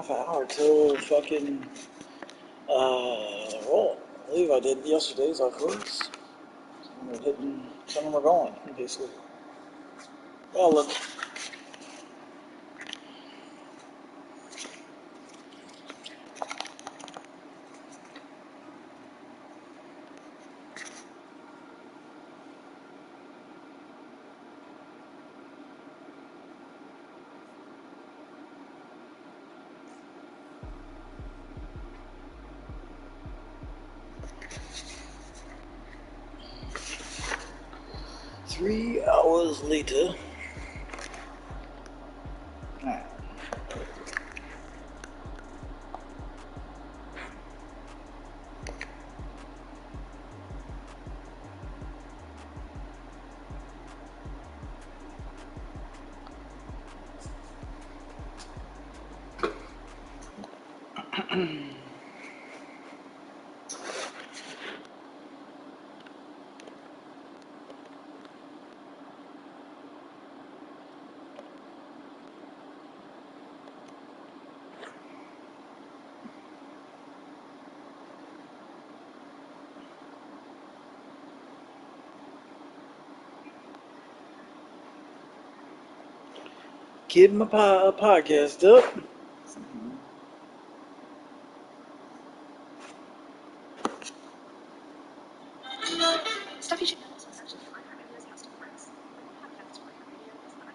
half hour till fucking, well, I believe I did yesterday's our first. Some are hitting, some are going, basically. Well, look. Three hours later. Alright. Keep my podcast up. Stuff you should know is essentially for our ideas has to works. Podcasts for your radio is not.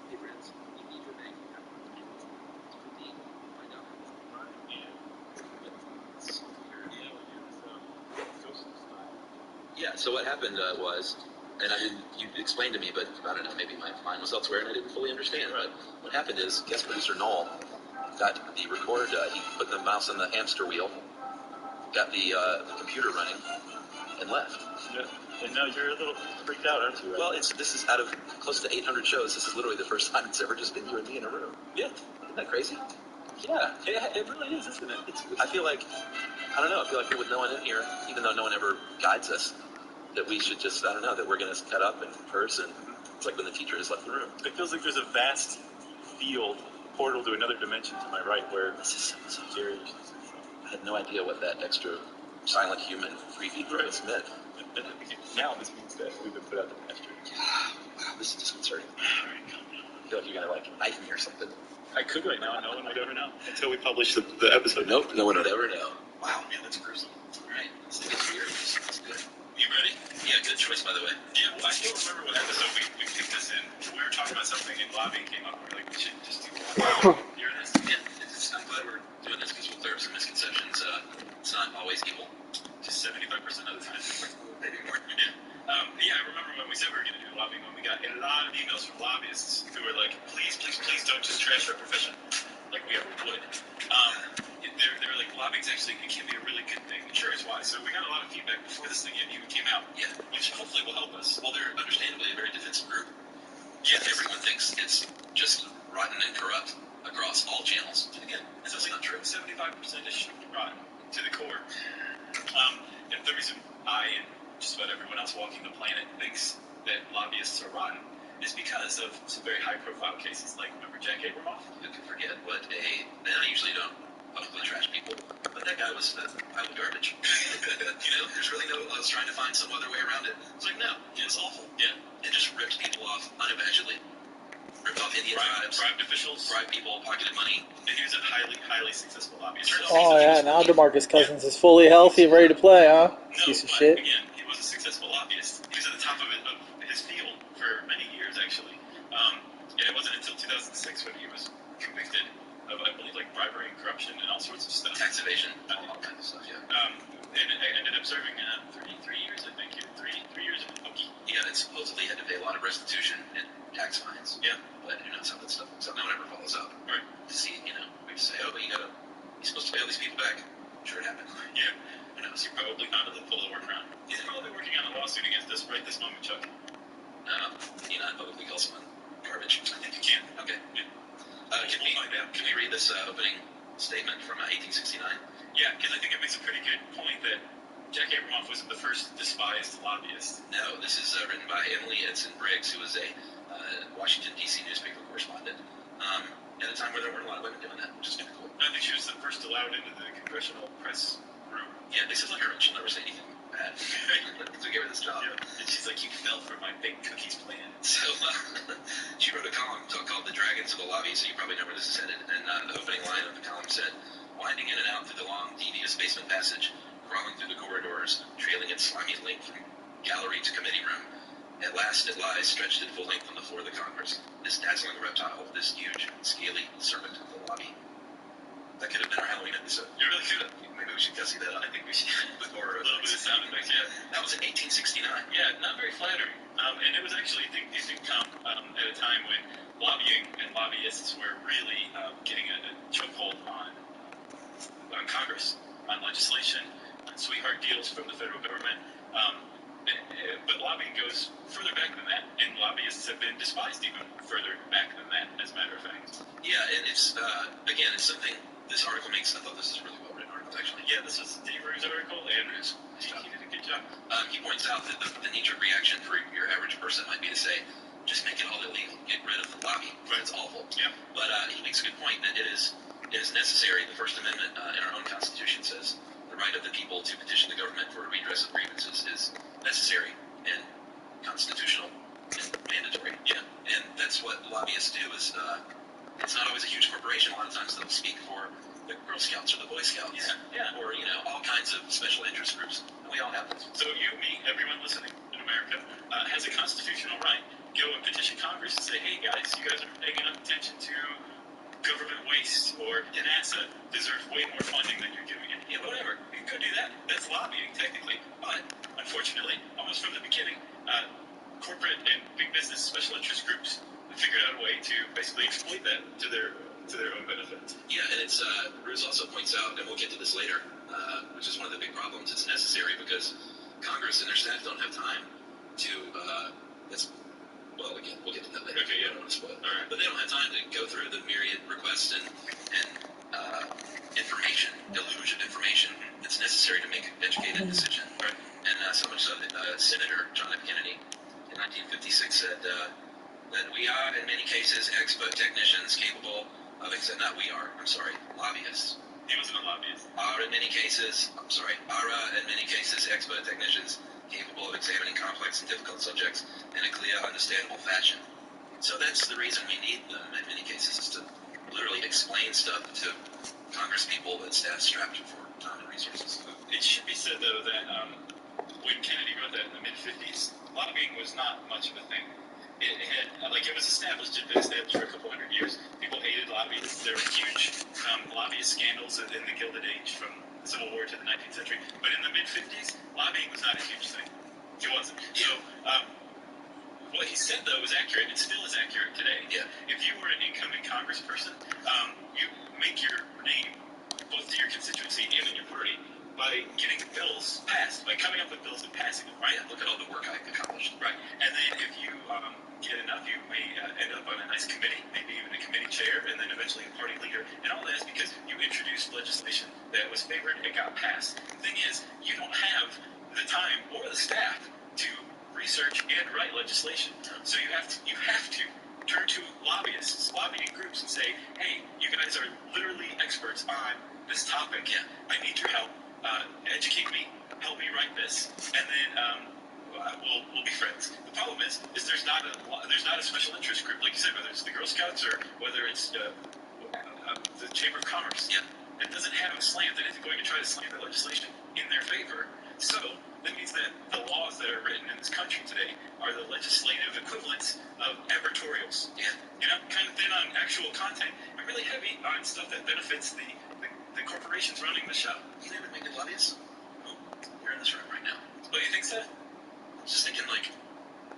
Hey friends, you need your bank account. It's pretty easy. Find out how to Yeah, so what happened was, and you explained to me, but I don't know, maybe my mind was elsewhere and I didn't fully understand. But what happened is, guest producer Noel got the record, he put the mouse on the hamster wheel, got the computer running, and left. Yeah. And now you're a little freaked out, aren't you? Right? Well, this is out of close to 800 shows. This is literally the first time it's ever just been you and me in a room. Yeah. Isn't that crazy? Yeah, it really is, isn't it? I feel like, I don't know, I feel like with no one in here, even though no one ever guides us, that we should just, I don't know, that we're going to cut up and converse, and it's like when the teacher has left the room. It feels like there's a vast field, portal to another dimension to my right, where This is so Jerry. I had no idea what that extra silent human creepy voice meant. Now this means that we've been put out to pasture. Wow, this is disconcerting. All right, calm down. I feel like you're going to, like, knife me or something. I could right now. No one would ever know until we publish the episode. Nope, no one would ever know. Wow, man, that's gruesome. All right, this thing is weird. It's good. You ready? Yeah, good choice, by the way. Yeah, well, I can't remember what episode we picked this in. We were talking about something and Lobby came up and we were like, we should just do one. Hear this? Yeah, I'm glad we're doing this because we'll clear up some misconceptions. It's not always evil. Just 75% of the time. Maybe more. Yeah, I remember when we said we were going to do lobbying, when we got a lot of emails from lobbyists who were like, please, please, please don't just trash our profession like we ever would. They were like, lobbying's actually, it can be a really good thing, insurance-wise. So we got a lot of feedback before this thing even came out, Yeah. which hopefully will help us. Well, they're understandably a very defensive group. Yeah, Everyone thinks it's just rotten and corrupt across all channels. And again, it's also not true. 75%-ish rotten to the core. And the reason I and just about everyone else walking the planet thinks that lobbyists are rotten is because of some very high-profile cases, like, remember Jack Abramoff? who can forget what and I usually don't publicly trash people, but that guy was a pile of garbage. There's really I was trying to find some other way around it. It's like, no, it's awful. Yeah. It just ripped people off unabashedly. Ripped off Indian tribes, Bribed officials. bribed people, pocketed money. And he was a highly, highly successful lobbyist. Oh yeah, now DeMarcus Cousins is fully healthy, ready to play, huh? No, Piece of but shit. again, he was a successful lobbyist. He was at the top of his field for many years, actually. And it wasn't until 2006 when he was convicted of, I believe, like bribery and corruption and all sorts of stuff. Tax evasion, all kinds of stuff, yeah. And I ended up serving 3 years, I think. 3 years in Pokey. Yeah, and supposedly had to pay a lot of restitution and tax fines. Yeah. But who knows how that stuff, so no one ever follows up. Right. To see, we just say, oh, but you're supposed to pay all these people back. Sure it happened. Yeah. Who knows? You're probably found a loophole to work around. He's probably working on a lawsuit against us right this moment, Chuck. You not publicly call someone garbage. I think you can. Okay. Yeah. Can we read this opening statement from 1869? Yeah, because I think it makes a pretty good point that Jack Abramoff wasn't the first despised lobbyist. No, this is written by Emily Edson Briggs, who was a Washington, D.C. newspaper correspondent. at a time where there weren't a lot of women doing that, which is kind of cool. I think she was the first allowed into the congressional press room. Yeah, they said like her, she'll never say anything bad. So gave her this job. Yeah. And she's like, you fell for my baked cookies plan. So she wrote a column called The Dragons of the Lobby, so you probably know where this is headed. And the opening line of the column said, winding in and out through the long, devious basement passage, crawling through the corridors, trailing its slimy link from gallery to committee room, at last it lies stretched at full length on the floor of the Congress, this dazzling reptile, this huge, scaly serpent of the lobby. That could have been our Halloween episode. You really could have. Maybe we should gussy that up. I think we should. Or A little bit of sound effects, yeah. That was in 1869. Yeah, not very flattering. And it was actually, it did come at a time when lobbying and lobbyists were really getting a chokehold on Congress, on legislation, on sweetheart deals from the federal government. But lobbying goes further back than that, and lobbyists have been despised even further back than that, as a matter of fact. Yeah, and it's, again, it's something this article makes. I thought this is a really well-written article, actually. Yeah, this was Dave Rue's article, and he did a good job. He points out that the knee-jerk reaction for your average person might be to say, just make it all illegal, get rid of the lobby. It's awful. Yeah. But he makes a good point that it is necessary. The First Amendment in our own Constitution says the right of the people to petition the government for a redress of grievances is necessary and constitutional and mandatory. Yeah. And that's what lobbyists do. Is it's not always a huge corporation. A lot of times they'll speak for the Girl Scouts or the Boy Scouts. Yeah. Or all kinds of special interest groups. And we all have those. So you, me, everyone listening in America has a constitutional right. Go and petition Congress and say, hey guys, you guys aren't paying enough attention to government waste, or NASA deserves way more funding than you're giving it. Yeah, whatever. You could do that. That's lobbying, technically. But, unfortunately, almost from the beginning, corporate and big business special interest groups figured out a way to basically exploit that to their own benefit. Yeah, and it's, Bruce also points out, and we'll get to this later, which is one of the big problems. It's necessary because Congress and their staff don't have time to, well, again, we'll get to that later. Okay, yeah. I don't want to spoil it. All right. But they don't have time to go through the myriad requests and information, deluge of information that's necessary to make an educated decision. Right. And so much so that Senator John F. Kennedy in 1956 said that we are, in many cases, expert technicians capable of, lobbyists. He wasn't a lobbyist. Are, in many cases, expert technicians capable of examining complex and difficult subjects in a clear, understandable fashion. So that's the reason we need them in many cases, is to literally explain stuff to Congress people that staff strapped for time and resources. It should be said, though, that when Kennedy wrote that in the mid-50s, lobbying was not much of a thing. It was established, it had been established for a couple hundred years. People hated lobbyists. There were huge lobbyist scandals in the Gilded Age from the Civil War to the 19th century. But in the mid-50s, lobbying was not a huge thing. It wasn't. So, what he said, though, was accurate. It still is accurate today. Yeah. If you were an incumbent congressperson, you make your name both to your constituency and in your party by getting bills passed, by coming up with bills and passing them. Right. Yeah, look at all the work I accomplished. Right. And then if you get enough, you may end up on a nice committee, maybe even a committee chair, and then eventually a party leader. And all that is because you introduced legislation that was favored and got passed. The thing is, you don't have the time or the staff to research and write legislation. So you have to turn to lobbyists, lobbying groups, and say, hey, you guys are literally experts on this topic. Yeah. I need your help. Educate me, help me write this, and then we'll be friends. The problem is there's not a special interest group, like you said, whether it's the Girl Scouts or whether it's the Chamber of Commerce. Yeah. It doesn't have a slant that is going to try to slant the legislation in their favor. So that means that the laws that are written in this country today are the legislative equivalents of advertorials. Yeah. Kind of thin on actual content and really heavy on stuff that benefits the corporations running the show. You think they would make good lobbyists? Oh, you're in this room right now. Oh, you think so? Just thinking,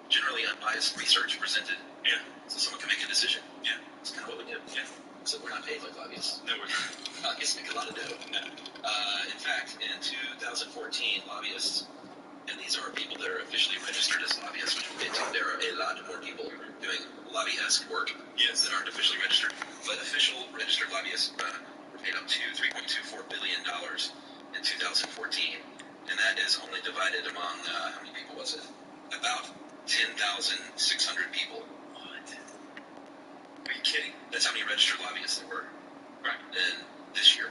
generally unbiased research presented. Yeah. So someone can make a decision. Yeah. That's kind of what we do. Yeah. So we're not paid like lobbyists. No, we're not. Lobbyists make a lot of dough. No. In fact, in 2014, lobbyists, and these are people that are officially registered as lobbyists, which we'll get to, there are a lot more people doing lobby-esque work Yes. that aren't officially registered. But official registered lobbyists were paid up to $3.24 billion in 2014. And that is only divided among, how many people was it? About 10,600 people. What? Are you kidding? That's how many registered lobbyists there were. Right. And this year.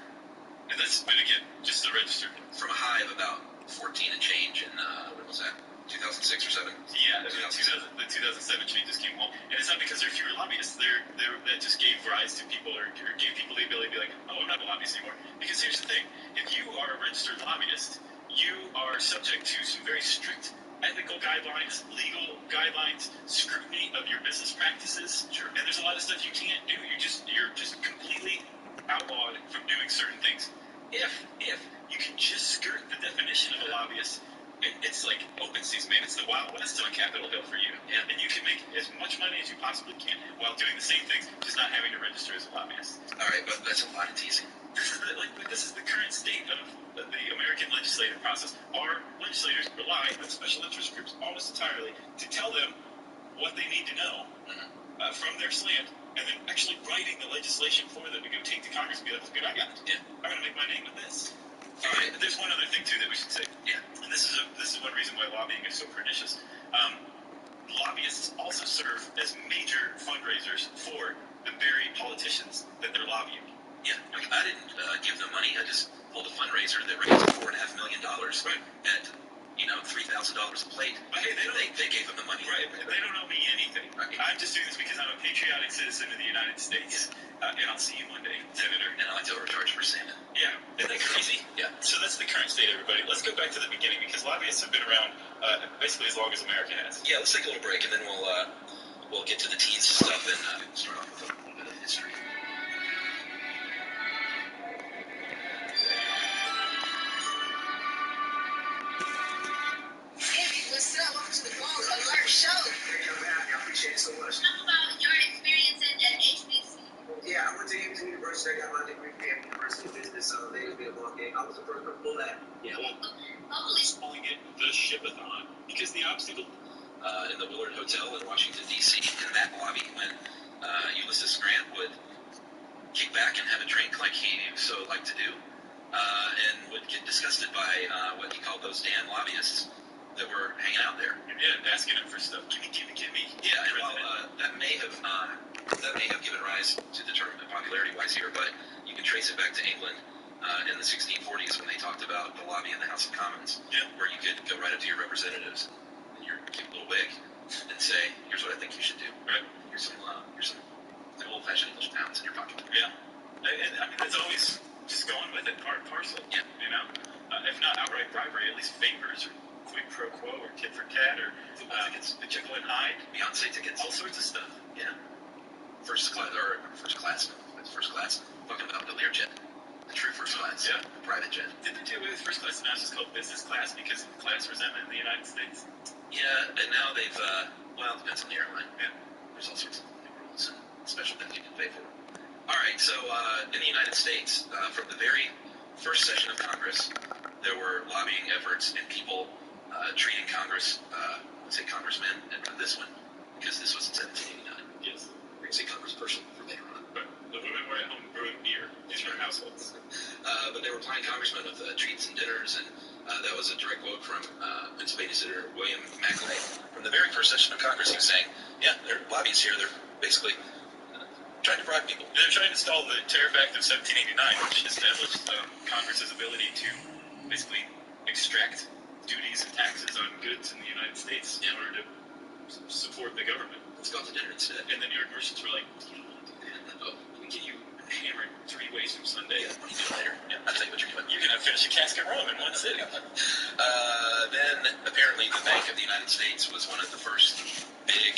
And that's, but again, just the registered. From a high of about 14 and change in, when was that? 2006 or 7? Yeah, the 2007 changes came home. And it's not because there are fewer lobbyists. That just gave rise to people or gave people the ability to be like, oh, I'm not a lobbyist anymore. Because here's the thing. If you are a registered lobbyist, you are subject to some very strict ethical guidelines, legal guidelines, scrutiny of your business practices. Sure. And there's a lot of stuff you can't do. You're just completely outlawed from doing certain things. If you can just skirt the definition of a lobbyist, it's like open season, man. It's the Wild West on Capitol Hill for you. Yeah. And you can make as much money as you possibly can while doing the same things, just not having to register as a lobbyist. All right, but that's a lot of teasing. This is the current state of the American legislative process. Our legislators rely on special interest groups almost entirely to tell them what they need to know from their slant, and then actually writing the legislation for them to go take to Congress and be like, "Good, I got it. Yeah. I'm going to make my name with this." All right. There's one other thing too that we should say. Yeah. And this is one reason why lobbying is so pernicious. Lobbyists also serve as major fundraisers for the very politicians that they're lobbying. Yeah, I didn't give them money. I just pulled a fundraiser that raised $4.5 million Right. at, $3,000 a plate. But hey, They gave them the money. Right, they don't owe me anything. Right. I'm just doing this because I'm a patriotic citizen of the United States. And I'll see you one day, Senator. And I like to overcharge for salmon. Yeah, isn't that crazy? Yeah. So that's the current state, everybody. Let's go back to the beginning because lobbyists have been around basically as long as America has. Yeah, let's take a little break and then we'll get to the teens stuff and start off with a little bit of history. What's up? Welcome to the Gold Alert Show. Thank you for having me. I appreciate it so much. Talk about your experiences at HBC. Yeah, I went to Hampton University. I got my degree from Hampton University in business. They gave me a marketing. I was the first one to pull that. Yeah, well, Holy calling it the Shipathon because the obstacle. In the Willard Hotel in Washington, D.C., in that lobby when Ulysses Grant would kick back and have a drink like he so liked to do, and would get disgusted by what he called those damn lobbyists that were hanging out there. Yeah, asking him for stuff. Gimme. Yeah, and while that may have given rise to the term popularity-wise here, but you can trace it back to England in the 1640s when they talked about the lobby in the House of Commons, where you could go right up to your representatives and your cute little wig and say, "Here's what I think you should do. Right? Here's some old-fashioned English pounds in your pocket." Yeah, and I mean it's always just going with it, part and parcel. Yeah. If not outright bribery, at least favors or quid pro quo or tit for tat or tickets, the Jekyll and Hyde, Beyonce tickets, all sorts of stuff. Yeah. First class. It's first class. Talking about the Learjet, the true first class. Yeah. Private jet. Did they do away with first class? Now it's just called business class because of class resentment in the United States. Yeah, and now they've it depends on the airline. Yeah. There's all sorts of new rules and special things you can pay for. All right, so in the United States, from the very first session of Congress, there were lobbying efforts and people treating Congress, let's say congressmen, and this one, because this was in 1789. Yes. We can say congressperson for later on. But the women were at home brewing beer in their households. But they were plying congressmen with treats and dinners, and that was a direct quote from Pennsylvania Senator William Mccarty. From the very first session of Congress, he was saying, yeah, there are lobbyists here. They're basically trying to bribe people. They're trying to install the Tariff Act of 1789, which established Congress's ability to basically extract duties and taxes on goods in the United States in order to support the government. Let's go out to dinner instead. And the New York merchants were like, you don't want to do that. Oh, we get you hammered 3 ways from Sunday. Yeah, what are you doing later? Yeah. I'll tell you what you're doing. You're going to finish a cask of rum in one sitting. Then, apparently, the Bank of the United States was one of the first big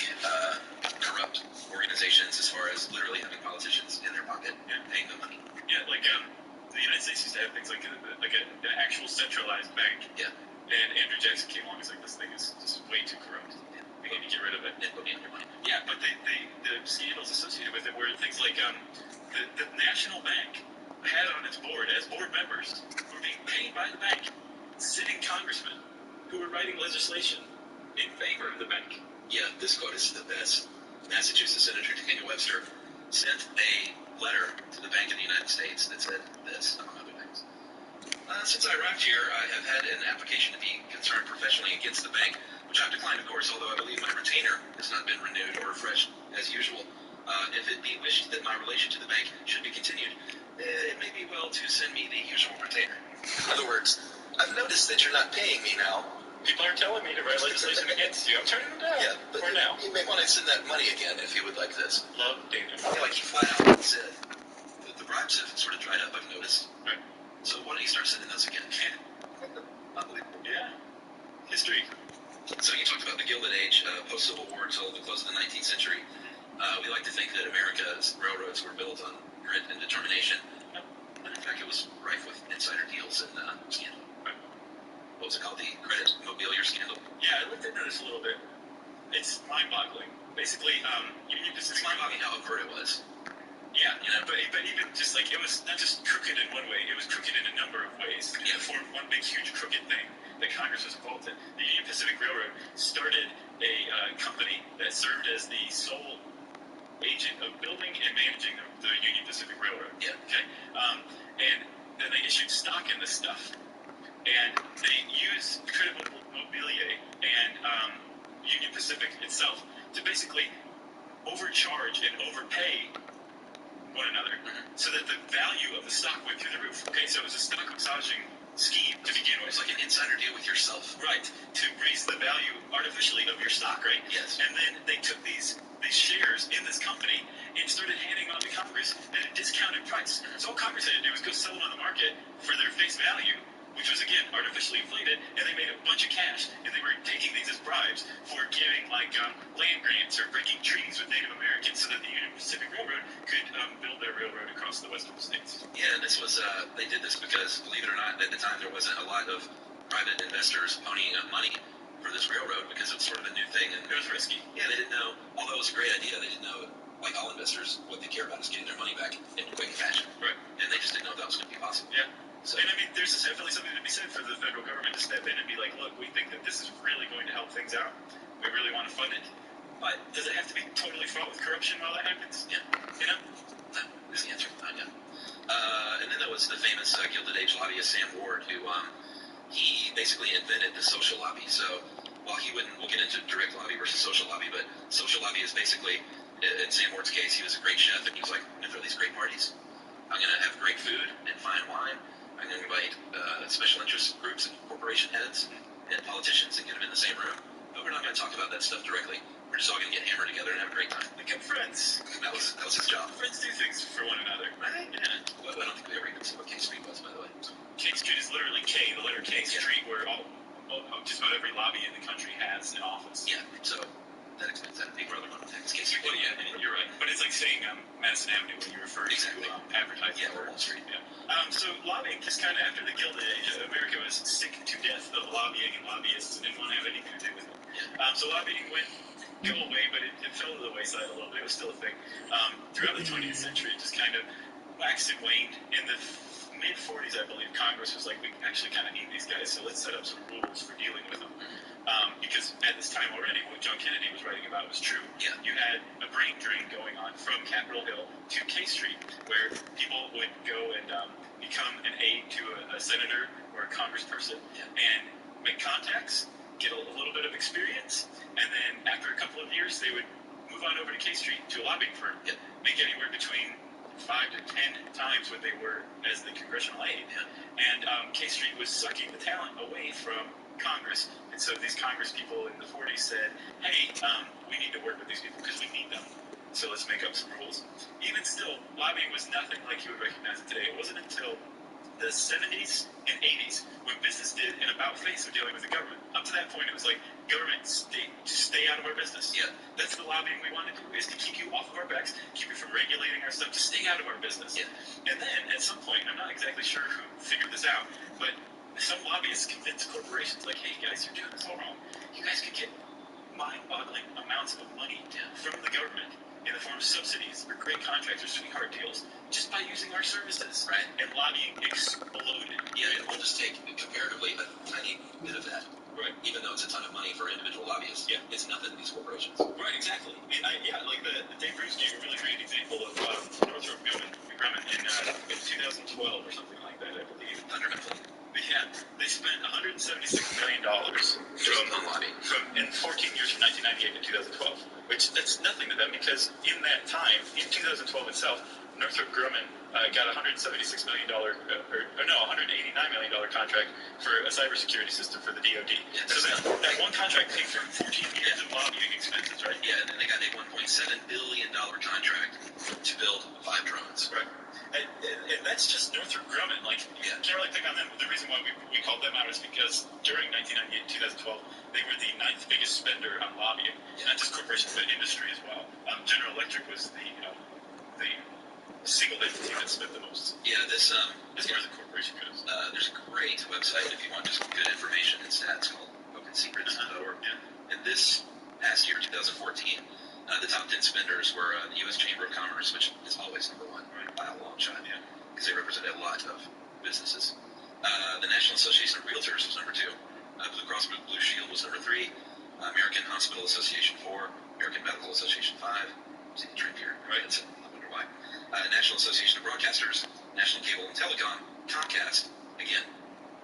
corrupt organizations as far as literally having politicians in their pocket and paying them money. Yeah, like the United States used to have things like an actual centralized bank. Yeah. And Andrew Jackson came along and was like, this thing is just way too corrupt. Yeah. We need to get rid of it. And put me on your money. Yeah, but the scandals associated with it were things like the National Bank had on its board, as board members, were being paid by the bank, sitting congressmen who were writing legislation in favor of the bank. Yeah, this quote is the best. Massachusetts Senator Daniel Webster sent a letter to the Bank of the United States that said this, among other things. Since I arrived here, I have had an application to be concerned professionally against the bank, which I've declined, of course, although I believe my retainer has not been renewed or refreshed as usual. If it be wished that my relation to the bank should be continued, it may be well to send me the usual retainer. In other words, I've noticed that you're not paying me now. People are telling me to write legislation against you. I'm turning them down. Yeah, but for now. You may want to send that money again if you would like this. Love Daniel. Yeah, like he flat out said. The bribes have sort of dried up, I've noticed. Right. So why don't you start sending those again? Unbelievable. Yeah. History. So you talked about the Gilded Age, post-Civil War till the close of the 19th century. We like to think that America's railroads were built on grit and determination. But in fact, it was rife with insider deals and scandal. Right. What was it called? The Credit Mobilier Scandal? Yeah, I looked into this a little bit. It's mind-boggling. Basically, Union Pacific... It's mind-boggling how overt it was. Yeah, you know, but even just like, it was not just crooked in one way, it was crooked in a number of ways. It formed one big, huge, crooked thing that Congress was involved in. The Union Pacific Railroad started a company that served as the sole agent of building and managing the Union Pacific Railroad. Yeah. Okay? And then they issued stock in this stuff. And they used Credit Mobilier and Union Pacific itself to basically overcharge and overpay one another, so that the value of the stock went through the roof. Okay, so it was a stock massaging scheme to begin with. It's like an insider deal with yourself. Right, to raise the value artificially of your stock, right? Yes. And then they took these shares in this company and started handing on to Congress at a discounted price. So all Congress had to do was go sell it on the market for their face value, which was, again, artificially inflated, and they made a bunch of cash, and they were taking these as bribes for giving, like, land grants or breaking treaties with Native Americans so that the Union Pacific Railroad could build their railroad across the western states. Yeah, and this was, they did this because, believe it or not, at the time there wasn't a lot of private investors ponying up money for this railroad because it was sort of a new thing. And it was risky. Yeah, they didn't know, although it was a great idea, they didn't know, like all investors, what they care about is getting their money back in quick fashion. Right. And they just didn't know if that was going to be possible. Yeah. So, and I mean, there's definitely something to be said for the federal government to step in and be like, look, we think that this is really going to help things out. We really want to fund it. But does it have to be totally fraught with corruption while that happens? Yeah. You know? That is the answer. Yeah. And then there was the famous Gilded Age lobbyist Sam Ward, who he basically invented the social lobby. So while he wouldn't, we'll get into direct lobby versus social lobby, but social lobby is basically, in Sam Ward's case, he was a great chef, and he was like, I'm going to throw these great parties. I'm going to have great food and fine wine. I'm going to invite special interest groups and corporation heads and politicians and get them in the same room. But we're not going to talk about that stuff directly. We're just all going to get hammered together and have a great time. Become friends. That was his job. Friends do things for one another. Right? Yeah. Well, I don't think we ever even said what K Street was, by the way. K Street is literally K, the letter K Street, where just about every lobby in the country has an office. Yeah, so that explains that. Big Brother on K Street. Well, yeah, you're right. But it's like saying Madison Avenue when you refer to advertising. Yeah, or Wall Street. Yeah. So lobbying, just kind of after the Gilded Age, America was sick to death of lobbying and lobbyists and didn't want to have anything to do with it. So lobbying went go away, but it fell to the wayside a little bit. It was still a thing. Throughout the 20th century, it just kind of waxed and waned. In the mid-40s, I believe, Congress was like, we actually kind of need these guys, so let's set up some rules for dealing with them. Because at this time already, what John Kennedy was writing about was true. Yeah. You had a brain drain going on from Capitol Hill to K Street, where people would go and become an aide to a senator or a congressperson and make contacts, get a little bit of experience, and then after a couple of years, they would move on over to K Street to a lobbying firm, make anywhere between 5 to 10 times what they were as the congressional aide. And K Street was sucking the talent away from Congress, and so these Congress people in the 40s said, hey, we need to work with these people because we need them, so let's make up some rules. Even still, lobbying was nothing like you would recognize it today. It wasn't until the 70s and 80s when business did an about-face of dealing with the government. Up to that point, it was like, government, stay out of our business. Yeah. That's the lobbying we want to do, is to keep you off of our backs, keep you from regulating our stuff, to stay out of our business. Yeah. And then, at some point, I'm not exactly sure who figured this out, but some lobbyists convinced corporations, like, hey, guys, you're doing this all wrong. You guys could get mind-boggling amounts of money from the government in the form of subsidies or great contracts or sweetheart deals just by using our services. Right. And lobbying exploded. Yeah, and we'll just take comparatively a tiny bit of that. Right. Even though it's a ton of money for individual lobbyists. Yeah. It's nothing to these corporations. Right, exactly. Like the Dave Bruce gave a really great example of Northrop Grumman. Grumman in 2012 or something like that, I believe. Yeah, they spent $176 million in 14 years from 1998 to 2012, which that's nothing to them because in that time, in 2012 itself, Northrop Grumman got a $179 million contract for a cybersecurity system for the DoD. Yeah, so that one contract paid for 14 years of lobbying expenses, right? Yeah, and then they got a $1.7 billion contract to build 5 drones. Right. And that's just Northrop Grumman. Like, you can't really pick on them. The reason why we called them out is because during 1998 and 2012, they were the 9th biggest spender on lobbying, not just corporations, but industry as well. General Electric was the single entity that spent the most. Yeah, this as far as the corporation goes. There's a great website if you want just good information and stats called OpenSecrets.org. And this past year, 2014, the top 10 spenders were the U.S. Chamber of Commerce, which is always number 1 by a long shot, because they represent a lot of businesses. The National Association of Realtors was number 2. Blue Cross Blue Shield was number 3. American Hospital Association 4. American Medical Association 5. See the trend here, right? I wonder why. National Association of Broadcasters, National Cable and Telecom, Comcast. Again,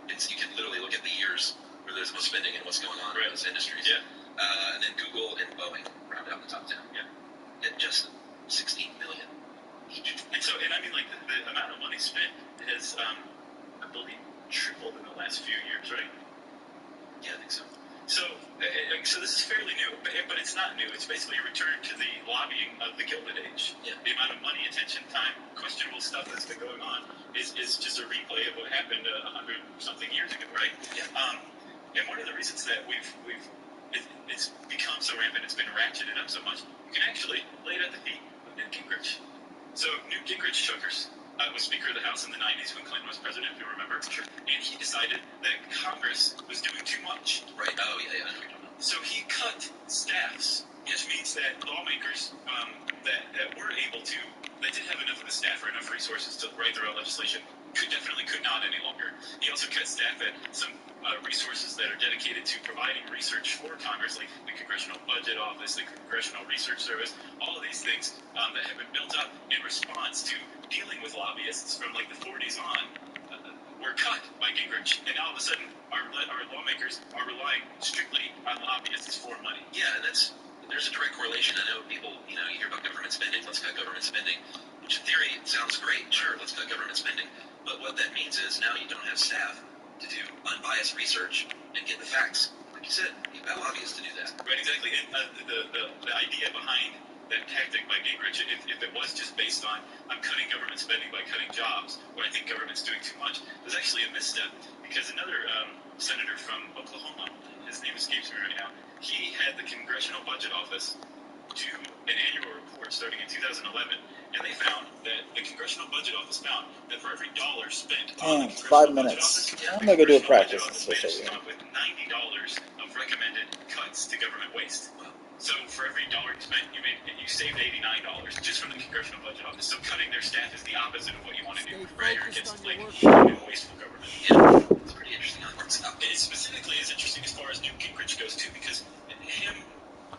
you can literally look at the years where there's the most spending and what's going on in those industries. Yeah. And then Google and Boeing round out the top 10. Yeah. At just $16 million each. And I mean, like, the amount of money spent has, I believe, tripled in the last few years, right? Yeah, I think so. So this is fairly new, but it's not new. It's basically a return to the lobbying of the Gilded Age. Yeah. The amount of money, attention, time, questionable stuff that's been going on is just a replay of what happened 100-something years ago, right? Yeah. And one of the reasons that it's become so rampant, it's been ratcheted up so much, you can actually lay it at the feet of Newt Gingrich. So Newt Gingrich Chokers was Speaker of the House in the 90s when Clinton was president, if you remember. Sure. And he decided that Congress was doing too much. Right. Oh, yeah, I know what you're talking about. So he cut staffs, which means that lawmakers that were able to, they didn't have enough of the staff or enough resources to write their own legislation, could not any longer. He also cut staff at some resources that are dedicated to providing research for Congress, like the Congressional Budget Office, the Congressional Research Service, all of these things that have been built up in response to dealing with lobbyists from like the 40s on, were cut by Gingrich. And now all of a sudden, our lawmakers are relying strictly on lobbyists for money. Yeah, and there's a direct correlation. I know people, you hear about government spending, let's cut government spending, which in theory sounds great. Sure, let's cut government spending. But what that means is now you don't have staff to do unbiased research and get the facts. Like you said, you've got lobbyists to do that. Right, exactly. And the idea behind that tactic by Gingrich, if it was just based on I'm cutting government spending by cutting jobs, or I think government's doing too much, was actually a misstep. Because another senator from Oklahoma, his name escapes me right now, he had the Congressional Budget Office do an annual report starting in 2011, and they found that the Congressional Budget Office found that for every dollar spent on the Congressional 5 minutes. Budget Office, I'm going to go do a practice. managed to come up with $90 of recommended cuts to government waste. So for every dollar you spent, you saved $89 just from the Congressional Budget Office. So cutting their staff is the opposite of what you want to do, right? Or against like and wasteful government. Yeah, it's pretty interesting on that stuff. It specifically is interesting as far as Newt Gingrich goes too, because him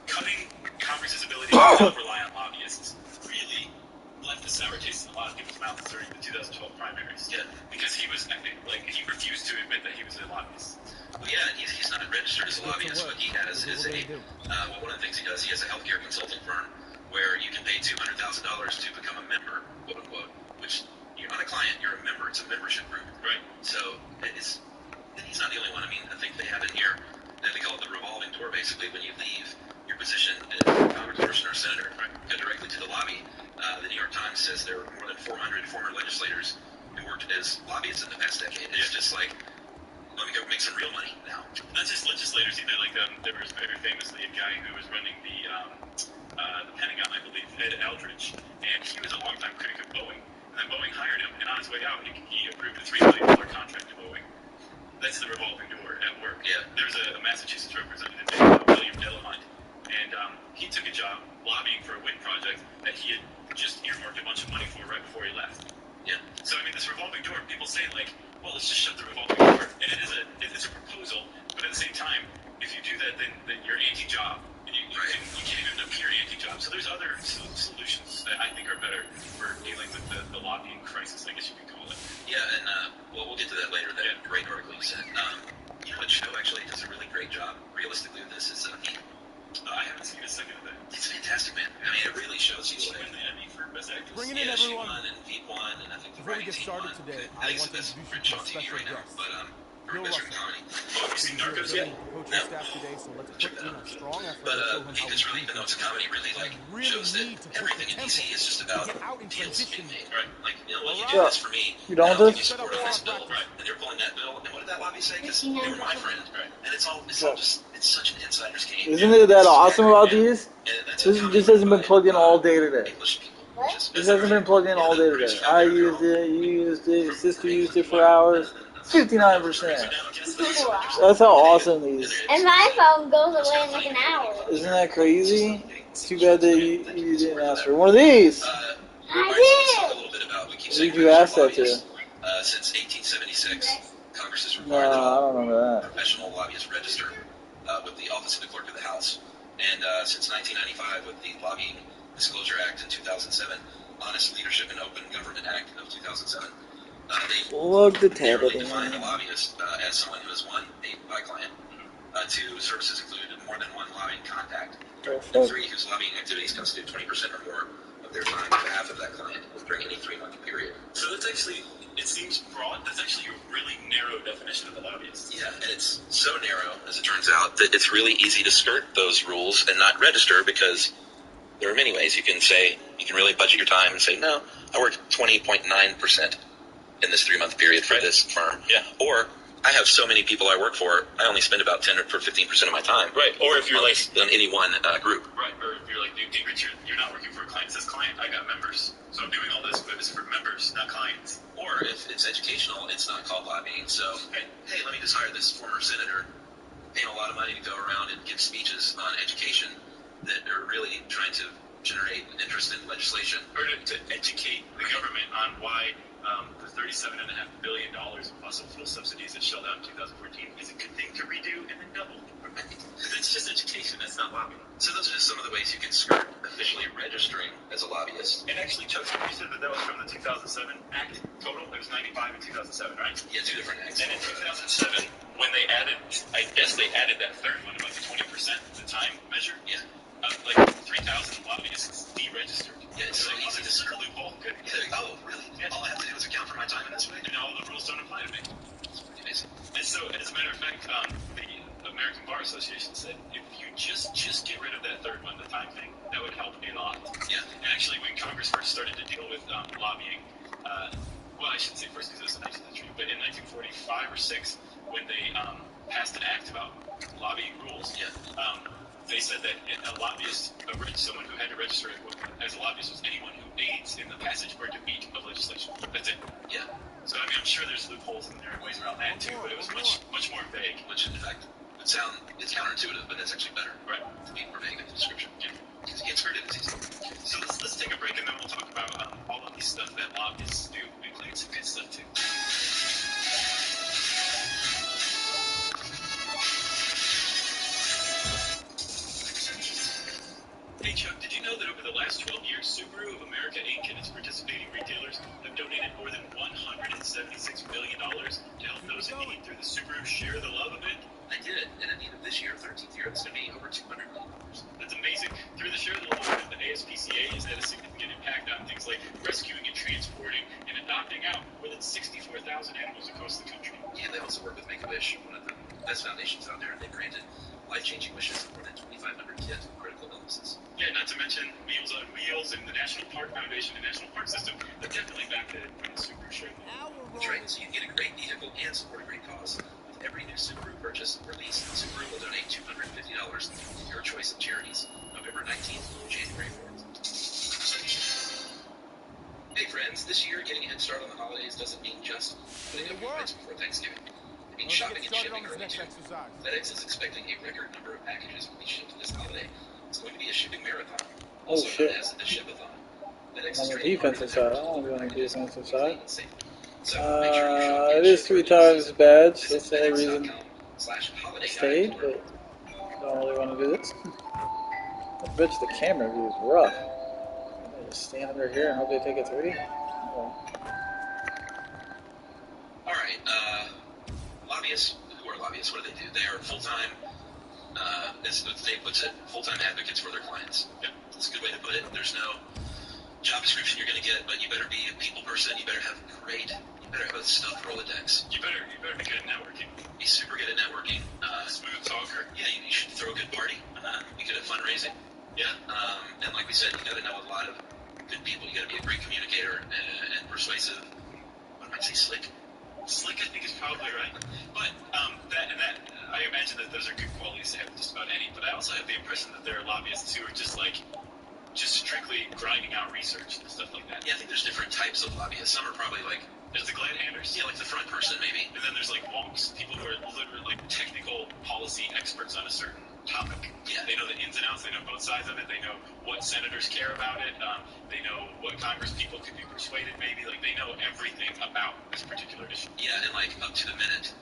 cutting Congress's ability to not rely on lobbyists really left a sour taste in a lot of people's mouths during the 2012 primaries. Yeah. Because he refused to admit that he was a lobbyist. Well, yeah, he's not registered as a lobbyist, but he has one of the things he does, he has a healthcare consulting firm where you can pay $200,000 to become a member, quote unquote, which you're not a client, you're a member. It's a membership group. Right. So he's not the only one. I mean, I think they have it here. They call it the revolving door, basically, when you leave your position as congressperson or senator, go directly to the lobby. The New York Times says there were more than 400 former legislators who worked as lobbyists in the past decade. It's just like, let me go make some real money now. Not just legislators either. Like there was very famously a guy who was running the Pentagon, I believe, Ed Aldrich, and he was a longtime critic of Boeing. And then Boeing hired him, and on his way out, he approved a $3 million contract to Boeing. That's the revolving door at work. Yeah. There's a Massachusetts representative named William Delahunt, and he took a job lobbying for a wind project that he had just earmarked a bunch of money for right before he left. Yeah. So I mean, this revolving door, people say like, well, let's just shut the revolving door, and it's a proposal, but at the same time, if you do that, then you're anti-job, and you can't even appear anti-job. So there's other solutions that I think are better for dealing with the lobbying Before we get started today, I want to introduce you to a special guest. Bill Russell. Oh, have you seen Narcos yet? Coaching staff today, so let's put in a strong effort to show him how we really, even though it's a comedy, really shows that everything in DC is just about get out in transition. Right? Like, what you Yeah. do this for me. You done with this? You support on this bill, right? And they're pulling that bill. And what did that lobby say? Because they were my friend, right? And it's all just, it's such an insider's game. Isn't it that awesome about these? This hasn't been plugged in all day today. This hasn't been plugged in all day today. I used it, you used it, your sister used it for hours. 59%. That's how awesome these. And my phone goes away in like an hour. Isn't that crazy? It's too bad that you didn't ask for one of these. I Who did you ask that to? Since 1876, Congress has No, required that I all don't remember that. professional lobbyists register with the Office of the Clerk of the House. And since 1995, with the Lobbying Disclosure Act in 2007, Honest Leadership and Open Government Act of 2007, Look the they really tab define a lobbyist as someone who is one, a by client, two, services included more than one lobbying contact, and three, whose lobbying activities constitute 20% or more of their time on behalf of that client during any 3-month period. So that's actually, it seems broad. That's actually a really narrow definition of a lobbyist. Yeah, and it's so narrow, as it turns out, that it's really easy to skirt those rules and not register, because there are many ways. You can say, you can really budget your time and say, no, I worked 20.9% in this 3-month period for this firm. Yeah. Or, I have so many people I work for, I only spend about 10 or 15% of my time. Right. Or if you're like on any one group. Right. Or if you're like, hey, Richard, you're not working for a client. It says client. I got members. So I'm doing all this, but it's for members, not clients. Or if it's educational, it's not called lobbying. So, hey, let me just hire this former senator, pay him a lot of money to go around and give speeches on education that are really trying to generate interest in legislation. Or to educate the government on why the $37.5 billion of fossil fuel subsidies that shelled out in 2014 is a good thing to redo and then double. Because it's just education, that's not lobbying. So those are just some of the ways you can skirt officially registering as a lobbyist. And actually, Chuck, you said that was from the 2007 Act total. It was 95 in 2007, right? Yeah, 2 different acts. And in 2007, when they added, I guess they added that third one, about the 20%, the time measure. Yeah. Like 3,000 lobbyists deregistered. Yeah, it's so easy to skirt. Loophole. Good. Yeah, oh, really? Yeah. All I have to do is account for my time in this way? And all the rules don't apply to me. That's pretty amazing. And so, as a matter of fact, the American Bar Association said if you just get rid of that third one, the time thing, that would help a lot. Yeah. And actually, when Congress first started to deal with lobbying, well, I shouldn't say first because it was the 19th century, but in 1945 or 6, when they passed an act about lobbying rules, they said that a lobbyist, someone who had to register as a lobbyist, was anyone who aids in the passage or defeat of legislation. That's it. Yeah. So, I mean, I'm sure there's loopholes in there and ways around that too, but it was much more vague. Which, in fact, would sound, it's counterintuitive, but that's actually better. Right. To be more vague in the description. Because you get skirt it, it's easy. So let's take a break and then we'll talk about all of the stuff that lobbyists do, including some good stuff too. Hey Chuck, did you know that over the last 12 years, Subaru of America Inc. and its participating retailers have donated more than $176 million to help those in need through the Subaru Share the Love event? I did it, and at the end of this year, 13th year, it's going to be over $200 million. That's amazing. Through the Share the Love event, the ASPCA has had a significant impact on things like rescuing and transporting and adopting out more than 64,000 animals across the country. Yeah, they also work with Make-A-Wish, one of the best foundations out there, and they've granted life-changing wishes to more than 2,500 kids with critical illnesses. Yeah, not to mention Meals on Wheels and the National Park Foundation and National Park System. They're definitely back to Subaru Share. That's right, so you get a great vehicle and support a great cause. With every new Subaru purchase or lease, Subaru will donate $250 to your choice of charities, November 19th to January 4th. Hey friends, this year getting a head start on the holidays doesn't mean just putting up your lights before Thanksgiving. It means shopping and shipping early too. FedEx is expecting a record number of packages will be shipped this holiday. It's going to be a shipping marathon, also known as the Shipathon. FedEx On is the training defensive side, I don't want to be on the partners defensive side. So make sure you shop and It is ship 3 early times this as bad, season. so that's the only reason FedEx.com/holiday I stayed, but I don't really want to do this. I bet you the camera view is rough. I just stand under here and hope they take a 3. Oh. Alright, lobbyists, who are lobbyists, what do? They are full-time, as Dave puts it, full-time advocates for their clients. Yep, that's a good way to put it. There's no job description you're going to get, but you better be a people person. You better have you better have a stuffed Rolodex. You better be good at networking. Be super good at networking. Smooth talker. Yeah, you should throw a good party. Be good at fundraising. Yeah. And like we said, you got to know a lot of good people. You got to be a great communicator and persuasive. What might say slick? Slick, I think, is probably right. But that I imagine that those are good qualities to have with just about any. But I also have the impression that there are lobbyists who are just strictly grinding out research and stuff like that. Yeah, I think there's different types of lobbyists. Some are probably like, there's the glad handers. Yeah, like the front person maybe. And then there's like wonks, people who are literally like technical policy experts on a certain topic. Yeah. They know the ins and outs, they know both sides of it, they know what senators care about it, they know what Congress people could be persuaded maybe, like they know everything about this particular issue. Yeah, and like up to the minute,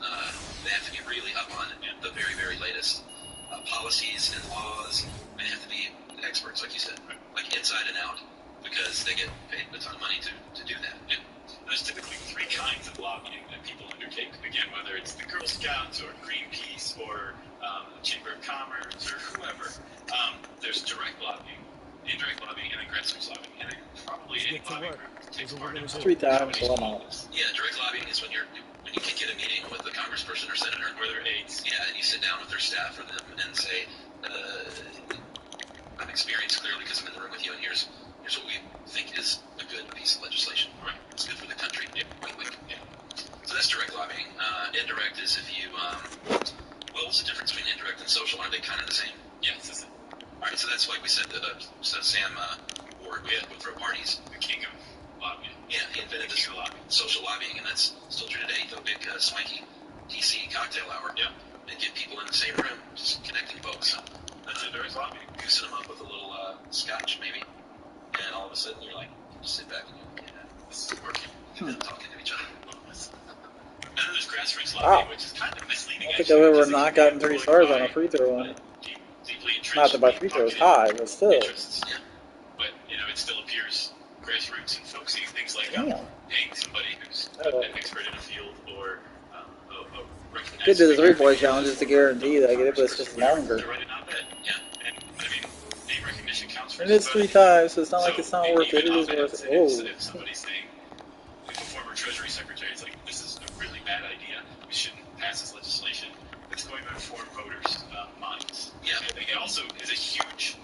they have to be really up on the very, very latest policies and laws. They have to be experts, like you said, like inside and out, because they get paid a ton of money to do that. Yeah. There's typically three kinds of lobbying that people undertake. Again, whether it's the Girl Scouts or Greenpeace or the Chamber of Commerce or whoever, there's direct lobbying, indirect lobbying, and then grassroots lobbying. And then probably any lobbying group takes part in 3 times, so I'm out. Yeah, direct lobbying is when you can get a meeting with a congressperson or senator or their aides. Yeah, and you sit down with their staff or them and say, I'm experienced clearly because I'm in the room with you, and here's what we think is a good piece of legislation. Right. It's good for the country. Yeah. Wink, wink. Yeah. So that's direct lobbying. Indirect is if you, well, what's the difference between indirect and social? Aren't they kind of the same? Yeah, it's the same. All right, so that's like we said, Sam Ward would throw parties. The king of lobbying. Yeah, he invented this social lobbying, and that's still true today. The big swanky DC cocktail hour. Yeah. And get people in the same room, just connecting folks. That's a direct lobbying. Goosing them up with a little scotch, maybe. And all of a sudden, you're like, just sit back and you this is working. And then talking to each other. And then there's grassroots lobbying, which is kind of misleading. I don't think I've ever not gotten 3 stars on a free throw one. Not that my free throw is high, but still. Yeah. But, it still appears grassroots and folksy things like paying somebody who's an expert in a field or a recognized... Could do the 3-point challenge just to guarantee that I get it, but it's just longer. Yeah. And, name recognition counts for... And it's 3 times, so it's not like it's not worth it. It is worth it. Whoa. If somebody's saying, if a former Treasury Secretary is like, this is a really bad idea, we shouldn't pass this legislation, it's going to inform voters' minds. Yeah. It also is a huge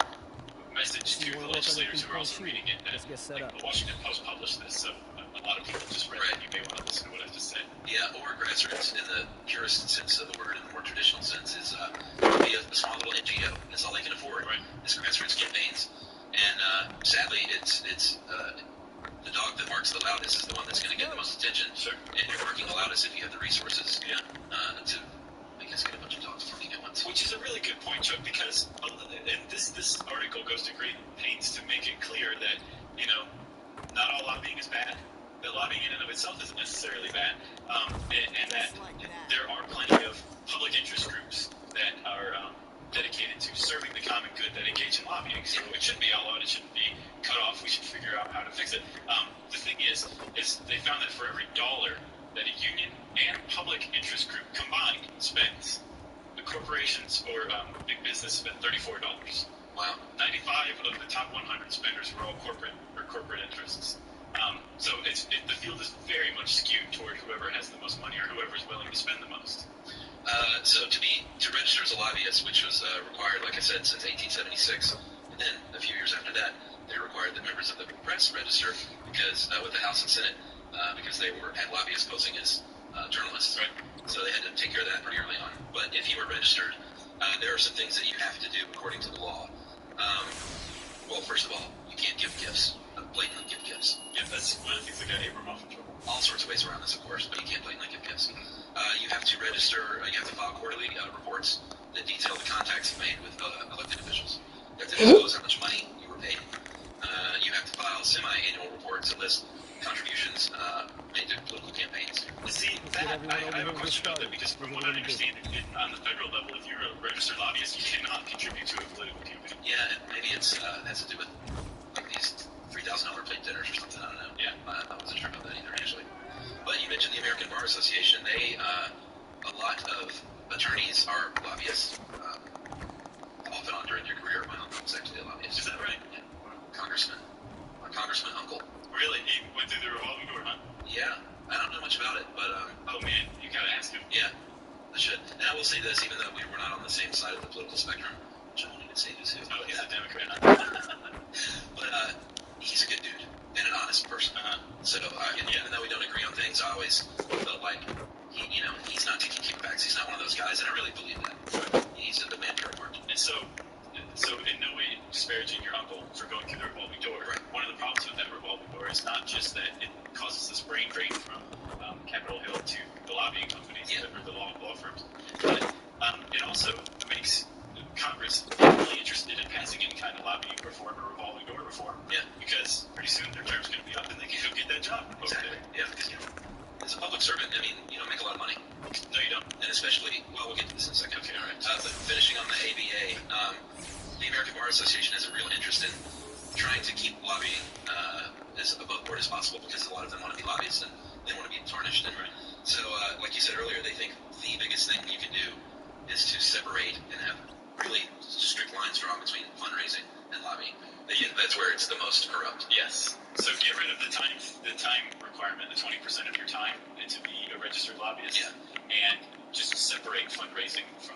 message to the legislators who are also reading it. That, the Washington Post published this, so a lot of people just read it. You may want to listen to what I just said. Yeah, or grassroots in the purest sense of the word, in the more traditional sense, is be a small little NGO. That's all they can afford. Right. It's grassroots campaigns. And sadly, it's the dog that barks the loudest is the one that's going to get the most attention. Sure. And you're barking the loudest if you have the resources to make us get a bunch of dogs barking at once. Which is a really good point, Chuck, because and this article goes to great pains to make it clear that, not all lobbying is bad. That lobbying in and of itself isn't necessarily bad. And that there are plenty of public interest groups that are dedicated to serving the common good that engage in lobbying. So it shouldn't be outlawed. It shouldn't be cut off. We should figure out how to fix it. The thing is they found that for every dollar that a union and public interest group combined spends, the corporations or big business spend $34. Wow. 95 of the top 100 spenders were all corporate interests. So the field is very much skewed toward whoever has the most money or whoever is willing to spend the most. So to register as a lobbyist, which was required, like I said, since 1876, and then a few years after that, they required that members of the press register because with the House and Senate, because they had lobbyists posing as journalists. Right. So they had to take care of that pretty early on. But if you were registered, there are some things that you have to do according to the law. Well, first of all, you can't give gifts, blatantly give gifts. Yeah, that's one of the things that got Abramoff in trouble. All sorts of ways around this, of course, but you can't blatantly give gifts. You have to register, you have to file quarterly reports that detail the contacts made with elected officials. You have to disclose how much money you were paid. You have to file semi-annual reports that list contributions made to political campaigns. See, I have a question about that because from what I understand, on the federal level, if you're a registered lobbyist, you cannot contribute to a political campaign. Yeah, and maybe it has to do with like these $3,000 plate dinners or something. I don't know. Yeah, I wasn't sure about that either, actually. But you mentioned the American Bar Association. They, a lot of attorneys are lobbyists. Off and on during your career, my uncle was actually a lobbyist. Is that right? Yeah. Congressman congressman uncle. Really? He went through the revolving door, huh? Yeah, I don't know much about it, but Oh man, you gotta ask him. yeah, I should. And I will say this, even though we were not on the same side of the political spectrum, which I won't even say who's who. Oh, he's a Democrat, huh? But he's a good dude and an honest person. So even though we don't agree on things, I always felt like he's not taking kickbacks. He's not one of those guys, and I really believe that. He's a man for work. And so in no way disparaging your uncle for going through the revolving door. Right. One of the problems with that revolving door is not just that it causes this brain drain from Capitol Hill to the lobbying companies or the law firms, but it also makes Congress really interested in passing any kind of lobbying reform or revolving door reform. Yeah. Because pretty soon their term's going to be up and they can go get that job. Exactly. Yeah, because as a public servant, I mean, you don't make a lot of money. No, you don't. And especially, well, we'll get to this in a second. Okay, all right. But finishing on the ABA, the American Bar Association has a real interest in trying to keep lobbying as above board as possible because a lot of them want to be lobbyists and they want to be tarnished. And so, like you said earlier, they think the biggest thing you can do is to separate and have really strict lines drawn between fundraising and lobbying. That's where it's the most corrupt. Yes. So get rid of the time requirement, the 20% of your time to be a registered lobbyist, and just separate fundraising from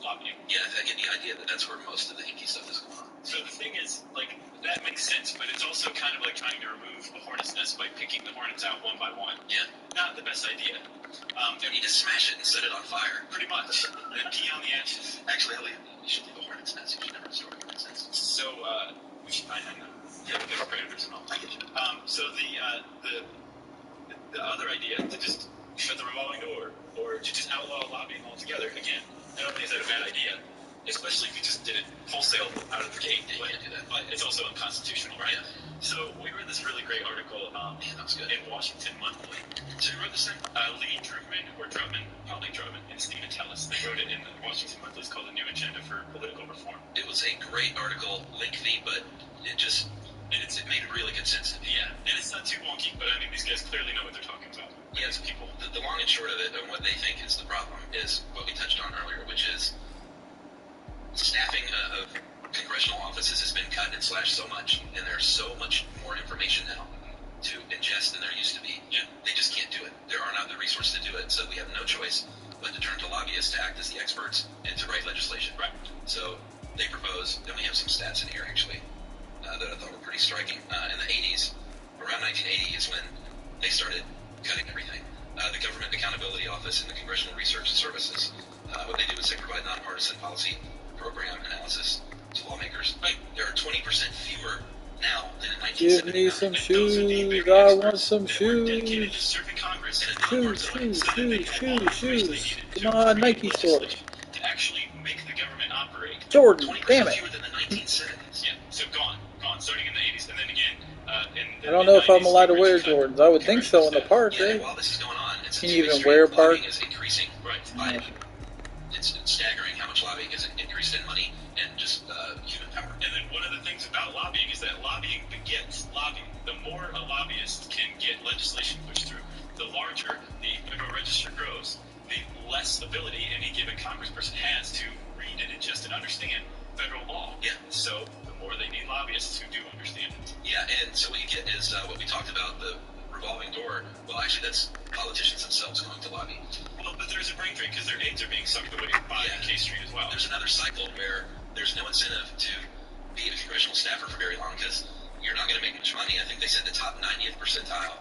lobbying. Yeah, I get the idea that that's where most of the hinky stuff is going on. So the thing is, like, that makes sense, but it's also kind of like trying to remove a hornet's nest by picking the hornets out one by one. Yeah. Not the best idea. You need to smash it and set it on fire. Pretty much. And pee on the ashes. Actually, you should leave a hornet's nest. You should never destroy a hornet's nest. So, we should find that. Yeah, but there are predators and all. I get you. So the other idea to just shut the revolving door or to just outlaw lobbying altogether, again, I don't think that's a bad idea, especially if you just did it wholesale out of the gate. Yeah, you can't do that. But it's also unconstitutional, right? Yeah. So we read this really great article that was good. in Washington Monthly. So who wrote this thing? Lee Drutman, probably Drutman, and Stephen Tellis. They wrote it in the Washington Monthly. It's called The New Agenda for Political Reform. It was a great article, lengthy, but it made really good sense to me. Yeah, and it's not too wonky, but I mean, these guys clearly know what they're talking about. Yes, people. The long and short of it, and what they think is the problem, is what we touched on earlier, which is staffing of congressional offices has been cut and slashed so much, and there's so much more information now to ingest than there used to be. Yeah. They just can't do it. There are not the resources to do it, so we have no choice but to turn to lobbyists to act as the experts and to write legislation. Right. So they propose, and we have some stats in here actually that I thought were pretty striking. In the 80s, around 1980 is when they started cutting everything. The Government Accountability Office and the Congressional Research Services, what they do is they provide nonpartisan policy program analysis to lawmakers. There are 20% fewer now than in 1979. Give me some shoes. I want some Dedicated to shoes. serving Congress Shoes. Come on, Nike store. to actually make the government operate. Jordan, 20% damn it. fewer than the 1970s. Yeah, so gone, starting in the 80s, and then again in I don't know if I'm 90s, allowed to they wear reached Jordans. I would think so in the staff. park, Yeah, right? while this is going on, it's Can you even two-way wear street. park? Lobbying is increasing. Right. It's staggering how much lobbying is increased in money and just human power. And then one of the things about lobbying is that lobbying begets lobbying. The more a lobbyist can get legislation pushed through, the larger the federal register grows, the less ability any given congressperson has to read and ingest and understand federal law. Yeah. So the more they need lobbyists who do understand it. Yeah, and so what you get is what we talked about, the revolving door. Well, actually, that's politicians themselves going to lobby. Well, but there's a brain drain because their aides are being sucked away by K Street as well. There's another cycle where there's no incentive to be a congressional staffer for very long because you're not going to make much money. I think they said the top 90th percentile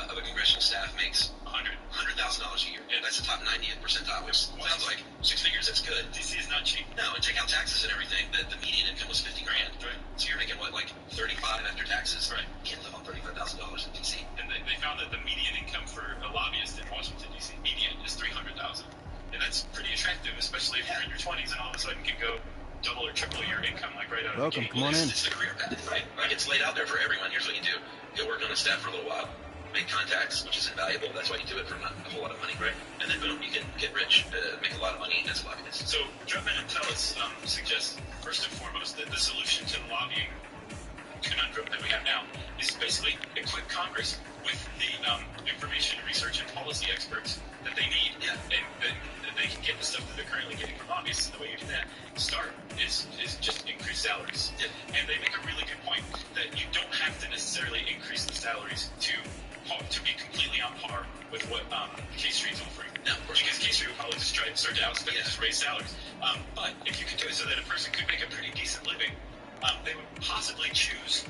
of a congressional staff makes $100,000 a year. Yeah. That's the top 90th percentile, which sounds like 6 figures. That's good. DC is not cheap. No, and take out taxes and everything. The median income was $50,000. Right. So you're making what, like 35 after taxes? Right. You can't live on $35,000 in DC. And they found that the median income for a lobbyist in Washington, D.C., median is $300,000. And that's pretty attractive, especially if you're in your 20s and all of a sudden can go double or triple your income like right out of the gate. Come on in. It's the career path, right? Like it's laid out there for everyone. Here's what you do. Go work on a staff for a little while. Make contacts, which is invaluable. That's why you do it for not a whole lot of money, right? And then boom, you can get rich, make a lot of money as a lobbyist. So Drutman and Tellis suggest, first and foremost, that the solution to the lobbying conundrum that we have now is basically equip Congress with the information, research, and policy experts that they need, and that they can get the stuff that they're currently getting from lobbyists. And the way you do that, start, is just increase salaries. Yeah. And they make a really good point that on par with what K Street's offering. No, because K Street would probably just try to start to outspend and just raise salaries. But if you could do it so that a person could make a pretty decent living, they would possibly choose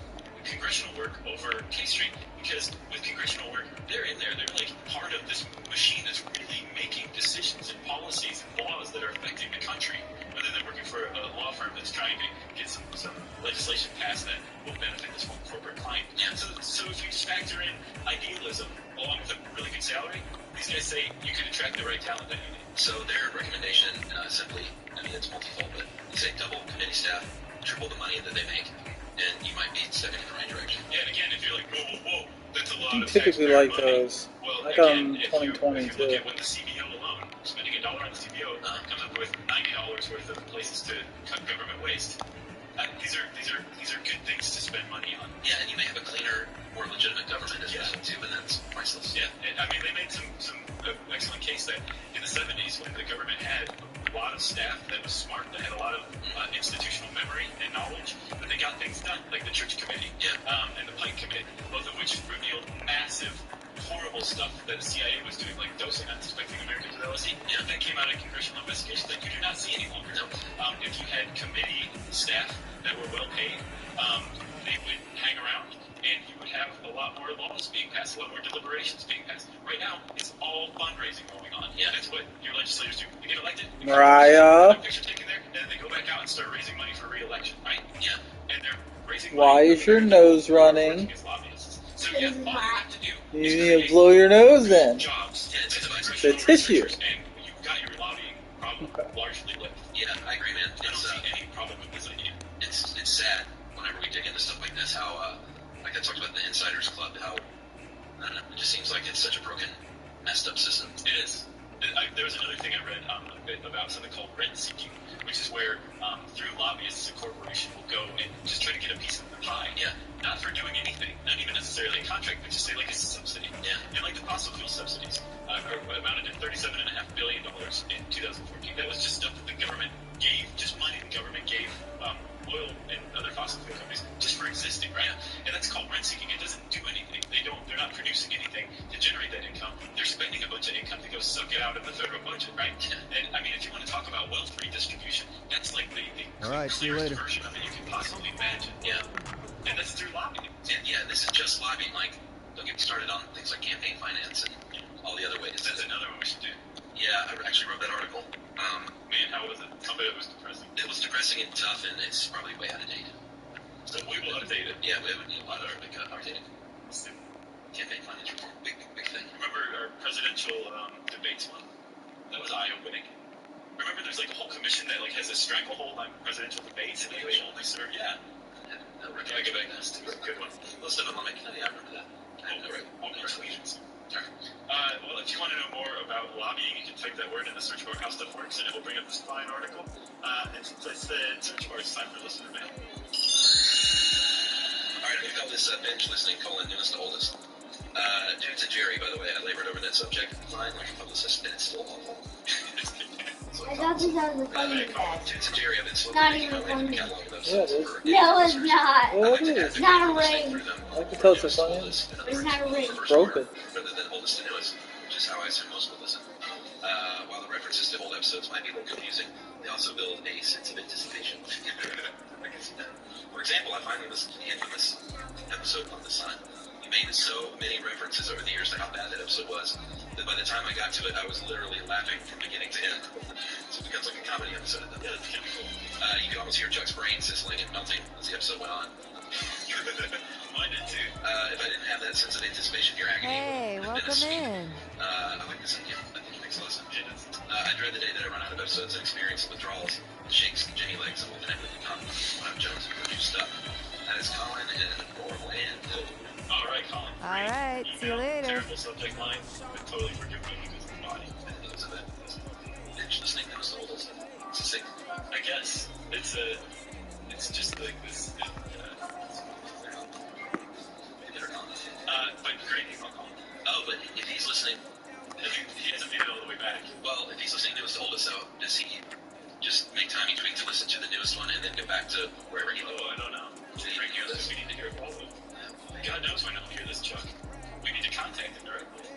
congressional work over K Street, because with congressional work, they're in there, they're like part of this machine that's really making decisions and policies and laws that are affecting the country, rather than working for a law firm that's trying to get some legislation passed that will benefit this one corporate client. Yeah. So if you just factor in idealism along with a really good salary, these guys say you can attract the right talent that you need. So their recommendation simply, I mean, it's multifold, but they say double committee staff, triple the money that they make, and you might be stepping in the right direction. Yeah, and again, if you're like, whoa, that's a lot of typically like money. those. Well, like again, on 2020 if you look at when the CBO alone, spending $1 on the CBO comes up with $90 worth of places to cut government waste. These are good things to spend money on. Yeah, and you may have a cleaner, more legitimate government as well too, and that's priceless. Yeah, and, I mean, they made some excellent case that in the 70s, when the government had a lot of staff that was smart, that had a lot of institutional memory and knowledge, but they got things done, like the Church Committee and the Pike Committee, both of which revealed massive, horrible stuff that the CIA was doing, like dosing unsuspecting Americans with LSD. Yeah, that came out of congressional investigation that you do not see any longer. No. If you had committee staff that were well paid, they would hang around, and you would have a lot more laws being passed, a lot more deliberations being passed. Right now, it's all fundraising going on. Yeah, that's what your legislators do. They get elected, Mariah. a picture taken there, and then they go back out and start raising money for re-election, right? Yeah, and they're raising money. Why is your nose running? So yeah, all you have to do You need to blow your nose in. Jobs, The tissue. and you've got your lobbying problem largely licked. Yeah, I agree, man. I don't see any problem with this idea. It's sad whenever we dig into stuff like this, how like I talked about the Insiders Club, how I don't know, it just seems like it's such a broken, messed up system. It is. There was another thing I read a bit about something called rent seeking, which is where through lobbyists a corporation will go and just try to get a piece of the pie. Yeah. Not for doing anything, not even necessarily a contract, but just say like it's a subsidy. Yeah. And like the fossil fuel subsidies amounted to $37.5 billion in 2014. That was just stuff that the government gave, just money the government gave oil and other fossil fuel companies just for existing, right? Yeah. And that's called rent seeking. It doesn't do anything. They're not producing anything to generate that income. They're spending a bunch of income to go suck it out of the federal budget, right? Yeah. And I mean, if you want to talk about wealth redistribution, that's like the clearest version of it you can possibly imagine. Yeah. And that's through lobbying. And yeah, this is just lobbying. Like, don't get me started on things like campaign finance and all the other ways. That's another one we should do. Yeah, I actually wrote that article. Man, how was it? Tell me it was depressing. It was depressing and tough, and it's probably way out of date. So we will update it. Yeah, we would need a lot of updated. Campaign finance reform, big thing. Remember our presidential debates one? That was eye-opening. Remember, there's like a whole commission that like has a stranglehold on presidential debates, and they only serve. Yeah. No, Rick, I go back. That's a good one. Most of them on McCarty, I remember that. Well, if you want to know more about lobbying, you can type that word in the search bar, How Stuff Works, and it will bring up this fine article. And since I said search bar, it's time for listener mail. Alright, we've got this binge listening colon newest to oldest. Due to Jerry, by the way, I labored over that subject. Fine, like a publicist, and it's still awful. I thought this was a funny bag. Due to Jerry, I've been slowly Not making even my way through the funny. catalog of those Yeah, it is. No, it's not. Well, it is. Not a ring. I can tell it's a funny. It's not a ring. Broken. Rather than oldest to newest, which is how I assume most will listen. While the references to old episodes might be a little confusing, they also build a sense of anticipation. I can see that. For example, I finally listened to the infamous episode on the sun. You made so many references over the years to how bad that episode was that by the time I got to it, I was literally laughing from beginning to end. So it becomes like a comedy episode. Yeah, that's kind of cool. You can almost hear Chuck's brain sizzling and melting as the episode went on. Mine did too. If I didn't have that sense of anticipation, your agony Hey, would have been welcome asleep. in. I like this idea. I think it makes a lot of sense. I dread the day that I run out of episodes and experience withdrawals, the shakes, the jimmy legs, and will inevitably become one of Jones' juice stuff. That is Colin in Orlando. All right, Colin. All right, see you later. Terrible subject line, but totally forgive me because of the body. I think it's a bit. Binge listening that was the oldest. It's a sick. I guess it's just like this. But great, I'll call him. Oh, but if he's listening, he hasn't made it all the way back. Well, if he's listening to newest to oldest, though, does he just make time each week to listen to the newest one and then go back to wherever he lived? Oh, I don't know. Did he hear this? We need to hear all of it. God knows when he'll hear this, Chuck. We need to contact him directly.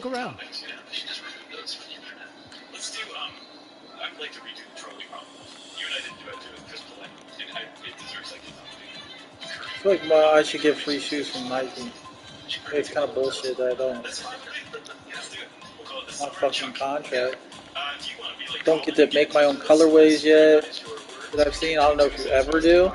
look around. topics, you know? They should just remove those from the internet. Let's do, I'd like to redo the trolley problem. You and I didn't do it, with Chris Paulette, and it deserves, like, its own thing. I feel like I should get free shoes from Nike. It's kind of bullshit that I don't. That's fine with me. Yeah, let's do it. We'll call it the My Summer fucking Chuck. contract. Do you want to be like Don't get to make my own colorways yet that I've seen. I don't know if you ever do. You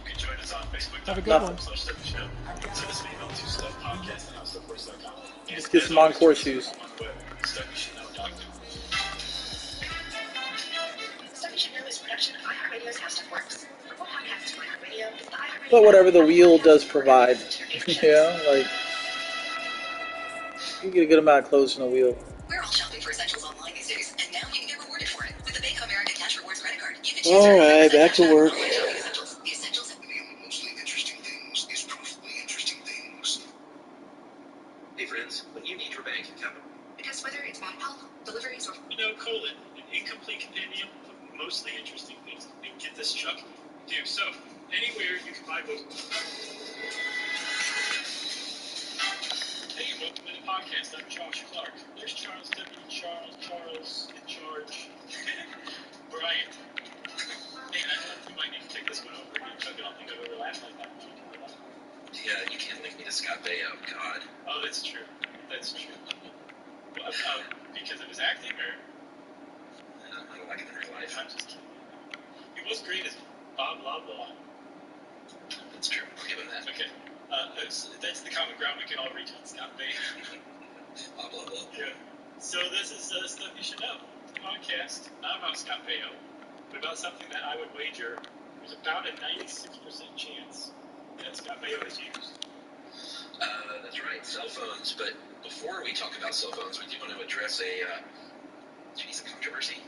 can join us on Facebook. Have a good Nothing. one. Send us an email to stuffpodcast@howstuffworks.com. Just get some Encore shoes. Stuff You Should Know is a production of iHeartRadio's How Stuff Works. For more podcasts from iHeartRadio, visit the iHeartRadio But whatever the app, wheel podcast, does or provide, listen to your favorite you shows. know, like you get a good amount of clothes from the wheel. We're all shopping for essentials online these days, and now you can get rewarded for it. With the Bank of America Cash Rewards credit card, you can choose All your right, back to work. online shopping essentials. The essentials have Mostly interesting things is truthfully interesting things. Hey friends, what do you need your bank capital? because whether it's bad health, deliveries, or You know, colon, an incomplete compendium of mostly interesting things. And get this, Chuck. Do so. Anywhere you can buy books. Hey, welcome to the podcast. I'm Josh Clark. There's Charles W. Charles in charge. Brian. Hey, I know we might need to take this one over again, Chuck. I don't think I've ever laughed like that. Yeah, you can't link me to Scott Baio. God. Oh, that's true. That's true. Well, because of his acting, or? I don't like him in real life. I'm just kidding. He was great as Bob Loblaw. That's true. I'll give him that. Okay. That's the common ground we can all reach on Scott Bay. Blah, blah, blah. Yeah. So this is Stuff You Should Know. Podcast, not about Scott Baio, but about something that I would wager there's about a 96% chance that Scott Baio has used. That's right. Cell phones. But before we talk about cell phones, we do want to address a controversy.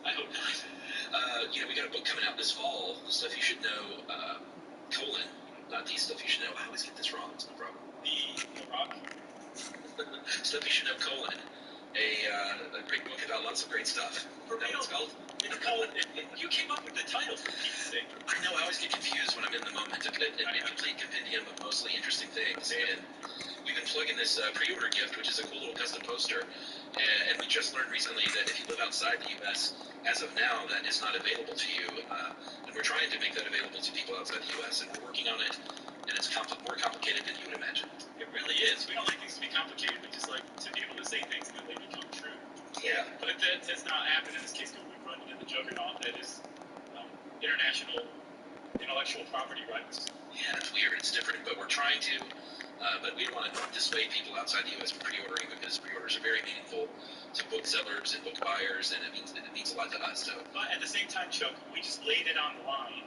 I hope not. We got a book coming out this fall. Stuff You Should Know, colon, not the Stuff You Should Know. I always get this wrong. It's no problem. The Rock. Stuff You Should Know, colon. A great book about lots of great stuff. For Is that what it's called? It's called. You came up with the title for Pete's sake. I know, I always get confused when I'm in the moment. A complete compendium of mostly interesting things. And we've been plugging this pre-order gift, which is a cool little custom poster. And we just learned recently that if you live outside the U.S., as of now, that is not available to you. And we're trying to make that available to people outside the U.S., and we're working on it. And it's more complicated than you would imagine. It really is. We don't like things to be complicated. We just like to be able to say things and then they become true. Yeah. But that's not happened in this case because we've run into the juggernaut that is international intellectual property rights. Yeah, it's weird. It's different, but we're trying to. But we want to dissuade people outside the U.S. from pre-ordering because pre-orders are very meaningful to booksellers and book buyers, and it means a lot to us. So. But at the same time, Chuck, we just laid it on the line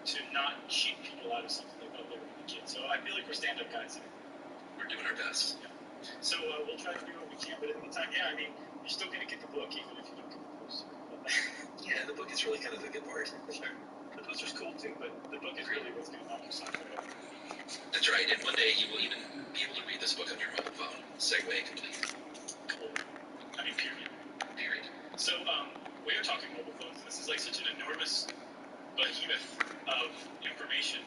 to not cheat people out of something they thought they were going to get. So I feel like we're stand-up guys here. We're doing our best. Yeah. So we'll try to do what we can, but in the meantime, yeah, I mean, you're still going to get the book even if you don't get the poster. Yeah, the book is really kind of a good part. Sure. The poster's cool too, but the book is really what's going to knock your socks off. That's right, and one day you will even be able to read this book on your mobile phone. Segue complete. Cool. I mean, period. Period. So, we are talking mobile phones. This is like such an enormous behemoth of information.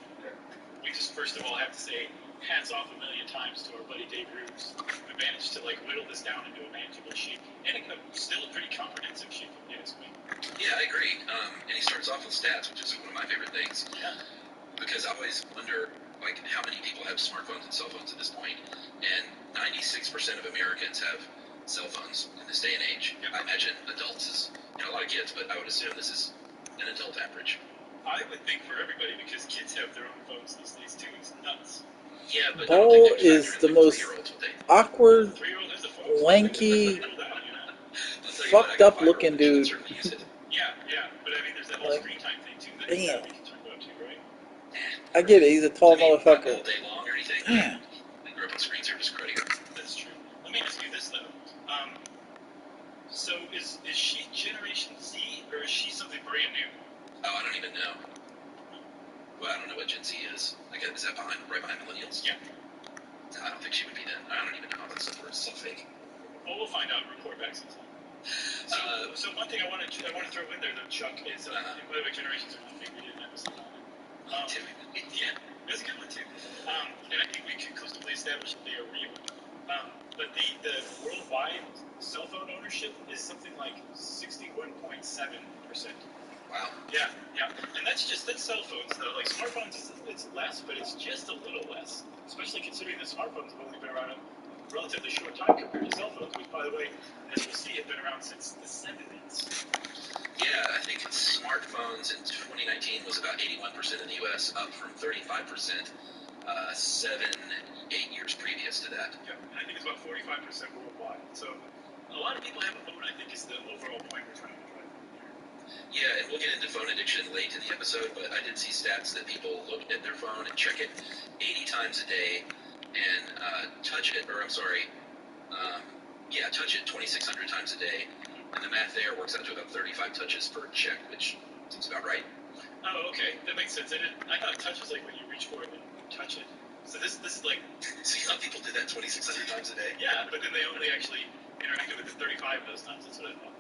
We just first of all have to say hats off a million times to our buddy Dave Rubes, who managed to like whittle this down into a manageable shape, and still a pretty comprehensive shape of the NSW. Yeah, I agree. And he starts off with stats, which is one of my favorite things. Yeah. Because I always wonder, like, how many people have smartphones and cell phones at this point, and 96% of Americans have cell phones in this day and age. Yep. I imagine adults is, a lot of kids, but I would assume this is an adult average. I would think for everybody, because kids have their own phones these days too. It's nuts. Yeah, but Bo is the most awkward, lanky, fucked up looking dude. Yeah, but I mean, there's that whole screen time thing too. That Damn. we can talk about too, right? I get it. He's a tall motherfucker. All day long or anything. Man. They grew up on screens are just cruddy. That's true. Let me ask you this though. So is she Generation Z or is she something brand new? Oh, I don't even know. Well, I don't know what Gen Z is. I guess, is that right behind millennials? Yeah. I don't think she would be then. I don't even know how that stuff works. It's so fake. Well, we'll find out and report back sometime. So one thing I want to throw in there though, Chuck, is whatever generations are one thing we did an episode on it. Yeah, that's a good one too. And I think we conclusively established that they are real. But the worldwide cell phone ownership is something like 61.7%. Wow. Yeah. And that's cell phones, though. Like smartphones, it's less, but it's just a little less. Especially considering that smartphones have only been around a relatively short time compared to cell phones, which, by the way, as we'll see, have been around since the 70s. Yeah, I think smartphones in 2019 was about 81% in the U.S., up from 35% 7-8 years previous to that. Yeah, and I think it's about 45% worldwide. So a lot of people have a phone, I think, is the overall point we're trying to drive here. Yeah, and we'll get into phone addiction late in the episode, but I did see stats that people look at their phone and check it 80 times a day and touch it 2,600 times a day. And the math there works out to about 35 touches per check, which seems about right. Oh, okay. That makes sense. I thought touch was like when you reach for it and you touch it. So this is like... See how people do that 2,600 times a day? Yeah, but then they only actually interacted with it 35 of those times. That's what I thought.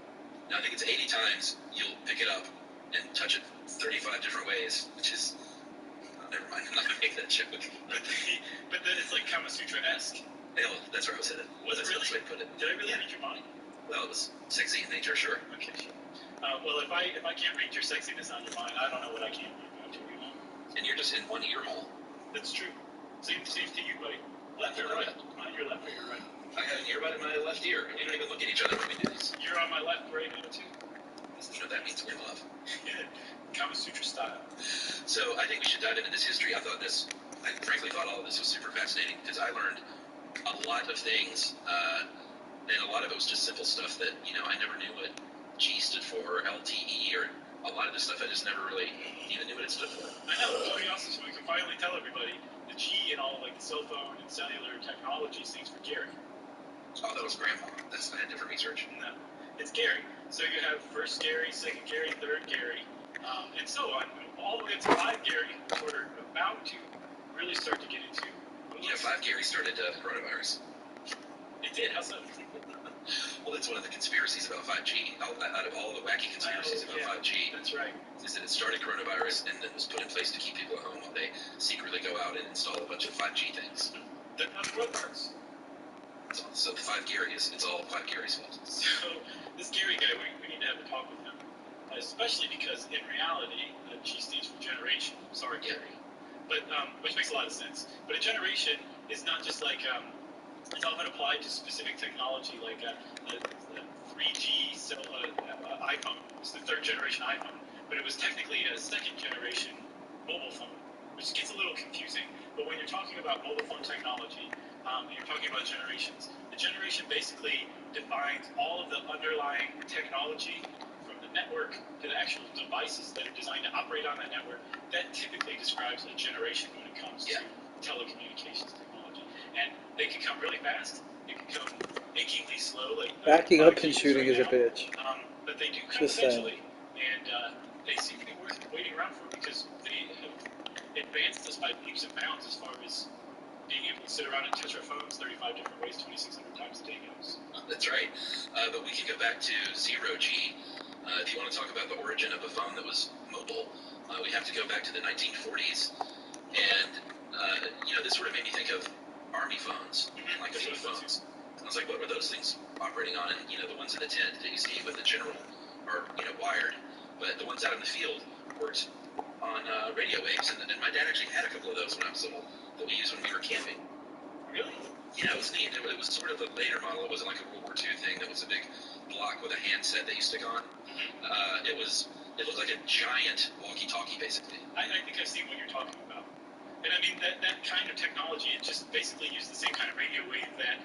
Now, I think it's 80 times you'll pick it up and touch it 35 different ways, which is... Oh, never mind, I'm not going to make that joke. But then it's like Kama Sutra-esque. Hell, that's where I was headed. Was it really? That's the way to put it. Did I really read your mind? Well, it was sexy in nature, sure. Okay, sure. Well, if I can't read your sexiness on your mind, I don't know what I can read about you. And you're just in one ear hole. That's true. Same to you, buddy. Left or right? On your left or your right? I have an earbud in my left ear, and we don't even look at each other when we do these. You're on my left right now, too. You know, that means we're in love. Kama Sutra style. So I think we should dive into this history. I frankly thought all of this was super fascinating because I learned a lot of things, and a lot of it was just simple stuff that, I never knew what G stood for, or LTE, or a lot of this stuff I just never really even knew what it stood for. I know, it's pretty awesome, so we can finally tell everybody the G in all, like, the cell phone and cellular technology stands for Gary. Oh, that was Grandma. I had different research. No, it's Gary. So you have first Gary, second Gary, third Gary, and so on, all the way up to 5 Gary, which we're about to really start to get into. 5 Gary started coronavirus. It did, how so? Well, that's one of the conspiracies about 5G. Out of all the wacky conspiracies about 5G, that's right. Is that it started coronavirus and then was put in place to keep people at home while they secretly go out and install a bunch of 5G things. That's how the world works. So 5 Gary it's all 5 Gary's fault. So this Gary guy, we need to have a talk with him, especially because in reality, G stands for generation. Sorry, Gary. But which makes a lot of sense. But a generation is not just like it's often applied to specific technology, like the 3G iPhone. It's the 3rd generation iPhone, but it was technically a 2nd generation mobile phone, which gets a little confusing. But when you're talking about mobile phone technology, you're talking about generations. The generation basically defines all of the underlying technology from the network to the actual devices that are designed to operate on that network. That typically describes a generation when it comes to telecommunications technology. And they can come really fast. They can come achingly slow. Like backing up and shooting is a bitch. But they do come eventually. And they seem to be worth waiting around for because they have advanced us by leaps and bounds as far as being able to sit around and touch our phones 35 different ways, 2,600 times a day goes. That's right. But we can go back to 0G. If you want to talk about the origin of a phone that was mobile, we have to go back to the 1940s. And, this sort of made me think of army phones, like field phones. I was like, what were those things operating on? And, the ones in the tent that you see with the general are, wired. But the ones out in the field worked on radio waves. And my dad actually had a couple of those when I was little that we used when we were camping. Really? Yeah, it was neat. It was sort of a later model. It wasn't like a World War II thing that was a big block with a handset that you stick on. It looked like a giant walkie-talkie, basically. I think I see what you're talking about. And I mean, that kind of technology, it just basically used the same kind of radio wave that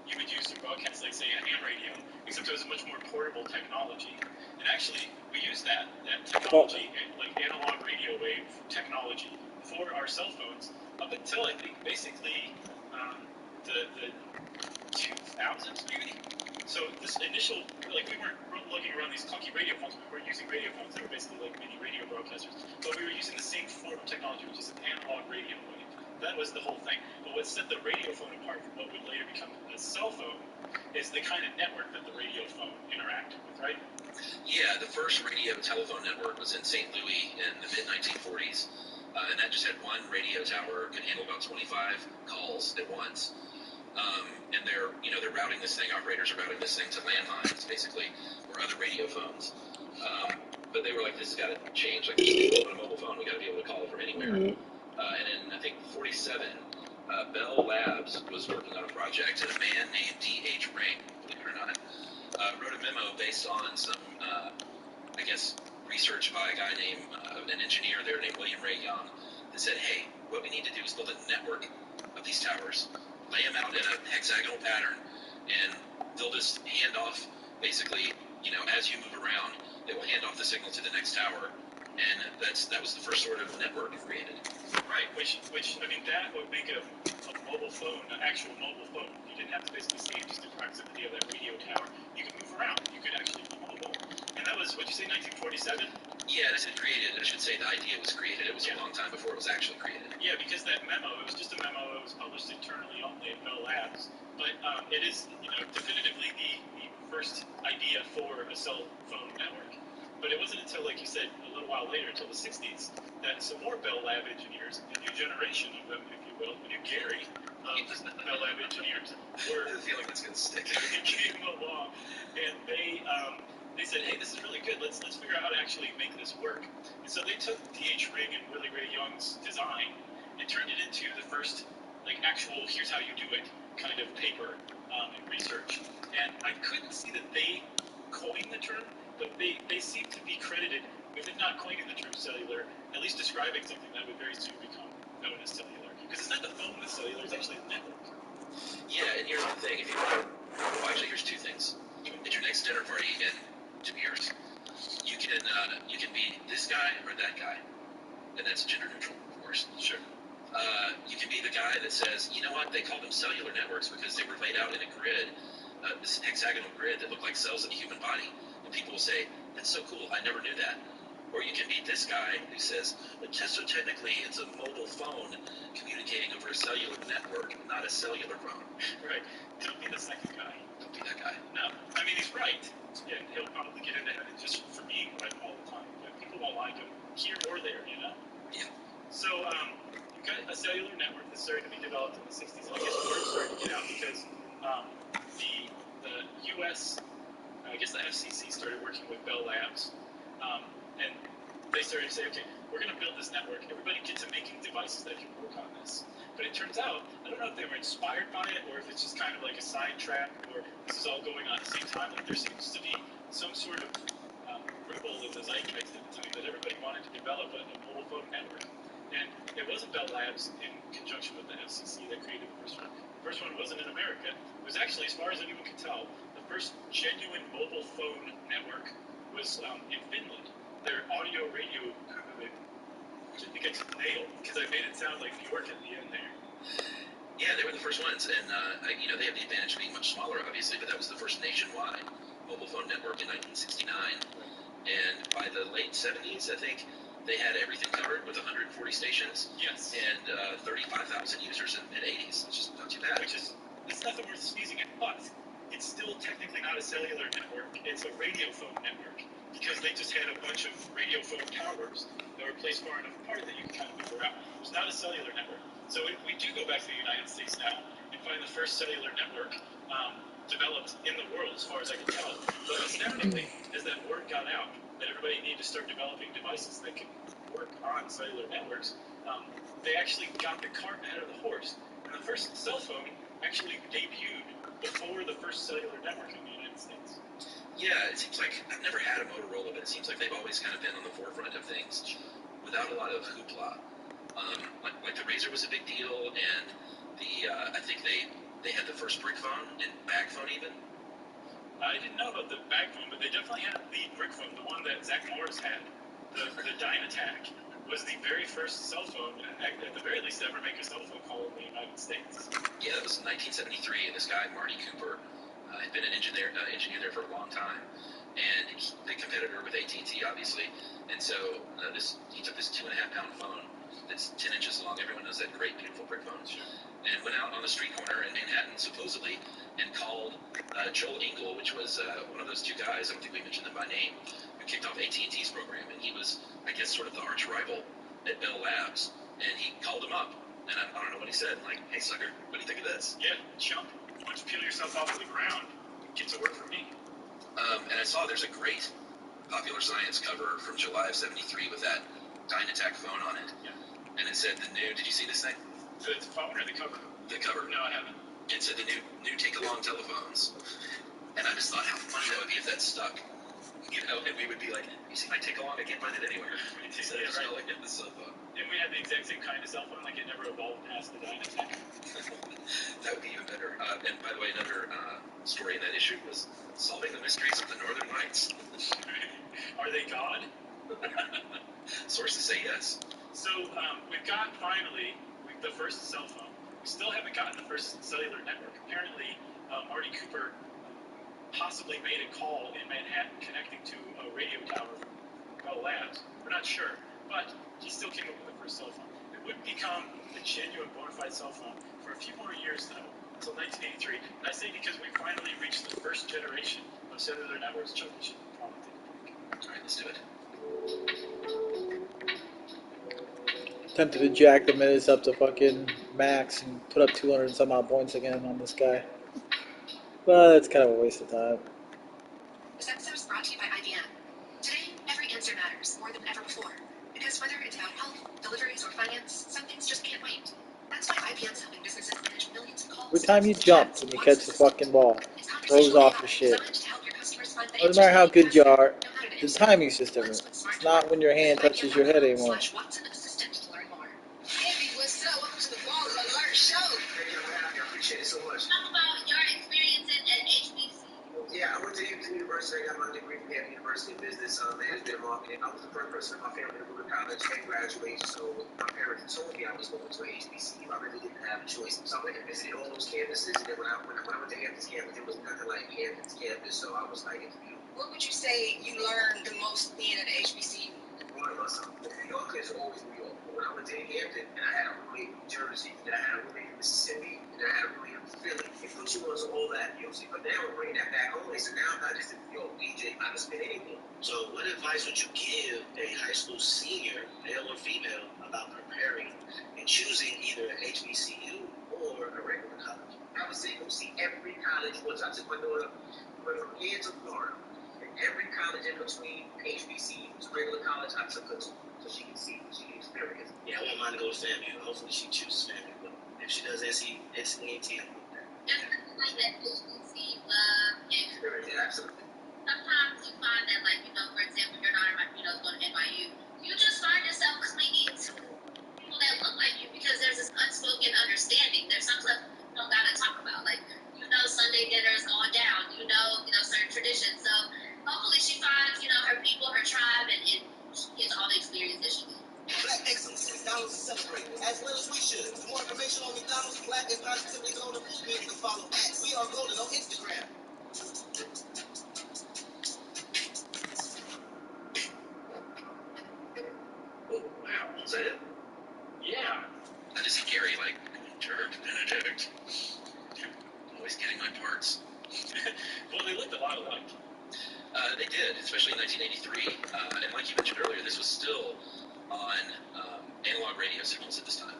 you would use to broadcast, like, say, a ham radio, except it was a much more portable technology. And actually, we used that technology, like analog radio wave technology, for our cell phones up until, I think, basically the 2000s, maybe? So this initial, like, we weren't lugging around these clunky radio phones. We were using radio phones that were basically like mini radio broadcasters. But we were using the same form of technology, which is an analog radio wave. That was the whole thing. But what set the radio phone apart from what would later become a cell phone is the kind of network that the radio phone interacted with, right? Yeah, the first radio telephone network was in St. Louis in the mid-1940s. And that just had one radio tower, could handle about 25 calls at once. And they're routing this thing. Operators are routing this thing to landlines, basically, or other radio phones. But they were like, this has got to change. Like, this is a mobile phone. We got to be able to call from anywhere. And in I think 47, Bell Labs was working on a project, and a man named D.H. Ring, believe it or not, wrote a memo based on some, I guess, research by a guy named an engineer there named William Ray Young that said, hey, what we need to do is build a network of these towers, lay them out in a hexagonal pattern, and they'll just hand off, basically, as you move around, they will hand off the signal to the next tower, and that was the first sort of network created. Right, which I mean, that would make a mobile phone, an actual mobile phone. You didn't have to basically stay just in proximity of that radio tower. You could move around. You could actually be mobile. And that was, what'd you say, 1947? Yeah, that's it created. I should say the idea was created. It was a long time before it was actually created. Yeah, because that memo, it was just a memo. It was published internally only at Bell Labs. But it is, definitively the first idea for a cell phone network. But it wasn't until, like you said, a little while later, until the 60s, that some more Bell Lab engineers, a new generation of them, if you will, a new Gary of Bell Lab engineers, I have a feeling that's going to stick. came along, and they said, hey, this is really good. Let's figure out how to actually make this work. And so they took D.H. Ring and Willie Ray Young's design and turned it into the first, actual, here's how you do it kind of paper and research. And I couldn't see that they coined the term, but they seem to be credited with, if not coining the term cellular, at least describing something that would very soon become known as cellular. Because it's not the phone that's cellular, it's actually the network. Yeah, and here's the thing. If you want to, well, actually, here's two things. At your next dinner party in 2 years, you can be this guy or that guy, and that's gender neutral, of course. Sure. You can be the guy that says, you know what, they call them cellular networks because they were laid out in a grid, this hexagonal grid that looked like cells in a human body. And people will say, that's so cool, I never knew that. Or you can be this guy who says, so technically it's a mobile phone communicating over a cellular network, not a cellular phone. Right. Don't be the second guy. Don't be that guy. No. I mean, he's right. And he'll probably get into heaven just for being right all the time. But people won't like him here or there, Yeah. So, you've got a cellular network that started to be developed in the 60s. And I guess word started to get out because the U.S., I guess the FCC started working with Bell Labs. And they started to say, okay, we're going to build this network. Everybody get to making devices that can work on this. But it turns out, I don't know if they were inspired by it or if it's just kind of like a sidetrack or this is all going on at the same time. Like there seems to be some sort of ripple in the zeitgeist at the time that everybody wanted to develop a mobile phone network. And it wasn't Bell Labs in conjunction with the FCC that created the first one. The first one wasn't in America. It was actually, as far as anyone can tell, the first genuine mobile phone network was in Finland. Their audio radio equivalent, which I think I just nailed because I made it sound like New York at the end there. Yeah, they were the first ones, and they have the advantage of being much smaller, obviously, but that was the first nationwide mobile phone network in 1969. And by the late 70s, I think, they had everything covered with 140 stations. Yes. And 35,000 users in the mid-80s, which is not too bad. It's nothing worth sneezing at, but it's still technically not a cellular network. It's a radio phone network because they just had a bunch of radio phone towers that were placed far enough apart that you can kind of move around. It's not a cellular network. So if we do go back to the United States now and find the first cellular network developed in the world, as far as I can tell. But astoundingly, as that word got out, that everybody needed to start developing devices that could work on cellular networks, they actually got the cart ahead of the horse. And the first cell phone actually debuted before the first cellular network in the United States. Yeah, it seems like I've never had a Motorola, but it seems like they've always kind of been on the forefront of things without a lot of hoopla. Like the Razr was a big deal, and I think they had the first brick phone and bag phone even. I didn't know about the bag phone, but they definitely had the brick phone, the one that Zach Morris had, the Dynatac, was the very first cell phone, at the very least, to ever make a cell phone call in the United States. Yeah, that was 1973, and this guy, Marty Cooper, had been an engineer there for a long time, and the competitor with AT&T, obviously, and so he took this 2.5-pound phone that's 10 inches long. Everyone knows that great, beautiful brick phone. Sure. And went out on the street corner in Manhattan, supposedly, and called Joel Engel, which was one of those two guys, I don't think we mentioned them by name, who kicked off AT&T's program, and he was, I guess, sort of the arch rival at Bell Labs, and he called him up, And I don't know what he said. Like, hey, sucker, what do you think of this? Yeah, chump. Why don't you peel yourself off the ground? Get to work for me. And I saw there's a great Popular Science cover from July of '73 with that Dynatac phone on it. Yeah. And it said the new, did you see this thing? The phone or the cover? The cover. No, I haven't. It said the new take-along telephones. And I just thought how funny that would be if that stuck. You know, and we would be like, you see my take-along? I can't find it anywhere. Instead of just calling it the cell phone. And we had the exact same kind of cell phone, like it never evolved past the Dynatac. That would be even better. And by the way, another story in that issue was solving the mysteries of the Northern Lights. Are they God? Sources say yes. So we've got finally the first cell phone. We still haven't gotten the first cellular network. Apparently, Marty Cooper possibly made a call in Manhattan connecting to a radio tower from Bell Labs. We're not sure, but he still came up with the first cell phone. It wouldn't become a genuine bona fide cell phone for a few more years, though, until 1983. And I say because we finally reached the first generation of cellular networks. Chuck, we should probably take a break. All right, let's do it. Tempted to jack the minutes up to fucking max and put up 200 and some odd points again on this guy. But that's kind of a waste of time. This episode is brought to you by IBM. Today, every answer matters more than ever before. Because whether it's about health, deliveries, or finance, some things just can't wait. That's why IBM's helping businesses manage millions of calls. Every time you jump and you catch the fucking ball, throws off your shit. Doesn't matter how good you are, the timing's just different. It's not when your hand touches your head anymore. Hey, what's up? Welcome to the Ball Alert Show. Thank you for having me. I appreciate it so much. Talk about your experiences at HBC. Yeah, I went to Hampton University. I got my degree from Hampton University in business management and marketing. I was the first person in my family to go to college and graduate. So my parents told me I was going to HBCU. I really didn't have a choice. So I went and visited all those campuses. And then when I went to Hampton's campus, it was nothing like Hampton's campus. So I was like, it's beautiful. What would you say you learned the most being at HBCU? One of us. New York is always New York. But when I went to Hampton, and I had a roommate from Jersey, and I had a roommate from Mississippi, and I had a roommate from Philly, it put you on all that music. But now we're bringing that back home. So now I'm not just a New York DJ. I can spin anything. So what advice would you give a high school senior, male or female, about preparing and choosing either an HBCU or a regular college? I would say go see every college once. I took my daughter, went from here to Florida. Every college in between HBC to regular college, I took her to, so she can see, she can experience. Yeah, I want mine to go to FAMU. Hopefully she chooses FAMU. But if she does NCAT, I'm with that. Like that HBC Experience, yeah, absolutely. sometimes you find that, like, for example, your daughter might, is going to NYU. You just find yourself clinging to people that look like you because there's this unspoken understanding. There's some stuff you don't gotta talk about. Like, Sunday dinner is going down. Certain traditions. So hopefully she finds, her people, her tribe, and she gets all the experience that she needs. Black excellence, McDonald's is celebrating, as well as we should. For more information on McDonald's, Black and Positively Golden movement, you can follow at We Are Golden on Instagram. Oh, wow. Is that it? Yeah. I just see Gary like, Turk, Benedict. Always getting my parts. Well, they looked a lot alike. They did, especially in 1983. And like you mentioned earlier, this was still on analog radio signals at this time.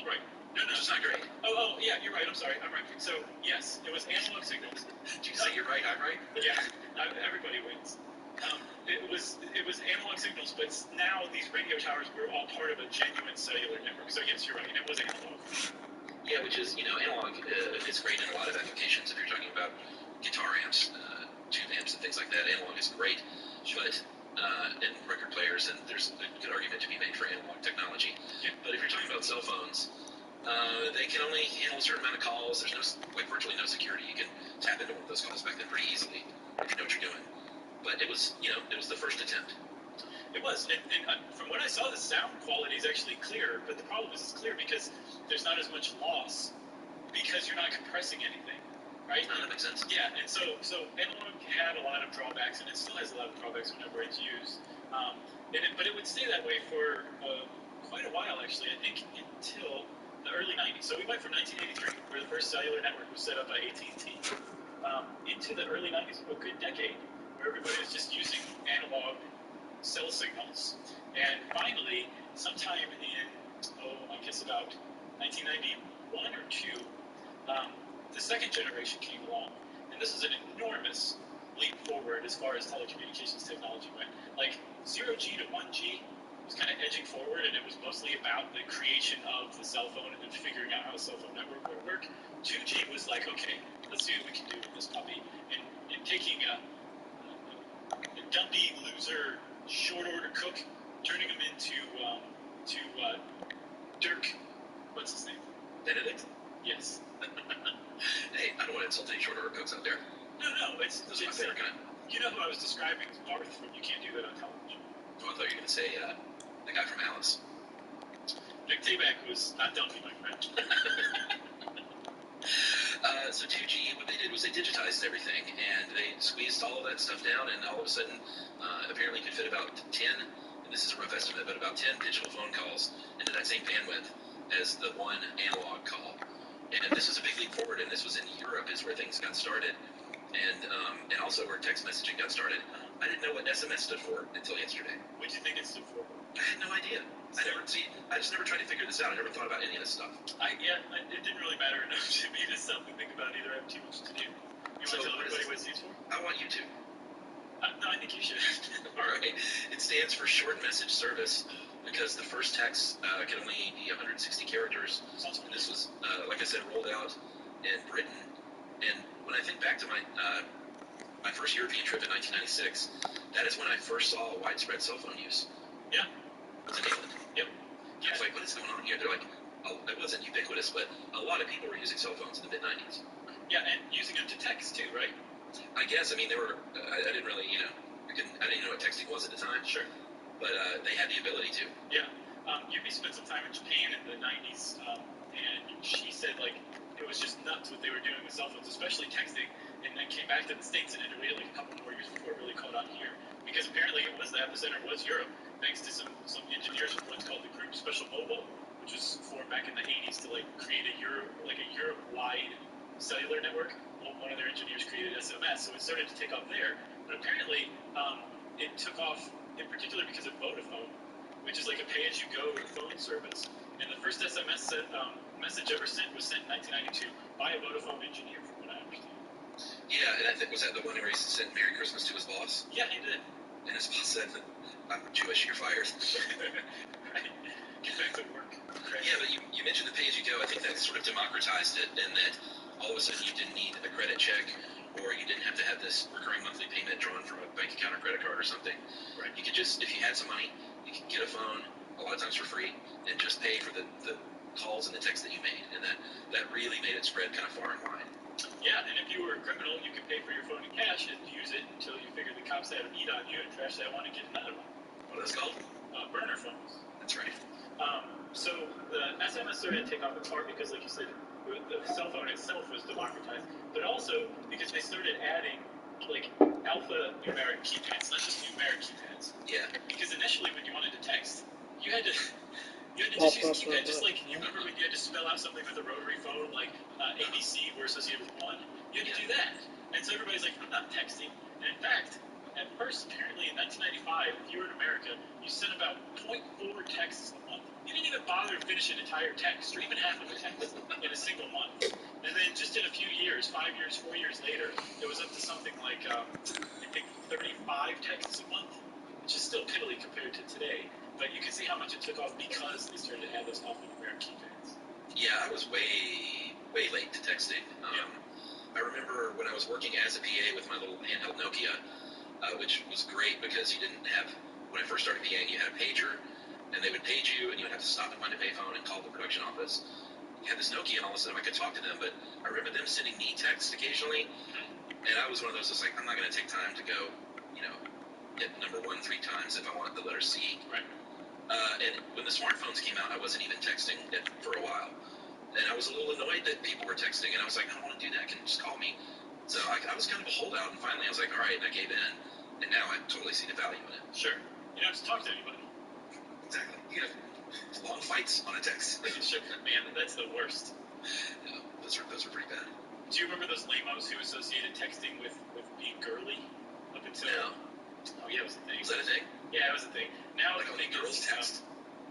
Right. No. Which is not great. Oh, yeah, you're right. I'm sorry. I'm right. So, yes, it was analog signals. Did you say you're right, I'm right? Yeah, everybody wins. It was analog signals, but now these radio towers were all part of a genuine cellular network. So, yes, you're right. It was analog. Yeah, which is, analog is great in a lot of applications. If you're talking about guitar amps, tube amps, and things like that, analog is great. But in record players, and there's a good argument to be made for analog technology. Yeah. But if you're talking about cell phones, they can only handle a certain amount of calls. There's virtually no security. You can tap into one of those calls back then pretty easily if you know what you're doing. But it was the first attempt. It was, and from what I saw, the sound quality is actually clear, but the problem is it's clear because there's not as much loss because you're not compressing anything, right? That makes sense. Yeah, and so analog had a lot of drawbacks, and it still has a lot of drawbacks whenever it's used. But it would stay that way for quite a while, actually. I think until the early 90s. So we went from 1983, where the first cellular network was set up by AT&T, into the early 90s, a good decade, where everybody was just using analog cell signals. And finally, sometime in I guess about 1991 or 2, the second generation came along, and this is an enormous leap forward as far as telecommunications technology went. Like 0G to 1G was kind of edging forward, and it was mostly about the creation of the cell phone and then figuring out how a cell phone network would work. 2G was like, okay, let's see what we can do with this puppy, and taking a dumpy loser short order cook, turning him into Dirk. What's his name? Benedict? Yes. Hey, I don't want to insult any short order cooks out there. No, it's Those are my favorite kind. You know who I was describing? Barth from You Can't Do That on Television. Oh, I thought you were going to say the guy from Alice. Vic Tayback was not dumpy, my friend. So 2G, what they did was they digitized everything, and they squeezed all of that stuff down, and all of a sudden, apparently could fit about 10, and this is a rough estimate, but about 10 digital phone calls into that same bandwidth as the one analog call. And this was a big leap forward, and this was in Europe is where things got started, and also where text messaging got started. I didn't know what SMS stood for until yesterday. What do you think it stood for? I had no idea. I just never tried to figure this out. I never thought about any of this stuff. It didn't really matter enough to me to stop and think about it either. I have too much to do. You want to tell everybody what it stands for? I want you to. No, I think you should. All right. It stands for Short Message Service because the first text can only be 160 characters. And this was, like I said, rolled out in Britain. And when I think back to my first European trip in 1996, that is when I first saw widespread cell phone use. Yeah. It was in England. Yep. I was like, what is going on here? They're like, it wasn't ubiquitous, but a lot of people were using cell phones in the mid-90s. Yeah, and using them to text too, right? I guess. I mean, they were. I didn't really, I didn't know what texting was at the time. Sure. But they had the ability to. Yeah. Yubi spent some time in Japan in the 90s, and she said, like, it was just nuts what they were doing with cell phones, especially texting, and then came back to the States and we had like a couple more years before it really caught on here. Because apparently it was the epicenter was Europe, thanks to some engineers from what's called the Group Special Mobile, which was formed back in the 80s to like create a Europe-wide cellular network. Well, one of their engineers created SMS, so it started to take off there. But apparently it took off in particular because of Vodafone, which is like a pay-as-you-go phone service. And the first SMS message ever sent was sent in 1992 by a Vodafone engineer, from what I understand. Yeah, and I think, was that the one where he sent Merry Christmas to his boss? Yeah, he did. And his boss said, I'm Jewish, you're fired. Right. Get back to work. Right. Yeah, but you mentioned the pay-as-you-go. I think that sort of democratized it in that all of a sudden you didn't need a credit check or you didn't have to have this recurring monthly payment drawn from a bank account or credit card or something. Right. You could just, if you had some money, you could get a phone, a lot of times for free, and just pay for the calls and the texts that you made. And that really made it spread kind of far and wide. Yeah, and if you were a criminal, you could pay for your phone in cash and use it until you figured the cops had a beat on you and trash that one and get another one. What are those called? Burner phones. That's right. So the SMS started to take off in part because, like you said, the cell phone itself was democratized, but also because they started adding like alphanumeric keypads, not just numeric keypads. Yeah. Because initially, when you wanted to text, you had to just use a keypad, just like you remember when you had to spell out something with a rotary phone, like ABC were associated with 1. You had to do that, and so everybody's like, I'm not texting. And in fact, at first, apparently in 1995, if you were in America, you sent about 0.4 texts a month. You didn't even bother to finish an entire text, or even half of a text, in a single month. And then just in a few years, 5 years, 4 years later, it was up to something like, I think, 35 texts a month, which is still piddly compared to today. But you can see how much it took off because they started to add those alphanumeric keypads. Yeah, I was way late to texting. I remember when I was working as a PA with my little handheld Nokia, which was great because you didn't have, when I first started PAing, you had a pager, and they would page you, and you would have to stop and find a payphone and call the production office. You had this Nokia, and all of a sudden I could talk to them, but I remember them sending me texts occasionally, and I was one of those that's like, I'm not going to take time to go, hit number 1 3 times if I want the letter C. Right. And when the smartphones came out, I wasn't even texting it for a while. And I was a little annoyed that people were texting, and I was like, I don't want to do that. Can you just call me? So I was kind of a holdout, and finally I was like, all right, and I gave in. And now I totally see the value in it. Sure. You don't have to talk to anybody. Exactly. You have long fights on a text. Sure. Man, that's the worst. Yeah, those are pretty bad. Do you remember those lamos who associated texting with being girly? Up until... No. Oh, yeah, it was a thing. Was that a thing? Yeah, it was a thing. Now like the only thing girls is, text?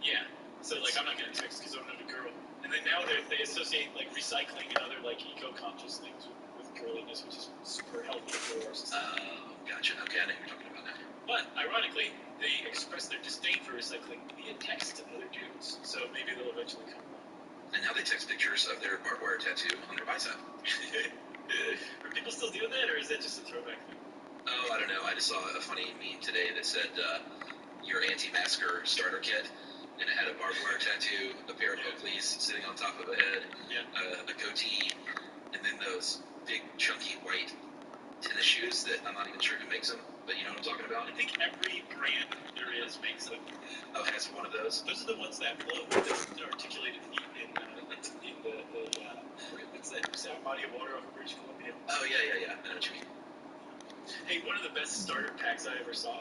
yeah. So, like, I'm not gonna text because I'm not a girl. And then now they associate like recycling and other like eco-conscious things with girliness, which is super healthy for our society. Oh, gotcha. Okay, I know what you're talking about now. But ironically, they express their disdain for recycling via text to other dudes. So maybe they'll eventually come along. And now they text pictures of their barbed wire tattoo on their bicep. Are people still doing that, or is that just a throwback thing? Oh, I don't know. I just saw a funny meme today that said your anti-masker starter kit, and it had a barbed wire tattoo, a pair of Oakleys sitting on top of a head, a goatee, and then those big chunky white tennis shoes that I'm not even sure who makes them, but you know what I'm talking about? I think every brand there is makes them. Oh, has one of those? Those are the ones that float with the articulated feet in the what's that body of water off of British Columbia? Oh, yeah. I know what you mean. Hey, one of the best starter packs I ever saw,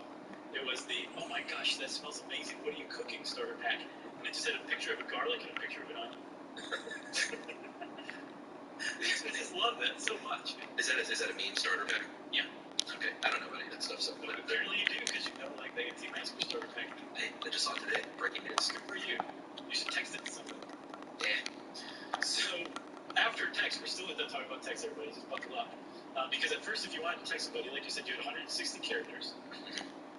it was the, oh my gosh, that smells amazing, what are you cooking starter pack? And it just had a picture of a garlic and a picture of an onion. I just love that so much. Is that a meme starter pack? Yeah. Okay, I don't know about any of that stuff, so. But apparently you do, because you know, like, the anti-masker starter pack. Hey, I just saw it today. Breaking news. Good for you. You should text it to somebody. Yeah. So, after text, we're still talking about text, everybody, just buckle up. Because at first, if you wanted to text somebody, like you said, you had 160 characters.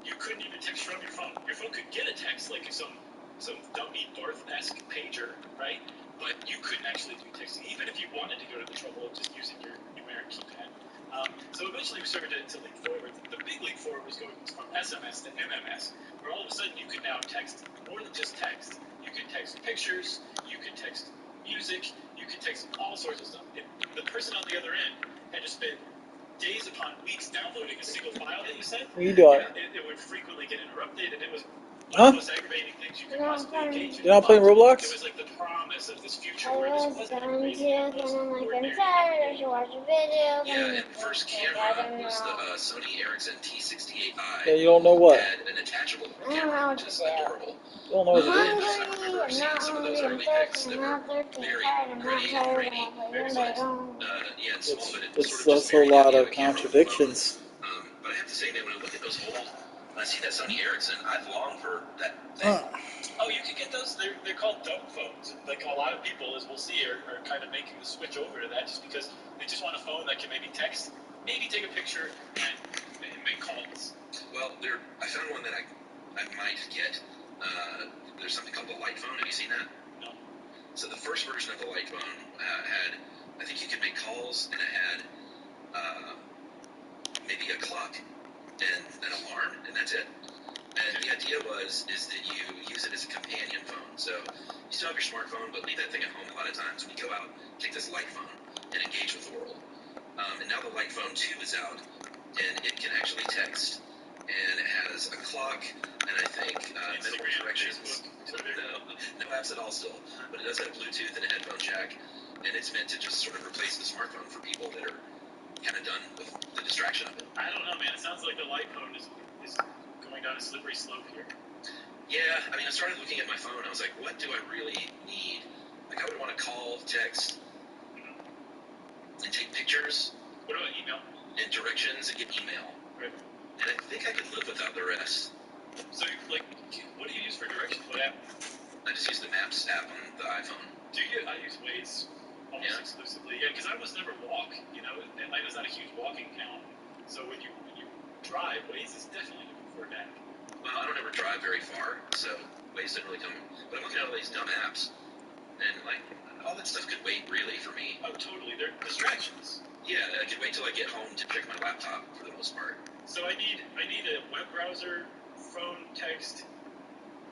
You couldn't even text from your phone. Your phone could get a text, like some dummy Darth-esque pager, right? But you couldn't actually do texting, even if you wanted to go to the trouble of just using your numeric keypad. So eventually we started to leap forward. The big leap forward was going from SMS to MMS, where all of a sudden you could now text more than just text. You could text pictures, you could text music, you could text all sorts of stuff. If the person on the other end had to spend days upon weeks downloading a single file that you sent, What are you doing? it would frequently get interrupted, and it was one of the most aggravating things you could possibly engage in. You're not playing Roblox? It was like the promise of this future I where this was wasn't going crazy. to It was get on my ordinary. computer to watch a video. Yeah, and first camera was the Sony Ericsson T68i. Yeah, you don't know what? Had an attachable I don't know camera, what which to is do. adorable. You don't know what I'm it is. hungry, I remember I'm seeing not some of those hungry, I'm early pics thirsty, that I'm were not thirsty, I'm very tired, I'm not pretty and tired, grainy. I'm not Very hungry, slight. Yeah, and small, but it It's sort of just that's a very lot heavy of a camera on the phone. contradictions. But I have to say, man, when I look at those old, when I see that Sony Ericsson, I've longed for that thing. Oh, you can get those. They're called dumb phones. Like a lot of people, as we'll see, are kind of making the switch over to that just because they just want a phone that can maybe text, maybe take a picture, and make calls. Well, I found one that I might get. There's something called the Light Phone. Have you seen that? No. So the first version of the Light Phone had, I think you could make calls, and it had maybe a clock and an alarm, and that's it. And the idea is that you use it as a companion phone. So you still have your smartphone, but leave that thing at home a lot of times. When you go out, take this Light Phone and engage with the world. And now the Light Phone 2 is out, and it can actually text, and it has a clock, and I think medical directions. No apps at all still, but it does have Bluetooth and a headphone jack, and it's meant to just sort of replace the smartphone for people that are kind of done with the distraction of it. I don't know, man. It sounds like the light phone is going down a slippery slope here. Yeah, I mean, I started looking at my phone. I was like, what do I really need? Like, I would want to call, text, and take pictures. What about email? And directions and get email. Right. And I think I could live without the rest. So, like, what do you use for directions? What app? I just use the Maps app on the iPhone. Do you? I use Waze almost exclusively. Yeah, because I almost never walk. You know, Atlanta's not a huge walking town. So when you drive, Waze is definitely the preferred app. Well, I don't ever drive very far, so Waze didn't really come. But I'm looking at all these dumb apps, and like all that stuff could wait really for me. Oh, totally. They're distractions. Yeah, I could wait till I get home to check my laptop for the most part. So I need a web browser, phone, text,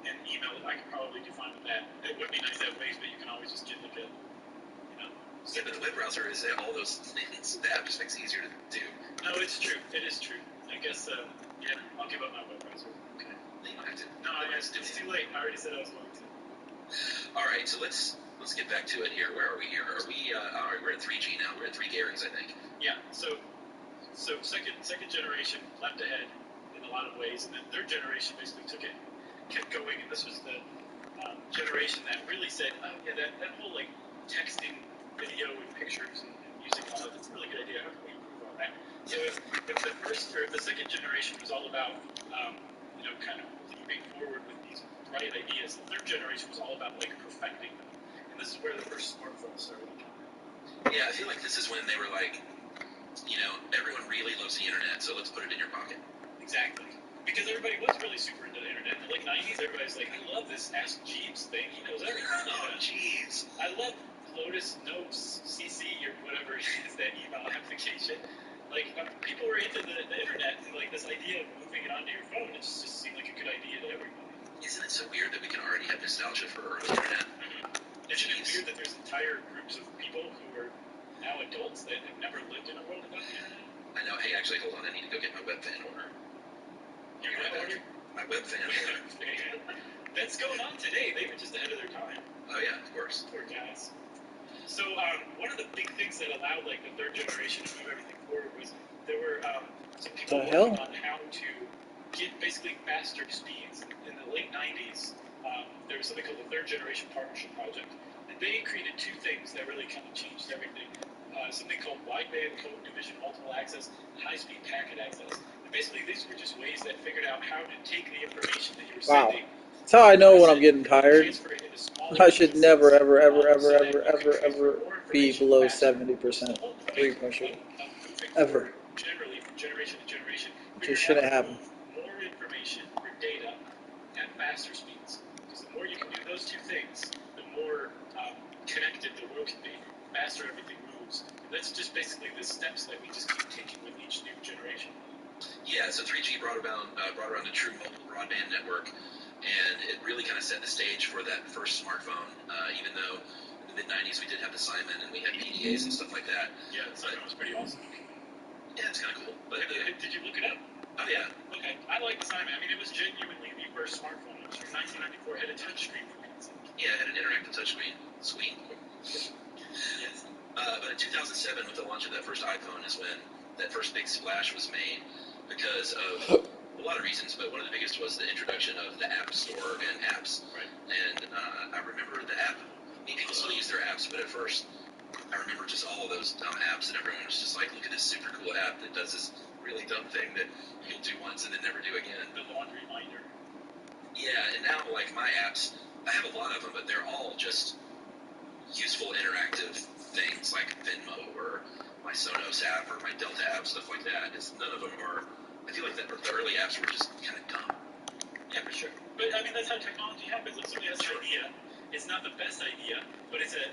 and email. I could probably do fine with that. It would be nice to have Waze, but you can always just get like a, Yeah, but the web browser is all those things. The app just makes it easier to do. No, it's true. It is true. I guess, yeah, I'll give up my web browser. Okay. You don't have to. No, it's too late. I already said I was going to. All right, so let's get back to it here. Where are we here? Are we? All right, we're at 3G now. We're at 3 Garys, I think. Yeah. So second generation left ahead in a lot of ways, and then third generation basically kept going, and this was the generation that really said, oh yeah, that whole like texting video and pictures and music and all that's a really good idea. How can we improve on that? So if the second generation was all about kind of leaping forward with these right ideas. The third generation was all about like perfecting them, and this is where the first smartphones started. Yeah, I feel like this is when they were like, everyone really loves the internet, so let's put it in your pocket. Exactly. Because everybody was really super into the internet. In the late 90s, everybody's like, I love this Ask Jeeves thing. He knows everything. Oh, jeez. I love Lotus Notes CC or whatever it is, that email application. Like, people were into the internet, and like this idea of moving it onto your phone, it just seemed like a good idea to everybody. Isn't it so weird that we can already have nostalgia for early internet? Mm-hmm. Isn't it weird that there's entire groups of people who are now adults that have never lived in a world without the internet? I know. Hey, actually, hold on. I need to go get my webvan order. Your what order? My webvan order. That's going on today. They were just ahead of their time. Oh, yeah, of course. Poor guys. So, one of the big things that allowed, like, the third generation to move everything forward was there were some people working on how to get basically faster speeds. In the late 90s, there was something called the Third Generation Partnership Project. And they created two things that really kind of changed everything. Something called wideband code division multiple access and high-speed packet access. And basically, these were just ways that figured out how to take the information that you were sending. That's how I know when I'm getting tired. I should never, ever, ever, ever, ever, ever, ever be below 70% three pressure. Ever. Generally, from generation to generation, Just shouldn't happen. more information or data at faster speeds. Because the more you can do those two things, the more connected the world can be, the faster everything moves. And that's just basically the steps that we just keep taking with each new generation. Yeah, so 3G brought around a true mobile broadband network, and it really kind of set the stage for that first smartphone, even though in the mid-90s we did have the Simon and we had PDAs and stuff like that. Yeah, the Simon was pretty awesome. Yeah, it's kind of cool. But did you look it up? Oh, yeah. Okay, I like the Simon. I mean, it was genuinely the first smartphone. It was from 1994. It had a touchscreen for God's sake. Yeah, it had an interactive touchscreen. Sweet. Yes. But in 2007, with the launch of that first iPhone, is when that first big splash was made because of a lot of reasons, but one of the biggest was the introduction of the App Store and apps. Right. And I remember the app. People still use their apps, but at first, I remember just all of those dumb apps, and everyone was just like, look at this super cool app that does this really dumb thing that you'll do once and then never do again. The laundry minder. Yeah, and now, like, my apps, I have a lot of them, but they're all just useful interactive things like Venmo or my Sonos app or my Delta app, stuff like that. None of them are, I feel like the early apps were just kind of dumb. Yeah, for sure. But, I mean, that's how technology happens. Like, somebody has an idea. It's not the best idea, but it's a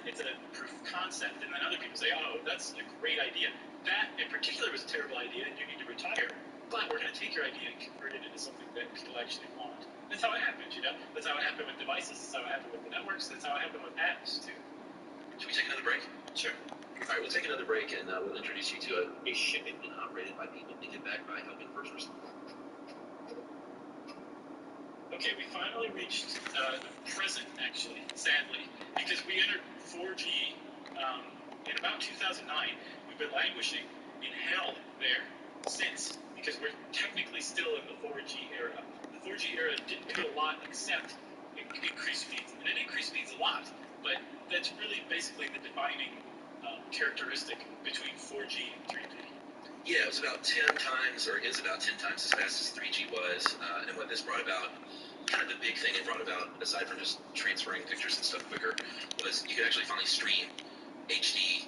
proof of concept, and then other people say, oh, that's a great idea. That, in particular, was a terrible idea, and you need to retire. But we're going to take your idea and convert it into something that people actually want. That's how it happens, That's how it happened with devices. That's how it happened with the networks. That's how it happened with apps, too. Should we take another break? Sure. All right, we'll take another break, and we'll introduce you to a shipment operated by people to get back by helping first responders. Okay, we finally reached the present, actually, sadly, because we entered 4G in about 2009. We've been languishing in hell there since, because we're technically still in the 4G era. The 4G era didn't do a lot except increase speeds, and it increased speeds a lot, but that's really basically the defining characteristic between 4G and 3G. Yeah, it was about 10 times, or is about 10 times as fast as 3G was, and what this brought about, kind of the big thing it brought about, aside from just transferring pictures and stuff quicker, was you could actually finally stream HD,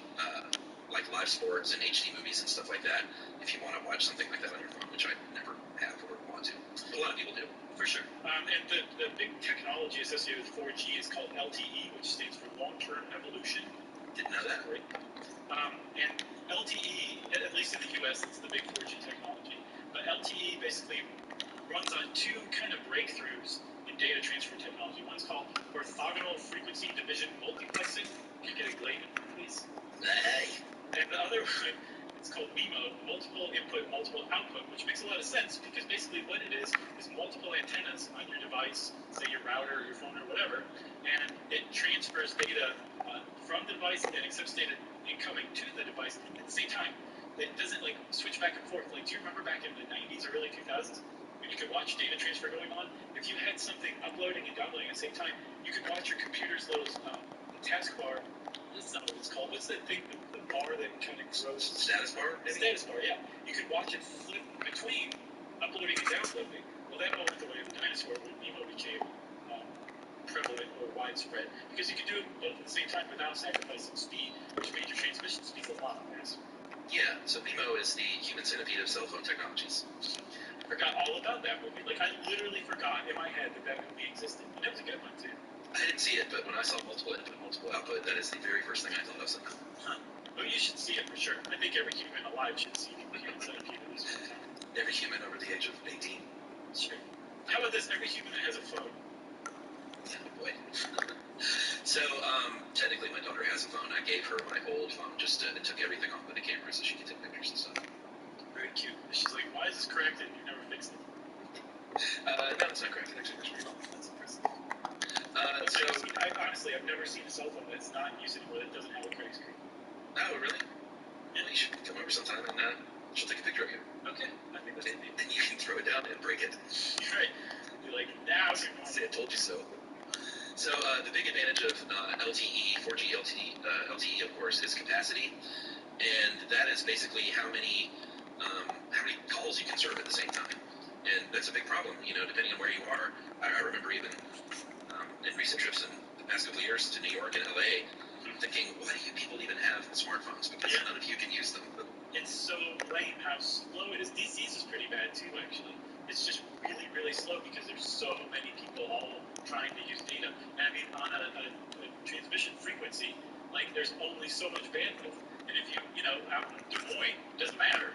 like live sports and HD movies and stuff like that, if you want to watch something like that on your phone, which I never have or want to. But a lot of people do. For sure. And the big technology associated with 4G is called LTE, which stands for Long-Term Evolution. Didn't know that. Great. And LTE, at least in the US, it's the big 4G technology. But LTE basically runs on two kind of breakthroughs in data transfer technology. One's called orthogonal frequency division multiplexing. Can you get a Gladen, please? Hey. And the other one, it's called MIMO, multiple input, multiple output, which makes a lot of sense because basically what it is multiple antennas on your device, say your router or your phone or whatever, and it transfers data from the device and accepts data incoming to the device at the same time. It doesn't like switch back and forth. Like, do you remember back in the 90s or early 2000s when you could watch data transfer going on? If you had something uploading and downloading at the same time, you could watch your computer's little taskbar. This is not what it's called. What's that thing, the bar that kind of grows? Status bar? Status bar, yeah. You could watch it flip between uploading and downloading. Well, that all went the way of the dinosaur when MIMO became prevalent or widespread, because you can do it both at the same time without sacrificing speed, which made your transmission speed a lot faster. Yeah, so MIMO is the human centipede of cell phone technologies. I forgot all about that movie. Like, I literally forgot in my head that movie existed. And that was a good one, too. I didn't see it, but when I saw multiple input, multiple output, that is the very first thing I thought of somehow. Huh. Well, you should see it for sure. I think every human alive should see the human centipede at least one time. Every human over the age of 18. Sure. How about this? Every human that has a phone. Oh boy. So, technically my daughter has a phone. I gave her my old phone, just it took everything off with the camera so she could take pictures and stuff. Very cute. She's like, why is this cracked and you never fixed it? No, it's not cracked. It actually works pretty well. That's impressive. So, Honestly, I've never seen a cell phone that's not in use anymore that doesn't have a cracked screen. oh, really? Yeah, you should come over sometime and she'll take a picture of you. Okay, I think that's neat. And you can throw it down and break it. You're right. You're like, now you're normal. Say I told you so. So the big advantage of LTE, 4G LTE, of course, is capacity, and that is basically how many calls you can serve at the same time. And that's a big problem, depending on where you are. I remember even in recent trips in the past couple of years to New York and LA, thinking, why do you people even have smartphones? Because none of you can use them. It's so lame how slow it is. DC's is pretty bad too, actually. It's just really, really slow because there's so many people all trying to use data. And I mean, on a transmission frequency, like there's only so much bandwidth. And if out in Des Moines, doesn't matter.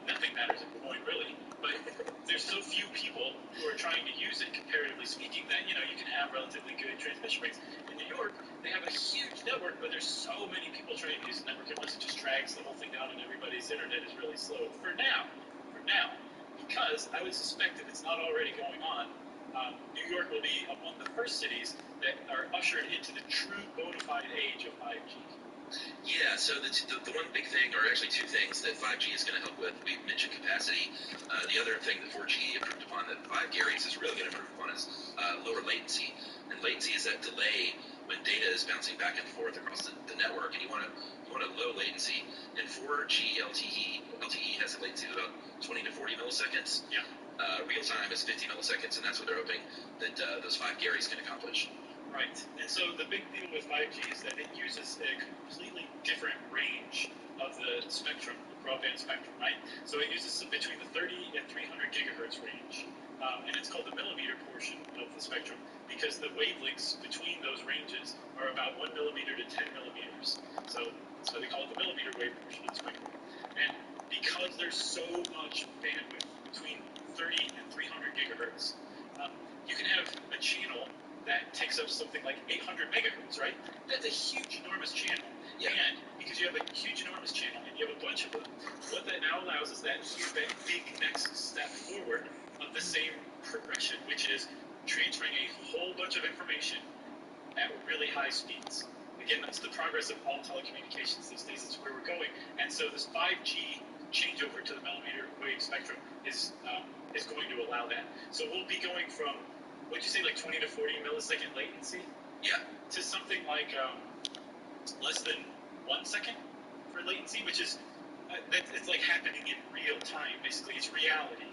Nothing matters in Des Moines, really. But there's so few people who are trying to use it, comparatively speaking, that, you can have relatively good transmission rates. In New York, they have a huge network, but there's so many people trying to use the network, unless it just drags the whole thing down and everybody's internet is really slow. For now. Because I would suspect if it's not already going on, New York will be among the first cities that are ushered into the true bona fide age of 5G. Yeah, so the one big thing, or actually two things that 5G is going to help with, we mentioned capacity. The other thing that 4G improved upon that 5 Garys is really going to improve upon is lower latency. And latency is that delay when data is bouncing back and forth across the network, and you want a low latency. And 4G LTE has a latency of about 20 to 40 milliseconds. Yeah. Real time is 50 milliseconds, and that's what they're hoping that those 5 Garys can accomplish. Right. And so the big deal with 5G is that it uses a completely different range of the spectrum, the broadband spectrum, right? So it uses between the 30 and 300 gigahertz range, and it's called the millimeter portion of the spectrum because the wavelengths between those ranges are about 1 millimeter to 10 millimeters. So they call it the millimeter wave portion of the spectrum. And because there's so much bandwidth between 30 and 300 gigahertz, you can have a channel that takes up something like 800 megahertz, right? That's a huge, enormous channel. Yeah. And because you have a huge, enormous channel and you have a bunch of them, what that now allows is that big next step forward of the same progression, which is transferring a whole bunch of information at really high speeds. Again, that's the progress of all telecommunications these days. It's where we're going. And so this 5G changeover to the millimeter wave spectrum is going to allow that. So we'll be going from, what'd you say, like 20 to 40 millisecond latency? Yeah. To something like less than 1 second for latency, which is, it's like happening in real time, basically. It's reality.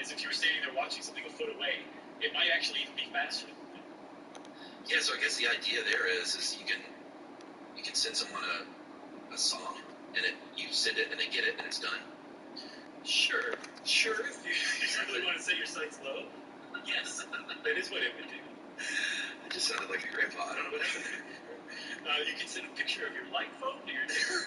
As if you were standing there watching something a foot away. It might actually even be faster than that. Yeah, so I guess the idea there is you can send someone a song, and you send it, and they get it, and it's done. Sure. If you really want to set your sights low, yes, that is what it would do. It just sounded like a grandpa. I don't know what happened there. You can send a picture of your light phone to your neighbor,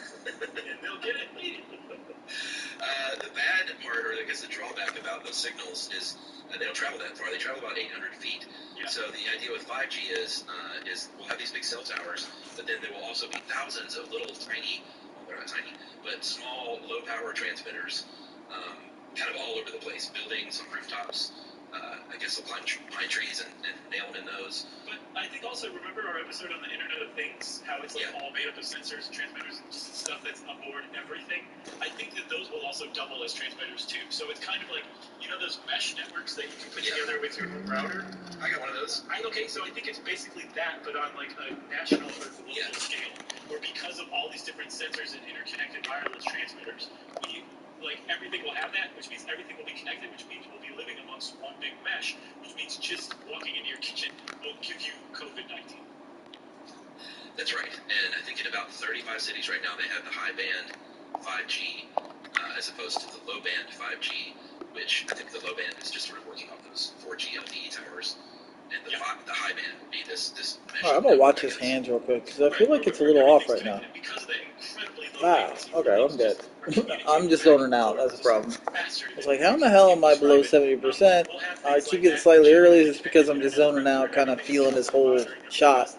and they'll get it immediately. The bad part, or I guess the drawback about those signals is they don't travel that far. They travel about 800 feet. Yeah. So the idea with 5G is we'll have these big cell towers, but then there will also be thousands of little tiny, well, they're not tiny, but small, low-power transmitters kind of all over the place, buildings, on rooftops. I guess they'll climb pine trees and nail them in those. But I think also, remember our episode on the Internet of Things, how it's like all made up of sensors and transmitters and just stuff that's aboard everything? I think that those will also double as transmitters too. So it's kind of like, those mesh networks that you can put together with your router? I got one of those. Okay, so I think it's basically that, but on like a national or global scale. Where because of all these different sensors and interconnected wireless transmitters, like everything will have that, which means everything will be connected, which means we'll be living amongst one big mesh, which means just walking into your kitchen will give you COVID-19. That's right. And I think in about 35 cities right now, they have the high band 5G as opposed to the low band 5G, which I think the low band is just sort of working off those 4G LTE towers. And the high band would be this mesh. Alright, I'm gonna watch his hands real quick because I feel like it's a little off right now. Ah, okay, I'm dead. I'm just zoning out. That's the problem. It's like, how in the hell am I below 70%? I keep getting slightly early. It's because I'm just zoning out, kind of feeling this whole shot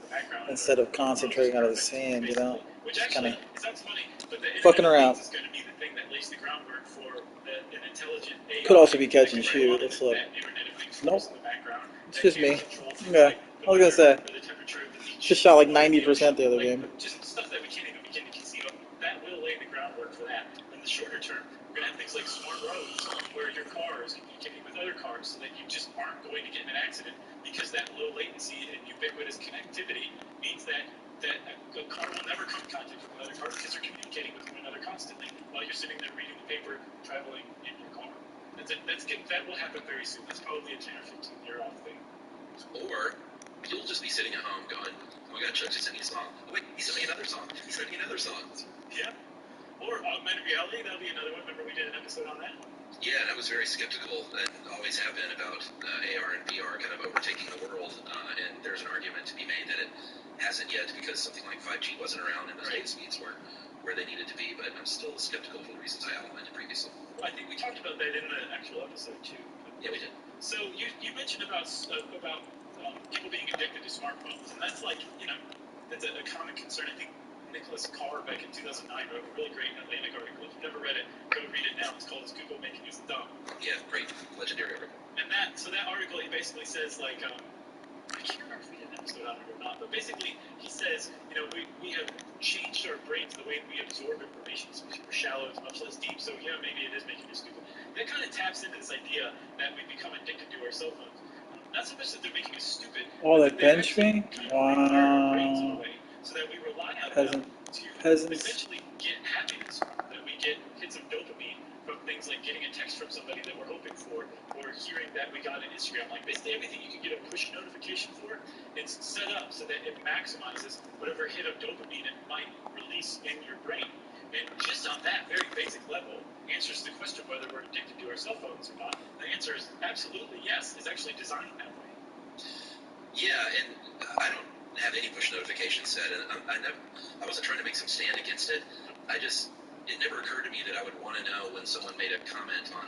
instead of concentrating on his hand, you know? Just kind of fucking around. Could also be catch and shoot. Let's look. Nope. It's just me. Okay. I was gonna say. Just shot like 90% the other game. Just stuff that we can't even begin to conceive of. That will lay the groundwork for that. In the shorter term, we're going to have things like smart roads where your car is communicating with other cars so that you just aren't going to get in an accident because that low latency and ubiquitous connectivity means that a car will never come in contact with another car because they're communicating with one another constantly while you're sitting there reading the paper, traveling in your car. That will happen very soon. That's probably a 10 or 15 year off thing. Or you'll just be sitting at home going, oh my God, Chuck just sent me a song. Oh wait, he sent me another song. He sent me another song. Yeah. Or augmented reality, that'll be another one. Remember we did an episode on that? Yeah, and I was very skeptical, and always have been, about AR and VR kind of overtaking the world. And there's an argument to be made that it hasn't yet because something like 5G wasn't around and the data speeds weren't where they needed to be. But I'm still skeptical for the reasons I outlined previously. Well, I think we talked about that in the actual episode too. Yeah, we did. So you mentioned about people being addicted to smartphones, and that's like, that's a common concern. I think Nicholas Carr back in 2009 wrote a really great Atlantic article. If you've never read it, go read it now. It's called "Is Google Making Us Dumb?" Yeah, great, legendary article. And that article, he basically says, like, I can't remember if we did an episode on it or not, but basically he says, we have changed our brains, the way we absorb information, so we're shallow, it's much less deep, so yeah, maybe it is making us stupid. That kind of taps into this idea that we become addicted to our cell phones. Not so much that they're making us stupid. Oh, that bench me? Wow. So that we rely on them to essentially get happiness from. That we get hits of dopamine from things like getting a text from somebody that we're hoping for, or hearing that we got an Instagram. Like basically everything you can get a push notification for, it's set up so that it maximizes whatever hit of dopamine it might release in your brain. And just on that very basic level, answers the question whether we're addicted to our cell phones or not. The answer is absolutely yes. It's actually designed that way. Yeah, and I don't have any push notifications set, and I wasn't trying to make some stand against it. It never occurred to me that I would want to know when someone made a comment on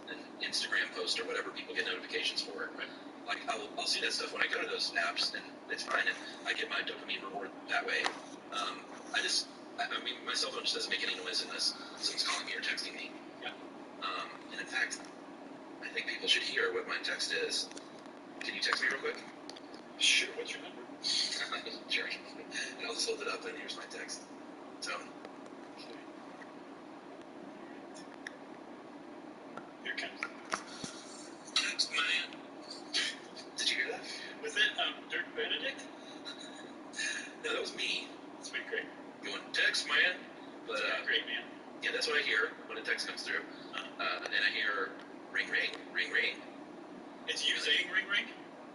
an Instagram post or whatever people get notifications for. Right. Like, I'll see that stuff when I go to those apps, and it's fine, and I get my dopamine reward that way. My cell phone just doesn't make any noise unless someone's calling me or texting me. Yeah. And in fact, I think people should hear what my text is. Can you text me real quick? Sure, what's your number? Sure. And I'll just hold it up, and here's my text. So. Here it comes. Text man. Did you hear that? Was that Dirk Benedict? No, that was me. That's pretty great. Going, text man. But, great, man. Yeah, that's what I hear when a text comes through. And I hear ring, ring, ring, ring. It's you saying ring, ring?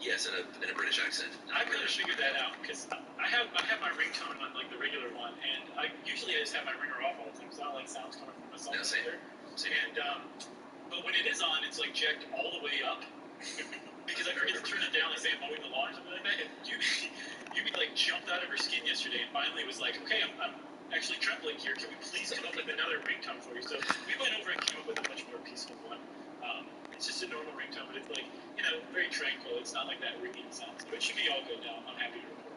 Yes, in a British accent. I've got to figure that out, because I have my ringtone on, like, the regular one, and I just have my ringer off all the time, because I don't like sounds coming from myself there. And, but when it is on, it's, like, jacked all the way up, because I forget to turn it down, like, say I'm mowing the lawn or something like that, and you like, jumped out of her skin yesterday, and finally was like, okay, I'm actually trembling here, can we please come up with another ringtone for you? So we went over and came up with a much more peaceful one. It's just a normal ringtone, but it's like, very tranquil. It's not like that ringing sound. So it should be all good now. I'm happy to report.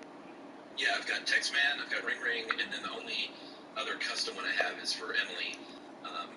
Yeah, I've got text man, I've got ring ring, and then the only other custom one I have is for Emily.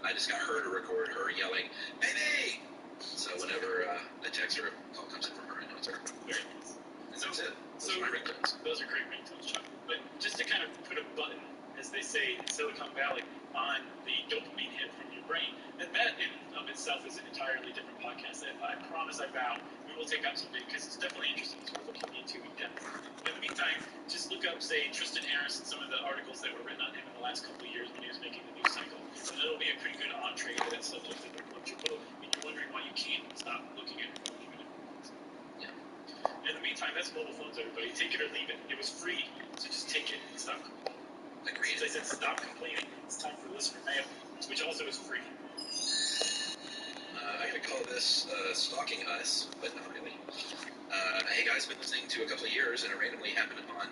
I just got her to record her yelling, baby! So whenever I text her, a call comes in from her, I know it's her. Very nice. And that's it. Those are my ringtones. Those are great ringtones, Chuck. But just to kind of put a button, as they say in Silicon Valley, on the dopamine hit from your brain, and that in of itself is an entirely different podcast that I promise, I vow, we we'll take up someday because it's definitely interesting. It's worth looking into in depth. In the meantime, just look up, say, Tristan Harris and some of the articles that were written on him in the last couple of years when he was making the news cycle. And it'll be a pretty good entree to that subject that they're going to boat, and you're wondering why you can't stop looking at your phone even if it wants. Yeah. In the meantime, that's mobile phones, everybody. Take it or leave it. It was free, so just take it and stop complaining. Agreed. As I said, stop complaining. It's time for listener mail, which also is free. I'm going to call this Stalking Us, but not really. Hey guys, been listening to a couple of years, and I randomly happened upon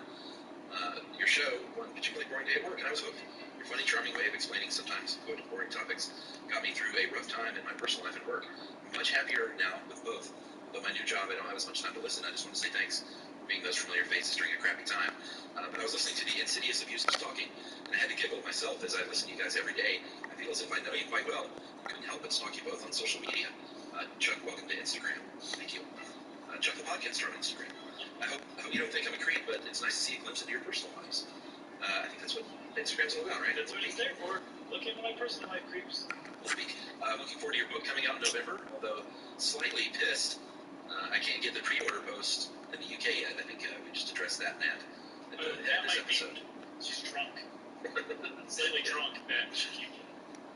your show one particularly boring day at work, and I was hooked. Your funny, charming way of explaining sometimes quote boring topics got me through a rough time in my personal life and work. I'm much happier now with both. Although my new job, I don't have as much time to listen. I just want to say thanks for being those familiar faces during a crappy time. But I was listening to the insidious abuse of stalking, and I had to giggle myself as I listen to you guys every day. I feel as if I know you quite well. I couldn't help but stalk you both on social media. Chuck, welcome to Instagram. Thank you. Chuck the Podcaster on Instagram. I hope you don't think I'm a creep, but it's nice to see a glimpse into your personal lives. I think that's what Instagram's all about, right? That's what it's there for. Look into my personal life, creeps. Looking forward to your book coming out in November, although slightly pissed. I can't get the pre-order post in the UK yet. I think we just addressed that, Nat, at this episode. She's drunk. Slightly drunk, Nat. She can't get it.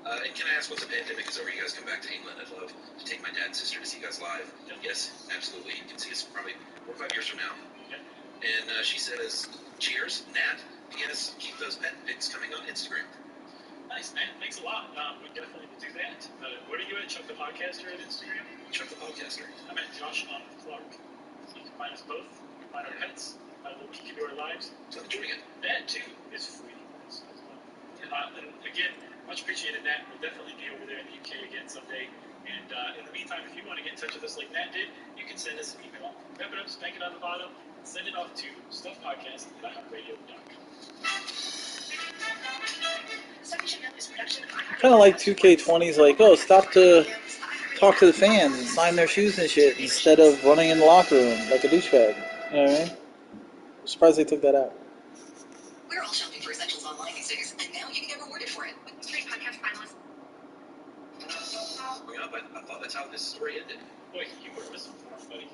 And can I ask, once the pandemic is over, you guys come back to England? I'd love to take my dad and sister to see you guys live. Yes, absolutely. You can see us probably 4 or 5 years from now. Okay. And she says, cheers, Nat. P.S. Keep those pet pics coming on Instagram. Nice, man. Thanks a lot. We definitely will do that. What are you at, Chuck the Podcaster at Instagram? Chuck the Podcaster. I'm at Josh on Clark. So you can find us both. You can find our pets. We'll peek into our lives. So enjoying it. That, too, is free as well. And again, much appreciated, Nat. We'll definitely be over there in the UK again someday. And in the meantime, if you want to get in touch with us like Nat did, you can send us an email. Wrap it up, spank it on the bottom, and send it off to stuffpodcast@iHeartRadio.com. Kind of like 2K20's like, oh, stop to talk to the fans and sign their shoes and shit instead of running in the locker room like a douchebag. You know what I mean? I'm surprised they took that out. We're all shopping for essentials online these days, and now you can get rewarded for it. With Street Podcast finalists. I thought that's how this story ended. Boy, you were misinformed, buddy.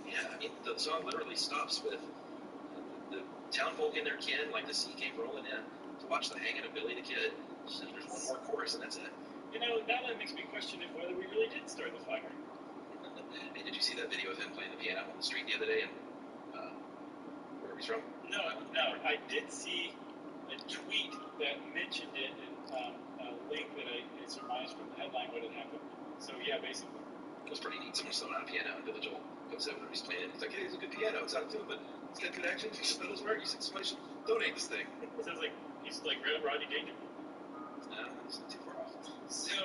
Yeah, I mean, the song literally stops with the townfolk and their kin, like the sea came rolling in to watch the hanging of Billy the Kid. And there's one more chorus, and that's it. You know, now that makes me question if whether we really did start the fire. Hey, did you see that video of him playing the piano on the street the other day? And where he's from? No, I did see a tweet that mentioned it and a link that I surmised from the headline what had happened. So yeah, basically. It was pretty neat. Someone selling out a piano in Village Old comes over and he's playing it. He's like, hey, it's a good piano. It's out of tune, but it's got good action. The pedals work. He said, somebody should donate this thing. Sounds like he's like Rodney Dangerfield. No, it's not too far off. So,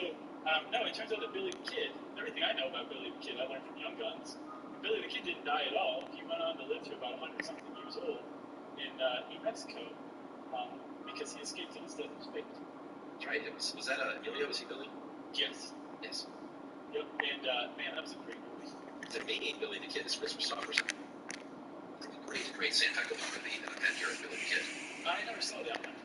no, it turns out that Billy the Kid, everything I know about Billy the Kid, I learned from Young Guns. Billy the Kid didn't die at all. He went on to live to about 100-something years old in New Mexico because he escaped and his death was faked. That's right. Was that Emilio? Was he Billy? Yes. Yes. Yep. And, man, that was a great movie. To me, Billy the Kid is Christmas Stoppers. Great Santa comedy that I've had here at Billy the Kid. I never saw that one.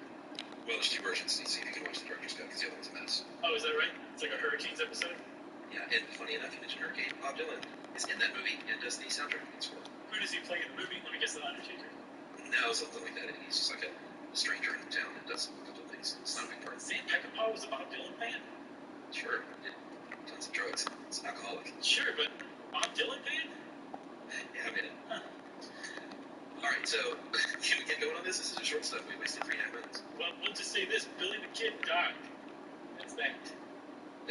Well, there's 2 versions. You see if you can watch the director's cut because the other one's a mess. Oh, is that right? It's like a Hurricanes episode? Yeah, and funny enough, you mentioned Hurricane. Bob Dylan is in that movie and does the soundtrack. It's cool. Who does he play in the movie? Let me guess, The Undertaker? No, something like that. He's just like a stranger in town that does a couple of things. It's not a big part. Sam Peckinpah was a Bob Dylan fan? Sure. Did tons of drugs. It's an alcoholic. Sure, but Bob Dylan fan? Yeah, I mean it. Huh. Alright, so can we get going on this? This is a short stuff. We wasted 3.5 minutes. Well, we'll just say this. Billy the Kid died. That's that.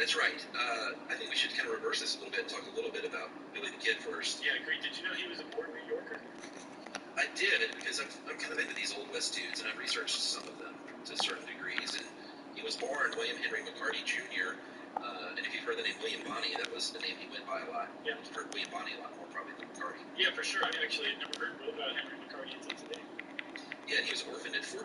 That's right. I think we should kind of reverse this a little bit and talk a little bit about Billy the Kid first. Yeah, agreed. Did you know he was a born New Yorker? I did, because I'm kind of into these Old West dudes, and I've researched some of them to certain degrees. And he was born William Henry Mccarty Jr., and if you've heard the name William Bonney, that was the name he went by a lot. Yeah. You've heard William Bonney a lot more probably than McCarty. Yeah, for sure. I actually had never heard about Henry McCarty until today. Yeah, and he was orphaned at 14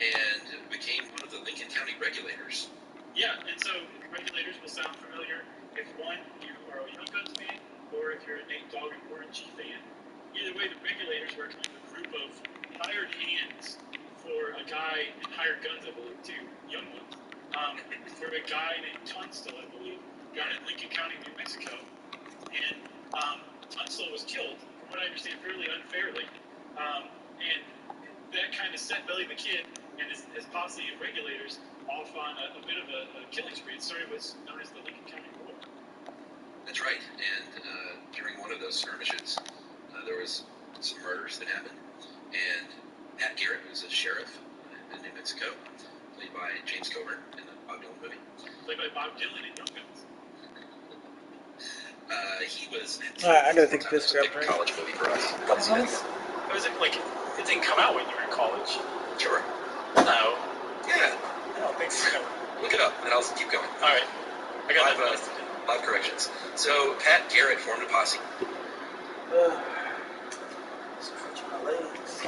and became one of the Lincoln County regulators. Yeah, and so regulators will sound familiar if, one, you are a Young Guns fan, or if you're a Nate Dogg and Warren G fan. Either way, the regulators were kind of a group of hired hands for a guy, and hired guns, I believe, too, young ones, for a guy named Tunstall, I believe, down in Lincoln County, New Mexico. And Tunstall was killed, from what I understand, fairly unfairly, and that kind of set Billy the Kid and his posse of regulators off on a bit of a killing spree. It started what's known as the Lincoln County War. That's right. And during one of those skirmishes, there was some murders that happened. And Pat Garrett was a sheriff in New Mexico, played by James Coburn in the Bob Dylan movie. Played by Bob Dylan in Young Guns. He was. Alright, I gotta take this a big college movie for us. Was it like it didn't come out when you were in college? Sure. No. Yeah. I don't think so. Look it up, and I'll keep going. All right. I got live corrections. So Pat Garrett formed a posse. Stretch my legs.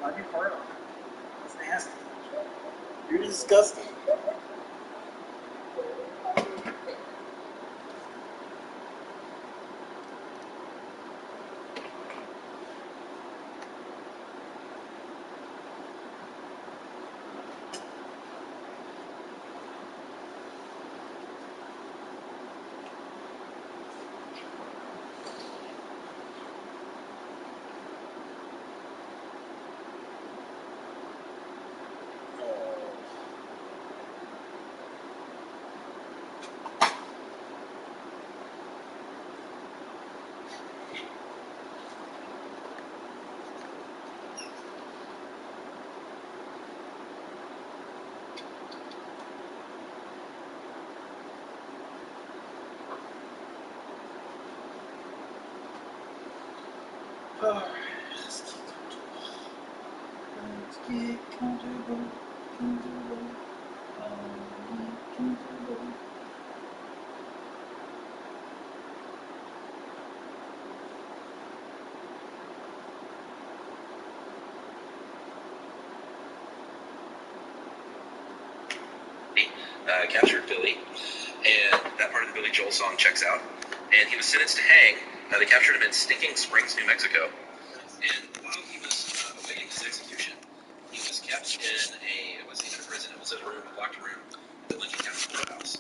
Why'd you fart on it? That's nasty. You're disgusting. Alright, let's get comfortable. Captured Billy, and that part of the Billy Joel song checks out. And he was sentenced to hang. They captured him in Stinking Springs, New Mexico. And while he was awaiting his execution, he was kept in it wasn't even a prison, it was a locked room in the Lincoln County Courthouse.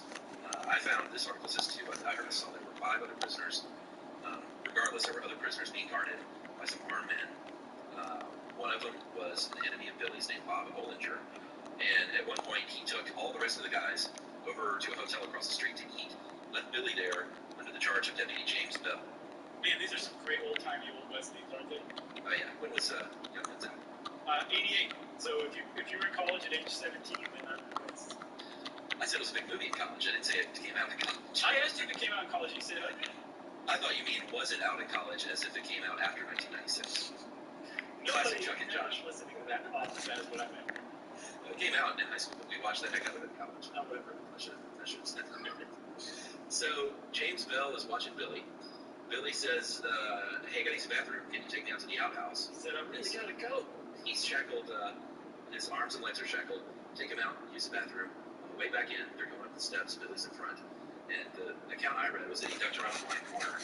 I found, this article says too, I heard I saw there were 5 other prisoners. Regardless, there were other prisoners being guarded by some armed men. One of them was an enemy of Billy's named Bob Olinger. And at one point, he took all the rest of the guys over to a hotel across the street to eat, left Billy there under the charge of Deputy James Bell. Man, these are some great old-timey Old West names, aren't they? Oh yeah, when was that? 88. So if you were in college at age 17, then I said it was a big movie in college. I didn't say it came out in college. I asked you if it came out in college, and you said, oh, yeah. I thought you mean was it out in college, as if it came out after 1996. Classic Chuck and Josh. Listening to that often, that is what I meant. It came out in high school, but we watched the heck out of it in college. Oh, whatever. I should have said that. So James Bell is watching Billy. Billy says, hey, I gotta use the bathroom. Can you take me out to the outhouse? He said, I really gotta go. He's shackled, his arms and legs are shackled. Take him out, use the bathroom. On the way back in, they're going up the steps. Billy's in front. And the account I read was that he ducked around the blind corner,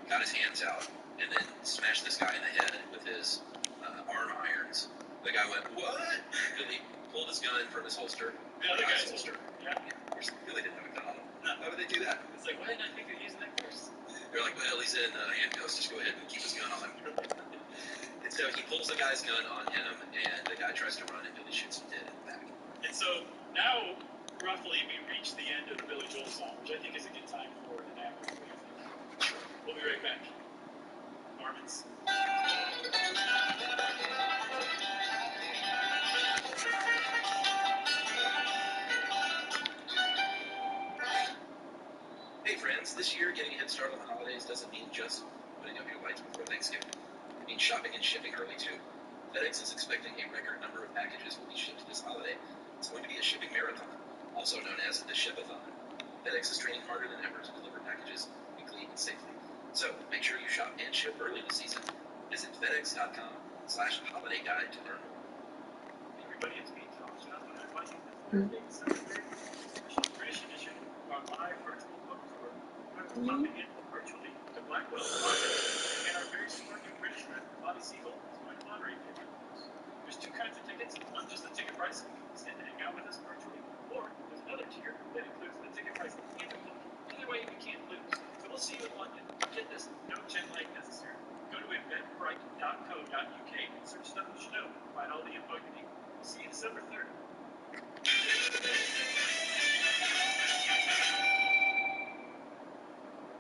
got his hands out, and then smashed this guy in the head with his arm irons. The guy went, what? Billy pulled his gun from his holster. The other guy's holster. Yeah. Of course, Billy didn't have a gun on him. No. Why would they do that? It's like, why didn't I think of using that first? They're like, well, he's in handcuffs. Just go ahead and keep his gun on him. And so he pulls the guy's gun on him, and the guy tries to run, and Billy shoots him dead in the back. And so now, roughly, we reach the end of the Billy Joel song, which I think is a good time for an act. We'll be right back. Mormons. Hey friends, this year getting a head start on the holidays doesn't mean just putting up your lights before Thanksgiving. It means shopping and shipping early too. FedEx is expecting a record number of packages will be shipped this holiday. It's going to be a shipping marathon, also known as the Shipathon. FedEx is training harder than ever to deliver packages quickly and safely. So make sure you shop and ship early this season. Visit FedEx.com/holidayguide to learn more. Everybody, it's me, Tom Shop, and I'm watching the Thursday, Saturday, special British edition of our live virtual book tour. We're popping in virtually to Blackwell, Washington, and our very smart new British friend, Bobby Siegel, is going to moderate the event. There's 2 kinds of tickets. One, just the ticket price, so you can sit and hang out with us virtually. Or there's another tier that includes the ticket price and the book. Either way, you can't lose. So we'll see you in London. Get this, no jet lag necessary. Go to eventbrite.co.uk and search stuff you should know. Find all the info you need. We'll see you December 3rd.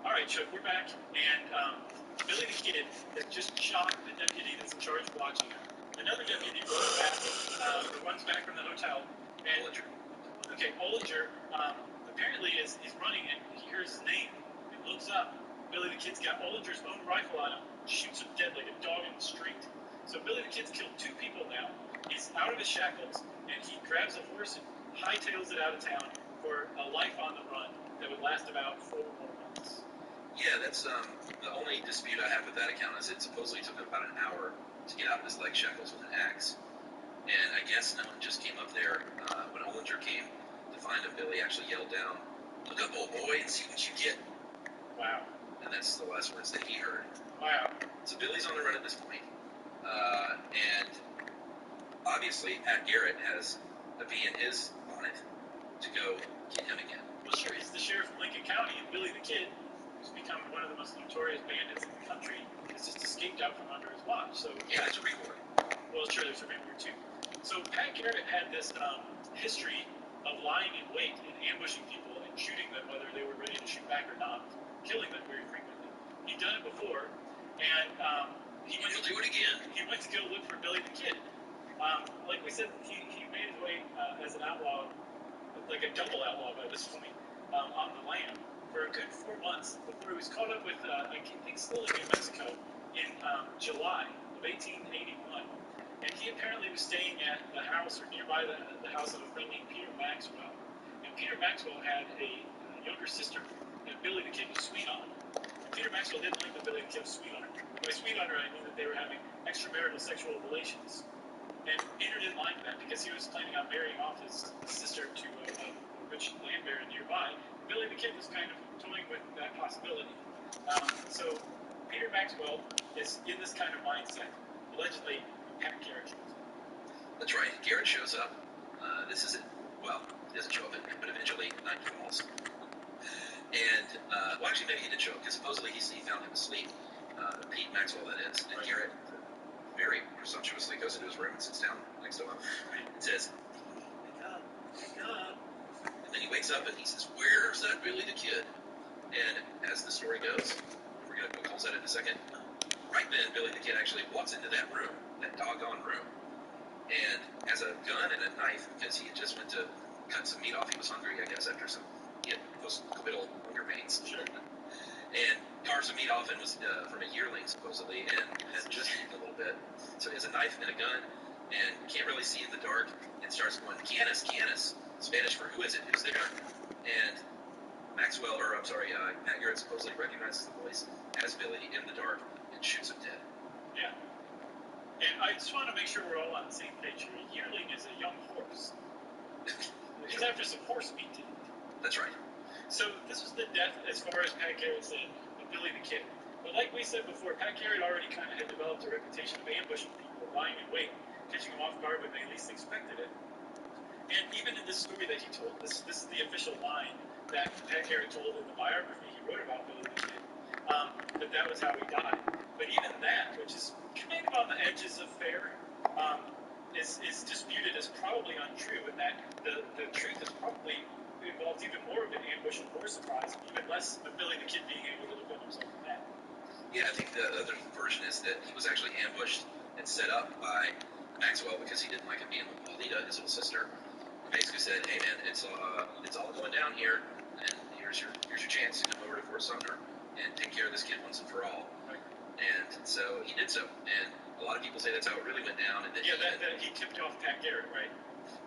All right, Chuck, we're back, and Billy the Kid has just shot the deputy that's in charge of watching him. Another deputy runs back from the hotel, and Olinger apparently is running, and he hears his name, and looks up. Billy the Kid's got Olinger's own rifle on him, shoots him dead like a dog in the street. So Billy the Kid's killed 2 people now. He's out of his shackles, and he grabs a horse and hightails it out of town for a life on the run that would last about 4 more months. Yeah, that's the only dispute I have with that account is it supposedly took him about an hour to get out of his leg shackles with an axe. And I guess no one just came up there when Ollinger came to find him. Billy actually yelled down, "Look up, old boy, and see what you get." Wow. And that's the last words that he heard. Wow. So Billy's on the run at this point. And obviously Pat Garrett has a bee in his bonnet to go get him again. Well, sure, he's the sheriff of Lincoln County, and Billy the Kid, who's become one of the most notorious bandits in the country, has just escaped out from under his watch. So yeah, it's a reward. Well, sure, there's a reward too. So Pat Garrett had this history of lying in wait and ambushing people and shooting them whether they were ready to shoot back or not, killing them very frequently. He'd done it before, and he'll do it again. He went to go look for Billy the Kid. Like we said, he made his way as an outlaw, like a double outlaw by this point, on the lam for a good 4 months before he was caught up with, I think, still in New Mexico in July of 1881. And he apparently was staying at the house or nearby the house of a friend named Peter Maxwell. And Peter Maxwell had a younger sister that Billy the Kid was sweet on. And Peter Maxwell didn't like that Billy the Kid was sweet on her. By sweet on her, I mean that they were having extramarital sexual relations. And Peter didn't like that because he was planning on marrying off his sister to a rich land baron nearby. Billy the Kid was kind of toying with that possibility. So Peter Maxwell is in this kind of mindset. Allegedly, Pat Garrett shows up. That's right. Garrett shows up. This is it. Well, he doesn't show up, but eventually night falls. And, well, actually, maybe he did show up because supposedly he found him asleep. Pete Maxwell, that is. And Garrett very presumptuously goes into his room and sits down next to him and says, "Wake up, wake up." And then he wakes up and he says, "Where's that Billy the Kid?" And as the story goes, we're going to go calls that in a second. Right then, Billy the Kid actually walks into that room, that doggone room, and has a gun and a knife because he had just went to cut some meat off. He was hungry, I guess, after he had post-coital hunger pains. Sure. And carved some meat off and was from a yearling, supposedly, and had just eaten a little bit. So he has a knife and a gun and can't really see in the dark and starts going, "Canis, Canis," Spanish for "who is it, who's there?" And Pat Garrett supposedly recognizes the voice as Billy in the dark and shoots him dead. Yeah. And I just want to make sure we're all on the same page here. A yearling is a young horse. He's after some horse meat to eat. That's right. So this was the death, as far as Pat Garrett said, of Billy the Kid. But like we said before, Pat Garrett already kind of had developed a reputation of ambushing people, lying in wait, catching them off guard when they least expected it. And even in this story that he told, this is the official line that Pat Garrett told in the biography he wrote about Billy the Kid, that was how he died. But even that, which is kind of on the edges of fair, is disputed as probably untrue, and that the truth is probably involved even more of an ambush and more surprise, even less of Billy the Kid being able to defend himself from that. Yeah, I think the other version is that he was actually ambushed and set up by Maxwell because he didn't like him being with Paulita, his little sister. He basically said, "Hey man, it's all going down here, and here's your chance to come over to Fort Sumner and take care of this kid once and for all." Right. And so he did so, and a lot of people say that's how it really went down. And that he tipped off Pat Garrett, right?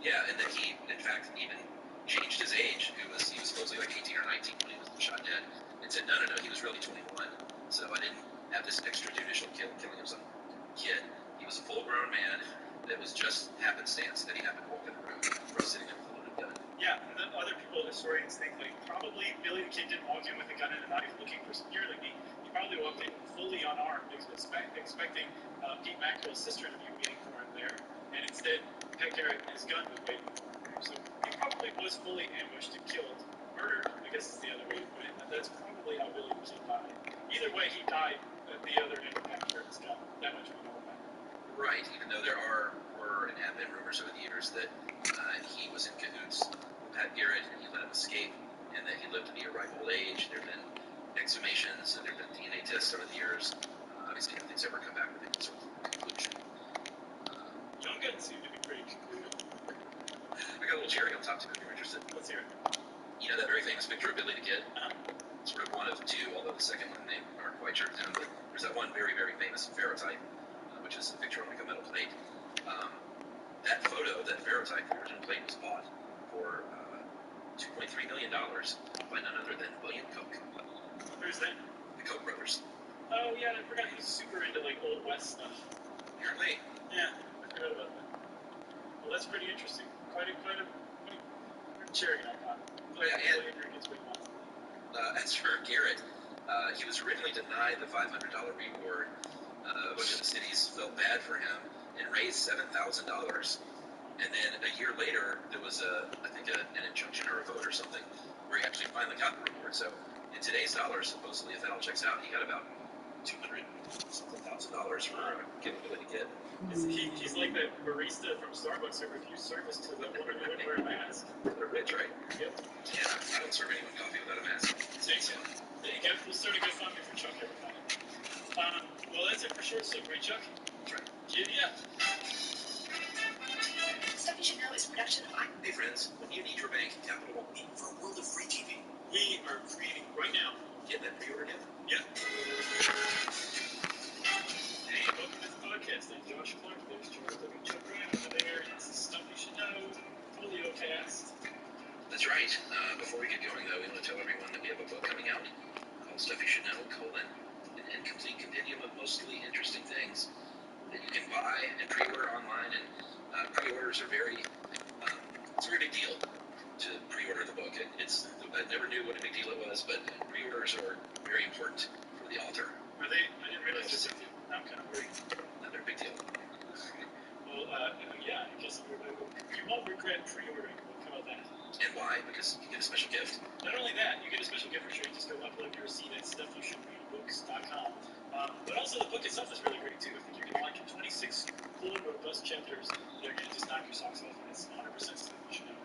Yeah, and that he, in fact, even changed his age. He was supposedly like 18 or 19 when he was shot dead, and said, no, he was really 21. So I didn't have this extrajudicial killing of some kid. He was a full-grown man. That was just happenstance that he happened to walk in the room for us sitting there with a loaded gun. Yeah, and then other people, historians, think like probably Billy the Kid didn't walk in with a gun and a knife looking for some yearling meat. He probably walked in fully unarmed, expecting Pete Maxwell's sister to be waiting for him there, and instead Pat Garrett and his gun was waiting for him. So he probably was fully ambushed and killed. Murdered, I guess is the other way to put it. That's probably how Billy the Kid died. Either way, he died at the other end of Pat Garrett's gun. That much we know about. Right, even though there were and have been rumors over the years that he was in cahoots with Pat Garrett and he let him escape and that he lived to be a ripe old age. There have been exhumations and there have been DNA tests over the years. Obviously, nothing's ever come back with any sort of conclusion. John Gunn seemed to be pretty conclusive. I got a little cherry on top too if you're interested. Let's hear it. You know that very famous picture of Billy the Kid? Sort of one of two, although the second one they aren't quite sure of them, but there's that one very, very famous ferrotype, which is a picture on like a metal plate. That photo, that ferrotype, the original plate was bought for $2.3 million by none other than William Coke. Who's that? Koch brothers. Oh yeah, I forgot he's super into like Old West stuff. Apparently. Yeah, I forgot about that. Well, that's pretty interesting. Quite a cherry on top. As for Garrett, he was originally denied the $500 reward. A bunch of the cities felt bad for him and raised $7,000. And then a year later, there was I think an injunction or a vote or something where he actually finally got the reward. So in today's dollars, supposedly, if that all checks out, he got about $200,000 for giving away the kid. He's like that barista from Starbucks who refused service to the woman who wouldn't wear a mask. They're rich, right? Yep. Yeah, I don't serve anyone coffee without a mask. Thanks, man. There you go. We'll start a GoFundMe for Chuck, everybody. Well, that's it for Short Sleep, right, Chuck? That's right. Giddy up. Stuff You Should Know is a production of Hey, friends, when you need your bank, Capital won't need for a world of free TV. We are creating right now. Get that pre-order now? Yep. Hey, welcome to the podcast. I'm Josh Clark. There's George W. Chuck Ryan over there. It's Stuff You Should Know, Polio Cast. That's right. Before we get going, though, we want to tell everyone that we have a book coming out called Stuff You Should Know, an incomplete compendium of mostly interesting things that you can buy and pre-order online. And pre-orders are it's a very big deal to pre-order the book. I never knew what a big deal it was, but pre-orders are very important for the author. Are they? I didn't realize this. I'm kind of worried. No, they're a big deal. Well, yeah, I guess you won't regret pre-ordering the book. How about that? And why? Because you get a special gift. Not only that, you get a special gift for sure. You just go upload your receipt at stuffyoushouldreadbooks.com. But also the book itself is really great too. I think you're going to like it. 26 full and robust chapters that are going to just knock your socks off. And it's 100% stuff you should know.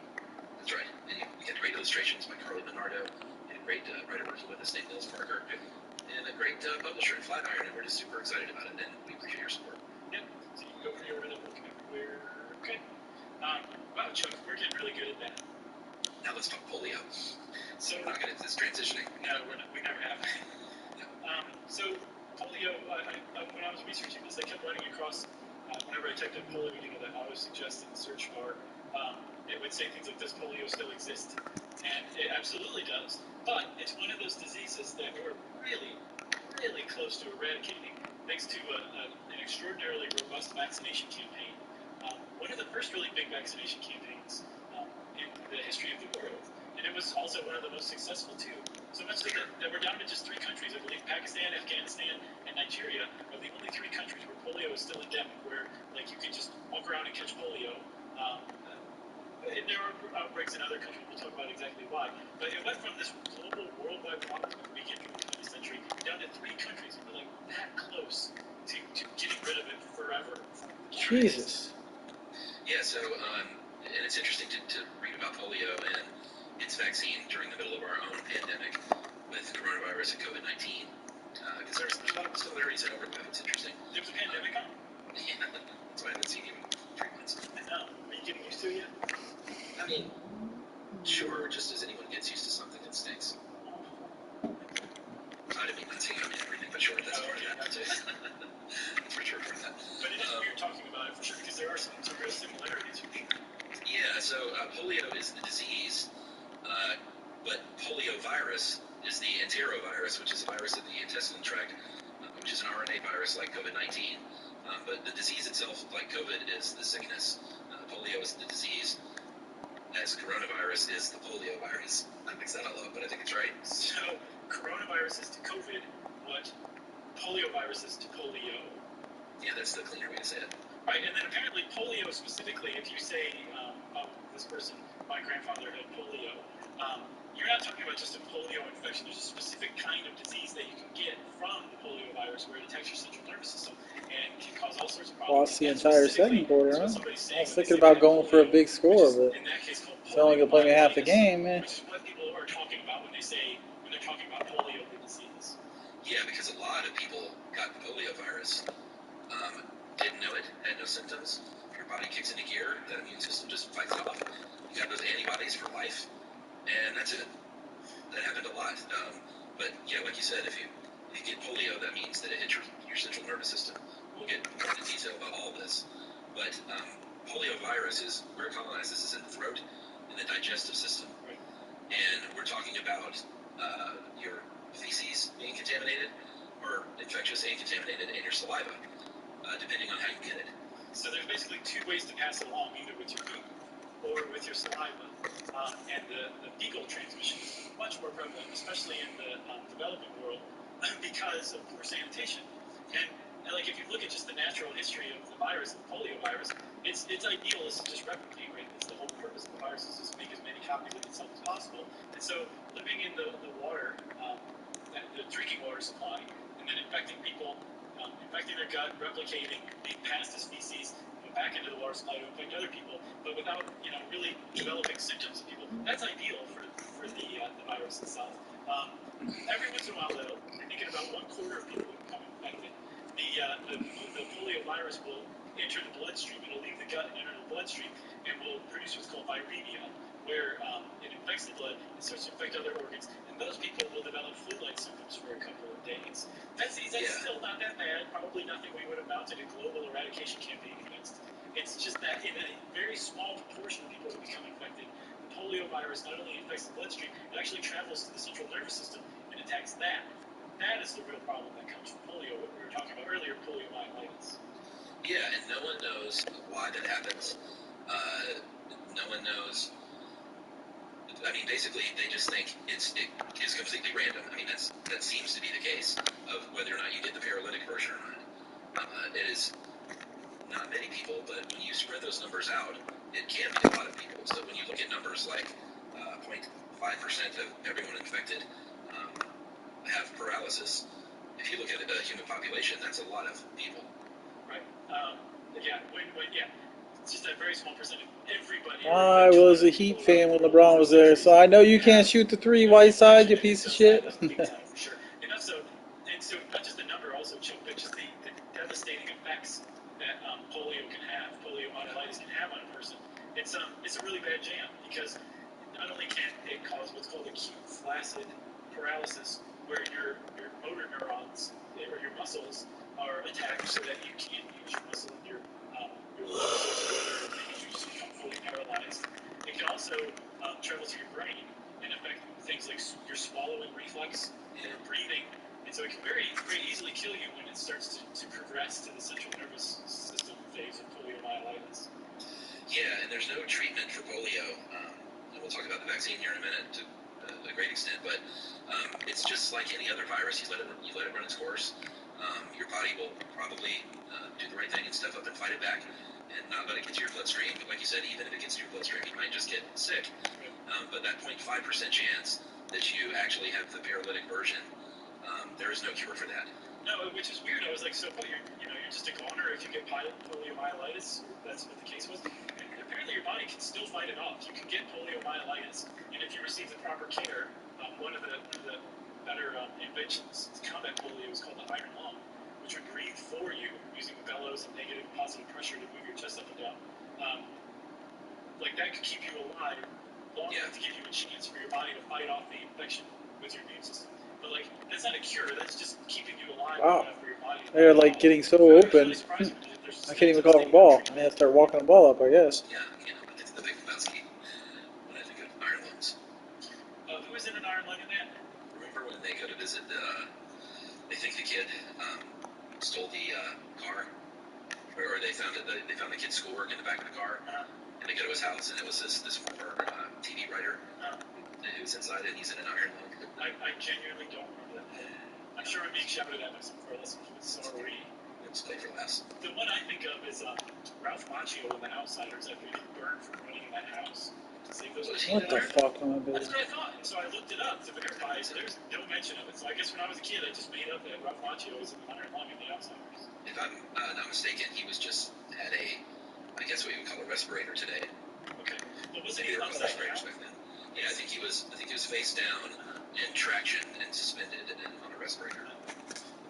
That's right. And you get great illustrations by Carly Bernardo, and a great writer working with us named Nils Parker, and a great publisher in Flatiron, and we're just super excited about it, and we appreciate your support. Yep. So you can go pre-order the book everywhere. Okay. Wow, Chuck, we're getting really good at that. Now let's talk polio. So we're not good at this transitioning. No, we never have. So polio, when I was researching this, I kept running across, whenever I typed in polio, that auto suggest in the search bar, it would say things like, does polio still exist? And it absolutely does. But it's one of those diseases that we're really, really close to eradicating thanks to an extraordinarily robust vaccination campaign. One of the first really big vaccination campaigns in the history of the world. And it was also one of the most successful too. So much so that we're down to just 3 countries. I believe Pakistan, Afghanistan, and Nigeria are the only 3 countries where polio is still endemic, where like you can just walk around and catch polio. And there are outbreaks in other countries. We'll talk about exactly why. But it went from this global, worldwide problem at the beginning of the 20th century down to 3 countries. And we're like that close to getting rid of it forever. Jesus. Yeah, so, and it's interesting to read about polio and its vaccine during the middle of our own pandemic with coronavirus and COVID-19. Because there's a lot of similarities and overlap. It's interesting. There was a pandemic on? Yeah, that's why I haven't seen you in 3 months. I know. Are you getting used to it yet? I mean, sure, just as anyone gets used to something that stinks. I didn't mean to say everything, but sure, that's part of that. That's for sure part of that. But it is weird talking about it for sure, because there are some real similarities for sure. Yeah, so polio is the disease, but poliovirus is the enterovirus, which is a virus of the intestinal tract, which is an RNA virus like COVID-19. But the disease itself, like COVID, is the sickness. Polio is the disease, as coronavirus is the polio virus. I mixed that all up, but I think it's right. So, coronavirus is to COVID what poliovirus is to polio. Yeah, that's the cleaner way to say it. Right, and then apparently polio specifically, if you say, this person, my grandfather had polio, you're not talking about just a polio infection. There's a specific kind of disease that you can get from the poliovirus where it attacks your central nervous system and can cause all sorts of problems. Lost the entire second quarter, huh? I was thinking about going for a big score, but it's only going to play me half the game, man. Which is what people are talking about when they're talking about polio the disease. Yeah, because a lot of people got the poliovirus, didn't know it, had no symptoms. Your body kicks into gear, that immune system just fights it off. You got those antibodies for life, and that's it. That happened a lot. But yeah, like you said, if you get polio, that means that it hits your central nervous system. We'll get more into detail about all this. But poliovirus is where it colonizes is in the throat and the digestive system. Right. And we're talking about your feces being contaminated, or infectious and contaminated in your saliva, depending on how you get it. So there's basically two ways to pass it along, either with your poop or with your saliva. And the fecal transmission is much more prevalent, especially in the developing world, because of poor sanitation. And like if you look at just the natural history of the virus, the polio virus, its ideal is to just replicate, right? It's the whole purpose of the virus is just make as many copies of itself as possible. And so living in the water, the drinking water supply, and then infecting people, infecting their gut, replicating, being passed as feces, back into the water supply to infect other people, but without really developing symptoms in people. That's ideal for the virus itself. Every once in a while, though, I think in about 1/4 of people who become infected, the polio virus will enter the bloodstream. It'll leave the gut and enter the bloodstream, and will produce what's called viremia, where it infects the blood and starts to infect other organs, and those people will develop flu-like symptoms for a couple of days. That's still not that bad. Probably nothing we would have mounted a global eradication campaign against. It's just that in a very small proportion of people who become infected, the polio virus not only infects the bloodstream, it actually travels to the central nervous system and attacks that. That is the real problem that comes from polio, what we were talking about earlier, poliomyelitis. Yeah, and no one knows why that happens. No one knows. I mean, basically, they just think it is completely random. I mean, that seems to be the case of whether or not you get the paralytic version or not. It is not many people, but when you spread those numbers out, it can be a lot of people. So when you look at numbers like 0.5% of everyone infected have paralysis, if you look at the human population, that's a lot of people. Right. Yeah. It's just a very small percentage. Everybody. I was a Heat fan when LeBron was there, so I know you can't shoot the three, Whiteside, you piece of shit. Big time, for sure. Enough so, and so not just the number also, but just the devastating effects that poliomyelitis can have on a person. It's a really bad jam, because not only can it cause what's called acute flaccid paralysis, where your motor neurons or your muscles are attacked so that you can't use your muscle in your muscles, making you just become fully paralyzed. It can also travel to your brain and affect things like your swallowing reflex and your breathing. And so it can very, very easily kill you when it starts to progress to the central nervous system phase of poliomyelitis. Yeah, and there's no treatment for polio. And we'll talk about the vaccine here in a minute to a great extent, but it's just like any other virus. You let it run its course. Your body will probably do the right thing and step up and fight it back, and not let it get to your bloodstream. But like you said, even if it gets to your bloodstream, you might just get sick. But that 0.5% chance that you actually have the paralytic version, there is no cure for that. No, which is weird. I was like, so what, you're just a goner if you get poliomyelitis? That's what the case was. And apparently your body can still fight it off. You can get poliomyelitis, and if you receive the proper care, one of the better inventions to combat polio is called the iron lung, which would breathe for you using the bellows and negative and positive pressure to move your chest up and down. Like that could keep you alive long enough to give you a chance for your body to fight off the infection with your immune system. But like that's not a cure. That's just keeping you alive long enough for your body. They're like getting so open. I can't even call it a ball. I have to start walking the ball up, I guess. Yeah, it's the big Lebowski when I think of iron lungs. Who is in an iron lung in that? Remember when they go to visit they think the kid stole the car, or they found the kid's schoolwork in the back of the car, and they go to his house, and it was this former TV writer who was inside it, and he's in an iron lung. I genuinely don't remember that. I'm sure I'm being shouted at by some of our listeners with sorry. Let's play for laughs. The one I think of is Ralph Macchio in The Outsiders after he got burned from running in that house. What the fuck am I doing? That's what I thought. And so I looked it up to verify, so there's no mention of it. So I guess when I was a kid, I just made up that Ralph Macchio was in the iron lung in The Outsiders. If I'm not mistaken, he was just had I guess what you would call a respirator today. Okay. But was he upside down? Back then. Yeah, I think he was face down in traction and suspended and on a respirator. I'm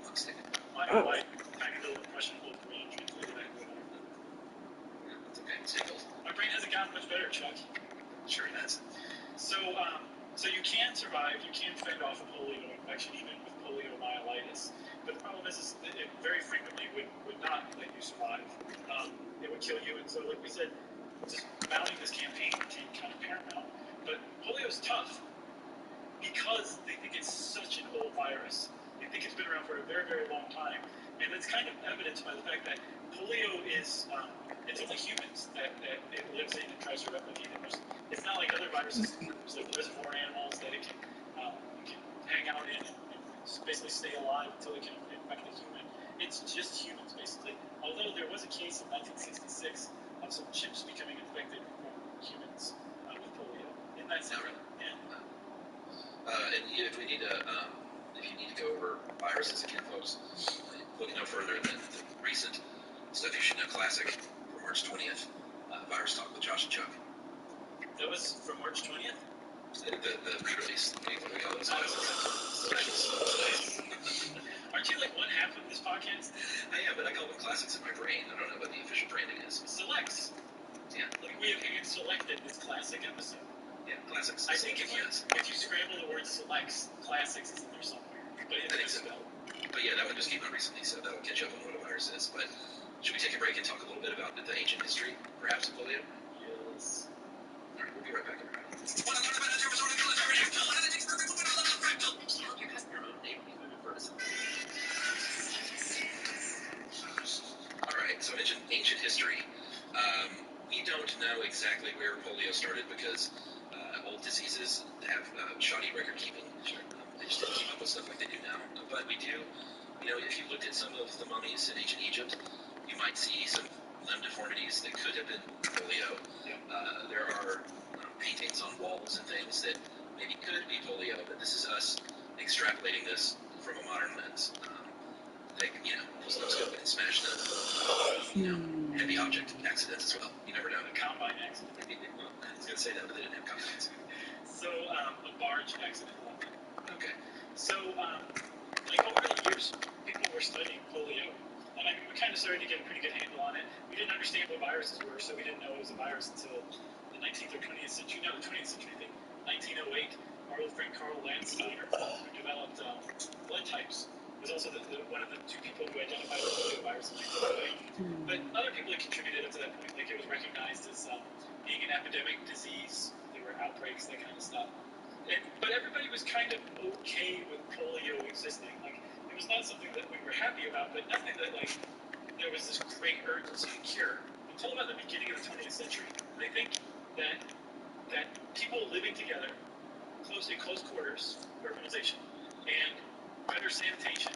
not mistaken. My tiny little impressionable brain translated that good. It's okay. Signals. My brain hasn't gotten much better, Chuck. Sure it has. So you can survive. You can fend off a polio infection even with poliomyelitis. But the problem is that it very frequently would not let you survive. It would kill you. And so, like we said, just mounting this campaign became kind of paramount. But polio is tough. because they think it's such an old virus. They think it's been around for a very, very long time. And that's kind of evidenced by the fact that polio is, it's only humans that it lives in and tries to replicate it. It's not like other viruses, there's like reservoir animals that it can hang out in and basically stay alive until it can infect a human. It's just humans, basically. Although there was a case in 1966 of some chimps becoming infected from humans with polio. Isn't that sound right? Yeah. And if we need to, if you need to go over viruses again, folks, look no further than the recent Stuff You Should Know Classic from March 20th, Virus Talk with Josh and Chuck. That was from March 20th? The pre-release. What do we call those classics? Aren't you like one half of this podcast? I am, but I call them classics in my brain. I don't know what the official branding is. Selects. Yeah. Like we have hand-selected this classic episode. Yeah, classics. I think if you scramble the word selects, classics is in there somewhere. But it's misspelled. But yeah, that one just came out recently, so that'll catch up on what a virus is. But should we take a break and talk a little bit about the ancient history, perhaps, of polio? Yes. All right, we'll be right back, everybody. All right, so I mentioned ancient history. We don't know exactly where polio started because old diseases have shoddy record keeping. They just didn't keep up with stuff like they do now. But we do, if you looked at some of the mummies in ancient Egypt, you might see some limb deformities that could have been polio. There are paintings on walls and things that maybe could be polio, but this is us extrapolating this from a modern lens. They, was no scope and smashed a heavy object accident as well. You never know. A combine accident. Well, I was going to say that, but they didn't have combines. So, a barge accident. Okay. So, over the years, people were studying polio, and we kind of started to get a pretty good handle on it. We didn't understand what viruses were, so we didn't know it was a virus until the 19th or 20th century. No, the 20th century, I think. 1908, our old friend Carl Landsteiner, who developed blood types, was also one of the two people who identified the polio virus in 1908. But other people had contributed up to that point. Like, it was recognized as being an epidemic disease. There were outbreaks, that kind of stuff. But everybody was kind of okay with polio existing. Like, it was not something that we were happy about, but nothing that, there was this great urgency to cure. Until about the beginning of the 20th century. And I think that people living together, in close quarters, urbanization, and better sanitation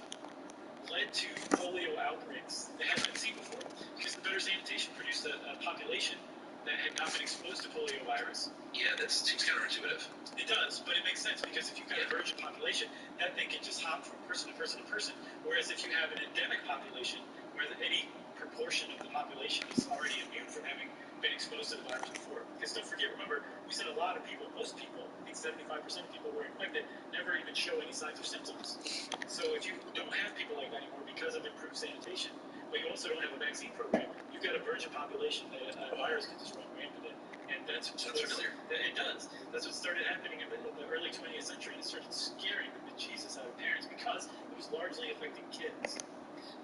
led to polio outbreaks that hadn't been seen before. Because the better sanitation produced a population that had not been exposed to polio virus. Yeah, that seems counterintuitive. It does, but it makes sense because if you've got a virgin population, that thing can just hop from person to person to person. Whereas if you have an endemic population, where any proportion of the population is already immune from having been exposed to the virus before. Because don't forget, remember, we said a lot of people, most people, I think 75% of people were infected, never even show any signs or symptoms. So if you don't have people like that anymore because of improved sanitation, but you also don't have a vaccine program, you've got a virgin population that a virus can just run rampant in. And that's what familiar. It does. That's what started happening in the early 20th century. It started scaring the bejesus out of parents because it was largely affecting kids.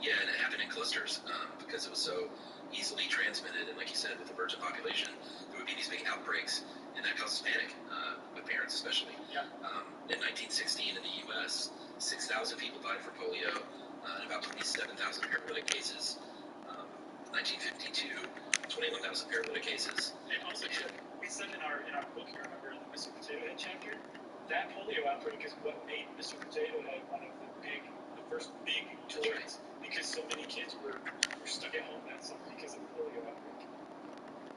Yeah, and it happened in clusters because it was so easily transmitted. And like you said, with the virgin population, there would be these big outbreaks, and that causes panic with parents especially. Yeah. In 1916 in the U.S., 6,000 people died from polio, and about 27,000 paralytic cases. 1952, 21,000 paralytic cases. And also, we said in our book here, remember, in the Mr. Potato Head chapter, that polio outbreak is what made Mr. Potato Head one of the first big toys, because so many kids were stuck at home that summer because of the polio outbreak.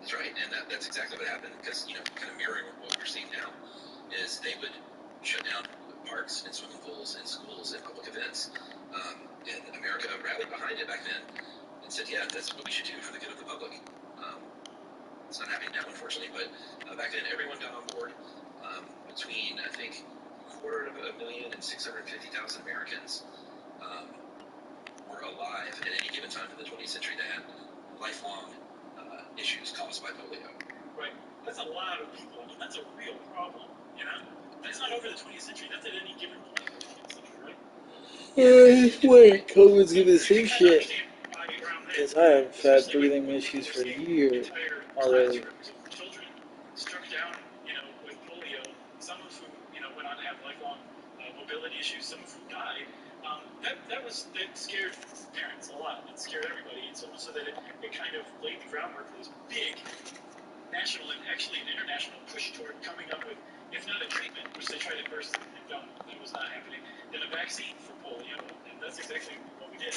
That's right, and that's exactly what happened, because, kind of mirroring what we're seeing now, is they would shut down parks and swimming pools and schools and public events. And America rallied behind it back then and said, yeah, that's what we should do for the good of the public. It's not happening now, unfortunately, but back then everyone got on board. Between, I think, 250,000 and 650,000 Americans were alive at any given time in the 20th century that had lifelong issues caused by polio. Right. That's a lot of people. I mean, that's a real problem, That's not over the 20th century. That's at any given point in the 20th century, right? Wait, COVID's giving the same shit. Because I have had breathing issues for a year already. Children struck down, with polio, some of whom, went on to have lifelong issues, some of whom died, that scared parents a lot. It scared everybody. It's almost so that it kind of laid the groundwork for this big national and actually an international push toward coming up with, if not a treatment, which they tried at first and found that was not happening, then a vaccine for polio, and that's exactly what we did.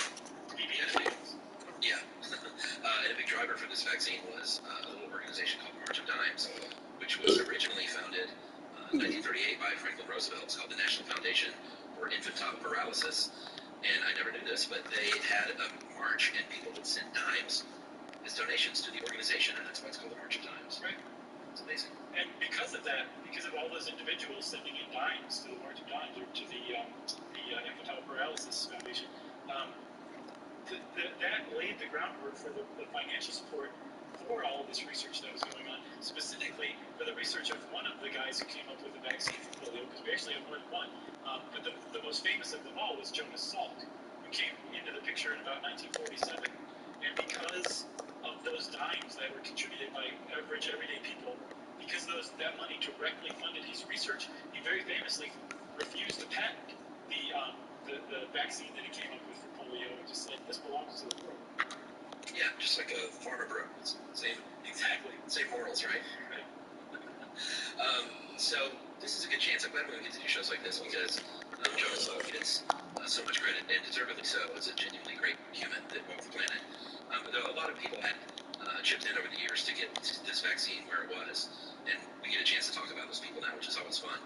Yeah. And a big driver for this vaccine was a little organization called March of Dimes, which was originally founded in 1938 by Franklin Roosevelt. It's called the National Foundation for Infantile Paralysis. And I never knew this, but they had a march, and people would send dimes as donations to the organization, and that's why it's called the March of Dimes. Right. It's amazing. And because of that, because of all those individuals sending in dimes to the March of Dimes or to the Infantile Paralysis Foundation, that laid the groundwork for the financial support for all of this research that was going on, specifically for the research of one of the guys who came up with the vaccine for polio, because we actually have more than one. But the most famous of them all was Jonas Salk, who came into the picture in about 1947. And because of those dimes that were contributed by average everyday people, because that money directly funded his research, he very famously refused to patent the vaccine that he came up with for polio, and just said, this belongs to the world. Yeah, just like a farmer bro. Exactly. Same morals, right? So this is a good chance. I'm glad we get to do shows like this because Jonas Salk gets so much credit, and deservedly so. It's a genuinely great human that walked the planet. But a lot of people had chipped in over the years to get this vaccine where it was, and we get a chance to talk about those people now, which is always fun.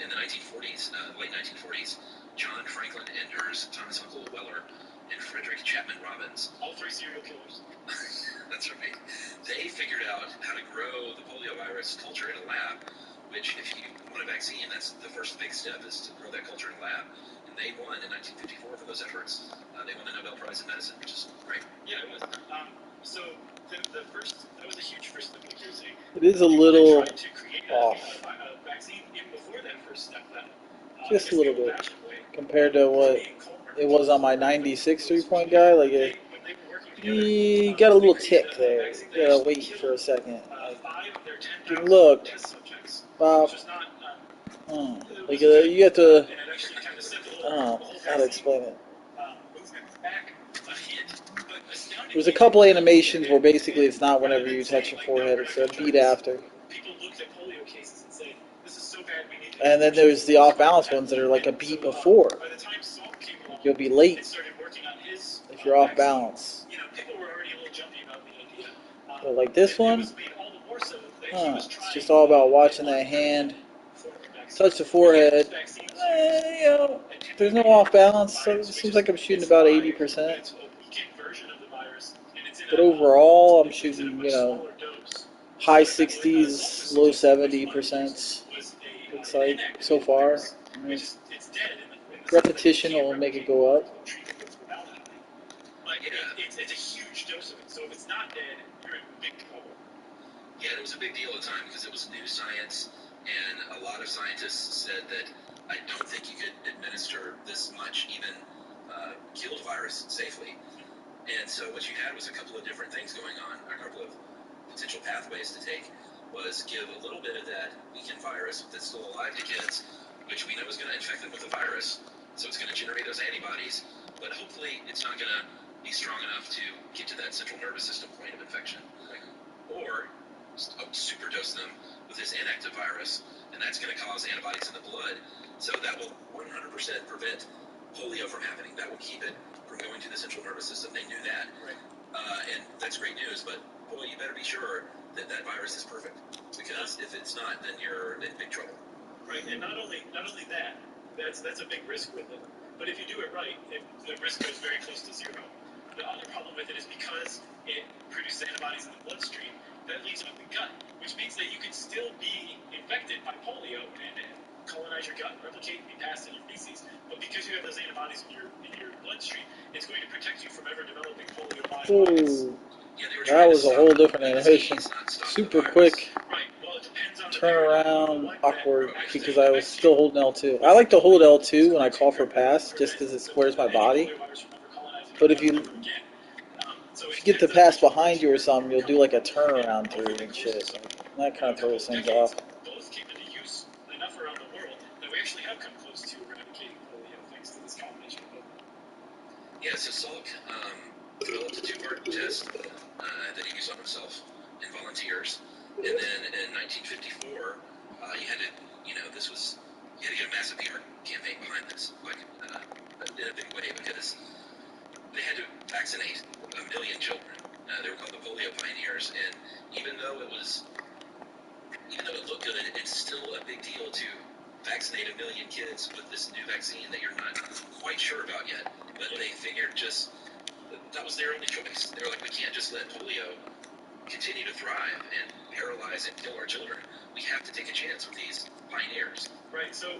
In the 1940s, late 1940s, John Franklin Enders, Thomas Uncle Weller, and Frederick Chapman Robbins. All three serial killers. That's right. They figured out how to grow the polio virus culture in a lab, which if you want a vaccine, that's the first big step is to grow that culture in a lab. And they won in 1954 for those efforts. They won the Nobel Prize in Medicine, which is great. Yeah, it was. So that was a huge first step, like you were saying. It is a little tried to create off. A vaccine even before that first step. Just a little bit compared to what it was on my 96 3-point guy. Like you got a little tick there. You gotta wait for a second. Like, look, Bob. Like you have to. I don't know how to explain it. There's a couple animations where basically it's not whenever you touch your forehead, it's a beat after. And then there's the off-balance ones that are like a beat before. You'll be late if you're off balance. But like this one, it's just all about watching that hand touch the forehead. You know, there's no off balance, so it seems like I'm shooting about 80%. But overall, I'm shooting, you know, high 60s, low 70%. Looks like so far. I mean, repetition will make it go up. It's a huge dose of it. So if it's not dead, you're in big trouble. Yeah, it was a big deal at the time because it was new science, and a lot of scientists said that I don't think you could administer this much, even killed virus safely. And so what you had was a couple of different things going on, a couple of potential pathways to take. Was give a little bit of that weakened virus that's still alive to kids, which we know is going to infect them with the virus, so it's going to generate those antibodies, but hopefully it's not going to be strong enough to get to that central nervous system point of infection. Or superdose them with this inactive virus, and that's going to cause antibodies in the blood, so that will 100% prevent polio from happening. That will keep it from going to the central nervous system. They knew that. Right. And that's great news, but boy, you better be sure that that virus is perfect, because if it's not, then you're in big trouble. Right, and not only that, that's a big risk with it. But if you do it right, the risk goes very close to zero. The other problem with it is because it produces antibodies in the bloodstream, that leaves it in the gut, which means that you can still be infected by polio and colonize your gut, replicate, and be passed in your feces. But because you have those antibodies in your bloodstream, it's going to protect you from ever developing polio. That was a whole different animation. Super quick. Turn around, awkward, because I was still holding L2. I like to hold L2 when I call for pass, just because it squares my body. But if you get the pass behind you or something, you'll do like a turnaround through and shit. That kind of throws things off. Both came into use enough around the world that we actually have come close to eradicating Yeah, so Salk developed a two-part test that he used on himself in volunteers, and then in 1954, he had to, this was, he had to get a massive PR campaign behind this, like in a big way, because they had to vaccinate 1 million children. They were called the Polio Pioneers, and even though it looked good, it's still a big deal to vaccinate 1 million kids with this new vaccine that you're not quite sure about yet. But they figured that was their only choice. They were like, we can't just let polio continue to thrive and paralyze and kill our children. We have to take a chance with these pioneers. Right. So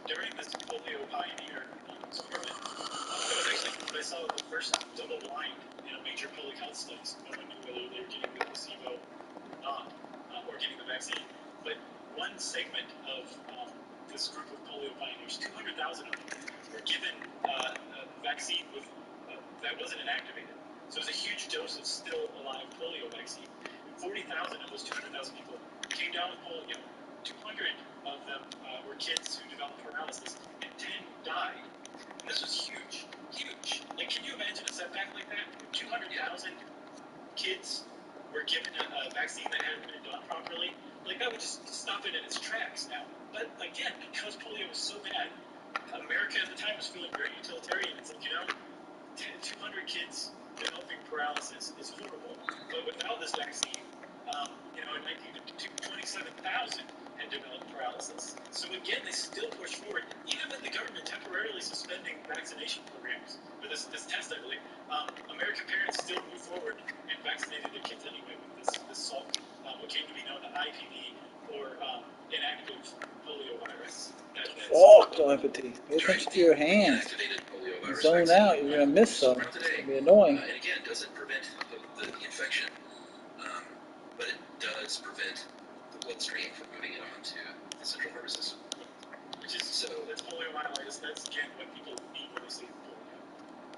during this polio pioneer experiment, that was actually what I saw the first double-blind, major public health studies. No one knew whether they were getting the placebo or not, or getting the vaccine. But one segment of this group of polio pioneers, 200,000 of them, were given a vaccine that wasn't inactivated. So it was a huge dose of still alive polio vaccine. 40,000 of those 200,000 people came down with polio. 200 of them were kids who developed paralysis, and 10 died. And this was huge, huge. Like, can you imagine a setback like that? 200,000 kids were given a vaccine that hadn't been done properly. Like, that would just stop it in its tracks now. But again, because polio was so bad, America at the time was feeling very utilitarian. It's like, 200 kids developing paralysis is horrible. But without this vaccine, in 1952, 27,000 had developed paralysis. So again, they still pushed forward, even with the government temporarily suspending vaccination programs for this test, I believe. American parents still moved forward and vaccinated their kids anyway with this Salk, what came to be known as IPV, or inactive polio virus. Telepathy. Pay attention to your hands. You zone out, you're going to miss some. It's going to be annoying. And again, doesn't prevent the infection, but it does prevent the bloodstream from moving it on to the central nervous system. Which is, that's poliomyelitis. That's, again, what people need when they say polio.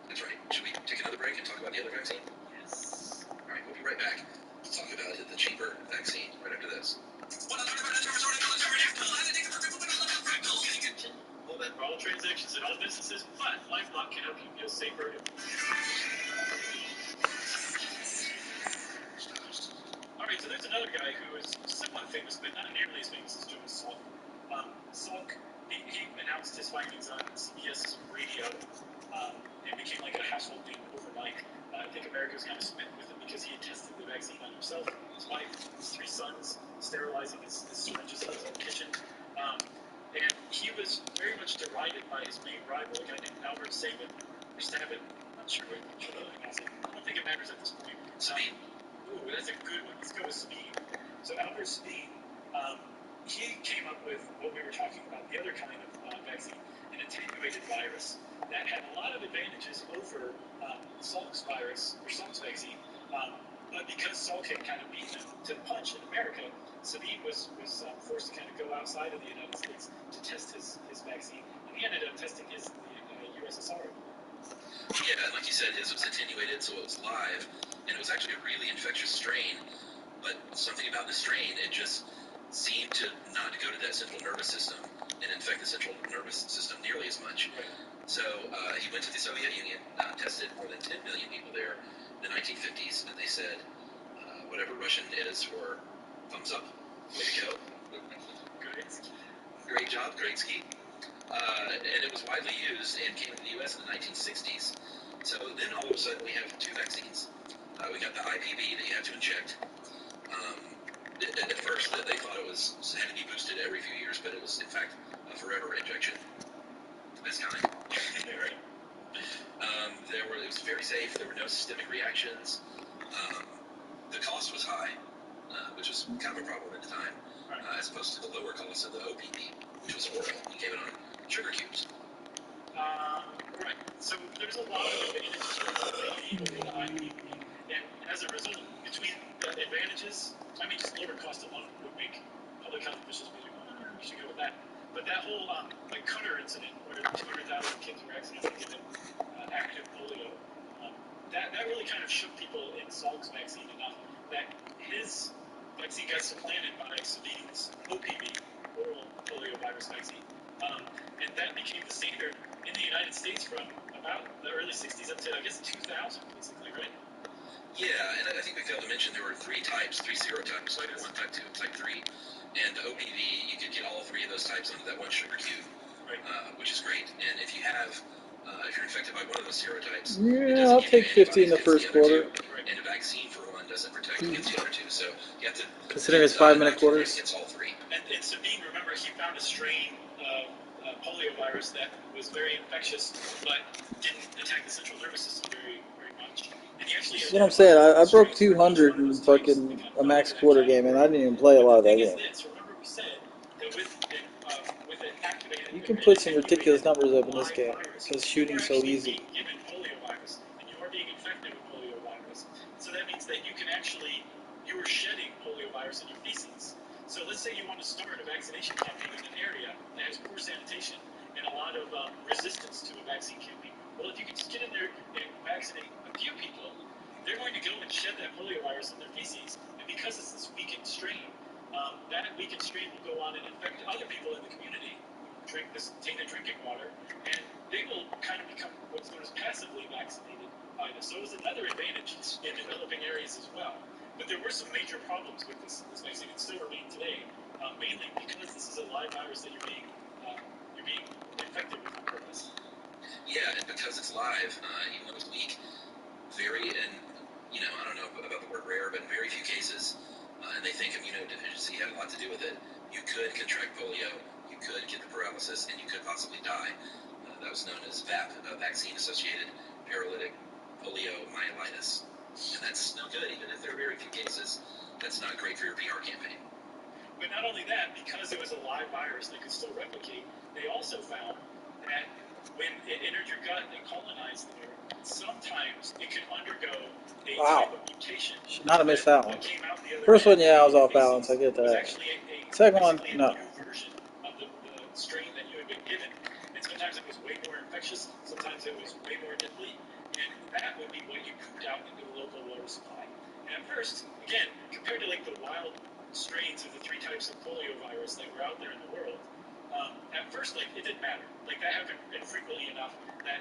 That's right. Should we take another break and talk about the other vaccine? Yes. All right, we'll be right back. Let's talk about the cheaper vaccine right after this. For all transactions and all businesses, but LifeLock can help you feel safer. Alright, so there's another guy who is somewhat famous, but not nearly as famous as Jonas Salk. Salk, he announced his findings on CBS radio, and became like a household name overnight. I think America was kind of smitten with him because he had tested the vaccine on himself, his wife, his 3 sons, sterilizing his syringes in his own kitchen. And he was very much derided by his main rival, a guy named Albert Sabin, or Sabin. I'm not sure which one I don't think it matters at this point. Sabin. Ooh, that's a good one. Let's go with Sabin. So Albert Sabin, he came up with what we were talking about, the other kind of vaccine, an attenuated virus that had a lot of advantages over Salk's virus, or Salk's vaccine. But because Salk had kind of beaten him to the punch in America, Sabin was forced to kind of go outside of the United States to test his vaccine, and he ended up testing his USSR. Yeah, and like you said, his was attenuated, so it was live, and it was actually a really infectious strain. But something about the strain, it just seemed to not go to that central nervous system and infect the central nervous system nearly as much. Right. So he went to the Soviet Union, tested more than 10 million people there in the 1950s, and they said, whatever Russian is for thumbs up, way to go. Great job, great ski. And it was widely used and came to the U.S. in the 1960s. So then all of a sudden we have 2 vaccines. We got the IPV that you have to inject. At first they thought it had to be boosted every few years, but it was in fact a forever injection. The best kind. It was very safe. There were no systemic reactions. The cost was high, which was kind of a problem at the time, as opposed to the lower cost of the OPV, which was oral. You gave it on sugar cubes. Right. So there's a lot of advantages for the OPV over the IPV, and as a result, between the advantages, just lower cost alone would make public health officials be like, we should go with that. But that whole Cutter incident, where 200,000 kids were accidentally given active polio, that really kind of shook people in Salk's vaccine enough that his vaccine got supplanted by Sabin's OPV, oral polio virus vaccine. And that became the standard in the United States from about the early 60s up to, I guess, 2000, basically, right? Yeah, and I think we failed to mention there were three serotypes, type 1, type 2, and type 3. And the OPV, you could get all three of those types onto that one sugar cube, right. Which is great. And if you have, if you're infected by one of those serotypes, Yeah, I'll take 50 in the first quarter. And a vaccine for one doesn't protect against the other two. So you have to considering it's 5-minute quarters. Against all three. And Sabine, remember, he found a strain of polio virus that was very infectious, but didn't attack the central nervous system very much. That's what I'm saying. I broke 200 in fucking a max quarter game, and I didn't even play a lot of that game. You can put some ridiculous numbers up in this game because shooting's so easy. So that means that you can actually, you are shedding polio virus in your feces. So let's say you want to start a vaccination campaign in an area that has poor sanitation and a lot of resistance to a vaccine campaign. Well, if you can just get in there and vaccinate a few people, they're going to go and shed that polio virus in their feces. And because it's this weakened strain, that weakened strain will go on and infect other people in the community, drink this tainted drinking water, and they will kind of become what's known as passively vaccinated by this. So it was another advantage in developing areas as well. But there were some major problems with this vaccine and still remain today, mainly because this is a live virus that you're being infected with on purpose. Yeah, and because it's live, even though it's weak, and I don't know about the word rare, but in very few cases, and they think immunodeficiency had a lot to do with it, you could contract polio, you could get the paralysis, and you could possibly die. That was known as VAP, vaccine-associated paralytic poliomyelitis. And that's no good, even if there are very few cases. That's not great for your PR campaign. But not only that, because it was a live virus that could still replicate, they also found that when it entered your gut and colonized there, sometimes it could undergo a type of mutation. Should not have missed that one. First one, yeah, I was off balance. I get that. Second one, no. Version of the strain that you had been given. And sometimes it was way more infectious, sometimes it was way more deadly, and that would be what you pooped out into the local water supply. And at first, again, compared to like the wild strains of the three types of polio virus that were out there in the world, at first, like, it didn't matter. Like, that happened infrequently enough that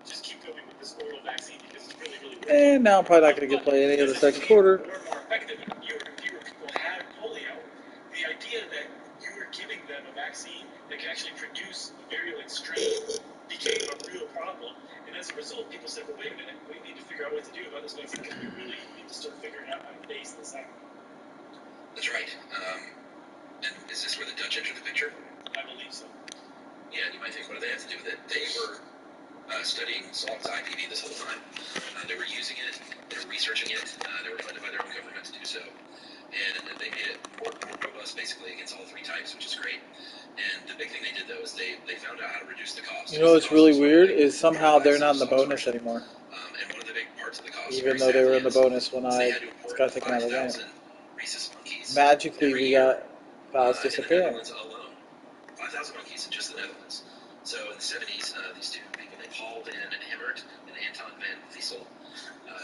just keep going with this oral vaccine because it's really, really working. And now I'm probably not going to get play any of the second quarter. More effective and fewer people had polio. The idea that you were giving them a vaccine that can actually produce a virulent strain became a real problem. And as a result, people said, well, wait a minute, we need to figure out what to do about this vaccine because we really need to start figuring out how to phase this out. That's right. And is this where the Dutch entered the picture? I believe so. Yeah, and you might think, what do they have to do with it? They were studying Salk's IPV this whole time. They were using it, they were researching it, they were funded by their own government to do so. And they made it more robust, basically, against all three types, which is great. And the big thing they did, though, is they found out how to reduce the cost. You know what's really weird is somehow they're not in the bonus anymore. And one of the big parts of the cost, even though they were in the bonus when I got taken out of the game. Magically, we got files disappearing. 5,000 monkeys in just the Netherlands. So in the 70s, these two people, Paul van Hemert and Anton van Fiesel,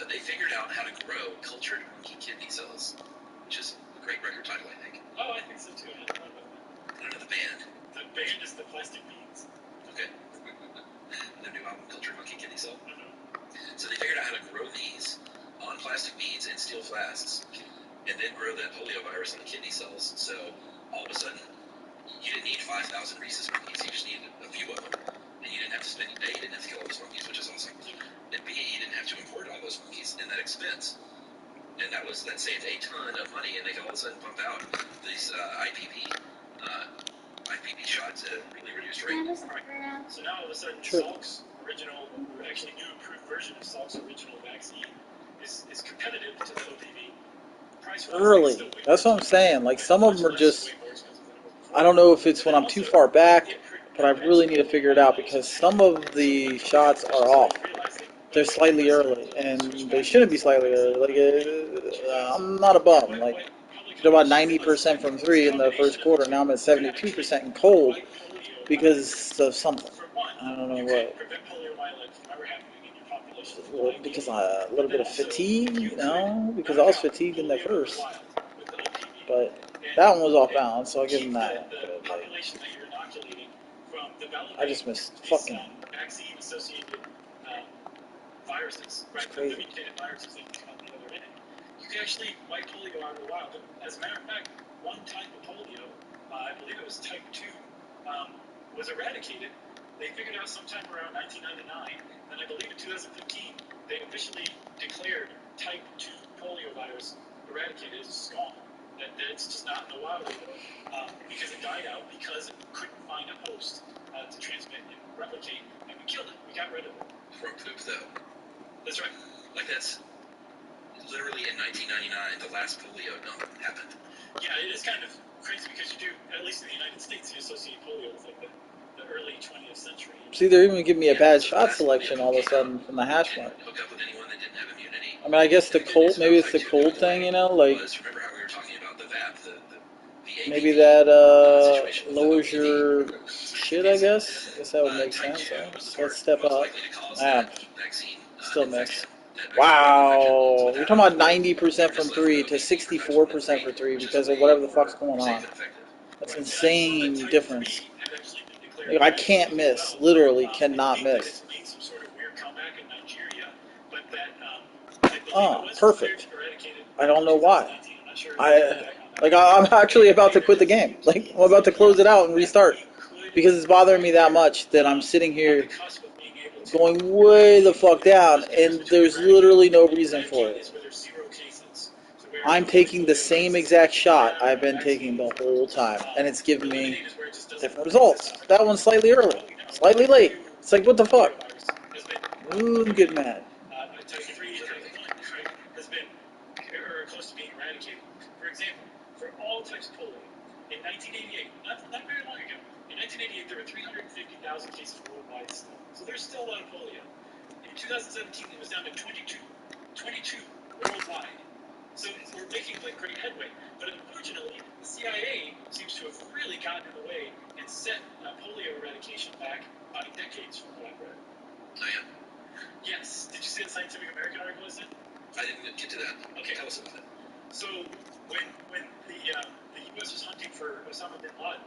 they figured out how to grow cultured monkey kidney cells, which is a great record title, I think. Oh, I think so too. I don't know the band. The band is the Plastic Beans. Okay. Their new album, Cultured Monkey Kidney Cell. So they figured out how to grow these on plastic beads and steel flasks, and then grow that polio virus on the kidney cells. So all of a sudden, you didn't need 5,000 rhesus monkeys. You just needed a few of them, and you didn't have to spend. A, you didn't have to kill all those monkeys, which is awesome. And B, you didn't have to import all those monkeys and that expense. And that saved a ton of money, and they could all of a sudden pump out these IPV shots at a really reduced rate. Right. So now all of a sudden, Salk's original, or actually new improved version of Salk's original vaccine is competitive to the OPV. Early. That's what I'm saying. Like, some of them are just, I don't know if it's when I'm too far back, but I really need to figure it out because some of the shots are off. They're slightly early, and they shouldn't be slightly early. Like, I'm not a bum. Like, they're about 90% from 3 in the first quarter. Now I'm at 72% in cold because of something. I don't know what. Because a little bit of fatigue, because I was fatigued in the first. But that one was off balance, so I'll give him that. But, like, I just missed fucking. viruses, right? The mutated viruses that come out the other end. You can actually wipe polio out of the wild. And as a matter of fact, one type of polio, I believe it was type 2, was eradicated. They figured out sometime around 1999, and I believe in 2015, they officially declared type 2 polio virus eradicated. It's gone. That it's just not in the wild anymore because it died out because it couldn't find a host to transmit and replicate, and we killed it. We got rid of it. From poop, though. That's right. Like that's literally in 1999, the last polio dump happened. Yeah, it is kind of crazy because you do, at least in the United States, you associate polio with like the early 20th century. See, they're even giving me a bad shot selection all of a sudden from the hash mark. Hook up with anyone that didn't have immunity. I mean, I guess the cold, maybe it's the cold thing, you know, like Remember how we were talking about the VAP, the maybe that lowers your shit, I guess. I guess that would make sense. Let's step up. Ah, still miss. Wow, you're talking about 90% from 3 to 64% for 3 because of whatever the fuck's going on. That's insane difference. Like, I can't miss. Literally cannot miss. Oh, perfect. I don't know why. I'm actually about to quit the game. Like, I'm about to close it out and restart. Because it's bothering me that much that I'm sitting here going way the fuck down and there's literally no reason for it. I'm taking the same exact shot I've been taking the whole time, and it's giving me different results. That one's slightly early, slightly late. It's like, what the fuck? Ooh, I'm getting mad. Type 3 has been close to being eradicated. For example, for all types of polio, in 1988, not very long ago, in 1988 there were 350,000 cases worldwide still. So there's still a lot of polio. In 2017 it was down to 22 worldwide. So we're making like great headway. But unfortunately, the CIA seems to have really gotten in the way and set polio eradication back by decades from what I've read. Oh, yeah? Yes. Did you see the Scientific American article I sent? I didn't get to that. Okay. Tell us about it. So when the U.S. was hunting for Osama bin Laden,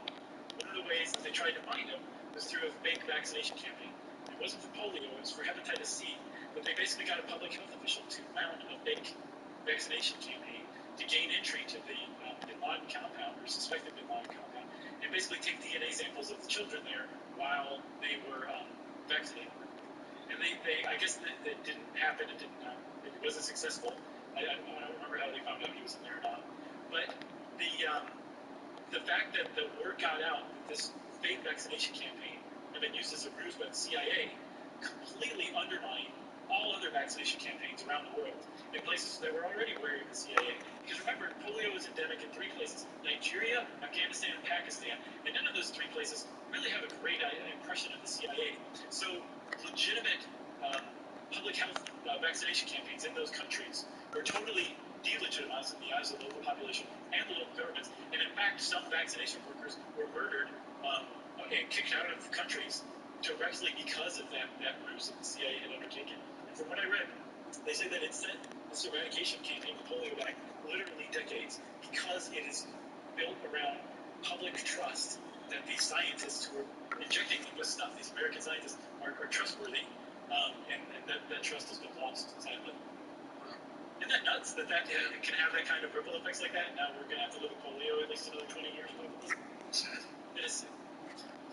one of the ways that they tried to find him was through a fake vaccination campaign. It wasn't for polio, it was for hepatitis C. But they basically got a public health official to mount a fake vaccination campaign to gain entry to the bin Laden compound, or suspected bin Laden compound, and basically take DNA samples of the children there while they were vaccinated. And I guess that didn't happen. It wasn't successful. I don't remember how they found out he was in there or not. But the fact that the word got out that this fake vaccination campaign had been used as a ruse by the CIA completely undermined all other vaccination campaigns around the world in places that were already wary of the CIA. Because remember, polio is endemic in 3 places: Nigeria, Afghanistan, and Pakistan. And none of those 3 places really have a great impression of the CIA. So legitimate public health vaccination campaigns in those countries were totally delegitimized in the eyes of the local population and the local governments. And in fact, some vaccination workers were murdered and kicked out of countries directly because of that ruse that the CIA had undertaken. And from what I read, they say that it set this eradication campaign of polio back literally decades because it is built around public trust that these scientists who are injecting them with stuff, these American scientists, are trustworthy, and that trust has been lost, sadly. Isn't that nuts that can have that kind of ripple effects like that? Now we're going to have to live with polio at least another 20 years, probably. Sad. It is sad.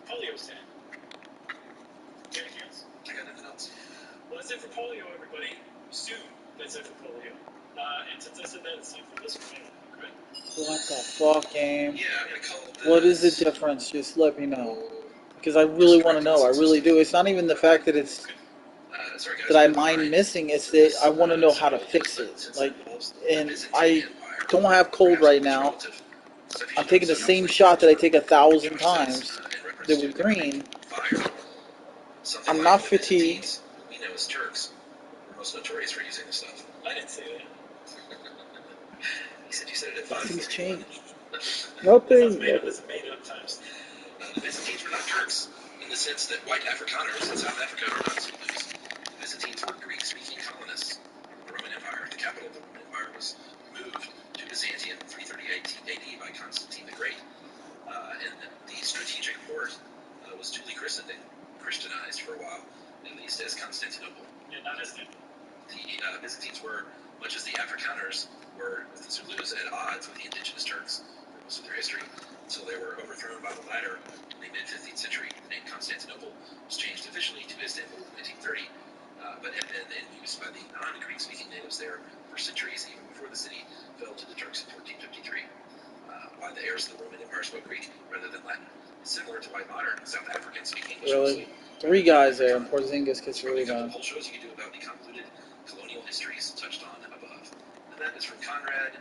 Polio is sad. Anything else? I got nothing else. Well, that's it for polio, everybody. Soon, that's it for polio. And since I said that, it's time for this one. Correct? What the fuck, game? Yeah, I'm gonna call this. What is the difference? Just let me know. Because I really want to know. I really do. It's not even the fact that it's sorry, guys, that I mind missing. It's that I want to know how to fix it. Like, and I don't have cold right now. I'm taking the same shot that I take 1,000 times. That was green. I'm not fatigued. We know as Turks, we're most notorious for using this stuff. I didn't say that. You said it at 5. Nothing's changed. Nothing. Made up times. The Byzantines were not Turks in the sense that white Afrikaners in South Africa are not Zulus. The Byzantines were Greek-speaking colonists of the Roman Empire. The capital of the Roman Empire was moved to Byzantium in 338 AD by Constantine the Great, and the strategic port was duly Christianized for a while, at least as Constantinople. Yeah, not as Byzantines were, much as the Afrikaners were, with the Zulus, at odds with the indigenous Turks for most of their history, until they were overthrown by the latter in the mid-15th century. The name Constantinople was changed officially to Istanbul in 1930, but had been in use by the non-Greek-speaking natives there for centuries, even before the city fell to the Turks in 1453. Why the heirs of the Roman Empire spoke Greek rather than Latin is similar to why modern South Africans speak English. Really? 3 guys there, and Porzingis gets really From a done. couple shows you can do about the convoluted colonial histories touched on above. And that is from Conrad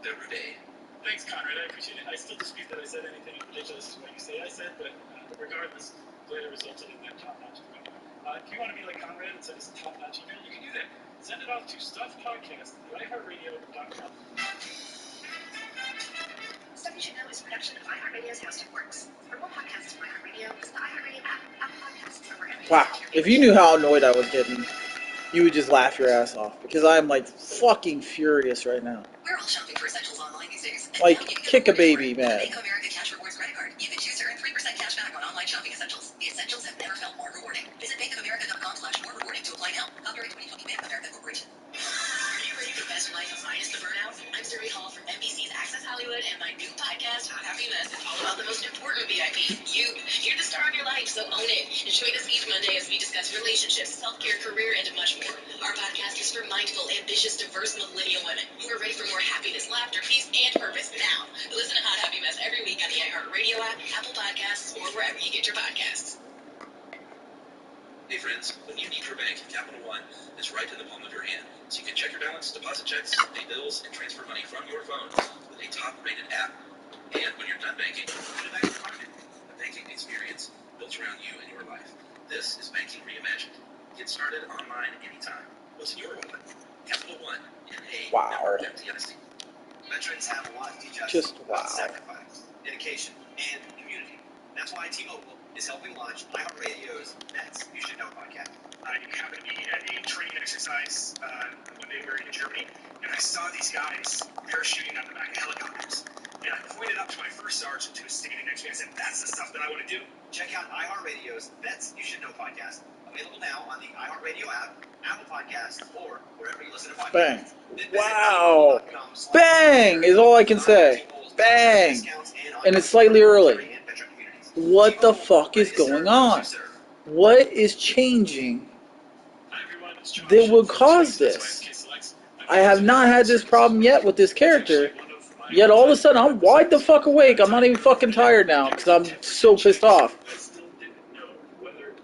Berude. Thanks, Conrad. I appreciate it. I still dispute that I said anything ridiculous as what you say I said, but regardless, glad it resulted in that top-notch email. If you want to be like Conrad and send us a top-notch email, you can do that. Send it off to stuffpodcast@iHeartRadio.com. Stuff You Should Know is a production of iHeartRadio's How Stuff Works. For more podcasts from iHeartRadio, visit the iHeartRadio app, Apple Podcasts, or wherever you Wow. get your If you knew how annoyed I was getting, you would just laugh your ass off. Because I'm like fucking furious right now. We're all shopping for essentials online these days. And Like, now you can get kick a rewarded baby, for it. man. With the Bank of America Cash Rewards credit card, you can choose to earn 3% cash back on online shopping essentials. The essentials have never felt more rewarding. Visit bankofamerica.com/more-rewarding to apply now. Copyright 2020 Bank of America Corporation. Are you ready for Best Life minus the burnout? I'm Zuri Hall from NBC's Access Hollywood, and my new podcast, Hot Happy Mess, is all about the most important VIP. You're the star of your life, so own it. And join us each Monday as we discuss relationships, self-care, career, and much more. Our podcast is for mindful, ambitious, diverse millennial women who are ready for more happiness, laughter, peace, and purpose now. Listen to Hot Happy Mess every week on the iHeartRadio app, Apple Podcasts, or wherever you get your podcasts. Hey friends, when you need your bank, Capital One is right in the palm of your hand. So you can check your balance, deposit checks, pay bills, and transfer money from your phone with a top-rated app. And when you're done banking, put it back in your pocket. A banking experience built around you and your life. This is Banking Reimagined. Get started online anytime. What's in your wallet? Capital One, N-A, Wow. FDIC. Veterans have a lot to teach us Just about wow. sacrifice, dedication, and community. That's why T-Mobile is helping launch iHeartRadio's Vets You Should Know podcast. I happened to be at a training exercise when they were in Germany, and I saw these guys parachuting on the back of helicopters. And I pointed up to my first sergeant who was standing next to me. I said, "That's the stuff that I want to do." Check out iHeartRadio's Vets You Should Know podcast. Available now on the iHeartRadio app, Apple Podcasts, or wherever you listen to podcasts. Bang. Wow. Bang is all I can say. Bang. And it's slightly early. What the fuck is going on? What is changing that would cause this? I have not had this problem yet with this character. Yet all of a sudden, I'm wide the fuck awake. I'm not even fucking tired now because I'm so pissed off.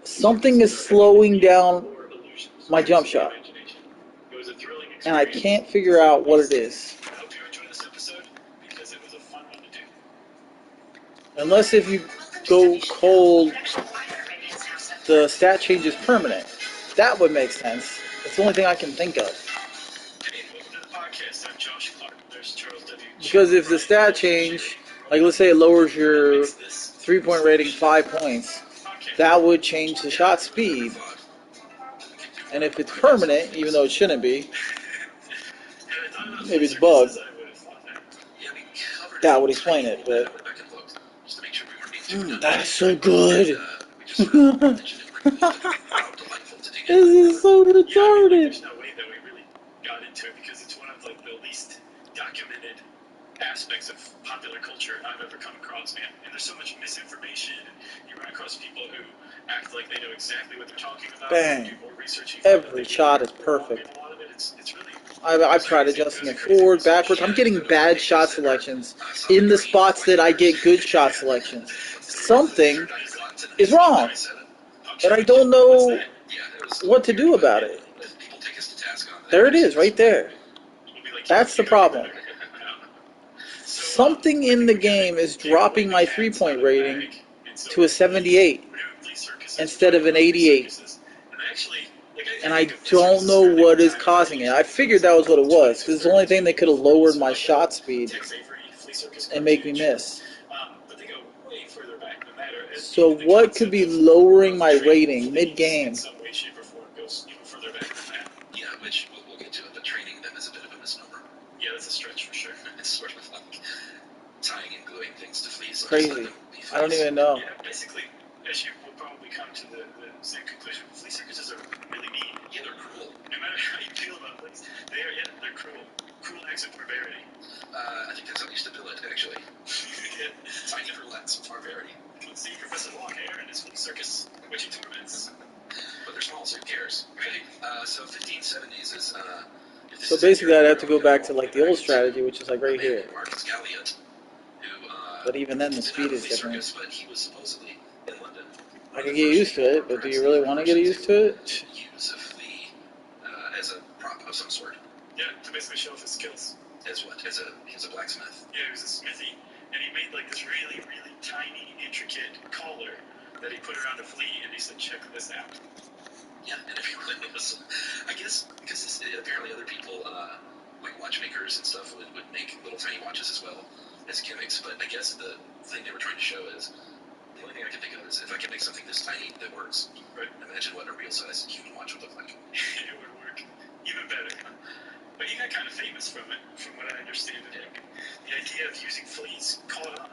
Something is slowing down my jump shot. And I can't figure out what it is. I hope you enjoyed this episode because it was a fun one to do. Unless if you go cold, the stat change is permanent. That would make sense. That's the only thing I can think of. Hey, welcome to the podcast. I'm Josh Clark. There's Charles W. Because if the stat change, like let's say it lowers your 3-point rating 5 points, that would change the shot speed. And if it's permanent, even though it shouldn't be, maybe it's bugged, that would explain it. But that is so good. This is so retarded. There's no way that we really got into it because it's one of like the least documented aspects of popular culture I've ever come across, man. And there's so much misinformation, and you run across people who act like they know exactly what they're talking about. Bang. Do more research. Every shot is perfect. And a lot of it, it's really. I've tried adjusting it forward, backwards. I'm getting bad shot selections in the spots that I get good shot selections. Something is wrong, and I don't know what to do about it. There it is, right there. That's the problem. Something in the game is dropping my 3-point rating to a 78 instead of an 88. And I don't know what is causing it. I figured that was what it was, because it's the only thing that could have lowered my shot speed and make me miss. So what could be lowering my rating mid-game? Yeah, which we'll get to it, but training them is a bit of a misnomer. Yeah, that's a stretch for sure. It's sort of like tying and gluing things to fleas. Crazy. I don't even know. Yeah, basically, as you will probably come to the same conclusion, flea circuses are really mean. Yeah, they're cruel. No matter how you feel about fleas, Cruel acts of barbarity. I think that's how I used to bill it, actually. Tiny roulettes of barbarity. Let's see Professor Longhair and his flea circus, which he torments. But they're small, so who cares? Really? So 1570s is. So basically, I'd have to go back to like the old strategy, which is like right here. Marcus Galliot, who, But even then, the didn't speed have a is flea different. circus, but he was supposedly in London. I can get used to it, but do you really want to get used to it? Use a flea as a prop of some sort. Yeah, to basically show off his skills. As what? He was a blacksmith. Yeah, he was a smithy, and he made like this really, really tiny, intricate collar that he put around a flea, and he said, "Check this out." Yeah, and everyone was, I guess, because apparently other people, like watchmakers and stuff, would make little tiny watches as well as gimmicks. But I guess the thing they were trying to show is, the only thing I can think of is if I can make something this tiny that works, right? Imagine what a real size human watch would look like. It would work even better. But he got kind of famous from it, from what I understand. Yeah. The idea of using fleas caught on.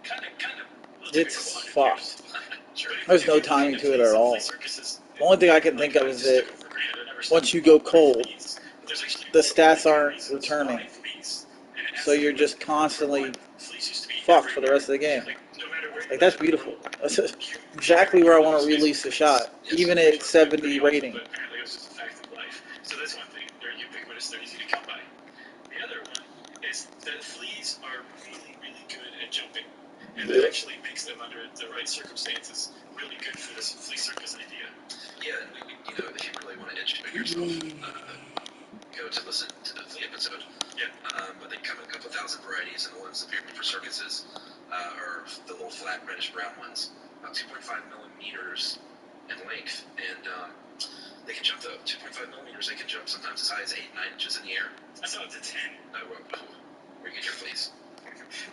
Kind of. It's fucked. Sure. There's no timing to it at all. The only thing I can think of is that once you go cold, the stats aren't returning. So you're just constantly fucked for the rest of the game. Like, that's beautiful. That's exactly where I want to release the shot, even at 70 rating. But apparently it was just a fact of life. So that's one thing. They're ubiquitous. They're easy to come by. The other one is that fleas are really, really good at jumping. And that actually makes them, under the right circumstances, really good for this flea circus idea. Yeah, and if you really want to educate yourself, go to listen to the flea episode. Yeah. But they come in a couple thousand varieties, and the ones apparently for circuses are the little flat reddish-brown ones, about 2.5 millimeters in length, and they can jump though. 2.5 millimeters, they can jump sometimes as high as 8-9 inches in the air. I saw up to 10. Where you get your fleas?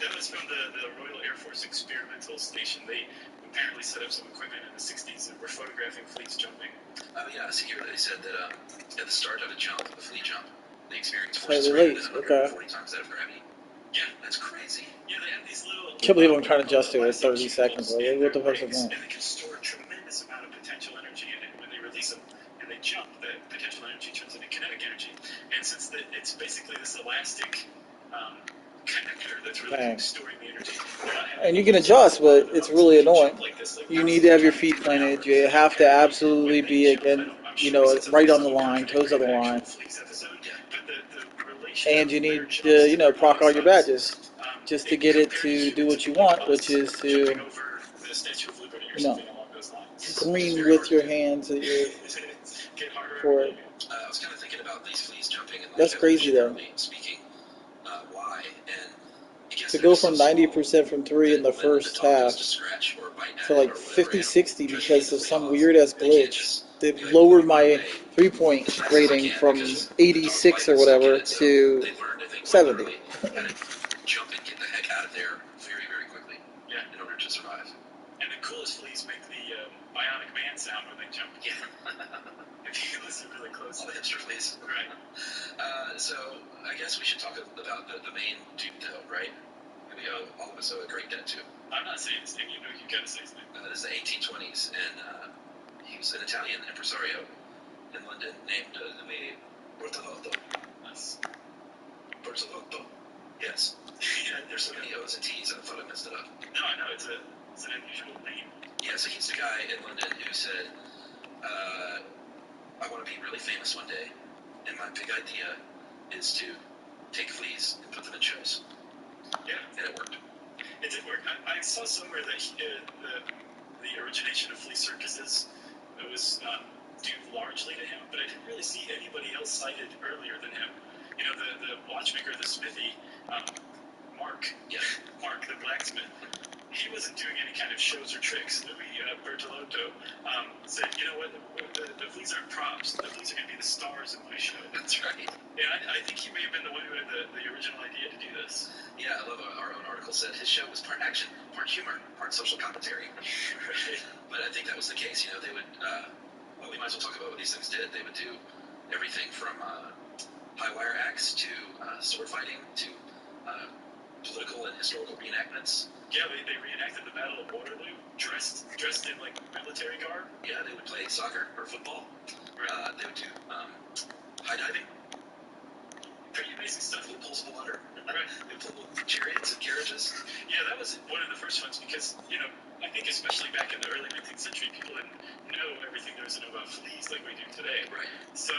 That was from the Royal Air Force Experimental Station. They apparently set up some equipment in the 60s that were photographing fleas jumping. Yeah, I see here they said that at the start of a jump, a flea jump, they experience Slightly forces greater late, than okay. 140 times that of gravity. Yeah, That's crazy. Yeah, they have these little. Can't believe I'm trying to adjust it with 30 seconds. Like, what the fuck's it doing? And they can store a tremendous amount of potential energy in it. When they release them and they jump, that potential energy turns into kinetic energy. And since it's basically this elastic connector that's really storing the energy. And you can adjust, but it's really annoying. You need to have your feet planted. You have to absolutely be, again, right on the line, toes on the line. And you need to, proc all your badges just to get it to do what you want, which is to, green with your hands for it. I was kind of thinking about these fleas jumping. And That's crazy, though. Speaking, why? And to go from 90% from 3 in the first half to like 50-60 because of some weird-ass glitch. They've lowered my 3-point rating from 86 or whatever to 70. Jump and get the heck out of there very, very quickly. Yeah. In order to survive. And the coolest fleas make the bionic man sound when they jump. Yeah. If you listen really close. All the hipster fleas. Right. So I guess we should talk about the main dude, though, right? We all of us owe a great debt to. I'm not saying his name. You gotta say his name. This is the 1820s, and he was an Italian impresario in London named Bortolotto. Nice. Bortolotto. Yes. Yeah, there's so many O's and T's, I thought I messed it up. No, I know. It's an unusual name. Yeah, so he's the guy in London who said, I want to be really famous one day, and my big idea is to take fleas and put them in shows. Yeah. And it worked. It did work. I saw somewhere that the origination of flea circuses was due largely to him, but I didn't really see anybody else cited earlier than him. The watchmaker, the smithy, Mark, the blacksmith, he wasn't doing any kind of shows or tricks. Louis Bertolotto said, you know what, the fleas aren't props. The fleas are going to be the stars of my show. That's right. Yeah, I think he may have been the one who had the original idea to do this. Yeah, I love our own article said his show was part action, part humor, part social commentary. But I think that was the case. They would, we might as well talk about what these things did. They would do everything from high wire acts to sword fighting to political and historical reenactments. Yeah, they reenacted the Battle of Waterloo, dressed in like military garb. Yeah, they would play soccer or football. Right. They would do high diving. Right. They pull chariots and carriages. Yeah, that was one of the first ones because, I think especially back in the early 19th century, people didn't know everything there was to know about fleas like we do today. Right. So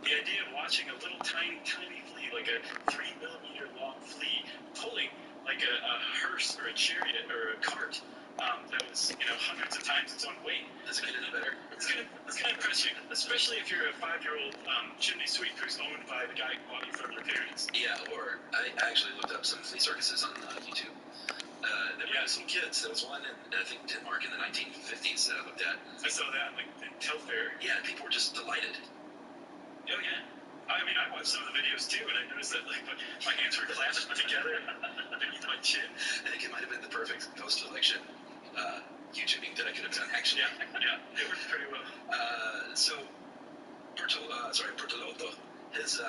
the idea of watching a little tiny flea, like a 3 millimeter long flea, pulling like a hearse or a chariot or a cart that was, hundreds of times its own weight. Does it get any better? It's gonna impress you, especially if you're a 5-year-old chimney sweep who's owned by the guy who bought you from your parents. Yeah, or I actually looked up some flea circuses on YouTube. There were some kids. There was one in, I think, Denmark in the 1950s that I looked at. I saw that, like, in Telfair. Yeah, and people were just delighted. Oh, yeah. I mean, I watched some of the videos, too, and I noticed that, like, my hands were clasped together beneath my chin. I think it might have been the perfect post-election YouTubing that I could have done, actually. Yeah, it worked pretty well. So, Bertolotto, his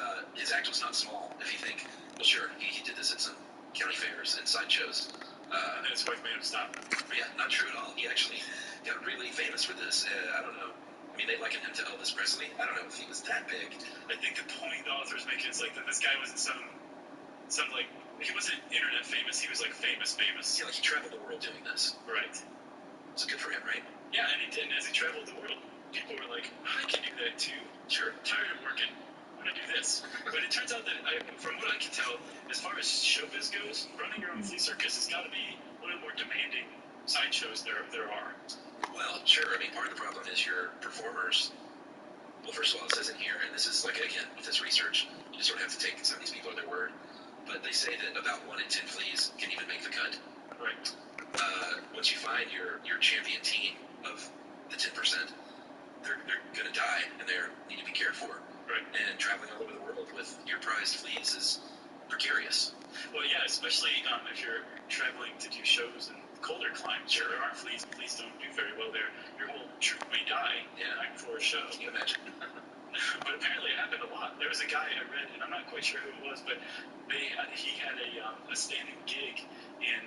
act was not small, if you think. Well, sure, he did this at some county fairs and sideshows. And his wife made him stop. Yeah, not true at all. He actually got really famous for this. I don't know. I mean, they liken him to Elvis Presley. I don't know if he was that big. I think the point the author's making is like that this guy wasn't some like, he wasn't internet famous. He was like famous. Yeah, like he traveled the world doing this. Right. So good for him, right? Yeah, and he did. And as he traveled the world, people were like, I can do that too. Sure, I'm tired of working. I'm gonna do this. But it turns out that, from what I can tell, as far as showbiz goes, running your own flea circus has got to be one of the more demanding sideshows there are. Well, sure. I mean, part of the problem is your performers. Well, first of all, it says in here, and this is like, again, with this research, you just sort of have to take some of these people at their word. But they say that about 1 in 10 fleas can even make the cut. Right. Once you find your champion team of the 10%, they're going to die, and they need to be cared for. Right. And traveling all over the world with your prized fleas is precarious. Well, yeah, especially if you're traveling to do shows in colder climates. Sure, there aren't fleas. Fleas don't do very well there. Your whole troop may die the night before a show. Can you imagine? But apparently it happened a lot. There was a guy I read, and I'm not quite sure who it was, but he had a standing gig in,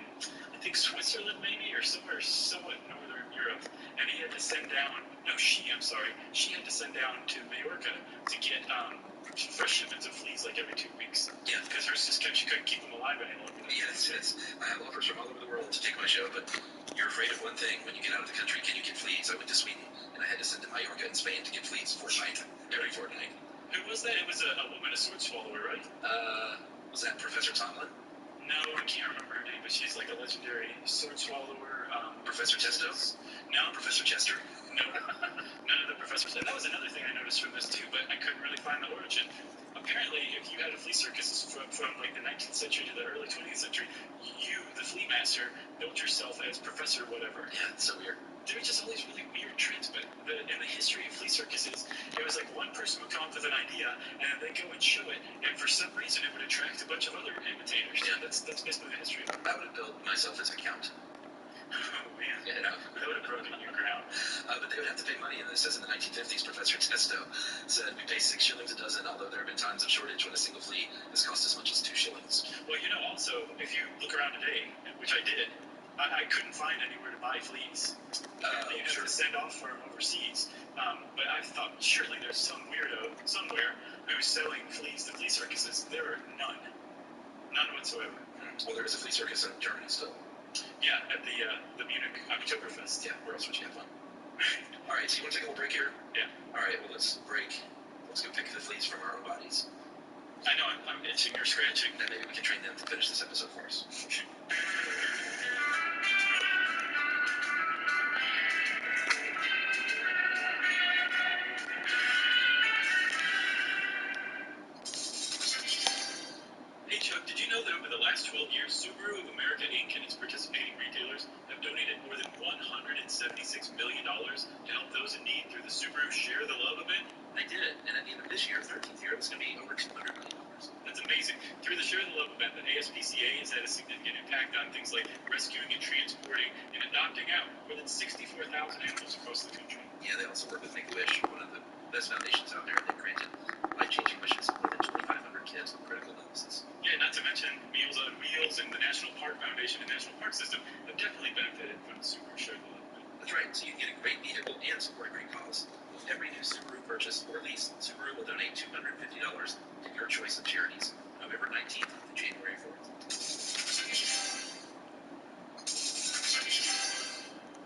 I think, Switzerland maybe, or somewhere somewhat northern Europe, and he had to send down, she had to send down to Majorca to get fresh shipments of fleas like every 2 weeks. Yeah. Because she couldn't keep them alive any longer. Yes. I have offers from all over the world to take my show, but you're afraid of one thing when you get out of the country. Can you get fleas? I went to Sweden, and I had to send to Majorca in Spain to get fleas every fortnight. Who was that? It was a woman, a sword swallower, right? Was that Professor Tomlin? No, I can't remember her name, but she's like a legendary sword swallower. Professor Testo? No. Professor Chester? No. None of the professors. And that was another thing I noticed from this too, but I couldn't really find the origin. Apparently, if you had a flea circus from like the 19th century to the early 20th century, you, the flea master, built yourself as Professor whatever. Yeah, it's so weird. There were just all these really weird trends, but in the history of flea circuses, it was like one person would come up with an idea, and they'd go and show it, and for some reason it would attract a bunch of other imitators. Yeah. That's basically the history of it. I would have built myself as a count. Oh, man. Yeah, That would have broken your ground. But they would have to pay money, and it says in the 1950s, Professor Testo said, we pay 6 shillings a dozen, although there have been times of shortage when a single flea has cost as much as 2 shillings. Well, also, if you look around today, which I did, I couldn't find anywhere to buy fleas. You have to send off for them overseas. But I thought, surely there's some weirdo somewhere who's selling fleas to flea circuses. There are none. None whatsoever. Well, there is a flea circus in Germany still. Yeah, at the Munich Oktoberfest. Yeah, where else would you have one? All right, so you want to take a little break here? Yeah. All right, well, let's break. Let's go pick the fleas from our own bodies. I know, I'm itching, you're scratching. And maybe we can train them to finish this episode for us. Hey Chuck, did you know that over the last 12 years, Subaru of America Inc. and its participating retailers have donated more than $176 million to help those in need through the Subaru Share the Love event? They did, and at the end of this year, 13th year, it's going to be over $200 million. That's amazing. Through the Share the Love event, the ASPCA has had a significant impact on things like rescuing and transporting and adopting out more than 64,000 animals across the country. Yeah, they also work with Make-A-Wish, one of the best foundations out there, and they've granted life-changing wishes to more than 2,500 kids with critical illnesses. Yeah, not to mention Meals on Wheels and the National Park Foundation and National Park System have definitely benefited from the Subaru Share the Love event. That's right, so you can get a great vehicle and support a great cause. With every new Subaru purchase or lease, Subaru will donate $250 to your choice of charities. November 19th to January 4th.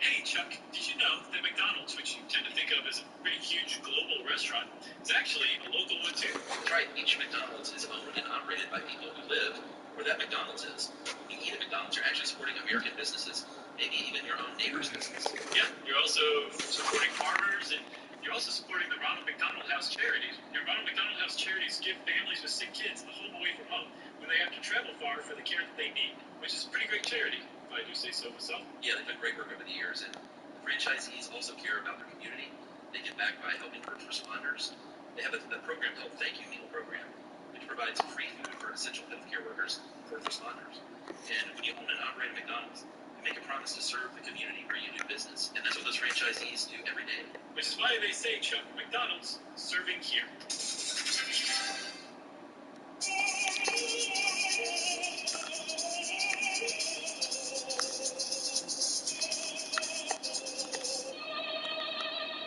Hey, Chuck, did you know that McDonald's, which you tend to think of as a pretty huge global restaurant, is actually a local one too? That's right. Each McDonald's is owned and operated by people who live where that McDonald's is. When you eat at McDonald's, you're actually supporting American businesses, maybe even your own neighbor's business. Yeah, you're also supporting farmers, and you're also supporting the Ronald McDonald House charities. Your Ronald McDonald House charities give families with sick kids a home away from home when they have to travel far for the care that they need, which is a pretty great charity, if I do say so myself. Yeah, they've done great work over the years, and the franchisees also care about their community. They give back by helping first responders. They have a program called Thank You Meal Program, which provides free food for essential healthcare workers, first responders. And when you own and operate a McDonald's, you make a promise to serve the community where you do business. And that's what those franchisees do every day. Which is why they say, Chuck, McDonald's serving here.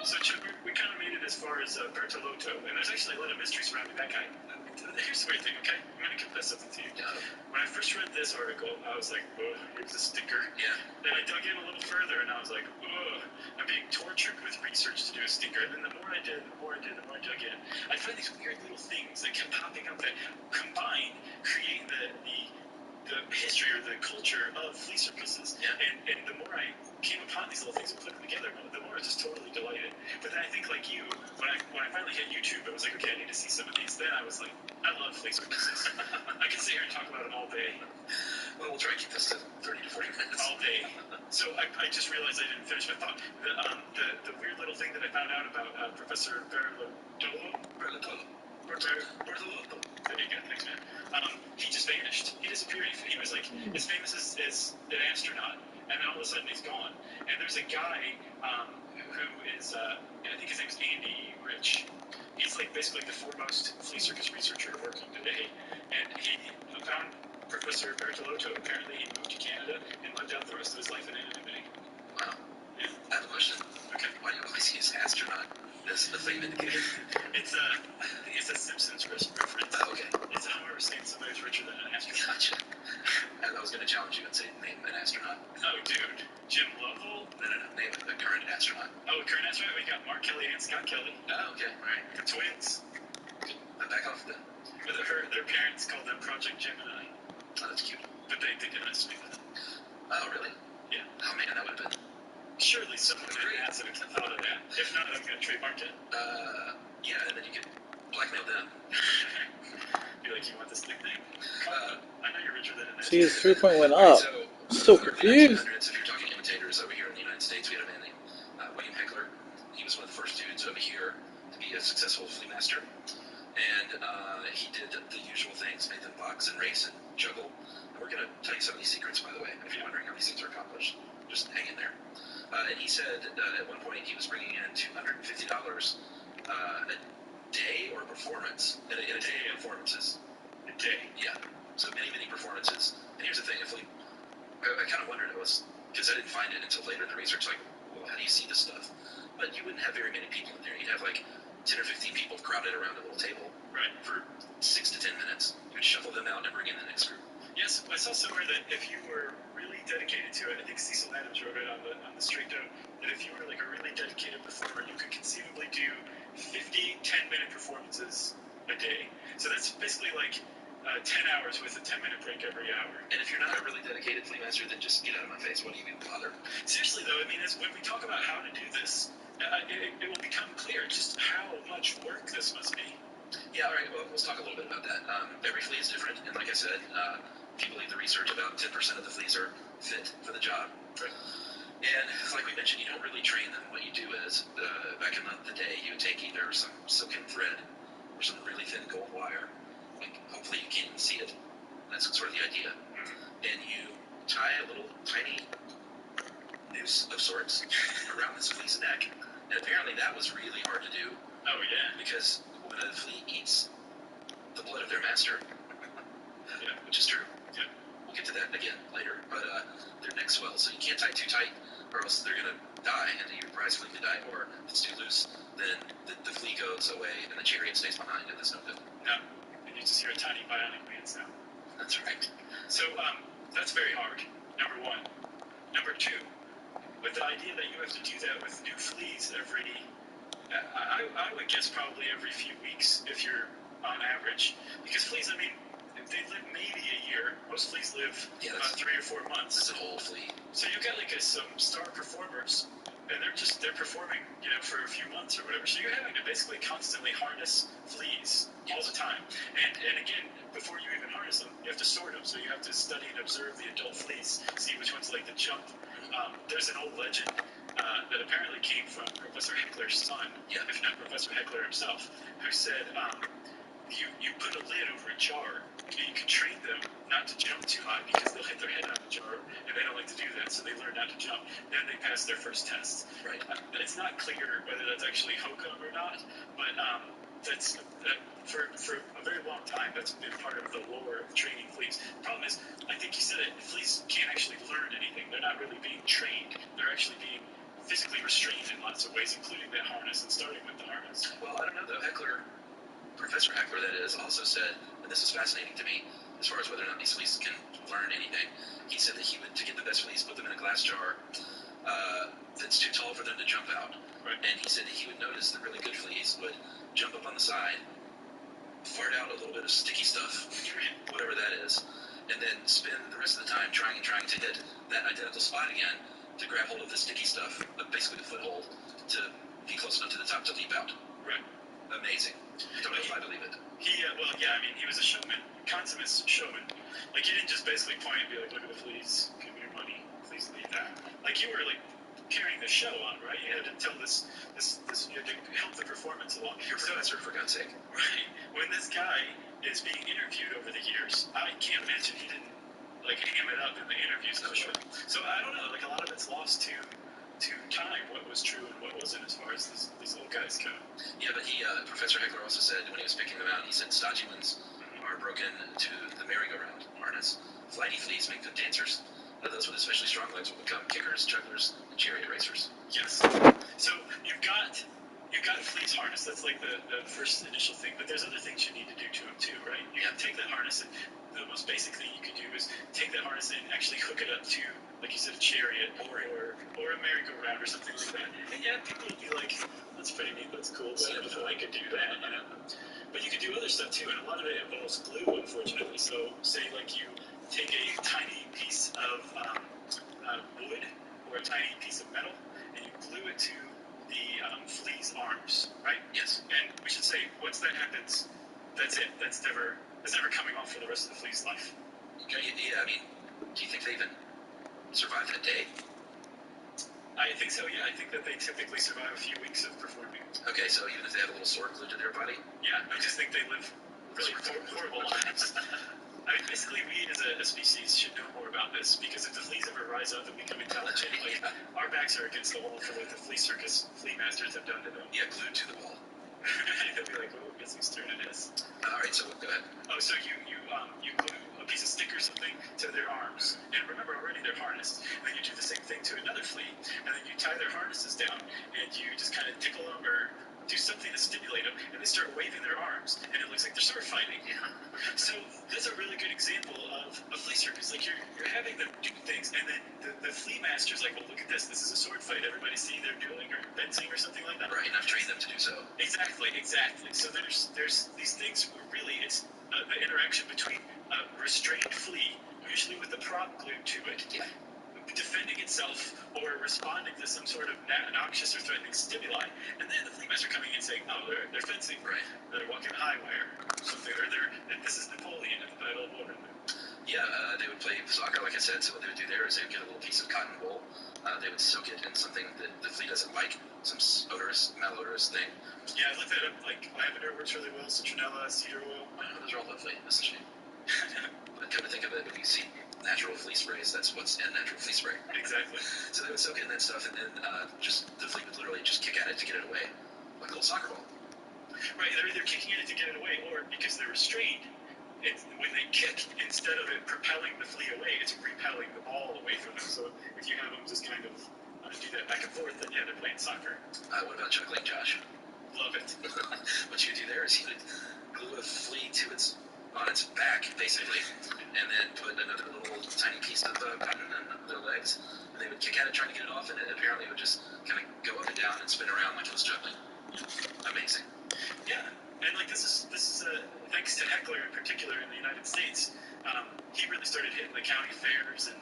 So, Chuck, we kind of made it as far as Bertolotto, and there's actually a lot of mystery surrounding that guy. Here's the weird thing, okay? I'm going to confess something to you. When I first read this article, I was like, oh, here's a stinker. Yeah. Then I dug in a little further, and I was like, oh, I'm being tortured with research to do a stinker. And then the more I did, the more I dug in, I find these weird little things that kept popping up that combine, create the history or the culture of flea circuses. Yeah. And the more I came upon these little things and put them together, the more I was just totally delighted. But then I think, like you, when I finally hit YouTube, I was like, okay, I need to see some of these. Then I was like, I love flea circuses. I can sit here and talk about them all day. Well, we'll try to keep this to 30 to 40 minutes. All day. So I just realized I didn't finish my thought. The weird little thing that I found out about Professor Bertolotto. There you go, thanks, man. He just vanished. He disappeared. He was like as famous as an astronaut, and then all of a sudden he's gone. And there's a guy who is, I think his name's Andy Rich. He's like basically the foremost flea circus researcher working today, and he found Professor Bertolotto. Apparently he moved to Canada and lived out the rest of his life in anonymity. Wow. Yeah. I have a question. Okay. Why do you always use astronaut as the fame indicator? It's a Simpsons reference. Oh, okay. It's Homer saying somebody's richer than an astronaut. Gotcha. I was going to challenge you and say name an astronaut. Oh, dude. Jim Lovell? No. Name a current astronaut. Oh, a current astronaut? We got Mark Kelly and Scott Kelly. Oh, okay. All right. The twins. I'm back off then. Their parents called them Project Gemini. Oh, that's cute. But they didn't mess with it. Oh, really? Yeah. Oh, man, that would have been... Surely someone has thought of that. If not, I'm going to trademark it. Yeah, and then you could blackmail them. Be like, you want this nickname? I know you're richer than an See, his 3 point went up. So confused. If you're talking imitators over here in the United States, we had a man named William Heckler. He was one of the first dudes over here to be a successful flea master. And he did the usual things, made them box and race and juggle. And we're going to tell you some of these secrets, by the way, if you're wondering how these things are accomplished. Just hang in there. And he said at one point he was bringing in $250 a day or performance. In a day of performances. A day? Yeah. So many performances. And here's the thing, I kind of wondered, because I didn't find it until later in the research, like, well, how do you see this stuff? But you wouldn't have very many people in there. You'd have like 10 or 15 people crowded around a little table for 6 to 10 minutes. You would shuffle them out and bring in the next group. Yes, I saw somewhere that if you were really dedicated to it, I think Cecil Adams wrote it on the street note, that if you were like a really dedicated performer, you could conceivably do 50 10-minute performances a day. So that's basically like 10 hours with a 10-minute break every hour. And if you're not a really dedicated flea master, then just get out of my face. What do you even bother? Seriously, though, I mean, when we talk about how to do this, it will become clear just how much work this must be. Yeah, all right, well, let's talk a little bit about that. Every flea is different, and like I said, if you believe the research, about 10% of the fleas are fit for the job. Right. And like we mentioned, you don't really train them. What you do is, back in the day, you would take either some silken thread or some really thin gold wire. Like, hopefully you can't even see it. That's sort of the idea. And you tie a little tiny noose of sorts around this flea's neck. And apparently that was really hard to do. Oh, yeah. Because when a flea eats the blood of their master, which is true. Yeah. We'll get to that again later. But their neck swells, so you can't tie too tight, or else they're going to die, and your prize flea could die. Or if it's too loose, then the flea goes away, and the chariot stays behind, and that's no good. No. you just hear a tiny bionic man sound. That's right. So that's very hard, number one. Number two, with the idea that you have to do that with new fleas I would guess probably every few weeks if you're on average. Because fleas, I mean, they live maybe a year. Most fleas live about 3 or 4 months. That's a whole flea. So you've got like some star performers, and they're performing, for a few months or whatever. So you're having to basically constantly harness fleas all the time. And again, before you even harness them, you have to sort them. So you have to study and observe the adult fleas, see which ones like to jump. There's an old legend that apparently came from Professor Heckler's son, if not Professor Heckler himself, who said you put a lid over a jar, and you can train them not to jump too high because they'll hit their head on the jar, and they don't like to do that, so they learn not to jump. Then they pass their first test. Right. It's not clear whether that's actually hokum or not, but that's for a very long time that's been part of the lore of training fleas. The problem is, I think you said it, fleas can't actually learn anything. They're not really being trained. They're actually being physically restrained in lots of ways, including that harness and starting with the harness. Well, I don't know though. Professor Heckler, that is, also said, and this is fascinating to me, as far as whether or not these fleas can learn anything. He said that he would, to get the best fleas, put them in a glass jar that's too tall for them to jump out. Right. And he said that he would notice the really good fleas would jump up on the side, fart out a little bit of sticky stuff, whatever that is, and then spend the rest of the time trying to hit that identical spot again to grab hold of the sticky stuff, basically the foothold, to be close enough to the top to leap out. Right. Amazing. I don't know if I believe it. He was a showman, consummate showman. Like, he didn't just basically point and be like, look at the fleas, give me your money, please leave that. Like, you were, like, carrying the show on, right? You had to tell this you had to help the performance along. You're a professor, for God's sake. Right. When this guy is being interviewed over the years, I can't imagine he didn't, like, ham it up in the interviews. No, sure. So, I don't know, like, a lot of it's lost to time, what was true and what wasn't, as far as these old guys go. Yeah, but Professor Heckler also said, when he was picking them out, he said stodgy ones are broken to the merry-go-round harness. Flighty fleas make good dancers. Those with especially strong legs will become kickers, jugglers, and chariot racers. Yes. So you've got a fleas harness. That's like the first initial thing. But there's other things you need to do to them too, right? You can take that harness, and the most basic thing you could do is take that harness and actually hook it up to, like you said, a chariot or a merry-go-round or something like that. And yeah, people would be like, that's pretty neat, that's cool, but I could do that, But you could do other stuff too, and a lot of it involves glue, unfortunately. So say like you take a tiny piece of wood or a tiny piece of metal, and you glue it to the flea's arms, right? Yes. And we should say, once that happens, that's it. That's never coming off for the rest of the flea's life. Okay. Yeah, I mean, do you think they even survive that day? I think so, yeah. I think that they typically survive a few weeks of performing. Okay, so even if they have a little sword glued to their body? Yeah, I just think they live really horrible lives. I mean, basically, we as a species should know more about this, because if the fleas ever rise up and become intelligent, like, our backs are against the wall for what the flea circus flea masters have done to them. Yeah, glued to the wall. They'll be like, oh, guess whose turn it is. All right, so go ahead. Oh, so you glue a piece of stick or something to their arms, and remember, already they're harnessed. And then you do the same thing to another flea, and then you tie their harnesses down, and you just kind of tickle them or do something to stimulate them, and they start waving their arms, and it looks like they're sword fighting. So that's a really good example of a flea circus. Like, you're having them do things, and then the flea master's like, well, look at this. This is a sword fight. Everybody see they're dueling or fencing or something like that. Right, and I've trained them to do so. Exactly. So there's these things where really it's the interaction between a restrained flea, usually with the prop glued to it, defending itself or responding to some sort of noxious or threatening stimuli, and then the flea master coming in saying, oh, they're fencing, right? They're walking high wire, something, or this is Napoleon at the Battle of Waterloo. Yeah, they would play soccer, like I said. So what they would do there is they would get a little piece of cotton wool. They would soak it in something that the flea doesn't like, some malodorous thing. Yeah, I looked that up. Like, lavender works really well, citronella, cedar oil. I know, those are all lovely. That's a shame. But come to think of it, when you see natural flea sprays, that's what's in natural flea spray. Exactly. So they would soak it in that stuff, and then just the flea would literally just kick at it to get it away, like a little soccer ball. Right, they're either kicking at it to get it away, or because they're restrained, when they kick, instead of it propelling the flea away, it's repelling the ball away from them. So if you have them just kind of do that back and forth, then yeah, they're playing soccer. What about juggling, Josh? Love it. What you would do there is you would glue a flea to its pants back, basically, and then put another little tiny piece of cotton on their legs, and they would kick at it trying to get it off, and it apparently would just kind of go up and down and spin around like it was juggling. Amazing. Yeah, and like this is thanks to Heckler in particular in the United States. He really started hitting the county fairs and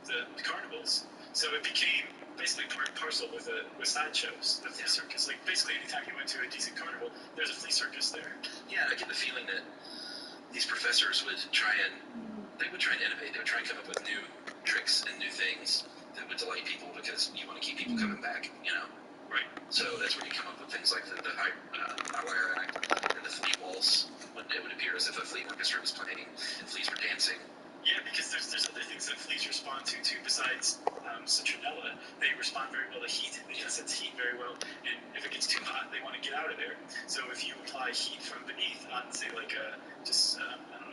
the carnivals. So it became basically part and parcel with sideshows, the flea circus. Like basically anytime you went to a decent carnival, there's a flea circus there. Yeah, I get the feeling that these professors would try and innovate. They would try and come up with new tricks and new things that would delight people because you want to keep people coming back, Right. So that's where you come up with things like the high wire act and the flea waltz, when it would appear as if a flea orchestra was playing and fleas were dancing. Yeah, because there's other things that fleas respond to too besides citronella. They respond very well to heat. They can sense heat very well, and if it gets too hot, they want to get out of there. So if you apply heat from beneath on, say, like a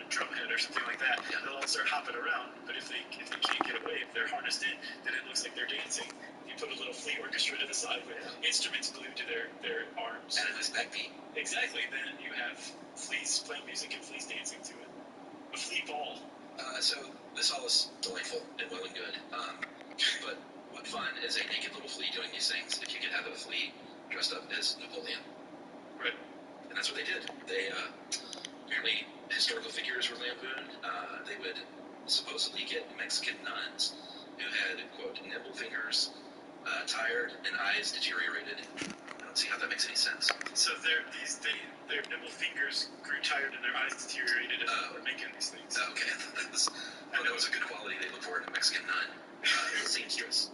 drumhead or something like that, they'll all start hopping around. But if they can't get away, if they're harnessed in, then it looks like they're dancing. You put a little flea orchestra to the side with instruments glued to their arms. And a nice backbeat. Exactly. Then you have fleas playing music and fleas dancing to it. A flea ball. So this all is delightful and well and good. But what fun is a naked little flea doing these things if you could have a flea dressed up as Napoleon? Right. And that's what they did. They apparently historical figures were lampooned. They would supposedly get Mexican nuns who had, quote, nimble fingers, tired, and eyes deteriorated. I don't see how that makes any sense. So their nimble fingers grew tired and their eyes deteriorated as they were making these things. Okay, that was a good quality they look for in a Mexican nun. Seamstress.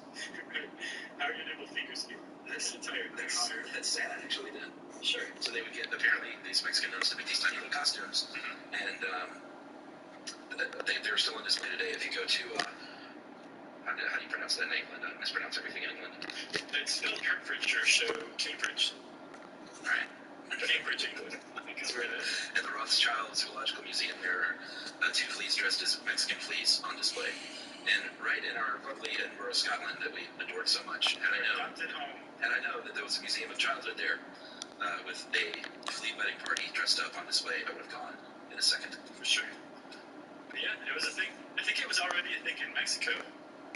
How are your nimble fingers feeling? That's tired. That's sad, actually, then. Sure. So they would get, apparently, these Mexican nuns to make these tiny little costumes, and they're still on display today. If you go to, how do you pronounce that name, Linda? I mispronounce everything in England. It's spelled Hertfordshire, so Cambridge. All right. Cambridge, England, I think is where it is. At the Rothschild Zoological Museum, there are two fleas dressed as Mexican fleas on display. And right in our lovely Edinburgh, Scotland, that we adored so much, had I known that there was a museum of childhood there, with a flea wedding party dressed up on display, I would have gone in a second. For sure. But yeah, it was a thing. I think it was already a thing in Mexico.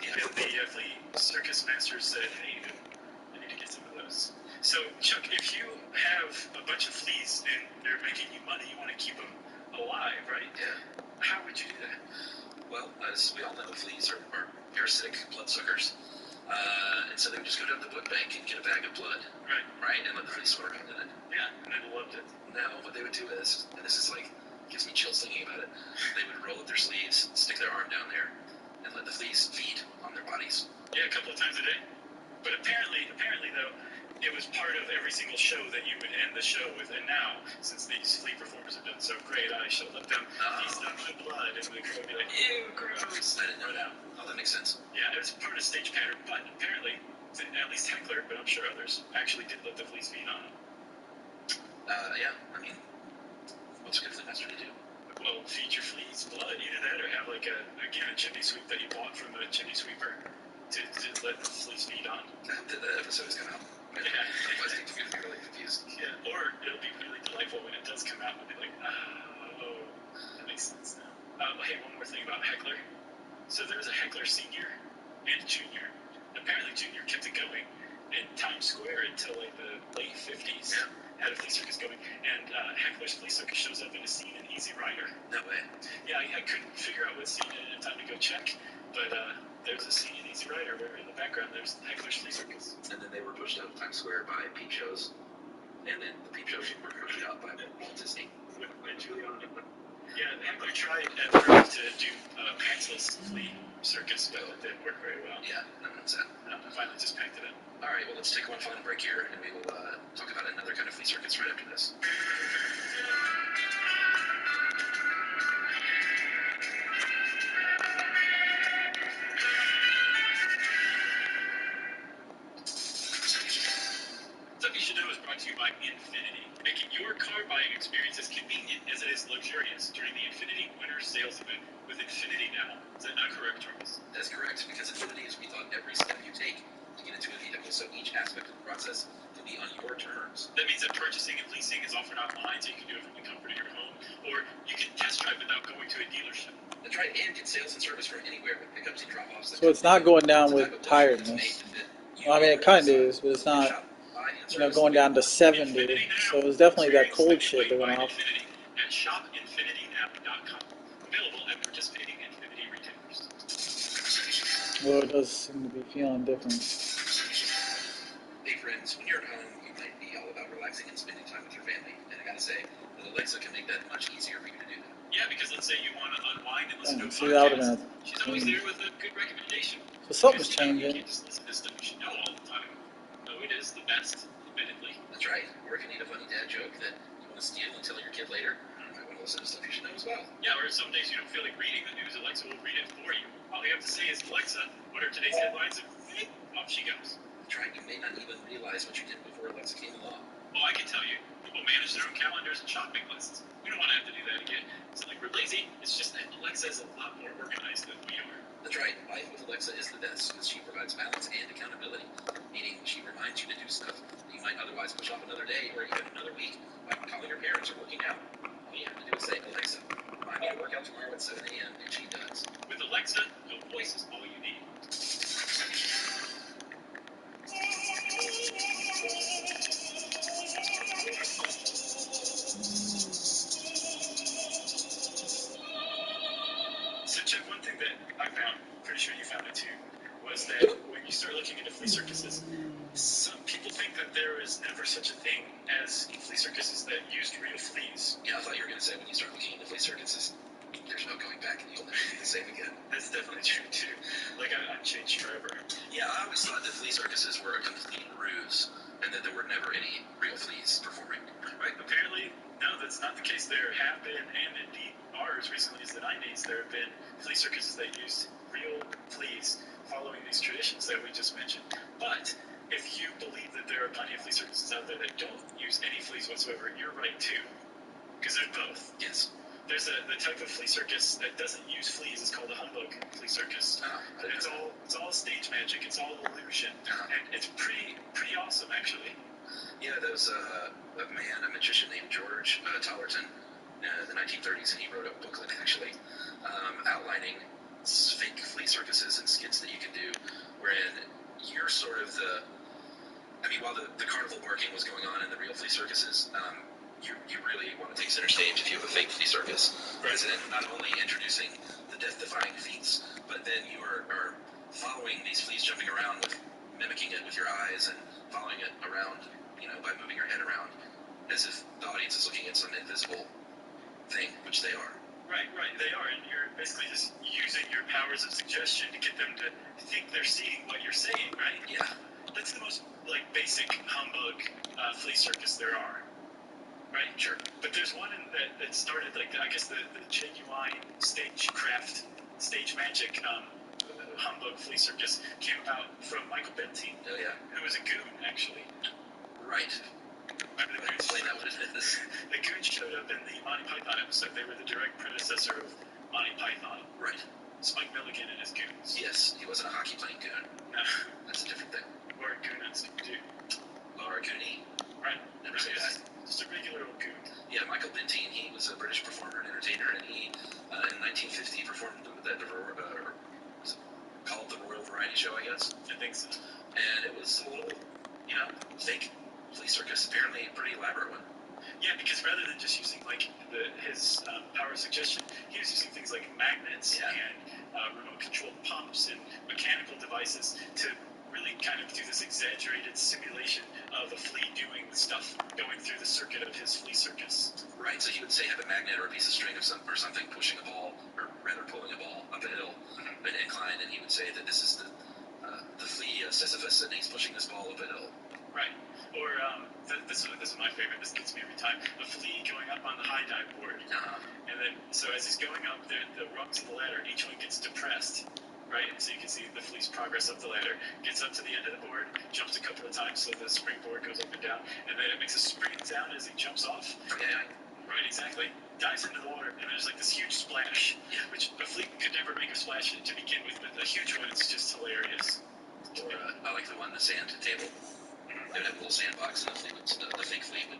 Yeah. And the flea circus masters said, hey, I need to get some of those. So, Chuck, if you have a bunch of fleas and they're making you money, you want to keep them alive, right? Yeah. How would you do that? Well, as we all know, fleas are parasitic bloodsuckers. And so they would just go down to the blood bank and get a bag of blood. Right? And let the fleas swim around in it. Yeah, and they loved it. Now, what they would do is, and this is like, gives me chills thinking about it, they would roll up their sleeves, stick their arm down there, and let the fleas feed on their bodies. Yeah, a couple of times a day. But apparently though, it was part of every single show that you would end the show with. And now, since these flea performers have done so great, I shall let them feast on my blood. And the crowd would be like, ew, gross. I didn't know that. Oh, that makes sense. Yeah, it was part of stage pattern. But apparently, at least Heckler, but I'm sure others, actually did let the fleas feed on them. Yeah, I mean, what's a good flea master to do? Well, feed your fleas blood. Either that or have like a chimney sweep that you bought from a chimney sweeper to let the fleas feed on. I hope that episode is coming out. Yeah. Otherwise, things are going to be really confused. Yeah, or it'll be really delightful when it does come out. We'll be like, oh, that makes sense now. Hey, one more thing about Heckler. So there was a Heckler senior and junior. Apparently, junior kept it going in Times Square until like the late 50s. Yeah. Had a flea circus going, and Heckler's flea circus shows up in a scene in Easy Rider. No way. Yeah, I couldn't figure out what scene it in time to go check, but there's a scene in Easy Rider where in the background there's Heckler's flea circus. And then they were pushed out of Times Square by peep shows, and then the peep shows were pushed out by Walt Disney. By Giuliani. Yeah, Heckler tried at first to do pantsless flea circus, but it didn't work very well. Yeah, no one's that. I finally just packed it in. All right, well, let's take one final break here, and we will talk about another kind of flea circus right after this. Stuff You Should Know is brought to you by Infinity, making your car buying experience as convenient as it is luxurious during the Infinity Winter Sales Event with Infinity Now. Is that not correct, Charles? That's correct, because Infinity has rethought every step you take to get into a vehicle, so each aspect of the process can be on your terms. That means that purchasing and leasing is offered online, so you can do it from the comfort of your home. to a dealership. That's right, and get sales and service from anywhere with pickups and drop-offs. So it's not going down with tiredness. Well, I mean, it kind of is, but it's not, going down to 70. So it was definitely that cold shit that went off. At shopinfinitynap.com. Available at participating Infinity retailers. Well, it does seem to be feeling different. Hey friends, when you're at home, you might be all about relaxing and spending time with your family. And I gotta say, that Alexa can make that much easier for you to do that. Yeah, because let's say you want to unwind and listen to a See, that would podcast. have been She's always there with a good recommendation. So something's Because, you changing. can't just listen to stuff you should know all the time. No, it is the best, admittedly. That's right. Or if you need a funny dad joke that you want to steal and tell your kid later, you might want to listen to stuff you should know as well. Yeah, or some days you don't feel like reading the news, Alexa will read it for you. All you have to say is, Alexa, what are today's headlines? And off she goes. That's right. You may not even realize what you did before Alexa came along. Oh, I can tell you. People manage their own calendars and shopping lists. We don't want to have to do that again. It's not like we're lazy. It's just that Alexa is a lot more organized than we are. That's right. Life with Alexa is the best because she provides balance and accountability, meaning she reminds you to do stuff that you might otherwise push off another day or even another week, like calling your parents or working out. All you have to do is say, Alexa, remind me to work out tomorrow at 7 a.m., and she does. With Alexa, the voice is all you need. So, Jeff, one thing that I found, pretty sure you found it too, was that when you start looking into flea circuses, some people think that there is never such a thing as flea circuses that used real fleas. Yeah, I thought you were going to say when you start looking into flea circuses, there's no going back and you'll never be the same again. That's definitely true too. Like, I've changed forever. Yeah, I always thought that flea circuses were a complete ruse and that there were never any real fleas performing. Right, apparently, no, that's not the case. There have been, and indeed are as recently as the 90s, there have been flea circuses that used real fleas following these traditions that we just mentioned. But if you believe that there are plenty of flea circuses out there that don't use any fleas whatsoever, you're right too. Because there's both. Yes. There's the type of flea circus that doesn't use fleas. It's called a humbug flea circus. It's all stage magic. It's all illusion, and it's pretty awesome actually. Yeah, there was a magician named George Tollerton in the 1930s, and he wrote a booklet actually outlining fake flea circuses and skits that you can do, wherein you're sort of while the carnival barking was going on in the real flea circuses, you really want to take center stage if you have a fake flea circus. President not only introducing the death-defying feats, but then you are following these fleas jumping around with mimicking it with your eyes and following it around, by moving your head around, as if the audience is looking at some invisible thing, which they are. Right, they are, and you're basically just using your powers of suggestion to get them to think they're seeing what you're saying, right? Yeah. That's the most, basic humbug flea circus there are. Right? Sure. But there's one that started, I guess the genuine stagecraft, stage magic humbug flea circus came about from Michael Benteen. Oh, yeah. Who was a goon, actually. Right. Remember the goons? Explain that what it is. The goons showed up in the Monty Python episode. They were the direct predecessor of Monty Python. Right. Spike Milligan and his goons. Yes, he wasn't a hockey playing goon. No. That's a different thing. Or a goon on Scooby-Doo. Or a goonie. Right. Never say that. Just a regular old goon. Yeah, Michael Benteen, he was a British performer and entertainer, and he, in 1950, performed called the Royal Variety Show, I guess. I think so. And it was a little, fake flea circus, apparently a pretty elaborate one. Yeah, because rather than just using, his power of suggestion, he was using things like magnets and remote-controlled pumps and mechanical devices to really kind of do this exaggerated simulation of a flea doing stuff going through the circuit of his flea circus. Right, so he would say have a magnet or a piece of string or something pushing a ball, or rather pulling a ball up a hill, an incline, and he would say that this is the flea Sisyphus, and he's pushing this ball up a hill. Right. Or, this is my favorite, this gets me every time, a flea going up on the high dive board. And then, so as he's going up, the rungs of the ladder, each one gets depressed. Right, so you can see the flea's progress up the ladder, gets up to the end of the board, jumps a couple of times so the springboard goes up and down, and then it makes a spring sound as he jumps off. Yeah. Right, exactly. Dives into the water, and there's this huge splash, which a flea could never make a splash to begin with, but a huge one is just hilarious. Or, I like the one, the sand table. They would have a little sandbox, and the fake flea would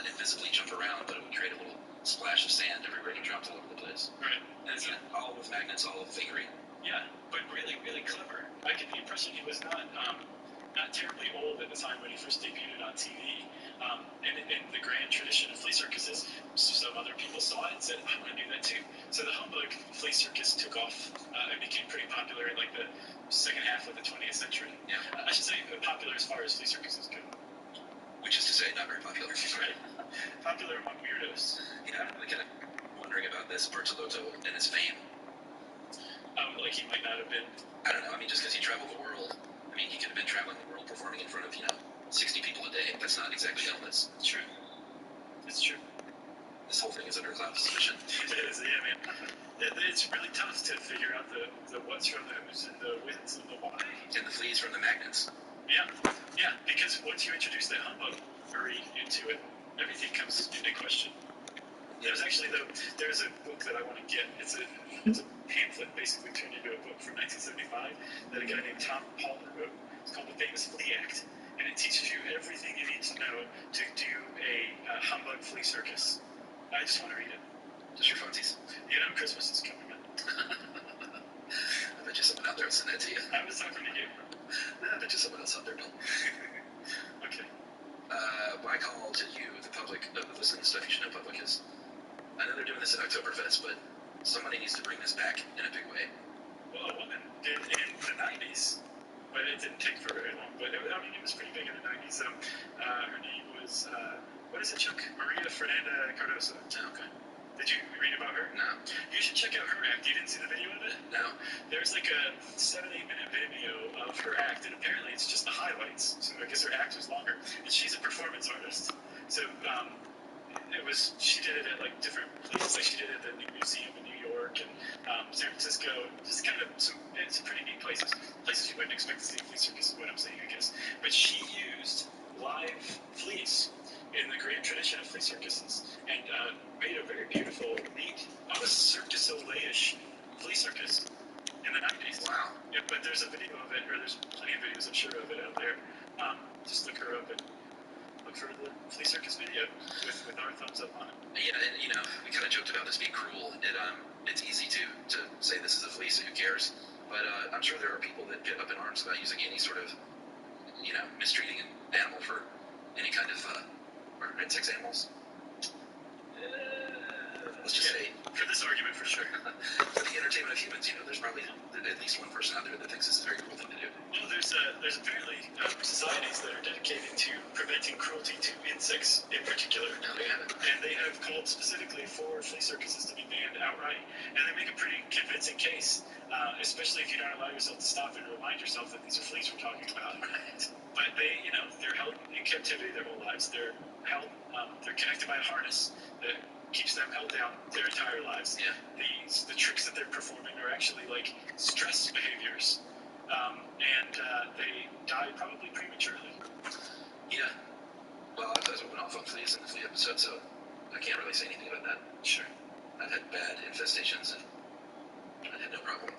invisibly jump around, but it would create a little splash of sand everywhere he dropped all over the place. Right. And it's all with magnets, all fakery. Yeah, but really, really clever. I get the impression he was not terribly old at the time when he first debuted on TV. And in the grand tradition of flea circuses, some other people saw it and said, I want to do that too. So the humbug flea circus took off and became pretty popular in like the second half of the 20th century. Yeah. I should say popular as far as flea circuses go. Which is to say, not very popular. Right. Popular among weirdos. Yeah, I'm kind of wondering about this Bertolotto and his fame. Like he might not have been. I don't know. I mean, just because he traveled the world, I mean, he could have been traveling the world performing in front of, 60 people a day. That's not exactly illness. It's true. It's true. This whole thing is under cloud suspicion. It is, yeah, man. It's really tough to figure out the what's from the who's and the whens and the why. And the fleas from the magnets. Yeah, because once you introduce that humbug into it, everything comes into question. There's actually there's a book that I want to get. It's a pamphlet basically turned into a book from 1975 that a guy named Tom Palmer wrote. It's called The Famous Flea Act, and it teaches you everything you need to know to do a humbug flea circus. I just want to read it. Just your funsies. Christmas is coming up. I bet you someone out there will send that to you. I was talking to you. I bet you someone else out there will. Okay. My call to you, the public, listening to Stuff You Should Know public, is I know they're doing this at Oktoberfest, but somebody needs to bring this back in a big way. Well, a woman did in the 90s, but it didn't take for very long. But it was pretty big in the 90s. Her name was, what is it, Chuck? Maria Fernanda Cardoso. Oh, okay. Did you read about her? No. You should check out her act. You didn't see the video of it? No. There's like a 7-8 minute video of her act, and apparently it's just the highlights. So I guess her act was longer. And she's a performance artist. So she did it at like different places. Like she did it at the New Museum in New York and San Francisco. Just kind of some pretty neat places. Places you wouldn't expect to see a flea circus is what I'm saying, I guess. But she used live fleas in the grand tradition of flea circuses and made a very beautiful, neat, almost Cirque du Soleil-ish flea circus in the 90s. Wow. Yeah, but there's a video of it, or there's plenty of videos, I'm sure, of it out there. Just look her up and look for the flea circus video with our thumbs up on it. Yeah, and we kind of joked about this being cruel. It's easy to say this is a flea, so who cares? But I'm sure there are people that get up in arms about using any sort of, mistreating an animal for any kind of, or insects, animals. Let's just say, for this argument, for sure. For the entertainment of humans, there's probably at least one person out there that thinks this is a very cool thing to do. Well, there's apparently societies that are dedicated to preventing cruelty to insects in particular. No, they haven't. And they have called specifically for flea circuses to be banned outright. And they make a pretty convincing case, especially if you don't allow yourself to stop and remind yourself that these are fleas we're talking about. Right. But they, they're held in captivity their whole lives. They're connected by a harness that keeps them held down their entire lives. Yeah. The tricks that they're performing are actually like stress behaviors, and they die probably prematurely. Yeah. Well, I was went off on fleas in the flea episode, so I can't really say anything about that. Sure. I've had bad infestations, and I had no problem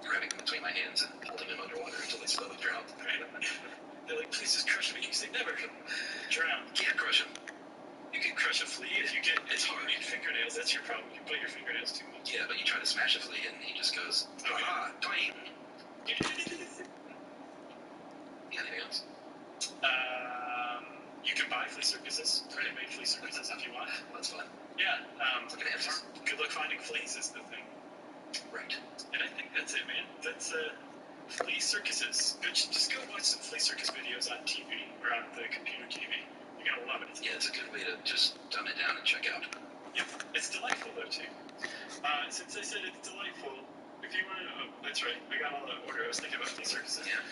grabbing them between my hands and holding them underwater until they slowly drowned. Right. They're like, please just crush me. You say never drown. Can't crush them. You can crush a flea if you get need fingernails. That's your problem. You bite your fingernails too much. Yeah, but you try to smash a flea and he just goes, ah, twang. You got anything else? You can buy flea circuses, ready-made flea circuses if you want. That's fun. Yeah. Look at answers. Good luck finding fleas is the thing. Right. And I think that's it, man. That's flea circuses. Just go watch some flea circus videos on TV or on the computer TV. You're gonna love it. Yeah, it's a good way to just dumb it down and check out. Yeah, it's delightful though too. Since I said it's delightful, if you want to know, that's right, I got all the order. I was thinking about flea circuses. Yeah.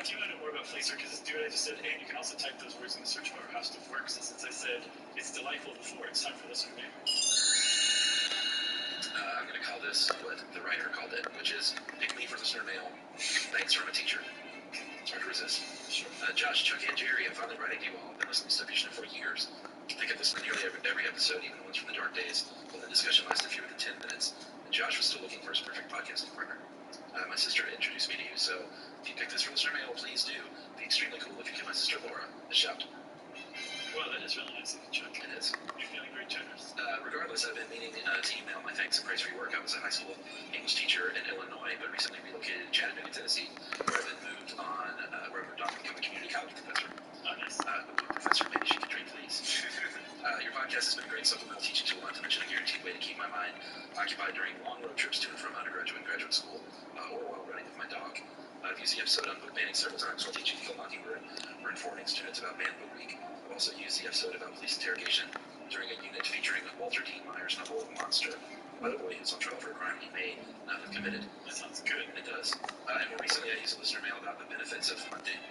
If you want to know more about flea circuses, do what I just said, and you can also type those words in the search bar, how stuff works. And since I said it's delightful before, it's time for listener mail. I'm going to call this what the writer called it, which is pick me for listener mail. Thanks from a teacher. It's hard to resist. Sure. Josh, Chuck, and Jerry, I'm finally writing to you all. I've been listening to Stuff You Should Know for years. I think I've listened to nearly every episode, even the ones from the dark days, when the discussion lasted fewer than 10 minutes, and Josh was still looking for his perfect podcasting partner. My sister introduced me to you, so if you pick this for listener mail, please do. It'd be extremely cool if you give my sister Laura a shout. Well, that is really nice of you, Chuck. It is. You're feeling very generous. Regardless, I've been meaning to email my thanks and praise for your work. I was a high school English teacher in Illinois, but recently relocated to Chattanooga, Tennessee, where I've been moved on, where I've moved on to become a community college professor. Oh, nice. Professor, maybe she could drink, please. Your podcast has been a great supplemental teaching tool, not to mention a guaranteed way to keep my mind occupied during long road trips to and from undergraduate and graduate school, or while running with my dog. I've used the episode on book banning several times while teaching Kill Mockingbird or informing students about Ban Book Week. I've also used the episode about police interrogation during a unit featuring Walter Dean Meyer's novel Monster, about a boy who's on trial for a crime he may not have committed. That sounds good. It does. And more recently, I used a listener mail about the benefits of hunting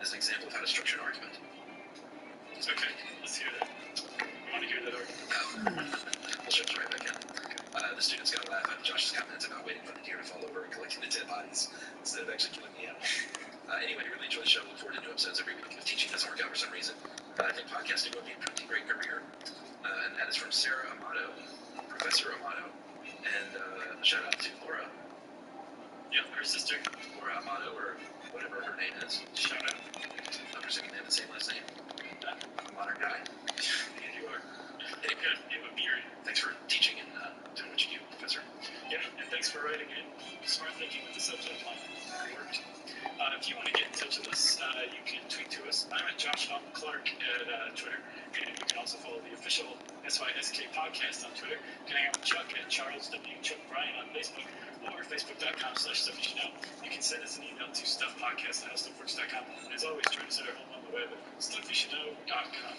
as an example of how to structure an argument. Okay, let's hear that. I want to hear that argument. We'll shift right back in. The students got a laugh out of Josh's comments about waiting for the deer to fall over and collecting the dead bodies instead of actually killing the animal. Anyway, really enjoy the show. Look forward to new episodes every week. If teaching doesn't work out for some reason, I think podcasting would be a pretty great career. And that is from Sarah Amato, Professor Amato, and shout out to Laura. Yep, her sister. Laura Amato, or whatever her name is. Shout out. I'm presuming they have the same last name. I'm a modern guy. Yeah, you are. Anyway, You have a beard. thanks for teaching and doing what you do, Professor. Yeah, and thanks for writing in. Smart thinking with the subject line. It worked. If you want to get in touch with us, you can tweet to us. I'm at Josh Clark at Twitter, and you can also follow the official SYSK podcast on Twitter. You can hang out with Chuck at Charles W. Chuck Bryan on Facebook, or facebook.com/stuff you should know. You can send us an email to stuffpodcast@howstuffworks.com. And as always, join us at our home on the web at stuffyoushouldknow.com.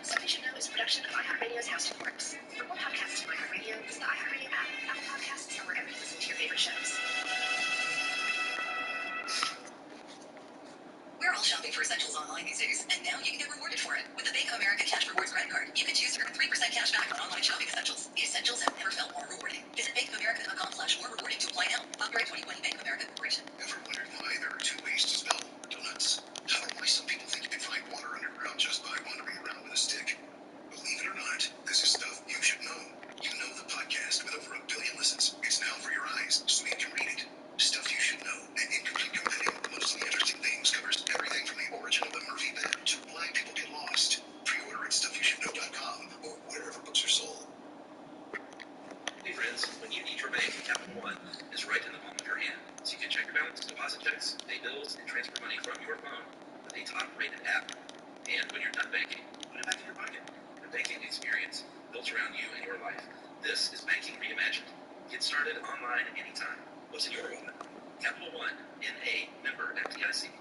Stuff You Should Know is a production of iHeartRadio's How Stuff Works. For more podcasts from iHeartRadio, visit the iHeartRadio app, Apple Podcasts, or wherever you listen to your favorite shows. We're all shopping for essentials online these days, and now you can get rewarded for it. With the Bank of America Cash Rewards credit card, you can choose to earn 3% cash back on online shopping essentials. The essentials have never felt more rewarding. Visit bankofamerica.com/more-rewarding to apply now. Copyright 2020 Bank of America Corporation. Ever wondered why there are two ways to spell donuts? Or why some people think you can find water underground just by wandering around with a stick? Believe it or not, this is stuff you should know. You know the podcast with over 1 billion listens. It's now for your eyes, so you can read it. Stuff You Should Know, an incomplete compendium of mostly interesting things, covers everything from the origin of the Murphy bed to why people get lost. Pre-order at stuffyoushouldknow.com or wherever books are sold. Hey friends, when you need your bank, Capital One is right in the palm of your hand. So you can check your balance, deposit checks, pay bills, and transfer money from your phone with a top-rated app. And when you're done banking, put it back in your pocket. The banking experience built around you and your life. This is banking reimagined. Get started online anytime. What's in your wallet? Capital One, NA, member FDIC.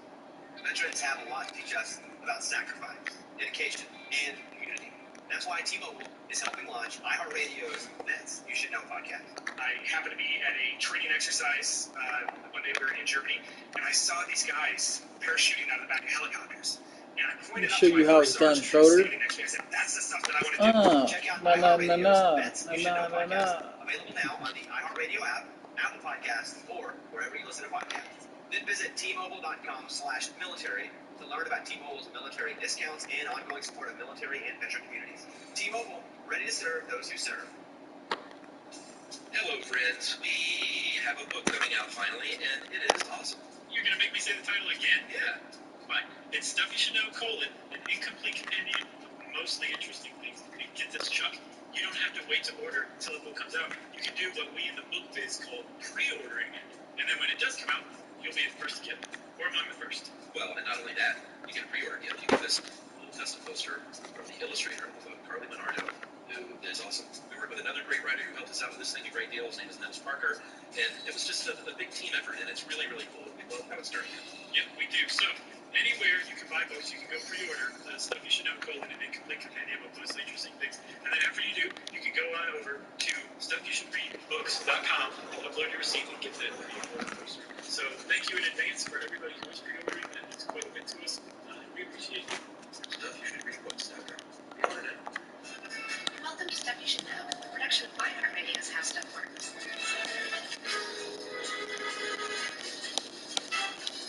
Veterans have a lot to teach us about sacrifice, dedication, and community. That's why T-Mobile is helping launch iHeartRadio's Vets You Should Know podcast. I happened to be at a training exercise one day we were in Germany, and I saw these guys parachuting out of the back of helicopters. And I pointed out show to my you how first it's done, sergeant who was Schroeder. standing next to me. I said, "That's the stuff that I want to do." Check out No. iHeartRadio's Vets You Should Know podcast. Available now on the iHeartRadio app, Apple Podcasts, or wherever you listen to podcasts. Then visit T-Mobile.com/military to learn about T-Mobile's military discounts and ongoing support of military and veteran communities. T-Mobile, ready to serve those who serve. Hello friends, we have a book coming out finally, and it is awesome. You're going to make me say the title again? Yeah. Fine. It's Stuff You Should Know, an incomplete compendium of mostly interesting things. And get this, Chuck. You don't have to wait to order until the book comes out. You can do what we in the book biz call pre-ordering it. And then when it does come out, you'll be the first to get it. Or among the first. Well, and not only that, you can pre-order it. You get this little custom poster from the illustrator, Carly Menardo, who is awesome. We worked with another great writer who helped us out with this thing a great deal. His name is Nels Parker. And it was just a big team effort, and it's really, really cool. We love how it's turned out. Yep, we do. So, anywhere you can buy books, you can go pre-order the Stuff You Should Know, an incomplete compendium of mostly interesting things. And then after you do, you can go on over to stuffyoushouldreadbooks.com, upload your receipt, and get the pre-order poster. So, thank you in advance for everybody who is pre-ordering. That means quite a bit to us. We appreciate it. Stuffyoushouldreadbooks.com. Welcome to Stuff You Should Know, a production of iHeartRadio's How Stuff Works.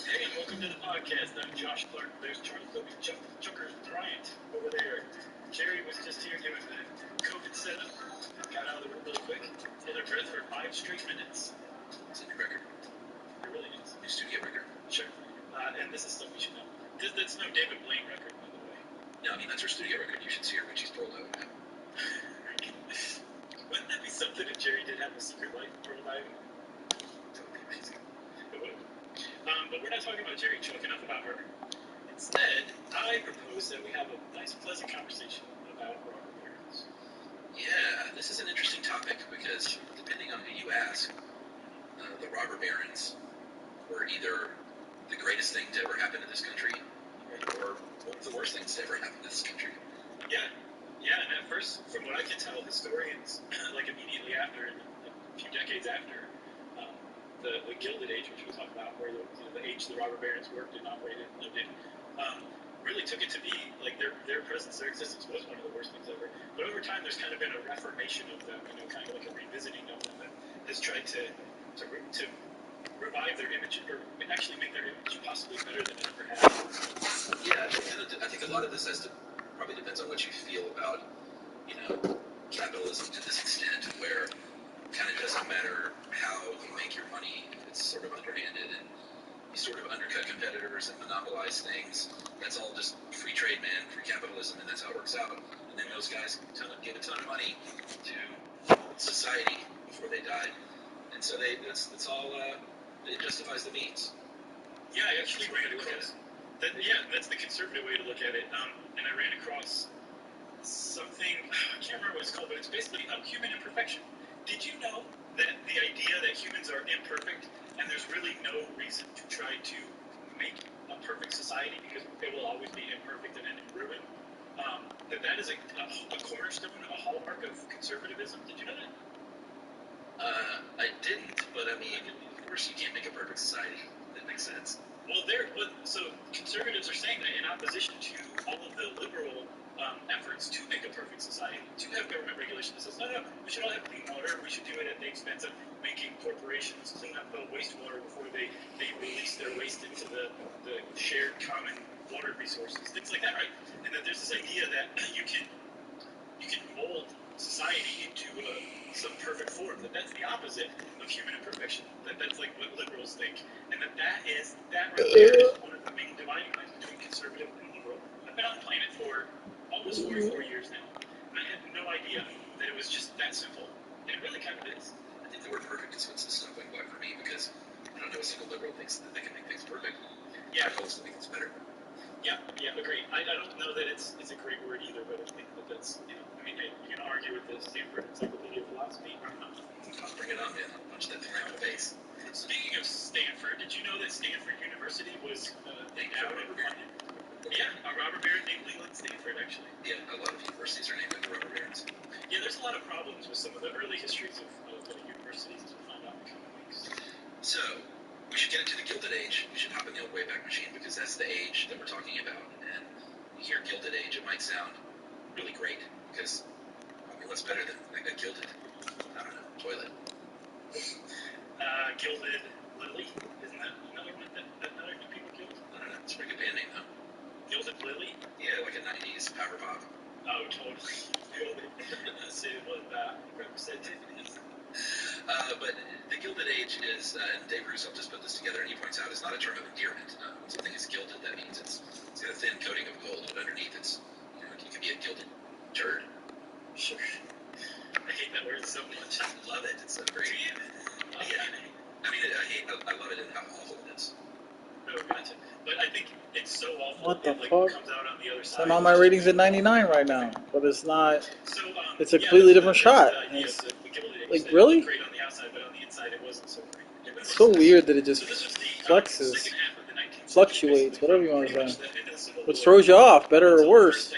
Hey, and welcome to the podcast. I'm Josh Clark. There's Charles W. Chucker Bryant over there. Jerry was just here doing the COVID setup. Got out of the room really quick. Held her breath for 5 straight minutes. It's a new record. It really is. New studio record. Sure. And this is Stuff You Should Know. That's no David Blaine record, by the way. No, I mean, that's her studio record. You should see her when she's Pearl diving. Wouldn't that be something if Jerry did have a secret life of Pearl diving? Totally amazing. It would. But we're not talking about Jerry Chuck, enough about her. Instead, I propose that we have a nice, pleasant conversation about robber barons. Yeah, this is an interesting topic because depending on who you ask, the robber barons were either the greatest thing to ever happen to this country or one of the worst things to ever happen to this country. Yeah, and at first, from what I can tell, historians, like immediately after, a few decades after, the Gilded Age, which we'll talk about, where the age the robber barons worked and operated and lived in, really took it to be, like, their presence, their existence was one of the worst things ever. But over time, there's kind of been a reformation of them, kind of like a revisiting of them that has tried to revive their image, or actually make their image possibly better than it ever has. Yeah, and I think a lot of this probably depends on what you feel about, capitalism to this extent, where it kind of doesn't matter how you make your money, it's sort of underhanded, and you sort of undercut competitors and monopolize things. That's all just free trade, man, free capitalism, and that's how it works out. And then those guys give a ton of money to society before they die, and so that's all. It justifies the means. Yeah, I actually ran across. That's the conservative way to look at it. And I ran across something, I can't remember what it's called, but it's basically human imperfection. Did you know that the idea that humans are imperfect and there's really no reason to try to make a perfect society because it will always be imperfect and end in ruin? That is a cornerstone, a hallmark of conservatism. Did you know that? I didn't, but I mean, of course you can't make a perfect society. That makes sense. Well, so conservatives are saying that in opposition to all of the liberal efforts to make a perfect society, to have government regulation that says, no, we should all have clean water, we should do it at the expense of making corporations clean up the wastewater before they release their waste into the shared common water resources, things like that, right? And that there's this idea that you can mold society into some perfect form, that's the opposite of human imperfection, that's like what liberals think, and that right there is one of the main dividing lines between conservative and liberal. I've been on the planet for almost 44 years now, and I had no idea that it was just that simple, and it really kind of is. I think the word perfect is what's the stumbling block for me, because I don't know a single liberal thinks that they can make things perfect. Yeah. I hope to make things better. Yeah, agreed. I don't know that it's a great word either, but I think that's, I mean, hey, you can argue with the Stanford Encyclopedia of Philosophy. I'll bring it on, man. I'll punch that thing right in the face. Speaking of Stanford, did you know that Stanford University was endowed and funded? Yeah, a robber baron named Leland Stanford, actually. Yeah, a lot of universities are named after robber barons. Yeah, there's a lot of problems with some of the early histories of universities, as we'll find out in the coming weeks. So, we should get into the Gilded Age. We should hop in the old Wayback Machine, because that's the age that we're talking about. And when you hear Gilded Age, it might sound really great, because, I mean, what's better than a gilded, I don't know, toilet? Gilded Lily? Isn't that another one that other people gild? I don't know, it's a pretty good band name, though. Gilded Lily? Yeah, like a 90s power pop. Oh, totally. Gilded. City of representatives. But the Gilded Age is, and Dave Russo just put this together, and he points out it's not a term of endearment. When something is gilded, that means it's got a thin coating of gold, but underneath it can be a gilded turd. Sure. I hate that word so much. I love it. It's so great. Yeah. I mean, I love it in how awful it is. No, gotcha. But I think it's so awful. What the fuck? Comes out on the other side. And all my ratings at 99 right now, but it's not. So, it's a completely different shot. It's, like really? Great on the outside, but on the inside it wasn't so great. It's so weird that it just flexes, fluctuates, whatever you want to say. Which throws you off, better or worse.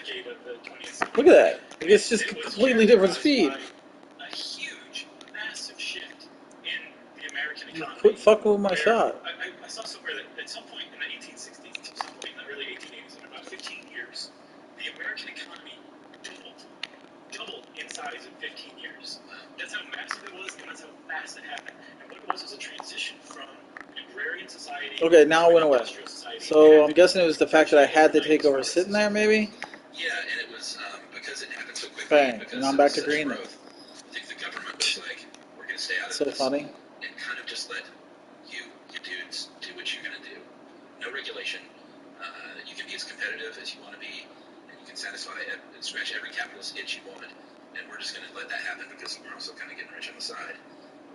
Look at that. It's just completely different speed. A huge, massive shift in the American economy. Quit fucking with my shot. I saw somewhere that at some point in the 1860s, to some point in the early 1880s, in about 15 years, the American economy doubled in size in 15 years. That's how massive it was, and that's how fast it happened. And what it was a transition from agrarian society. Okay, now it went away. So I'm guessing it was the fact that I had the takeover sitting there, maybe? Yeah, and it was because it happened so quickly. Bang, and I'm back to green. I think the government was like, we're going to stay out of so this. Funny. And kind of just let you dudes do what you're going to do. No regulation. you can be as competitive as you want to be, and you can satisfy and scratch every capitalist itch you want. And we're just going to let that happen because we're also kind of getting rich on the side.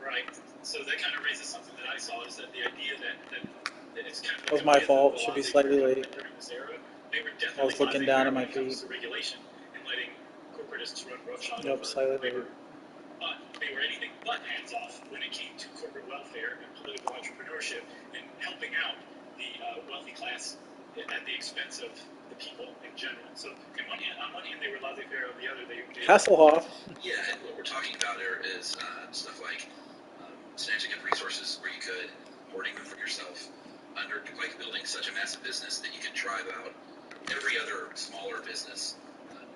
Right. So that kind of raises something that I saw, is that the idea that it's kind of That was my fault. Should be slightly late. During this era, they were definitely I was looking down at my when it comes feet. to regulation and letting corporatists run roughshod Yep, over slightly labor. late. But they were anything but hands off when it came to corporate welfare and political entrepreneurship and helping out the wealthy class at the expense of the people in general. So on one hand they were laissez-faire, on the other they Hasselhoff. Yeah, and what we're talking about here is stuff like snatching up resources where you could, hoarding them for yourself, building such a massive business that you could drive out every other smaller business,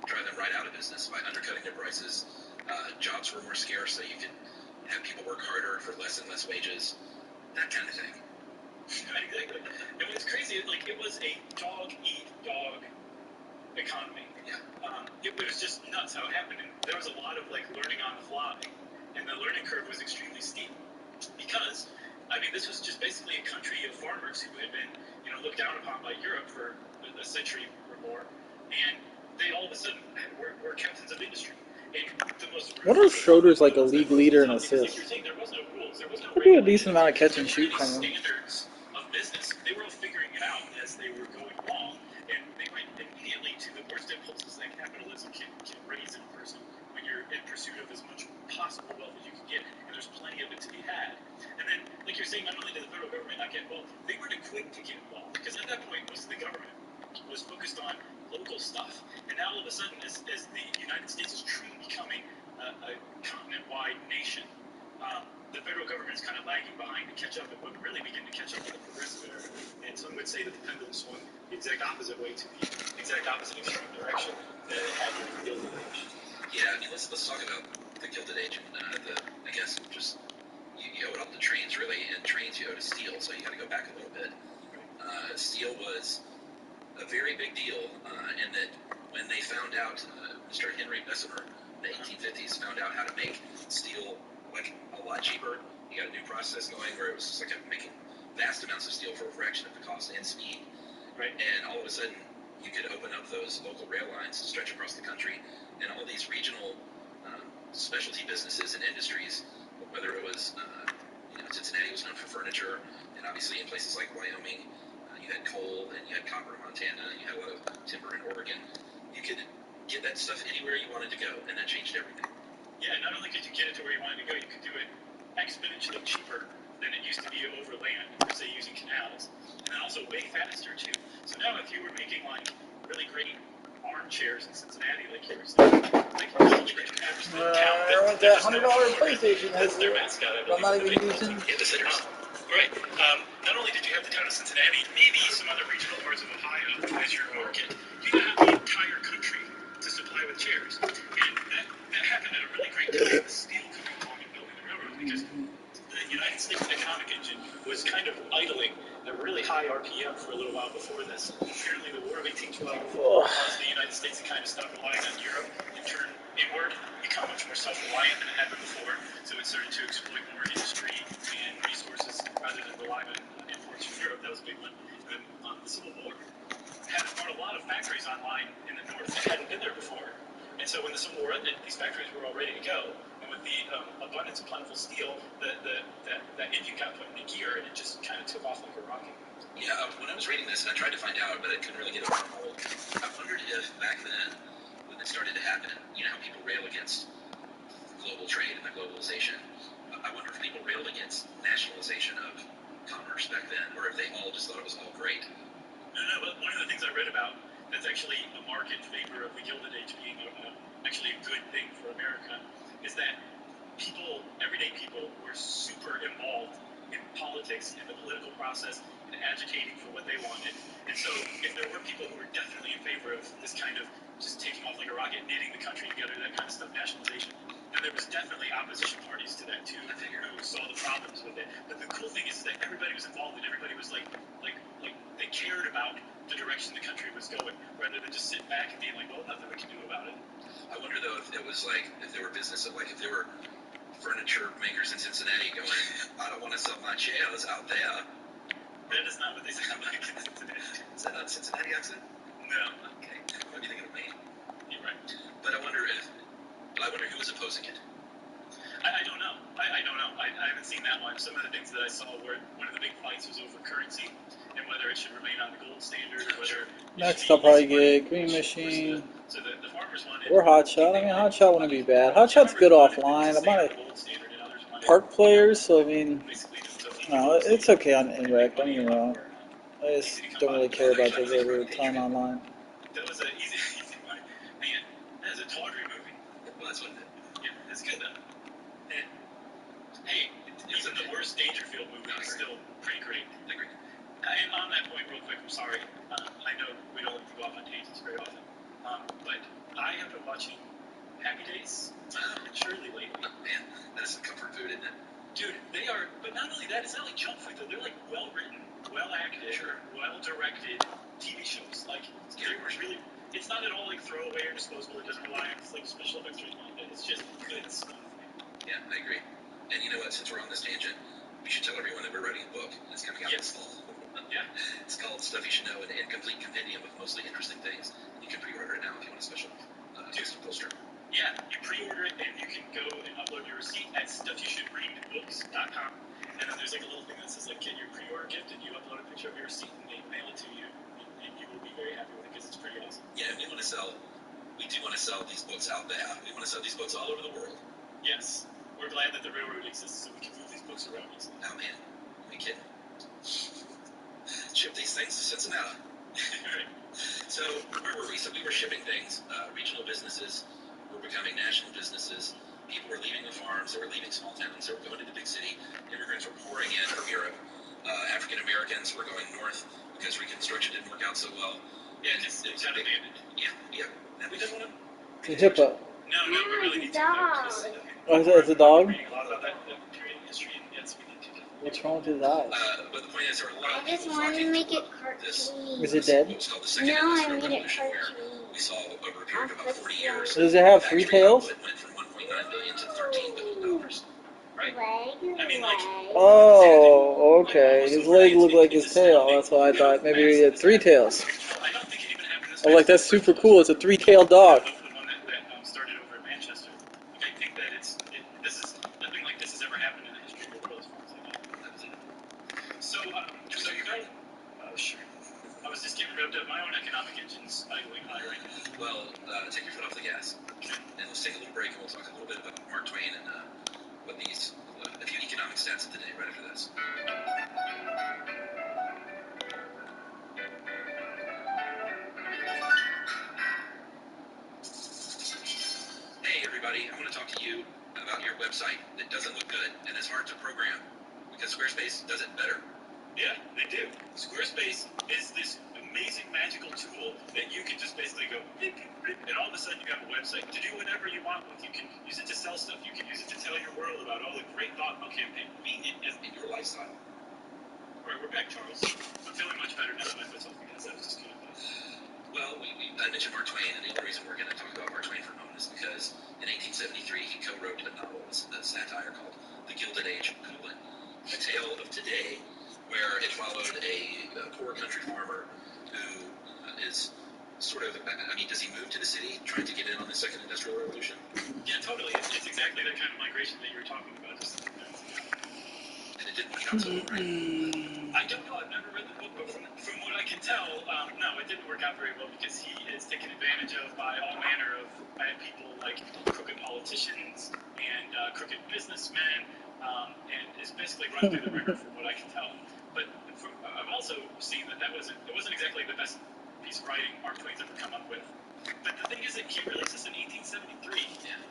drive them right out of business by undercutting their prices. Jobs were more scarce, so you could have people work harder for less and less wages, that kind of thing. Exactly. And what's crazy is, like, it was a dog-eat-dog economy. Yeah. It was just nuts how it happened, and there was a lot of, like, learning on the fly, and the learning curve was extremely steep, because, I mean, this was just basically a country of farmers who had been, looked down upon by Europe for a century or more, and they all of a sudden were captains of industry. What if Schroeder's like a league leader in assists? There was no rules. There was no Could be a decent amount of catch and shoot from him. standards of business. They were all figuring it out as they were going along, and they went immediately to the worst impulses that capitalism can raise in a person when you're in pursuit of as much possible wealth as you can get, and there's plenty of it to be had. And then, like you're saying, not only did the federal government not get involved, they weren't equipped to get involved, because at that point, most of the government was focused on local stuff. And now all of a sudden, as the United States is truly becoming a continent-wide nation, the federal government is kind of lagging behind to catch up, and would really begin to catch up with the progressive era. And some would say that the pendulum swung the exact opposite way, to the exact opposite extreme direction that it had during the Gilded Age. Yeah, I mean, let's talk about the Gilded Age, and I guess just you owe it all to trains, really, and trains you owe to steel, so you got to go back a little bit. Steel was a very big deal in that when they found out, Mr. Henry Bessemer in the 1850s found out how to make steel like a lot cheaper. He got a new process going where it was just like making vast amounts of steel for a fraction of the cost and speed. Right. And all of a sudden, you could open up those local rail lines to stretch across the country, and all these regional specialty businesses and industries, whether it was, Cincinnati was known for furniture, and obviously in places like Wyoming, you had coal, and you had copper in Montana, and you had a lot of timber in Oregon. You could get that stuff anywhere you wanted to go, and that changed everything. Yeah, not only could you get it to where you wanted to go, you could do it exponentially cheaper than it used to be over land, say using canals, and then also way faster too. So now if you were making like really great armchairs in Cincinnati, like you were saying, like I want that $100 PlayStation. That's their mascot. I'm not even using. Right. Not only did you have the town of Cincinnati, maybe some other regional parts of Ohio as your market, you now have the entire country to supply with chairs. And that happened at a really great time with steel coming along and building the railroads, because the United States economic engine was kind of idling at a really high RPM for a little while before this. Apparently the War of 1812 caused the United States to kind of stop relying on Europe and turn inward, become much more self-reliant than it had been before. So it started to exploit more industry and resources rather than rely on imports from Europe. That was a big one. And then the Civil War had brought a lot of factories online in the north that hadn't been there before. And so when the Civil War ended, these factories were all ready to go. And with the abundance of plentiful steel, that engine got put into gear, and it just kind of took off like a rocket. Yeah, when I was reading this, and I tried to find out, but I couldn't really get a wormhole. I wondered if back then, when it started to happen, how people rail against global trade and the globalization. I wonder if people railed against nationalization of commerce back then, or if they all just thought it was all great. No, but one of the things I read about that's actually a mark in favor of the Gilded Age being actually a good thing for America is that people, everyday people, were super involved in politics and the political process and agitating for what they wanted. And so if there were people who were definitely in favor of this kind of just taking off like a rocket, knitting the country together, that kind of stuff, nationalization, then there was definitely opposition parties to that too, who saw the problems with it. But the cool thing is that everybody was involved, and everybody was like they cared about the direction the country was going, rather than just sitting back and being like, well, nothing we can do about it. I wonder though if it was like, if there were business of, like, if there were furniture makers in Cincinnati going, I don't want to sell my chairs out there, That is not what they sound like in Cincinnati. Is that not a Cincinnati accent? No. Okay. Might be thinking of Maine. You're right. But I wonder who was opposing it. I don't know. I don't know. I haven't seen that one. Some of the things that I saw were one of the big fights was over currency and whether it should remain on the gold standard or whether. Next, I'll probably get Green Machine So the farmers wanted. or Hot Shot. I mean, Hot Shot wouldn't be bad. Hot Shot's good offline. I'm not a park player, so I mean, no, it's okay on Inrec. Don't get me wrong. I just don't really care about those over time online. That was an easy one. Man, that is a tawdry movie. Well, that's what it is. Yeah, it's good though. And, hey, even the worst Dangerfield movie is still pretty great. And on that point, real quick, I'm sorry. I know we don't go off on tangents very often, but I have been watching Happy Days and Shirley lately. Man, that is some comfort food, isn't it? Dude, they are. But not only that, it's not like junk food though. They're like well written, well acted, well directed TV shows. Like they're really. It's not at all like throwaway or disposable. It doesn't rely on like special effects or anything like that. It's just good stuff. Yeah, I agree. And you know what? Since we're on this tangent, we should tell everyone that we're writing a book. It's coming out this fall. Yeah. It's called Stuff You Should Know, an incomplete compendium of mostly interesting things. You can pre-order it now if you want a special poster. Yeah, you pre-order it and you can go and upload your receipt at stuffyoushouldreadbooks.com. And then there's like a little thing that says like, get your pre-order gift, and you upload a picture of your receipt and they mail it to you, and you will be very happy with it because it's pretty awesome. Yeah, and we do want to sell these books out there. We want to sell these books all over the world. Yes. We're glad that the railroad exists so we can move these books around easily. Oh man, are you kidding? Ship these things to Cincinnati. Right. So where were we? So we were shipping things. Regional businesses were becoming national businesses. People were leaving the farms. They were leaving small towns. They were going to the big city. Immigrants were pouring in from Europe. African Americans were going north because Reconstruction didn't work out so well. Yeah, it got abandoned. Yeah. Have we done one of them? It's a hippo. No, we really need to. Oh, it's a dog? Reading a lot about that period in history, and yes, we need to. What's wrong with his eyes? But the point is, there are a lot of I just people want to flocking make to it cartoony. Is it dead? What's called the Second No, I Industrial made it Revolution, where cartoony. we saw over a period of about 40 years. Does it have three tails? It went from $1.9 billion to $13 billion. Right? Leg, I mean, like. Oh, okay. His leg looked like his tail. That's why I thought maybe he had three tails. I don't think it even happened this I was like, that's super cool. It's a three-tailed dog. The one that started over in Manchester. Like, I think that this is nothing like this has ever happened in the history of the world as far as I know. So you got it? Oh, sure. I was just getting revved up. My own economic engine's idling high right now. Well, take your foot off the gas. And let's take a little break and we'll talk a little bit about Mark Twain and a few economic stats of the day right after this. Hey everybody, I want to talk to you about your website that doesn't look good and is hard to program because Squarespace does it better. Yeah, they do. Squarespace is this amazing magical tool that you can just basically go beep, beep, beep, and all of a sudden you have a website to do whatever you want with. You can use it to sell stuff. You can use it to tell your world about all the great thoughtful campaign. Convenient as in your lifestyle. All right, we're back, Charles. I'm feeling much better now that my foot's off the gas. That was just good. Well, I mentioned Mark Twain, and the only reason we're going to talk about Mark Twain for a moment is because in 1873 he co-wrote a novel, a satire called The Gilded Age of Cooling, a tale of today where it followed a poor country farmer who is sort of, I mean, does he move to the city trying to get in on the second industrial revolution? Yeah, totally. It's exactly that kind of migration that you were talking about. And it didn't work out so well, right? I don't know. I've never read the book, but from what I can tell, no, it didn't work out very well because he is taken advantage of by all manner of bad people like crooked politicians and crooked businessmen, and is basically run through the ringer from what I can tell. But I've also seen that it wasn't exactly the best piece of writing Mark Twain's ever come up with. But the thing is that he released this in 1873,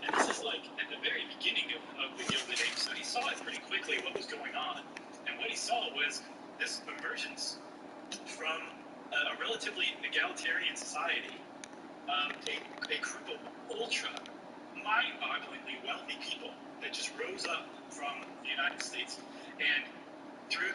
and this is like at the very beginning of the Gilded Age, so he saw it pretty quickly what was going on. And what he saw was this emergence from a relatively egalitarian society, a group of ultra, mind-bogglingly wealthy people that just rose up from the United States, and through,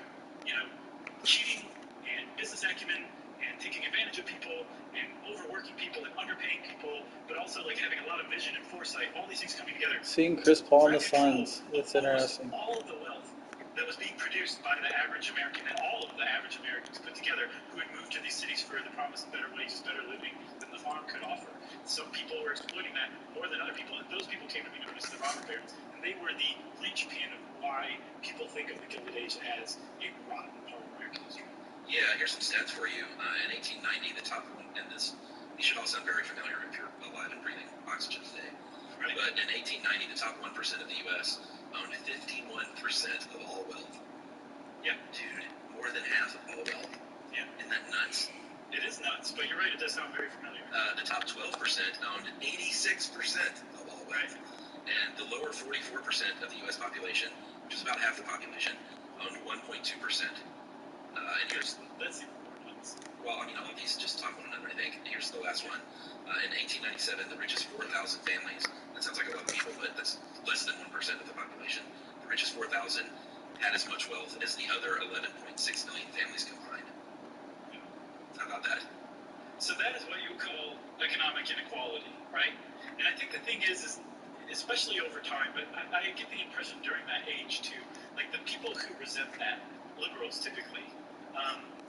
cheating and business acumen and taking advantage of people and overworking people and underpaying people, but also like having a lot of vision and foresight, all these things coming together. Seeing Chris Paul and the Suns, it's interesting. All of the wealth that was was being produced by the average American and all of the average Americans put together who had moved to these cities for the promise of better wages, better living than the farm could offer. Some people were exploiting that more than other people, and those people came to be known as the robber barons, and they were the linchpin of why people think of the Gilded Age as a rotten part of American history. Yeah, here's some stats for you. In 1890, the top one, and this, these should all sound very familiar if you're alive and breathing oxygen today. Right. But in 1890, the top 1% of the U.S. owned 51% of all wealth. Yeah. Dude, more than half of all wealth. Yeah. Isn't that nuts? It is nuts, but you're right, it does sound very familiar. The top 12% owned 86% of all wealth. And the lower 44% of the U.S. population, which is about half the population, owned 1.2%. And here's... That's even more nuts. Well, I mean, all of these just top one another, I think. Here's the last one. In 1897, the richest 4,000 families, that sounds like a lot of people, but that's less than 1% of the population. The richest 4,000 had as much wealth as the other 11.6 million families combined. How about that? So that is what you call economic inequality, right? And I think the thing is especially over time, but I get the impression during that age too, like the people who resent that, liberals typically,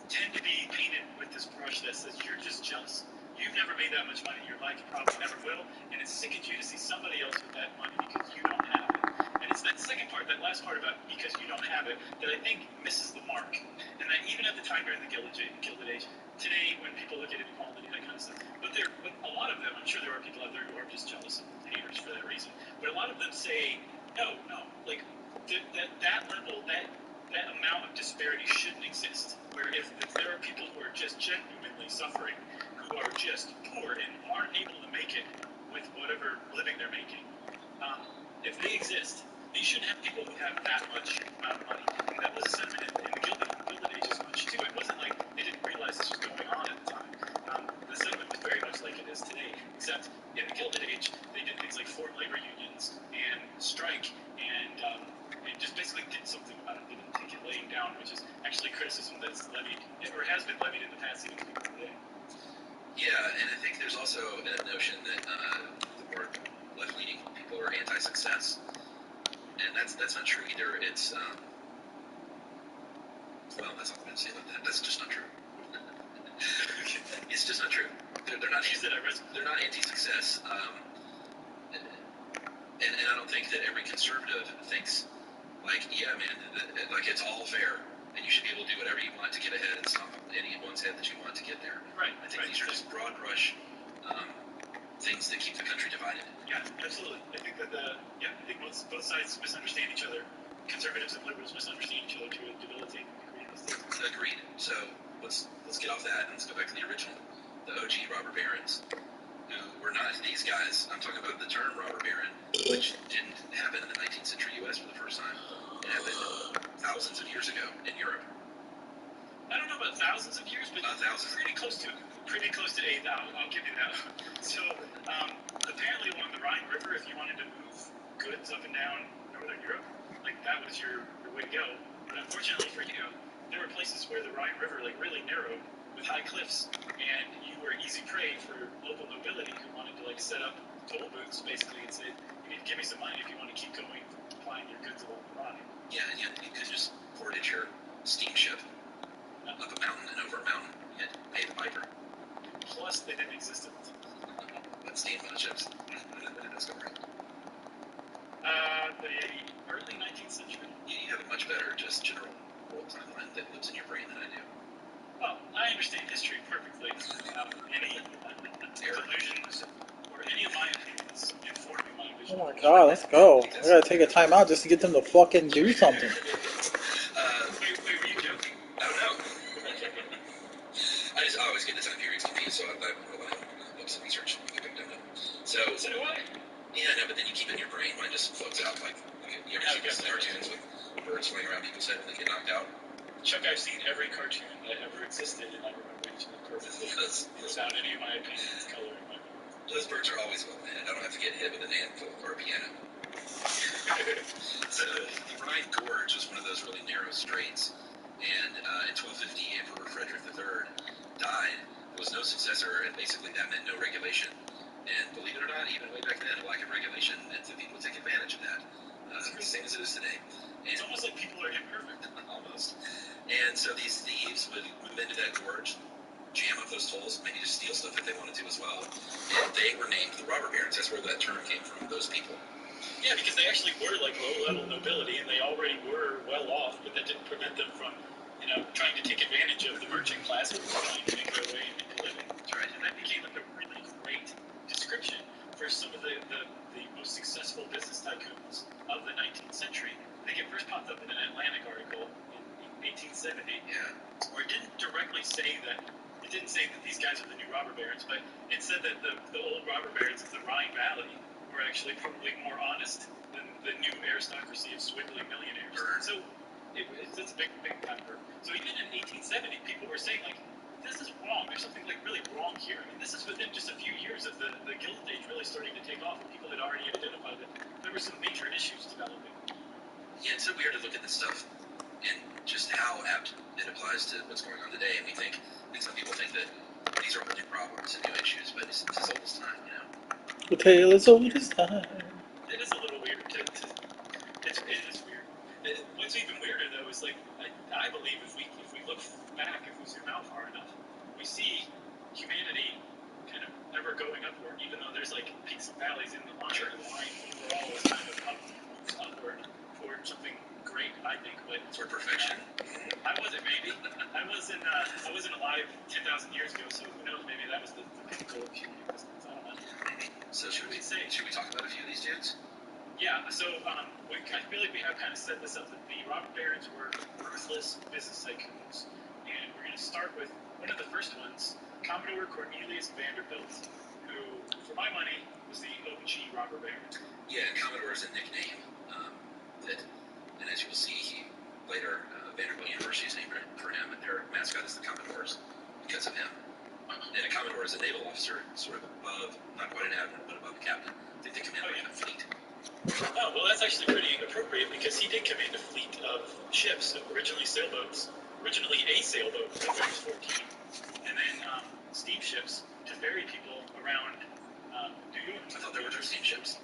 tend to be painted with this brush that says you're just jealous. You've never made that much money in your life, you probably never will, and it sickens you to see somebody else with that money because you don't have it. And it's that second part, that last part about because you don't have it, that I think misses the mark. And that even at the time during the Gilded Age, today when people look at inequality, that kind of stuff, but a lot of them, I'm sure there are people out there who are just jealous and haters for that reason, but a lot of them say, no, like that level, that amount of disparity shouldn't exist. Where if there are people who are just genuinely suffering, who are just poor and aren't able to make it with whatever living they're making, if they exist, they shouldn't have people who have that much amount of money. And that was a sentiment in the Gilded Age as much too. It wasn't like they didn't realize this was going on at the time. The sentiment was very much like it is today, except in the Gilded Age, they did things like form labor unions and strike and just basically did something about it. They didn't take it laying down, which is actually criticism that's levied, or has been levied in the past against people today. Yeah, and I think there's also a notion that the more left-leaning people are anti-success, and that's not true either. It's well, that's all I'm going to say about that. That's just not true. It's just not true. They're not. They're not anti-success. And I don't think that every conservative thinks like, yeah, man, like it's all fair, and you should be able to do whatever you want to get ahead and stomp anyone's head that you want to get there. Right. I think these are just broad brush things that keep the country divided. Yeah, absolutely. I think that I think both sides misunderstand each other. Conservatives and liberals misunderstand each other to a debilitating degree. Agreed. So let's get off that and let's go back to the original, the OG robber barons, who were not these guys. I'm talking about the term robber baron, which didn't happen in the 19th century U.S. for the first time. It happened thousands of years ago in Europe. I don't know about thousands of years, but pretty close to 8,000. I'll give you that. So apparently along the Rhine River, if you wanted to move goods up and down northern Europe, like that was your way to go. But unfortunately for you, there were places where the Rhine River like really narrowed with high cliffs, and you were easy prey for local nobility who wanted to like set up toll booths basically and say, you need to give me some money if you want to keep going applying your goods along the Rhine. Yeah, and you could just portage your steamship up a mountain and over a mountain. You had to pay the piper. Plus, they didn't exist at the time. But steamboat ships. That's story. The early 19th century. You have a much better just general world timeline that lives in your brain than I do. Well, I understand history perfectly. Any delusions or any of my opinions informing my vision. Oh my god, let's go. I gotta take a time out just to get them to fucking do something. Wait, were you joking? I don't know. I always get the time periods confused, so I rely on books and research. So do I. Yeah, no, but then you keep it in your brain. Mine just floats out like you ever see those cartoons with birds flying around people's head when they get knocked out? Chuck, I've seen every cartoon that ever existed, and I remember each of them perfectly. Without any of my opinions coloring my mind. Those birds are always well fed. I don't have to get hit with an antful or a piano. So the Rhine Gorge was one of those really narrow straits, and in 1250, Emperor Frederick III died. There was no successor, and basically that meant no regulation. And believe it or not, even way back then, a lack of regulation meant that people would take advantage of that. Same as it is today. And it's almost like people are imperfect. holes, maybe just steal stuff if they wanted to as well. And they were named the robber barons. That's where that term came from, those people. Yeah, because they actually were like low-level nobility, and they already were well off, but that didn't prevent them from, trying to take advantage of the merchant class who were trying to make their way and make a living. That's right. And that became like a really great description for some of the most successful business tycoons of the 19th century. I think it first popped up in an Atlantic article in 1870. Yeah. Where it didn't directly say that. It didn't say that these guys are the new robber barons, but it said that the old robber barons of the Rhine Valley were actually probably more honest than the new aristocracy of swindling millionaires. So it's a big factor. So even in 1870, people were saying, like, this is wrong. There's something, like, really wrong here. I mean, this is within just a few years of the Gilded Age really starting to take off, and people had already identified that there were some major issues developing. Yeah, it's so weird to look at this stuff and just how apt it applies to what's going on today. And I think some people think that these are all new problems and new issues, but it's as old as time, The tale is old as time. It is a little weird. It is weird. What's even weirder, though, is, like, I believe if we look back, if we zoom out far enough, we see humanity kind of ever going upward, even though there's, like, peaks and valleys in the line. Sure. The line overall is kind of moves upward toward something great, I think. But toward perfection. I wasn't, maybe. I wasn't alive 10,000 years ago, so who knows? Maybe that was the pinnacle of human existence. I don't know. So should we talk about a few of these dudes? Yeah, so I feel like we have kind of set this up that the robber barons were ruthless business tycoons. And we're going to start with one of the first ones, Commodore Cornelius Vanderbilt, who, for my money, was the OG robber baron. Yeah, and Commodore is a nickname and as you will see, later Vanderbilt University is named for him, and their mascot is the Commodores because of him. And a Commodore is a naval officer, sort of above, not quite an admiral, but above a captain. I think they command a fleet. Oh, well, that's actually pretty appropriate because he did command a fleet of ships, originally sailboats, originally a sailboat when he was 14, and then steamships to ferry people around New York. I thought there were no steamships.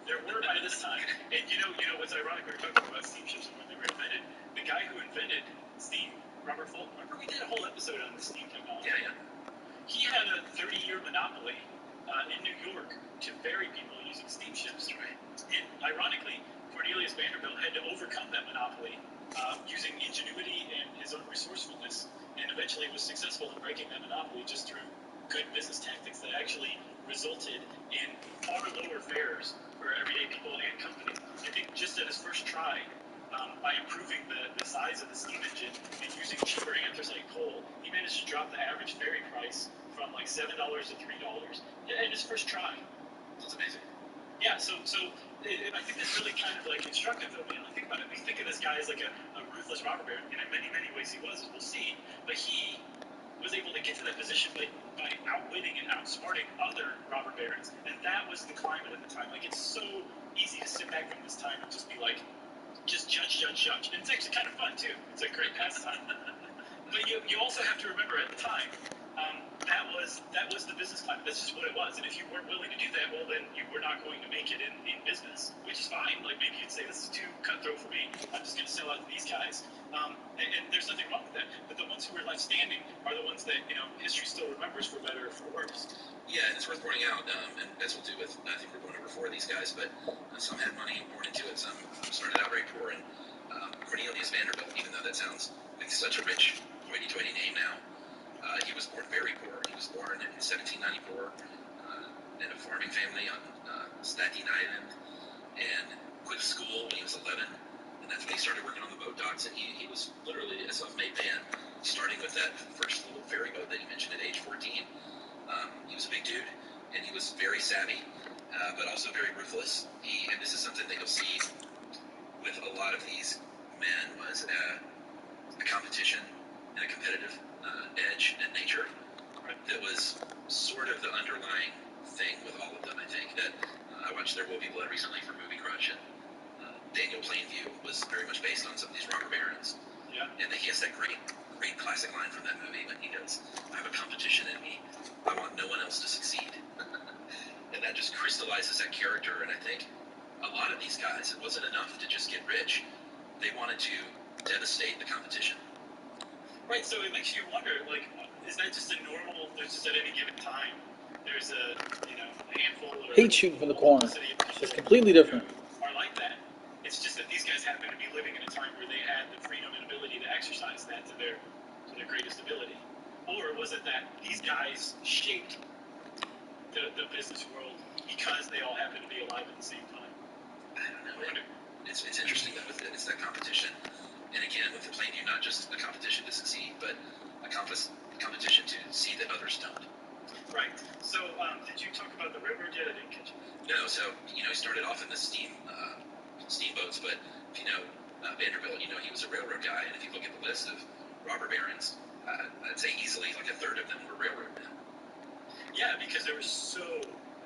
There were by this time. And you know what's ironic, we were talking about steamships and when they were invented. The guy who invented steam, Robert Fulton, remember we did a whole episode on the steam technology? Yeah. He had a 30-year monopoly in New York to ferry people using steamships. Right. And ironically, Cornelius Vanderbilt had to overcome that monopoly using ingenuity and his own resourcefulness, and eventually was successful in breaking that monopoly just through good business tactics that actually resulted in far lower fares for everyday people and companies. I think just at his first try, by improving the size of the steam engine and using cheaper anthracite coal, he managed to drop the average ferry price from like $7 to $3 in his first try. That's amazing. Yeah, so I think that's really kind of like instructive, though. Think about it. We think of this guy as like a ruthless robber baron, and in many, many ways he was, as we'll see. But he was able to get to that position by outwitting and outsmarting other robber barons, and that was the climate at the time. Like, it's so easy to sit back from this time and just be like, just judge. And it's actually kind of fun, too. It's a great pastime. But you also have to remember, at the time, that was the business climate. That's just what it was. And if you weren't willing to do that, well, then you were not going to make it in business, which is fine. Like, maybe you'd say, this is too cutthroat for me. I'm just going to sell out to these guys. And there's nothing wrong with that. But the ones who are left standing are the ones that, history still remembers for better or for worse. Yeah, and it's worth pointing out, and as we'll do with, I think we're going over 4 of these guys, but some had money poured into it, some started out very poor. And Cornelius Vanderbilt, even though that sounds like such a rich, hoity-toity name now, he was born very poor. He was born in 1794 in a farming family on Staten Island, and quit school when he was 11, and that's when he started working on the boat docks. And he was literally a self-made man, starting with that first little ferry boat that he mentioned at age 14. He was a big dude, and he was very savvy, but also very ruthless. And this is something that you'll see with a lot of these men, was a competition and a competitive edge and nature that was sort of the underlying thing with all of them. I think that I watched There Will Be Blood recently for Movie Crush, and Daniel Plainview was very much based on some of these robber barons. Yeah. And he has that great classic line from that movie when he goes, "I have a competition in me. I want no one else to succeed." And that just crystallizes that character. And I think a lot of these guys, it wasn't enough to just get rich. They wanted to devastate the competition. Right, so it makes you wonder, like, is that just a normal? There's just at any given time, there's a handful or Hate shooting from the corner. It's just completely different. Are like that. It's just that these guys happen to be living in a time where they had the freedom and ability to exercise that to their greatest ability. Or was it that these guys shaped the business world because they all happen to be alive at the same time? I don't know. It's interesting that with it, it's that competition. And again, with the Plainview, not just a competition to succeed, but a competition to see that others don't. Right. So, did you talk about the railroad yet? I didn't catch it. No. So he started off in the steamboats, but if Vanderbilt, he was a railroad guy. And if you look at the list of robber barons, I'd say easily like a third of them were railroad men. Yeah, because there was so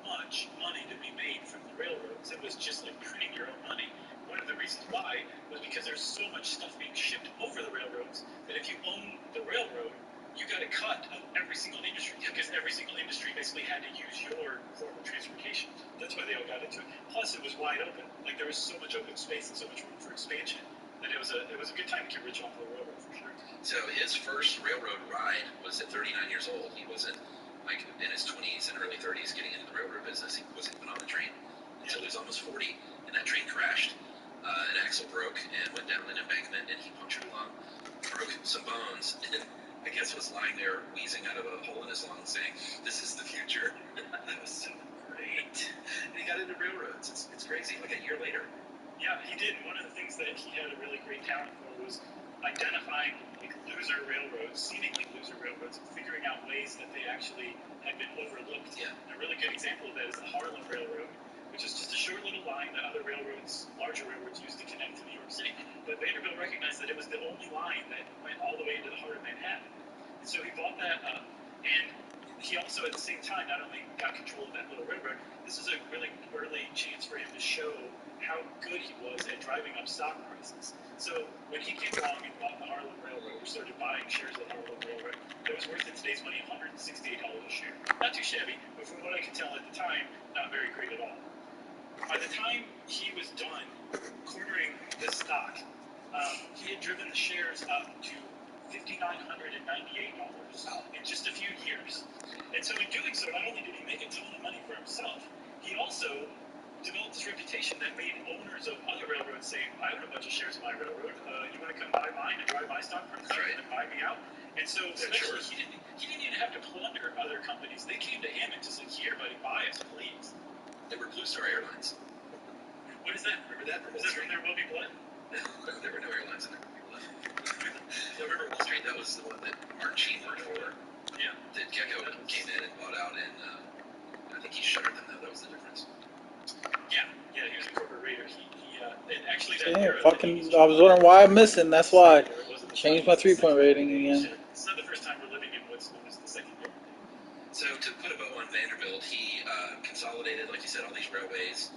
much money to be made from the railroads. It was just like printing your own money. One of the reasons why was because there's so much stuff being shipped over the railroads that if you own the railroad, you got a cut of every single industry, because every single industry basically had to use your form of transportation. That's why they all got into it. Plus, it was wide open. Like, there was so much open space and so much room for expansion that it was a good time to get rich off the railroad, for sure. So his first railroad ride was at 39 years old. He wasn't like in his 20s and early 30s getting into the railroad business. He wasn't even on the train until he was almost 40, and that train crashed. An axle broke and went down an embankment, and he punctured a lung, broke some bones, and I guess was lying there wheezing out of a hole in his lung saying, "This is the future." That was so great. And he got into railroads. It's crazy, like a year later. Yeah, he did. One of the things that he had a really great talent for was identifying like loser railroads, seemingly loser railroads, and figuring out ways that they actually had been overlooked. Yeah. And a really good example of that is the Harlem Railroad, which is just a short little line that other railroads, larger railroads, used to connect to New York City. But Vanderbilt recognized that it was the only line that went all the way into the heart of Manhattan. And so he bought that up, and he also, at the same time, not only got control of that little railroad, this is a really early chance for him to show how good he was at driving up stock prices. So when he came along and bought the Harlem Railroad, or started buying shares of the Harlem Railroad, that was worth in today's money $168 a share. Not too shabby, but from what I could tell at the time, not very great at all. By the time he was done cornering the stock, he had driven the shares up to $5,998 in just a few years. And so in doing so, not only did he make a ton of money for himself, he also developed this reputation that made owners of other railroads say, "I own a bunch of shares of my railroad. You want to come buy mine and drive my stock price and buy me out?" And so eventually he didn't even have to plunder other companies. They came to him and just like, "Here, buddy, buy us, please." They were Blue Star Airlines. What is that? Remember that? Was that from There Will Be Blood? There were no airlines in There Will Be Blood. I remember Wall Street. That was the one that Martin Sheen worked for. Yeah. That Gecko came in and bought out, and I think he shuttered them, though. That was the difference. Yeah, he was a corporate raider. And actually that Yeah, era, I was wondering why I'm missing. That's why I changed my 3-point rating again. It's not the first time we're living in what's known as the second era. So to put a bow on Vanderbilt, he consolidated, like you said, all these railways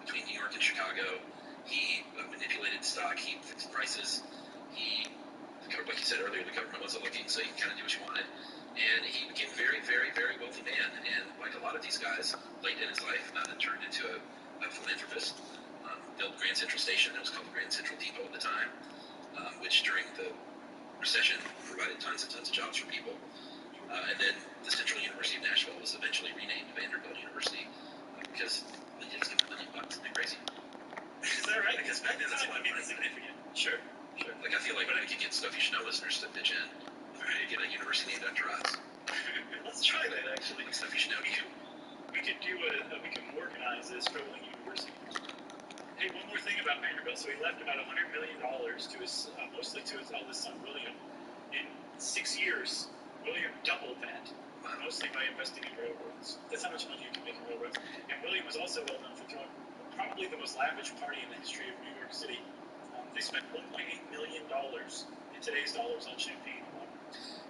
between New York and Chicago. He manipulated stock. He fixed prices. Like you said earlier, the government wasn't looking, so you kind of do what you wanted. And he became a very, very, very wealthy man. And like a lot of these guys, late in his life, turned into a philanthropist. Built Grand Central Station. It was called the Grand Central Depot at the time, which during the recession provided tons and tons of jobs for people. And then the Central University of Nashville was eventually renamed Vanderbilt University because they just give $1 million. Isn't that crazy? Is that right? Because back then that's what I mean. It's significant. Sure. Like I feel like we could get Stuff You Should Know listeners to pitch in. Right. Get a university named after us. Let's try that actually. Stuff You Should Know. We could organize a struggling university. Hey, one more thing about Vanderbilt. So he left about $100 million to his, mostly to his eldest son, William. In 6 years, William doubled that, mostly by investing in railroads. That's how much money you can make in railroads. And William was also well known for throwing probably the most lavish party in the history of New York City. They spent $1.8 million in today's dollars on champagne alone.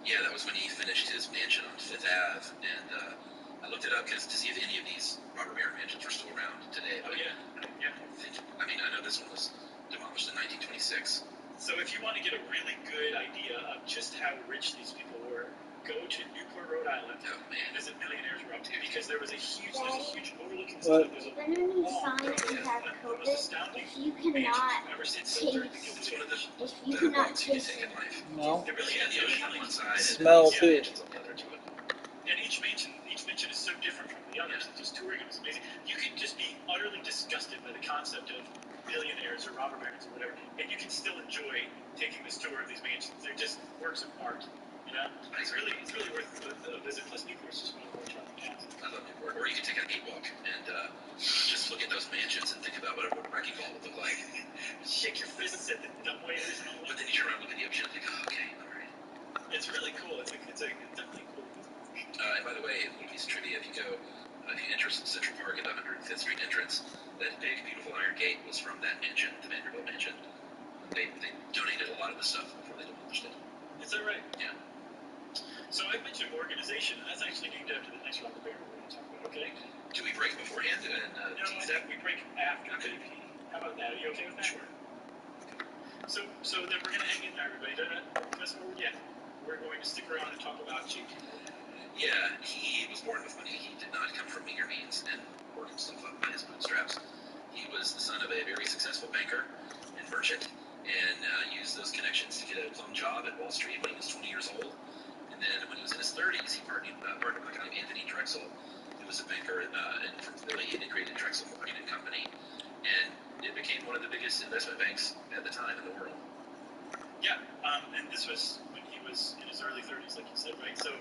Yeah, that was when he finished his mansion on Fifth Ave, and I looked it up to see if any of these robber baron mansions were still around today. Oh, yeah. I mean, I know this one was demolished in 1926. So if you want to get a really good idea of just how rich these people were, go to Newport, Rhode Island. Island, visit Millionaires Row, because there was a huge overlooking What? When you sign and you have COVID, if you cannot taste, if you cannot taste it, No. It really is. Smell too. And each mansion is so different from the others. Just touring it was amazing. You can just be utterly disgusted by the concept of billionaires or robber barons or whatever, and you can still enjoy taking this tour of these mansions. They're just works of art. You know, it's really worth a visit. Plus, Newport's just one of our charming towns. I love Newport. Or you can take a gate walk and just look at those mansions and think about what a wrecking ball would look like. Shake your fists at the dumbwaiters and all that. But then you turn around, look at the ocean, and think, oh, okay, all right. It's really cool. It's definitely cool. And by the way, a little piece of trivia: if you enter Central Park at the 105th Street entrance, that big, beautiful iron gate was from that mansion, the Vanderbilt mansion. They donated a lot of the stuff before they demolished it. Is that right? Yeah. So I mentioned organization. That's actually named after the next robber baron we're going to talk about. Okay. Do we break beforehand and tease that? We break after JP. How about that? Are you okay with that? Sure. So then we're going to hang in there, everybody. Fast forward yet. We're going to stick around and talk about JP. Yeah, he was born with money. He did not come from meager means and work himself up by his bootstraps. He was the son of a very successful banker and merchant, and used those connections to get a plum job at Wall Street when he was 20 years old. And then when he was in his 30s, he partnered with a guy named Anthony Drexel, who was a banker and from Philly, and he created Drexel Morgan and Company, and it became one of the biggest investment banks at the time in the world. Yeah, and this was when he was in his early 30s, like you said, right? So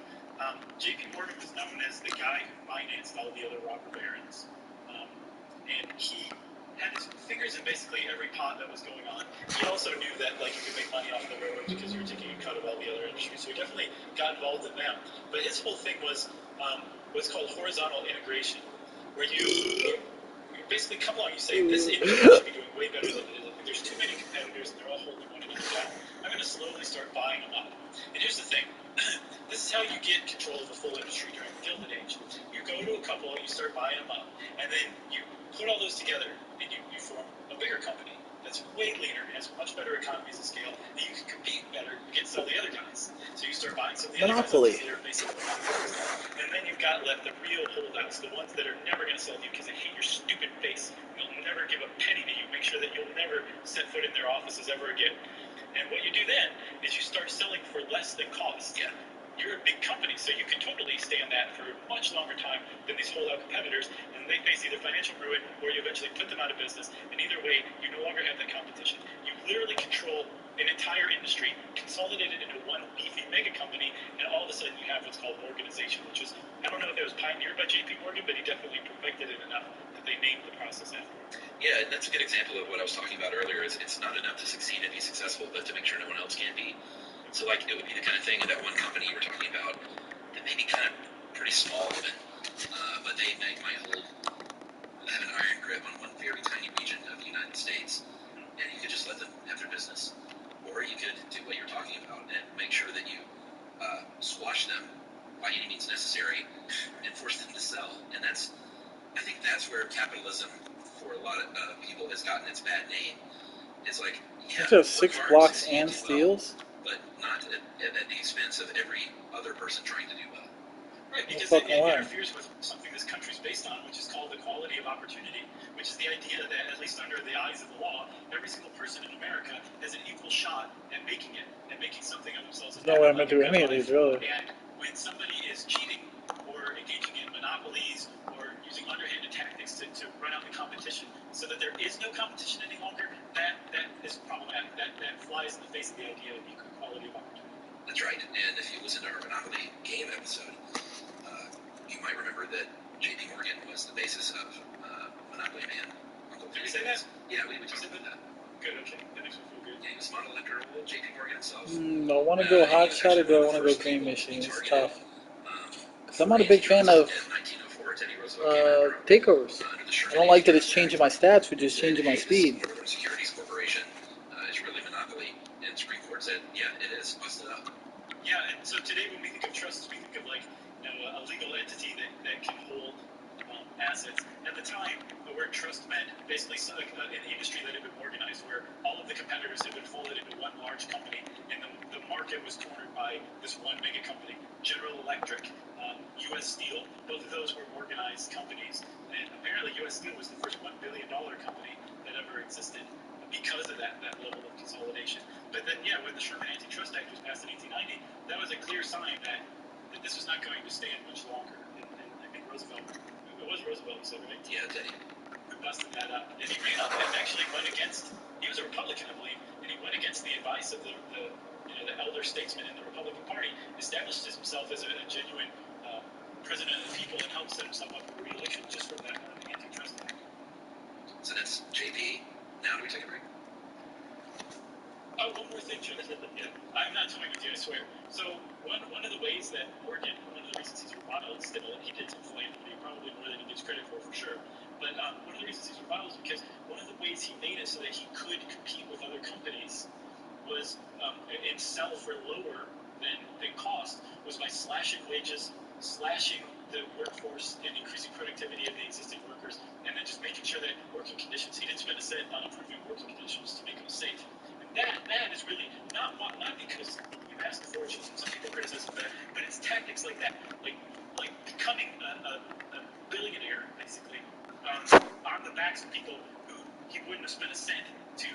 J.P. Morgan was known as the guy who financed all the other robber barons, and he had his fingers in basically every pot that was going on. He also knew that you could make money off the railroads because you were taking a cut of all the other industries, so he definitely got involved in them. But his whole thing was what's called horizontal integration, where you basically come along, you say, this industry should be doing way better than it is. There's too many competitors, and they're all holding one another down. I'm going to slowly start buying them up. And here's the thing. This is how you get control of the full industry during the Gilded Age. You go to a couple, you start buying them up, and then you put all those together, and you form a bigger company that's way leaner, has much better economies of scale, and you can compete better against all the other guys. So you start buying some of the Monopoly. other guys that are basically and then you've got left the real holdouts, the ones that are never going to sell to you because they hate your stupid face. You'll never give a penny to you. Make sure that you'll never set foot in their offices ever again. And what you do then is you start selling for less than cost. Yeah. You're a big company, so you can totally stand that for a much longer time than these holdout competitors, and they face either financial ruin or you eventually put them out of business. And either way, you no longer have that competition. You literally control an entire industry, consolidated into one beefy mega company, and all of a sudden you have what's called organization, which is, I don't know if it was pioneered by J.P. Morgan, but he definitely perfected it enough that they named the process after him. Yeah, and that's a good example of what I was talking about earlier. It's not enough to succeed and be successful, but to make sure no one else can be. So, it would be the kind of thing that one company you were talking about that may be kind of pretty small even, but they might have an iron grip on one very tiny region of the United States, and you could just let them have their business. Or you could do what you're talking about and make sure that you squash them by any means necessary and force them to sell. And I think that's where capitalism, for a lot of people, has gotten its bad name. It's like, yeah, It's just 6 blocks and steals. But not at the expense of every other person trying to do well. Right, because it interferes with something this country's based on, which is called equality of opportunity, which is the idea that, at least under the eyes of the law, every single person in America has an equal shot at making it, and making something of themselves. There's no way I'm going to do any of these, really. And when somebody is cheating or engaging in monopolies or using underhanded tactics to run out the competition so that there is no competition any longer, that is problematic. That flies in the face of the idea of equality of opportunity. That's right. And if you listen to our Monopoly game episode, you might remember that J.P. Morgan was the basis of Monopoly Man. Did we say that? Yeah, we talked about that. Good, okay. That makes me feel good. Yeah, he was modeled after old J.P. Morgan himself. Do I want to go hot shot or do I want to go game mission? It's tough. Because I'm not a big fan of takeovers. I don't like that it's changing my stats, which is changing my speed. Securities Corporation is really Monopoly, and Supreme Court said, yeah, it is. Bust it up. Yeah, and so today when we think of trusts, we think of a legal entity that can hold assets. At the time, the word trust meant basically an industry that had been organized, where all of the competitors had been folded into one large company, and the market was cornered by this one mega company. General Electric, U.S. Steel. Both of those were organized companies, and apparently U.S. Steel was the first $1 billion company that ever existed because of that level of consolidation. But then, yeah, when the Sherman Antitrust Act was passed in 1890, that was a clear sign that this was not going to stand much longer. And I think Roosevelt, it was Roosevelt, you said, right? Yeah, Teddy. Who busted that up. And he ran up and actually went against, he was a Republican, I believe, and he went against the advice of the elder statesman in the Republican Party, established himself as a genuine president of the people, and helped set himself up for re-election just from that antitrust act. So that's JP. Now do we take a break? Oh, one more thing, Joe. Yeah, I'm not toying with you, I swear. So one of the ways that Morgan, one of the reasons he's reviled still, he did some philanthropy, probably more than he gets credit for sure. But one of the reasons he's reviled is because one of the ways he made it so that he could compete with other companies was and sell for lower than cost was by slashing wages, slashing the workforce, and increasing productivity of the existing workers, and then just making sure that working conditions. He didn't spend a cent on improving working conditions to make them safe. That is really not because you ask the fortune. Some people criticize him for that, but it's tactics like that, like becoming a billionaire basically on the backs of people who he wouldn't have spent a cent to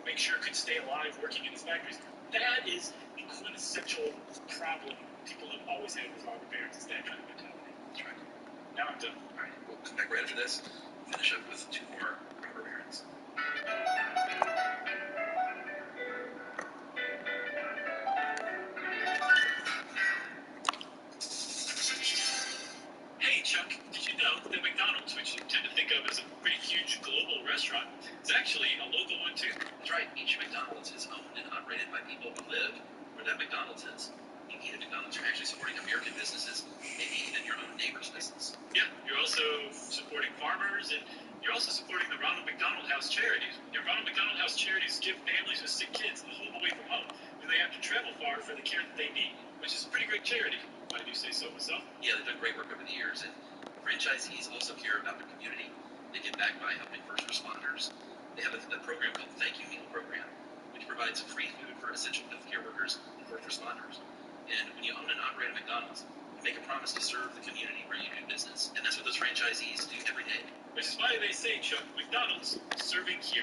make sure could stay alive working in his factories. That is the quintessential problem people have always had with robber barons. It's that kind of mentality. That's right. Now I'm done. All right, we'll come back right after this. Finish up with 2 more robber barons. Hey, Chuck, did you know that McDonald's, which you tend to think of as a pretty huge global restaurant, is actually a local one too? That's right. Each McDonald's is owned and operated by people who live where that McDonald's is. You eat at McDonald's, you're actually supporting American businesses, maybe even your own neighbor's business. Yeah, you're also supporting farmers, and you're also supporting the Ronald McDonald House charities. Your Ronald McDonald House charities give families with sick kids a home away from home, where they have to travel far for the care that they need, which is a pretty great charity, if I do say so myself. Yeah, they've done great work over the years, and franchisees also care about their community. They give back by helping first responders. They have a program called Thank You Meal Program, which provides free food for essential healthcare workers and first responders. And when you own and operate a McDonald's, you make a promise to serve the community where you do business. And that's what those franchisees do every day. Which is why they say, Chuck, McDonald's serving here.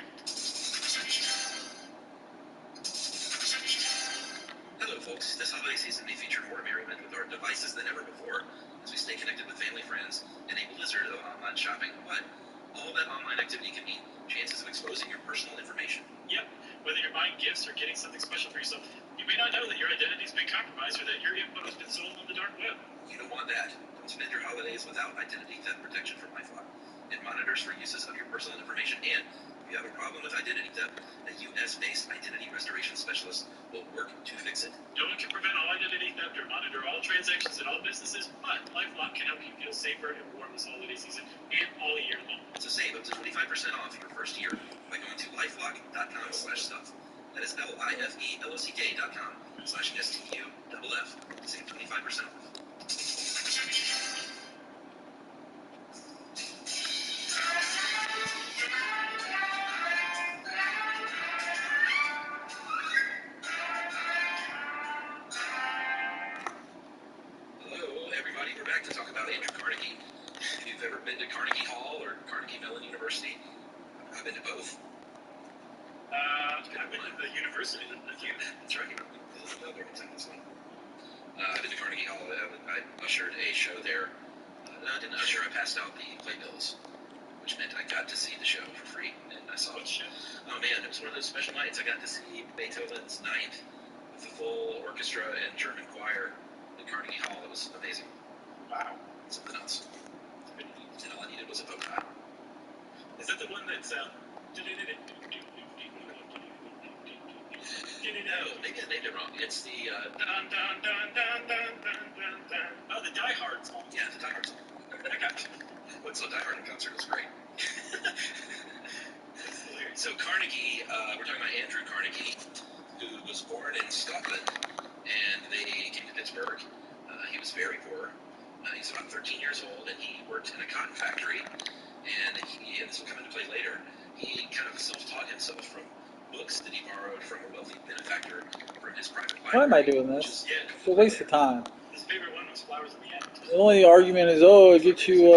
Hello, folks. This holiday season may feature more merriment with our devices than ever before as we stay connected with family, friends, and a blizzard of online shopping. But all that online activity can mean chances of exposing your personal information. Yep. Whether you're buying gifts or getting something special for yourself, you may not know that your identity's been compromised or that your info has been sold on the dark web. You don't want that. Don't spend your holidays without identity theft protection from LifeLock. It monitors for uses of your personal information, and if you have a problem with identity theft, a U.S.-based identity restoration specialist will work to fix it. No one can prevent all identity theft or monitor all transactions at all businesses, but LifeLock can help you feel safer and warm this holiday season and all year long. So save up to 25% off your first year by going to lifelock.com/stuff. That is LIFELOCK.com/STUFF to save 25% off. Hello, everybody. We're back to talk about Andrew Carnegie. If you've ever been to Carnegie Hall or Carnegie Mellon University, I've been to both. I've been to the university. That's right. I've been to Carnegie Hall. I ushered a show there. No, I didn't usher. I passed out the playbills, which meant I got to see the show for free. And I saw What show? Oh man, it was one of those special nights. I got to see Beethoven's Ninth with the full orchestra and German choir at Carnegie Hall. It was amazing. Wow. Something else. And all I needed was a bow tie. Is that the one that's No, maybe I named it wrong. It's the dun dun dun dun dun dun dun dun. Oh, the Die Hard song. Yeah, the Die Hard song. I got you. What's so Die Hard in concert was great. So Carnegie, we're talking about Andrew Carnegie, who was born in Scotland, and they came to Pittsburgh. He was very poor. He's about 13 years old, and he worked in a cotton factory. And this will come into play later, he kind of self-taught himself from books that he borrowed from a wealthy benefactor from his private library. Why am I doing this? It's a waste of time. His favorite one was Flowers in the End. The only argument is, oh, it gets you,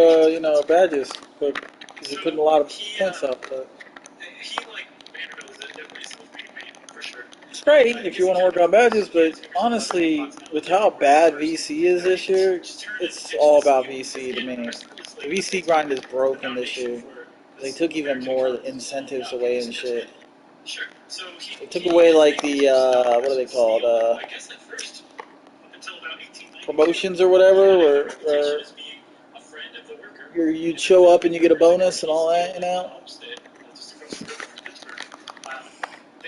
badges, but because you're putting a lot of points up. But He, like Vanderbilt, is definitely a self-made man, for sure. it's great if you want to work on badges, but honestly, with how bad VC is this year, it's all about VC to me. The VC grind is broken this year. They took even more incentives away and shit. Sure. So They took away like the what are they called? I guess at first, up until about 1890, Promotions or whatever, where you'd show up and you get a bonus and all that, you know.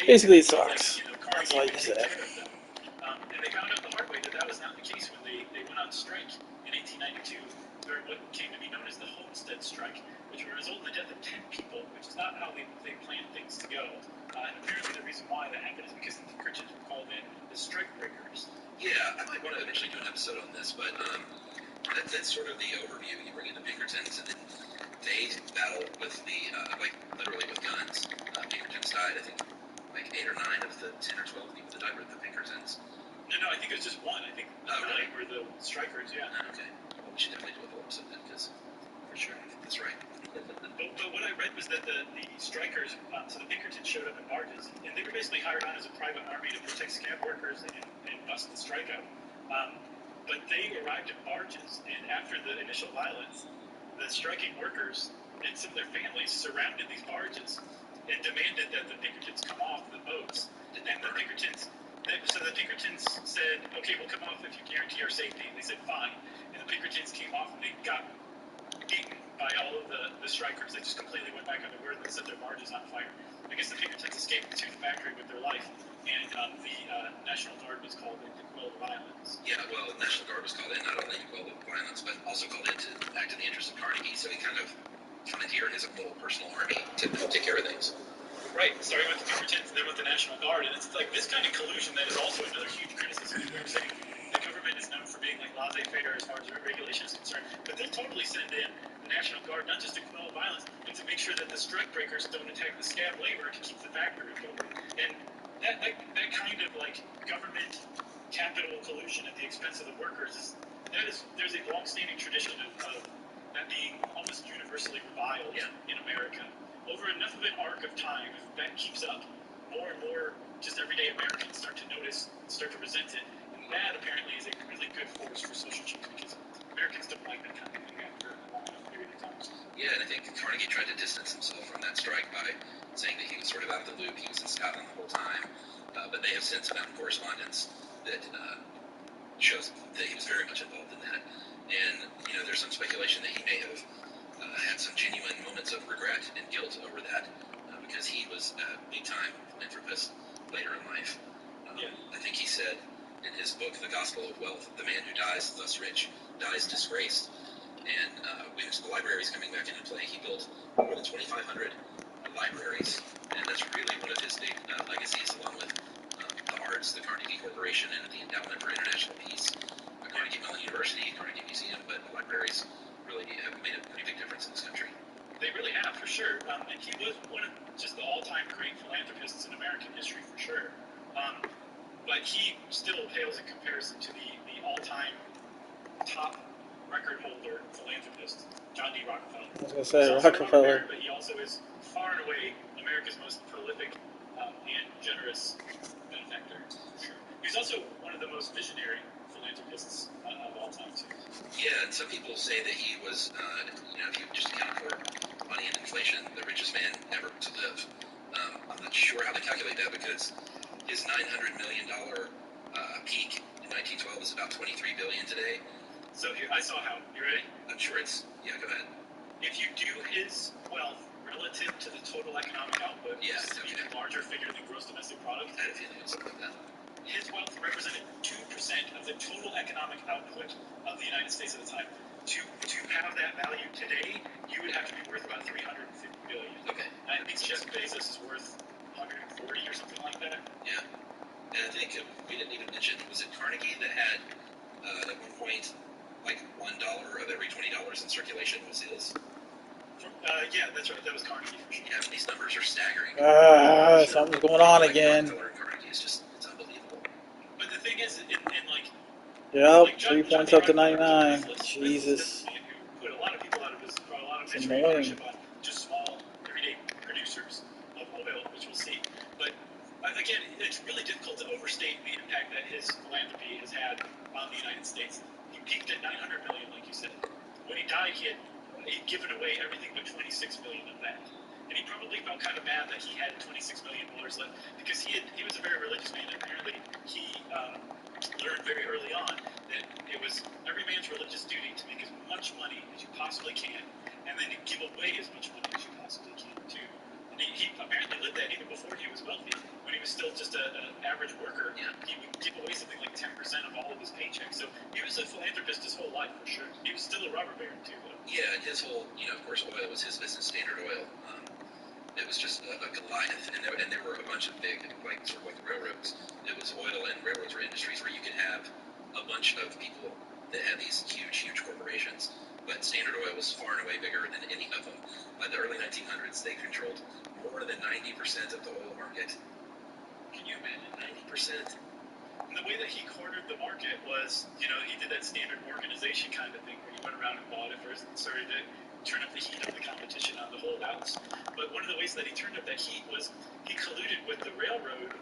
Basically, it sucks. That's all you can say. And they found out the hard way that was not the case when they went on strike in 1892 during what came to be known as the Homestead Strike, which would result in the death of 10 people, which is not how they planned things to go. And apparently the reason why that happened is because the Christians were called in the strike breakers. Yeah, I might want to eventually do an episode on this, but that's sort of the overview. You bring in the Pinkertons, and then they battle with the, literally with guns. Pinkertons died, I think, like 8 or 9 of the 10 or 12 people that died were the Pinkertons. No, I think it was just one. I think the 9 were the strikers, yeah. Okay. Well, we should definitely do a whole episode then, because for sure, I think that's right. But what I read was that the strikers, so the Pinkertons showed up in barges, and they were basically hired on as a private army to protect scab workers and bust the strike out. But they arrived in barges, and after the initial violence, the striking workers and some of their families surrounded these barges and demanded that the Pinkertons come off the boats. And the Pinkertons said, okay, we'll come off if you guarantee our safety. And they said, fine. And the Pinkertons came off, and they got beaten by all of the strikers. They just completely went back under and set their barges on fire. I guess the Pinkertons escaped to the factory with their life, and the National Guard was called in to quell the violence. Yeah, well, the National Guard was called in not only to quell the violence, but also called in to act in the interest of Carnegie. So he kind of commandeered his own little personal army to take care of things. Right, starting with the Pinkertons, then with the National Guard, and it's like this kind of collusion that is also another huge criticism. We're saying the government is known for being like laissez-faire as far as regulation is concerned, but they'll totally send in the National Guard not just to quell violence, but to make sure that the strike breakers don't attack the scab labor to keep the factory going. And that kind of like government capital collusion at the expense of the workers there's a long-standing tradition of that being almost universally reviled in America. Over enough of an arc of time, if that keeps up, more and more just everyday Americans start to notice, start to resent it, and that apparently is a really good force for social change because Americans don't like that kind of thing after a long enough period of time. Yeah, and I think Carnegie tried to distance himself from that strike by saying that he was sort of out of the loop. He was in Scotland the whole time, but they have since found correspondence that shows that he was very much involved in that. And, there's some speculation that he may have had some genuine moments of regret and guilt over that because he was a big-time philanthropist later in life. I think he said in his book, The Gospel of Wealth, the man who dies thus rich dies disgraced. And when the library is coming back into play, he built more than 2,500 libraries, and that's really one of his big legacies, along with the arts, the Carnegie Corporation, and the Endowment for International Peace, Carnegie Mellon University, Carnegie Museum, but the libraries really have made a pretty big difference in this country. They really have, for sure. And he was one of just the all-time great philanthropists in American history, for sure. But he still pales in comparison to the all-time top record holder philanthropist, John D. Rockefeller. I was going to say Rockefeller. But he also is far and away America's most prolific and generous benefactor, for sure. He's also one of the most visionary philanthropists of all time, too. Yeah, and some people say that he was, if you just account for money and inflation, the richest man ever to live. I'm not sure how they calculate that because his $900 million peak in 1912 is about $23 billion today. So here, I saw how. You ready? I'm sure it's, go ahead. If you do his wealth relative to the total economic output, which is an even larger figure than gross domestic product, I had a feeling it was something like that. His wealth represented 2% of the total economic output of the United States at the time. To have that value today, you would have to be worth about $350 billion. Okay. And I think Jeff Bezos is worth 140 or something like that. Yeah. And I think we didn't even mention, was it Carnegie that had at one point like $1 of every $20 in circulation was his? Yeah, that's right. That was Carnegie for sure. Yeah, these numbers are staggering. Something's going on again. Carnegie is just, it's unbelievable. But the thing is, in like Yep, 3 points up to 99. Jesus. Who put a lot of people out of business, brought a lot of It's venture annoying. ownership on just small, everyday producers of oil, which we'll see. But again, it's really difficult to overstate the impact that his philanthropy has had on the United States. He peaked at $900 million, like you said. When he died, he'd given away everything but $26 million of that. And he probably felt kind of bad that he had $26 million left because he was a very religious man. And apparently, he learned very early on that it was every man's religious duty to make as much money as you possibly can, and then to give away as much money as you possibly can too. And he apparently lived that even before he was wealthy. When he was still just an average worker, he would give away something like 10% of all of his paychecks. So he was a philanthropist his whole life for sure. He was still a robber baron too, though. Yeah, and his whole, of course, oil was his business, Standard Oil. It was just a Goliath, and there were a bunch of big, sort of like the railroads. It was oil and railroads were industries where you could have a bunch of people that had these huge, huge corporations. But Standard Oil was far and away bigger than any of them. By the early 1900s, they controlled more than 90% of the oil market. Can you imagine 90%? And the way that he cornered the market was, he did that standard organization kind of thing where he went around and bought it first and started to turn up the heat of the competition on the holdouts. But one of the ways that he turned up that heat was he colluded with the railroad,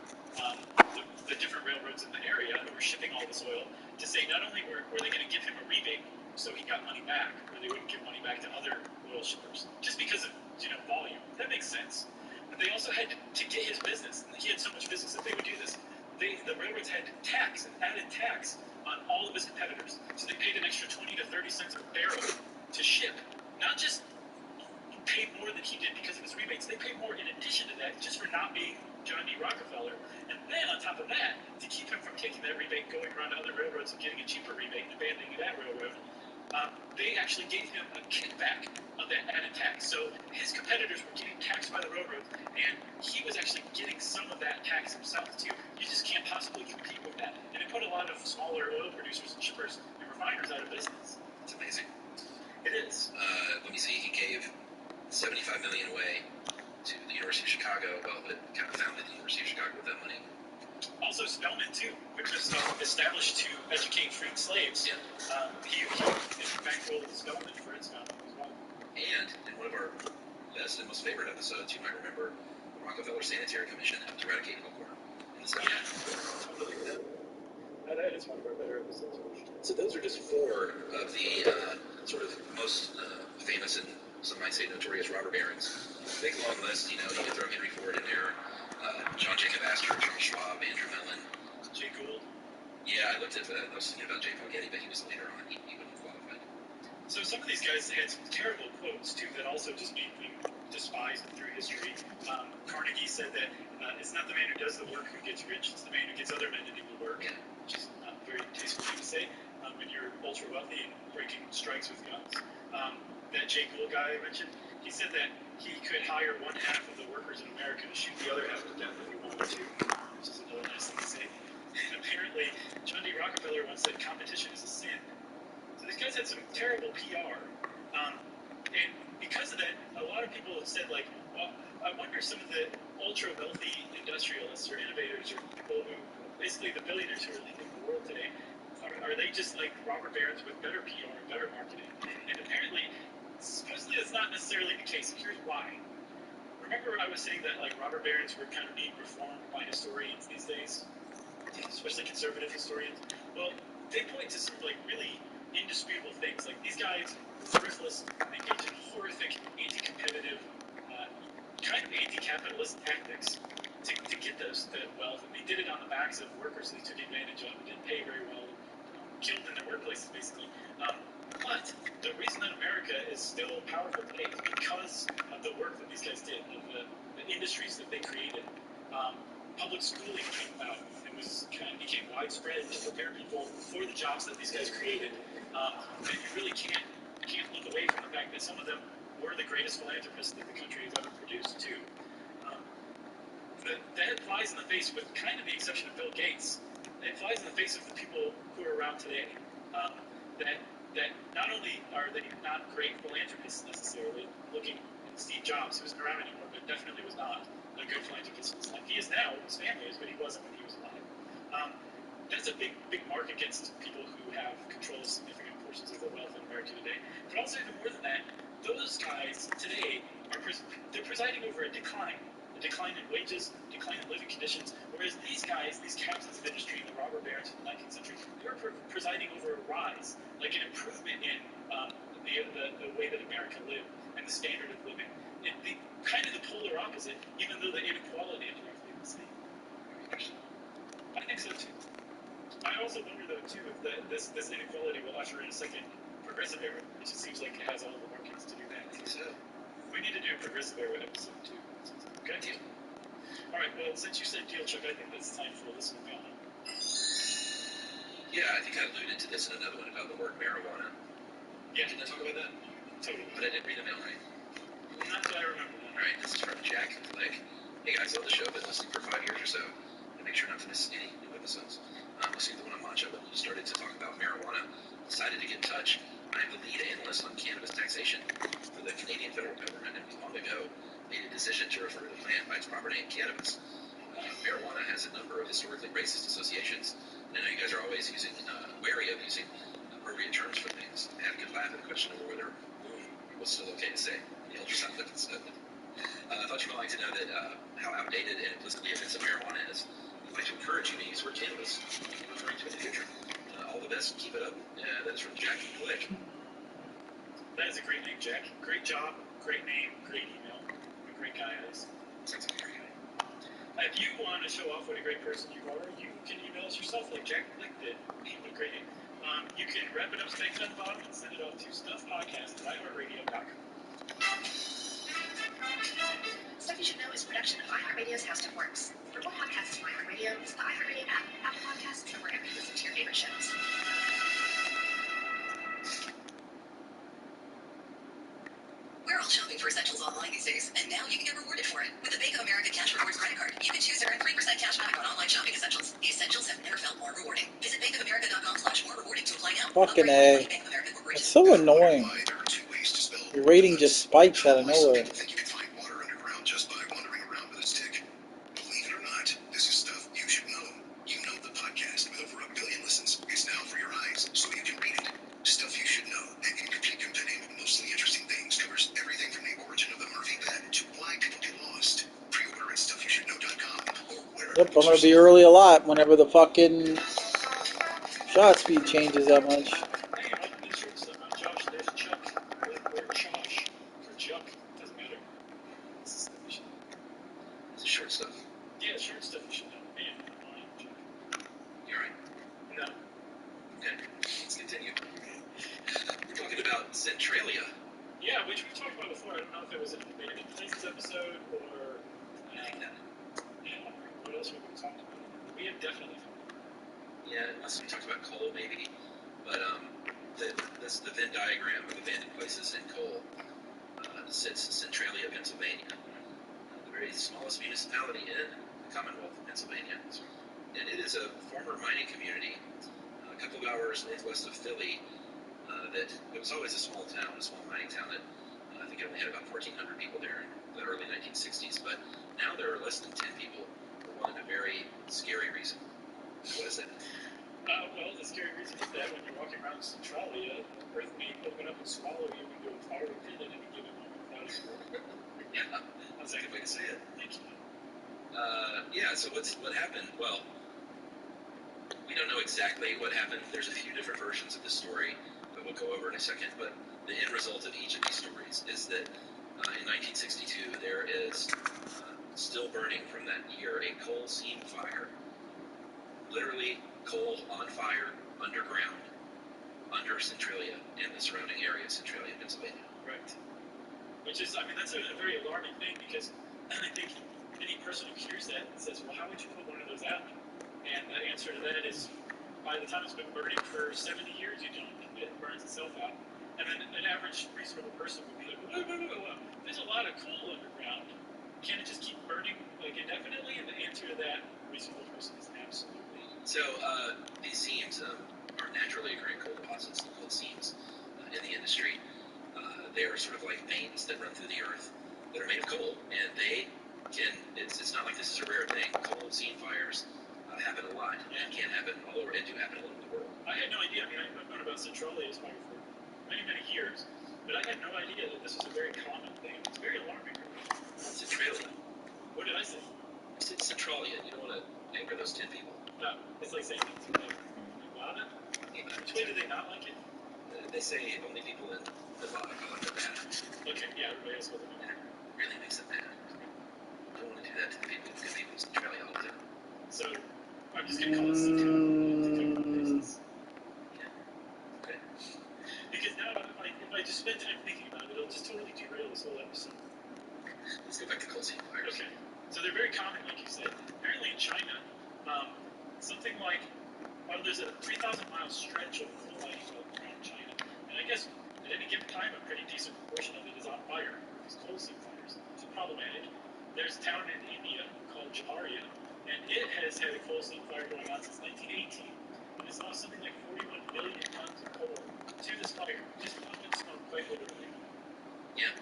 the different railroads in the area who were shipping all this oil to say not only were they going to give him a rebate so he got money back, or they wouldn't give money back to other oil shippers, just because of volume. That makes sense. But they also had to get his business. And he had so much business that they would do this. The railroads had tax and added tax on all of his competitors. So they paid an extra 20 to 30 cents a barrel to ship. Not just paid more than he did because of his rebates. They paid more in addition to that just for not being John D. Rockefeller. And then on top of that, to keep him from taking that rebate, going around to other railroads and getting a cheaper rebate and abandoning that railroad, they actually gave him a kickback of that added tax. So his competitors were getting taxed by the railroads, and he was actually getting some of that tax himself too. You just can't possibly compete with that. And it put a lot of smaller oil producers and shippers and refiners out of business. It's amazing. It is. Let me see. He gave $75 million away to the University of Chicago. Well, it kind of founded the University of Chicago with that money. Also Spelman too, which was established to educate freed slaves. Yeah. He bankrolled Spelman for its founding as well. And in one of our best and most favorite episodes, you might remember the Rockefeller Sanitary Commission helped eradicate elk in the South. Yeah, totally. That is one of our better episodes. So those are just four of the sort of most famous and some might say notorious robber barons. Big long list, you can throw Henry Ford in there, John Jacob Astor, Charles Schwab, Andrew Mellon. Jay Gould. Yeah, I looked at I was thinking about J. Paul Getty, but he was later on. He wouldn't have qualified. So some of these guys had some terrible quotes too that also just made them despised through history. Carnegie said that it's not the man who does the work who gets rich, it's the man who gets other men to do the work, which is not very tasteful thing to say when you're ultra wealthy and breaking strikes with guns. That Jay Gould guy I mentioned, he said that he could hire one half of the workers in America to shoot the other half to death if he wanted to, which is another nice thing to say. And apparently, John D. Rockefeller once said competition is a sin. So these guys had some terrible PR. And because of that, a lot of people have said, well, I wonder some of the ultra-wealthy industrialists or innovators or people who, basically the billionaires who are leading the world today, are they just like robber barons with better PR and better marketing? And apparently, supposedly that's not necessarily the case. Here's why. Remember I was saying that robber barons were kind of being reformed by historians these days, especially conservative historians? Well, they point to some really indisputable things. Like these guys were ruthless, they engaged in horrific anti-competitive, kind of anti-capitalist tactics to get the wealth, and they did it on the backs of workers they took advantage of, didn't pay very well, killed in their workplaces basically. But the reason that America is still powerful today is because of the work that these guys did, of the industries that they created. Public schooling came about and became widespread to prepare people for the jobs that these guys created. And you really can't look away from the fact that some of them were the greatest philanthropists that the country has ever produced too. That flies in the face, with kind of the exception of Bill Gates. It flies in the face of the people who are around today. That not only are they not great philanthropists necessarily, looking at Steve Jobs, who isn't around anymore, but definitely was not a good philanthropist in his life. He is now, his family is, but he wasn't when he was alive. That's a big mark against people who have control significant portions of the wealth in America today. But also even more than that, those guys today they're presiding over a decline in wages, decline in living conditions, whereas these guys, these captains of industry, the robber barons of the 19th century, they were presiding over a rise, like an improvement in the way that America lived and the standard of living. Kind of the polar opposite, even though the inequality is roughly the same. I think so too. I also wonder though too if this inequality will usher in a second progressive era, which it seems like it has all the markings to do that. So we need to do a progressive era episode too. Okay, deal. All right. Well, since you said deal, Chuck, I think it's time for a listener mail. Yeah, I think I alluded to this in another one about the word marijuana. Yeah. Didn't I talk about that? Totally. But I didn't read the mail right. Not that I remember that. All right, this is from Jack. Like, hey guys, love the show. Been listening for 5 years or so. And make sure not to miss any new episodes. Listening to the one on Macho, when you started to talk about marijuana, decided to get in touch. I'm the lead analyst on cannabis taxation for the Canadian federal government, and we long ago made a decision to refer to the plant by its proper name, cannabis. Marijuana has a number of historically racist associations, and I know you guys are always wary of using appropriate terms for things. I had a good laugh at the question over whether womb was still okay to say in the ultrasound episode. I thought you might like to know that how outdated and implicitly offensive marijuana is. I'd like to encourage you to use the word cannabis when referring to it in the future. All the best. Keep it up. That is from Jack Glick. That is a great name, Jack. Great job, great name, great email. What a great guy is. Sounds like a great guy. If you want to show off what a great person you are, you can email us yourself like Jack Glick did. What a great name. You can wrap it up, stick it on the bottom, and send it off to stuffpodcast@iHeartRadio.com. Stuff You Should Know is a production of iHeartRadio's How Stuff Works. For more podcasts from iHeartRadio, visit the iHeartRadio app, Apple Podcasts, or wherever you listen to your favorite shows. We're all shopping for essentials online these days, and now you can get rewarded for it. With the Bank of America Cash Rewards credit card, you can choose to earn 3% cash back on online shopping essentials. The essentials have never felt more rewarding. Visit bankofamerica.com/more-rewarding to apply now. Fucking A. It's so annoying. Your rating just spikes out of nowhere. Think you can find water underground just by wandering around with a stick. Believe it or not, this is stuff you should know. You know the podcast with over 1 billion listens. It's now for your eyes, so you can read it. Stuff You Should Know, an incomplete compendium of mostly interesting things, covers everything from the origin of the Murphy bed to why people get lost. Pre-order at stuffyoushouldknow.com or wherever. Yep, I'm gonna be early a lot whenever the fucking shot speed changes that much. Hey, I like the short stuff on Josh. There's Chuck, or Josh, or Chuck. Doesn't matter. This is stuff you should know. It's short stuff. Yeah, short stuff you should know. Man, I am Chuck. You alright? No. Okay, let's continue. We're talking about Centralia. Yeah, which we've talked about before. I don't know if it was in the Abandoned Places episode or. Yeah, what else have we talked about? We have definitely talked about it. Yeah, unless we talked about coal, maybe. But the Venn diagram of abandoned places in coal sits Centralia, Pennsylvania, the very smallest municipality in the Commonwealth of Pennsylvania. And it is a former mining community, a couple of hours northwest of Philly. That it was always a small town, a small mining town that I think it only had about 1,400 people there in the early 1960s. But now there are less than 10 people for one very scary reason. What is that? Well, the scary reason is that when you're walking around Centralia, Earth may open up and swallow you into a fiery pit at any given moment without a warning. Yeah, that's a good way to say it. Thank you. Yeah, so what happened? Well, we don't know exactly what happened. There's a few different versions of the story that we'll go over in a second, but the end result of each of these stories is that in 1962 there is still burning from that year a coal seam fire. Literally coal on fire underground under Centralia and the surrounding area of Centralia, Pennsylvania. Right. Which is, I mean, that's a very alarming thing because I think any person who hears that says, well, how would you put one of those out? And the answer to that is, by the time it's been burning for 70 years, it burns itself out. And then an average reasonable person would be like, whoa. There's a lot of coal underground. Can it just keep burning like indefinitely? And the answer to that reasonable person is absolutely. So these seams are naturally occurring coal deposits, called seams in the industry. They are sort of like veins that run through the earth that are made of coal, and they can. It's not like this is a rare thing. Coal seam fires happen a lot, and can happen all over, and do happen all over the Centralia is fired for many, many years, but I had no idea that this was a very common thing. It's very alarming. Centralia. What did I say? You said Centralia. You don't want to anger those 10 people. No, it's like saying it's like Nevada. Which way do they not like it? They say only people in Nevada go into that. Okay, yeah, everybody else goes in And it really makes them mad. I don't want to do that to the people, good people in Centralia all the time. So, I'm just going to call it C2. Yeah. Okay. Because now, if I just spend time thinking about it, it'll just totally derail this whole episode. Let's go back to coal seam fires. Okay. So they're very common, like you said. Apparently in China, something like, there's a 3,000-mile stretch of coal mining belt around China. And I guess at any given time, a pretty decent proportion of it is on fire. These coal seam fires. It's problematic. There's a town in India called Jaharia, and it has had a coal seam fire going on since 1918. And it's lost something like 41 million tons of coal to this fire. Just pumped in smoke, quite literally. Yeah.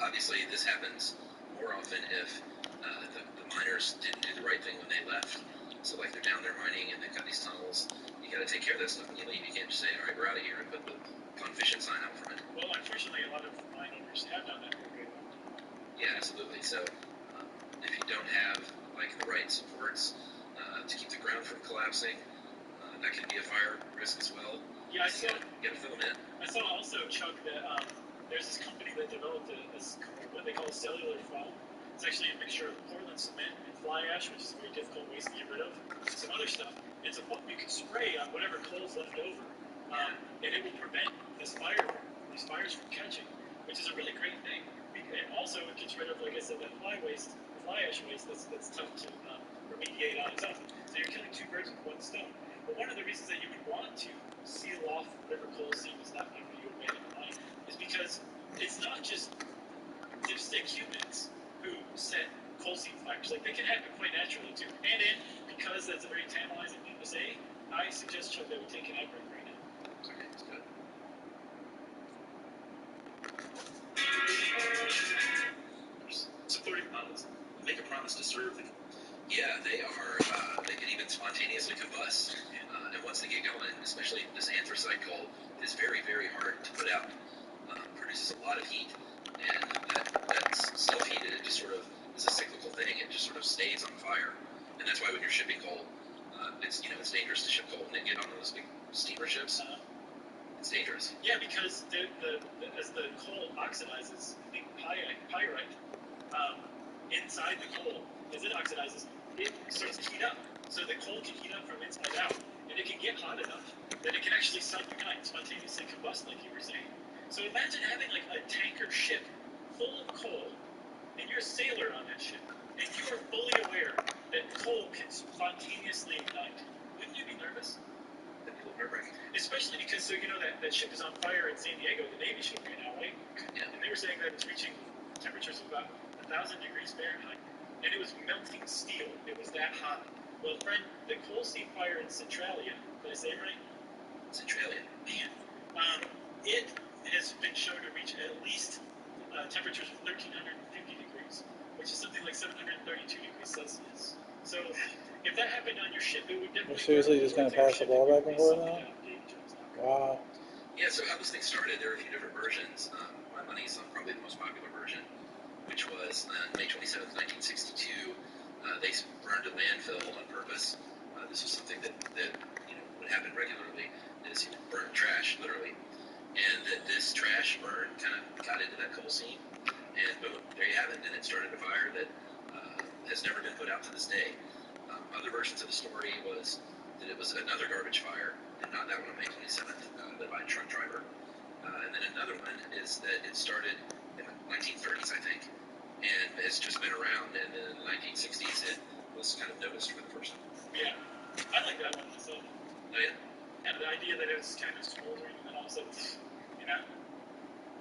Obviously, this happens more often if the miners didn't do the right thing when they left. So, like, they're down there mining and they've got these tunnels. You got to take care of that stuff when you leave. You can't just say, all right, we're out of here, and put the fun fishing sign out front. Well, unfortunately, a lot of mine owners have done that. Yeah, absolutely. So, if you don't have, like, the right supports to keep the ground from collapsing, that can be a fire risk as well. Yeah, I saw. You got to fill them in. I saw also, Chuck, that there's this company that developed what they call a cellular foam. It's actually a mixture of Portland cement and fly ash, which is a very difficult waste to get rid of. Some other stuff. It's a foam you can spray on whatever coal's left over, and it will prevent these fires from catching, which is a really great thing. And also, it gets rid of, like I said, that fly ash waste that's tough to remediate on its own. So you're killing two birds with one stone. But one of the reasons that you would want to seal off whatever coal seam is left after you abandon the mine is because it's not just dipstick humans who set coal seam fires. Like, they can happen quite naturally too. And because that's a very tantalizing thing to say, I suggest, Chuck, that we take an ad break right now. Okay, that's good. Supporting models. Make a promise to serve them. Yeah, they are. They can even spontaneously combust, and once they get going, especially this anthracite coal, it is very, very hard to put out. Produces a lot of heat, and that's self-heated. It just sort of is a cyclical thing. It just sort of stays on fire, and that's why when you're shipping coal, it's dangerous to ship coal and then get on those big steamer ships. It's dangerous. Yeah, because as the coal oxidizes, the pyrite inside the coal, as it oxidizes, it starts to heat up. So the coal can heat up from inside out, and it can get hot enough that it can actually self-ignite, spontaneously combust, like you were saying. So imagine having like a tanker ship full of coal, and you're a sailor on that ship, and you are fully aware that coal can spontaneously ignite. Wouldn't you be nervous? That'd be a little nerve-wracking. Especially because, so you know that ship is on fire in San Diego, the Navy ship right now, right? Yeah. And they were saying that it's reaching temperatures of about 1,000 degrees Fahrenheit, and it was melting steel. It was that hot. Well, friend, the coal seam fire in Centralia, did I say it right? Centralia. Man. It has been shown to reach at least temperatures of 1,350 degrees, which is something like 732 degrees Celsius. So, if that happened on your ship, it would definitely... You're seriously just going to pass the ball back and forth now? Wow. Yeah, so how this thing started, there are a few different versions. My money's on probably the most popular version, which was on May 27th, 1962. They burned a landfill on purpose. This was something that would happen regularly, is you would burn trash, literally. And that this trash burn kind of got into that coal seam, and boom, there you have it. And it started a fire that has never been put out to this day. Other versions of the story was that it was another garbage fire, and not that one on May 27th, led by a truck driver. And then another one is that it started in the 1930s, I think, and it's just been around, and then in the 1960s it was kind of noticed for the first time. Yeah, I like that one myself. Oh, yeah? Yeah, the idea that it was kind of smoldering, and then all of a sudden,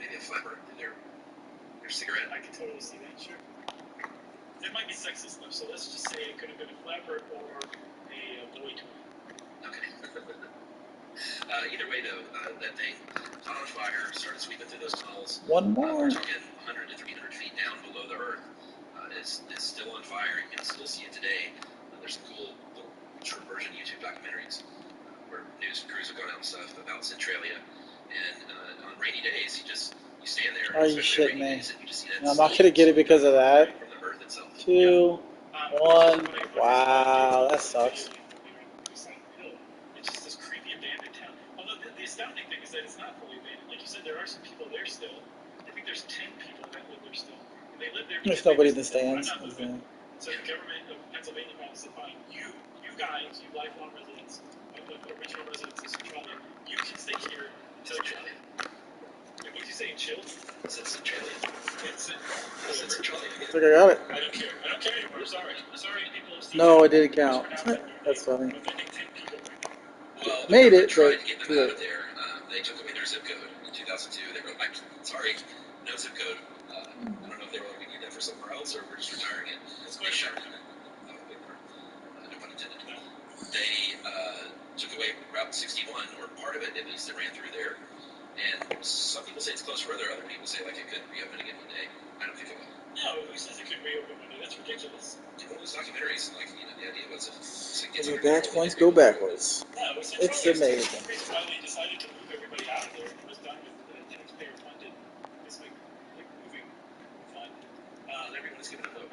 maybe a flapper in their cigarette. I could totally see that, sure. It might be sexist though, so let's just say it could have been a flapper or a boy toy. Okay. Either way, though, that thing caught on fire, started sweeping through those tunnels. One more. We're talking 100 to 300 feet down below the earth. It's still on fire. You can still see it today. There's some cool little short version YouTube documentaries where news crews have gone out and stuff about Centralia. And on rainy days, you stand there. Are you especially shitting rainy me? days, and you just see that No, I'm not gonna get it because of that. from the earth itself. 2, 1. Wow, that sucks. It's just this creepy abandoned town. Although the astounding thing is that it's not fully abandoned. Like you said, there are some people there still. I think there's 10 people that live there still. And they live there. There's nobody in the stands. So the government of Pennsylvania wants to find you guys, you lifelong residents, original residents of Centralia. You can stay here until Centralia. What did you say? Chill? I said Centralia. I said Centralia. I think I got it. I don't care. I don't care anymore. Sorry, people of Steve. No, it didn't count. That's funny. Well, Made it, tried but to get them out of there. They took away their zip code in 2002. They were like, sorry, no zip code. I don't know if they were like, we need that for somewhere else, or we're just retiring it. They shut it. No pun intended. They took away Route 61, or part of it, at least, that ran through there. And some people say it's closed forever. Other people say like it could reopen again one day. I don't think it will. No, who says it could reopen one day? That's ridiculous. In one of those documentaries, like, the idea was if your batch points go backwards. No, It's amazing. The reason why they decided to move everybody out of there was done with the taxpayer-funded this like moving fund. Everyone's given a vote.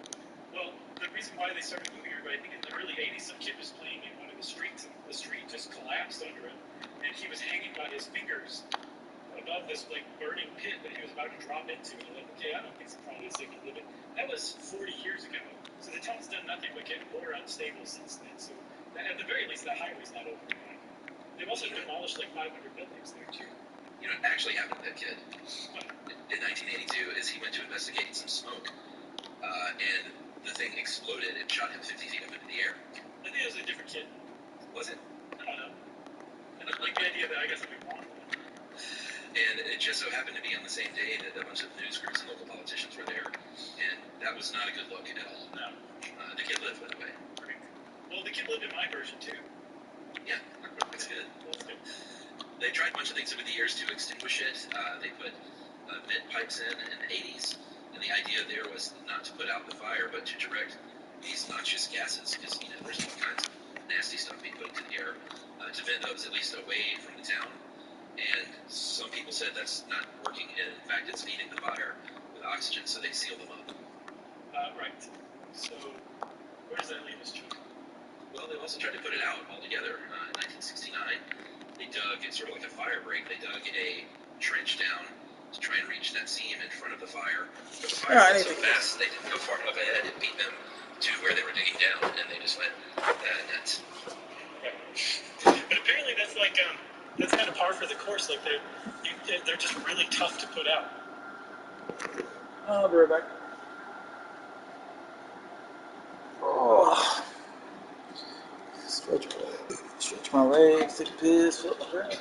Well, the reason why they started moving everybody, I think in the early 80s, some kid was playing in one of the streets, and the street just collapsed under him, and he was hanging by his fingers above this like burning pit that he was about to drop into. And I'm like, okay, I don't think Centralia is safe to live in. That was 40 years ago. So the town's done nothing but get more unstable since then. So at the very least, the highway's not open again. They've also demolished like 500 buildings there too. You know, it actually happened to that kid. In 1982, is he went to investigate some smoke, and the thing exploded and shot him 50 feet up into the air. I think it was a different kid. Was it? I don't know. I don't like the idea that I guess we want. And it just so happened to be on the same day that a bunch of news crews and local politicians were there, and that was not a good look at all. No. The kid lived, by the way. Well, the kid lived in my version too. Yeah, that's good. That's good. They tried a bunch of things over the years to extinguish it. They put vent pipes in the 80s, and the idea there was not to put out the fire, but to direct these noxious gases, because there's all kinds of nasty stuff being put into the air, to vent those at least away from the town. And some people said that's not working, and in fact it's feeding the fire with oxygen, so they seal them up. Right. So, where does that leave us, Chuck? Well, they also tried to put it out altogether. In 1969, they dug, it's sort of like a fire break, they dug a trench down to try and reach that seam in front of the fire. But the fire went so fast, they didn't go far enough ahead. It beat them to where they were digging down, and they just went, nuts. But apparently that's like, that's kind of par for the course. Like they're just really tough to put out. I'll be right back. Oh. Stretch my legs, take a piss. Okay.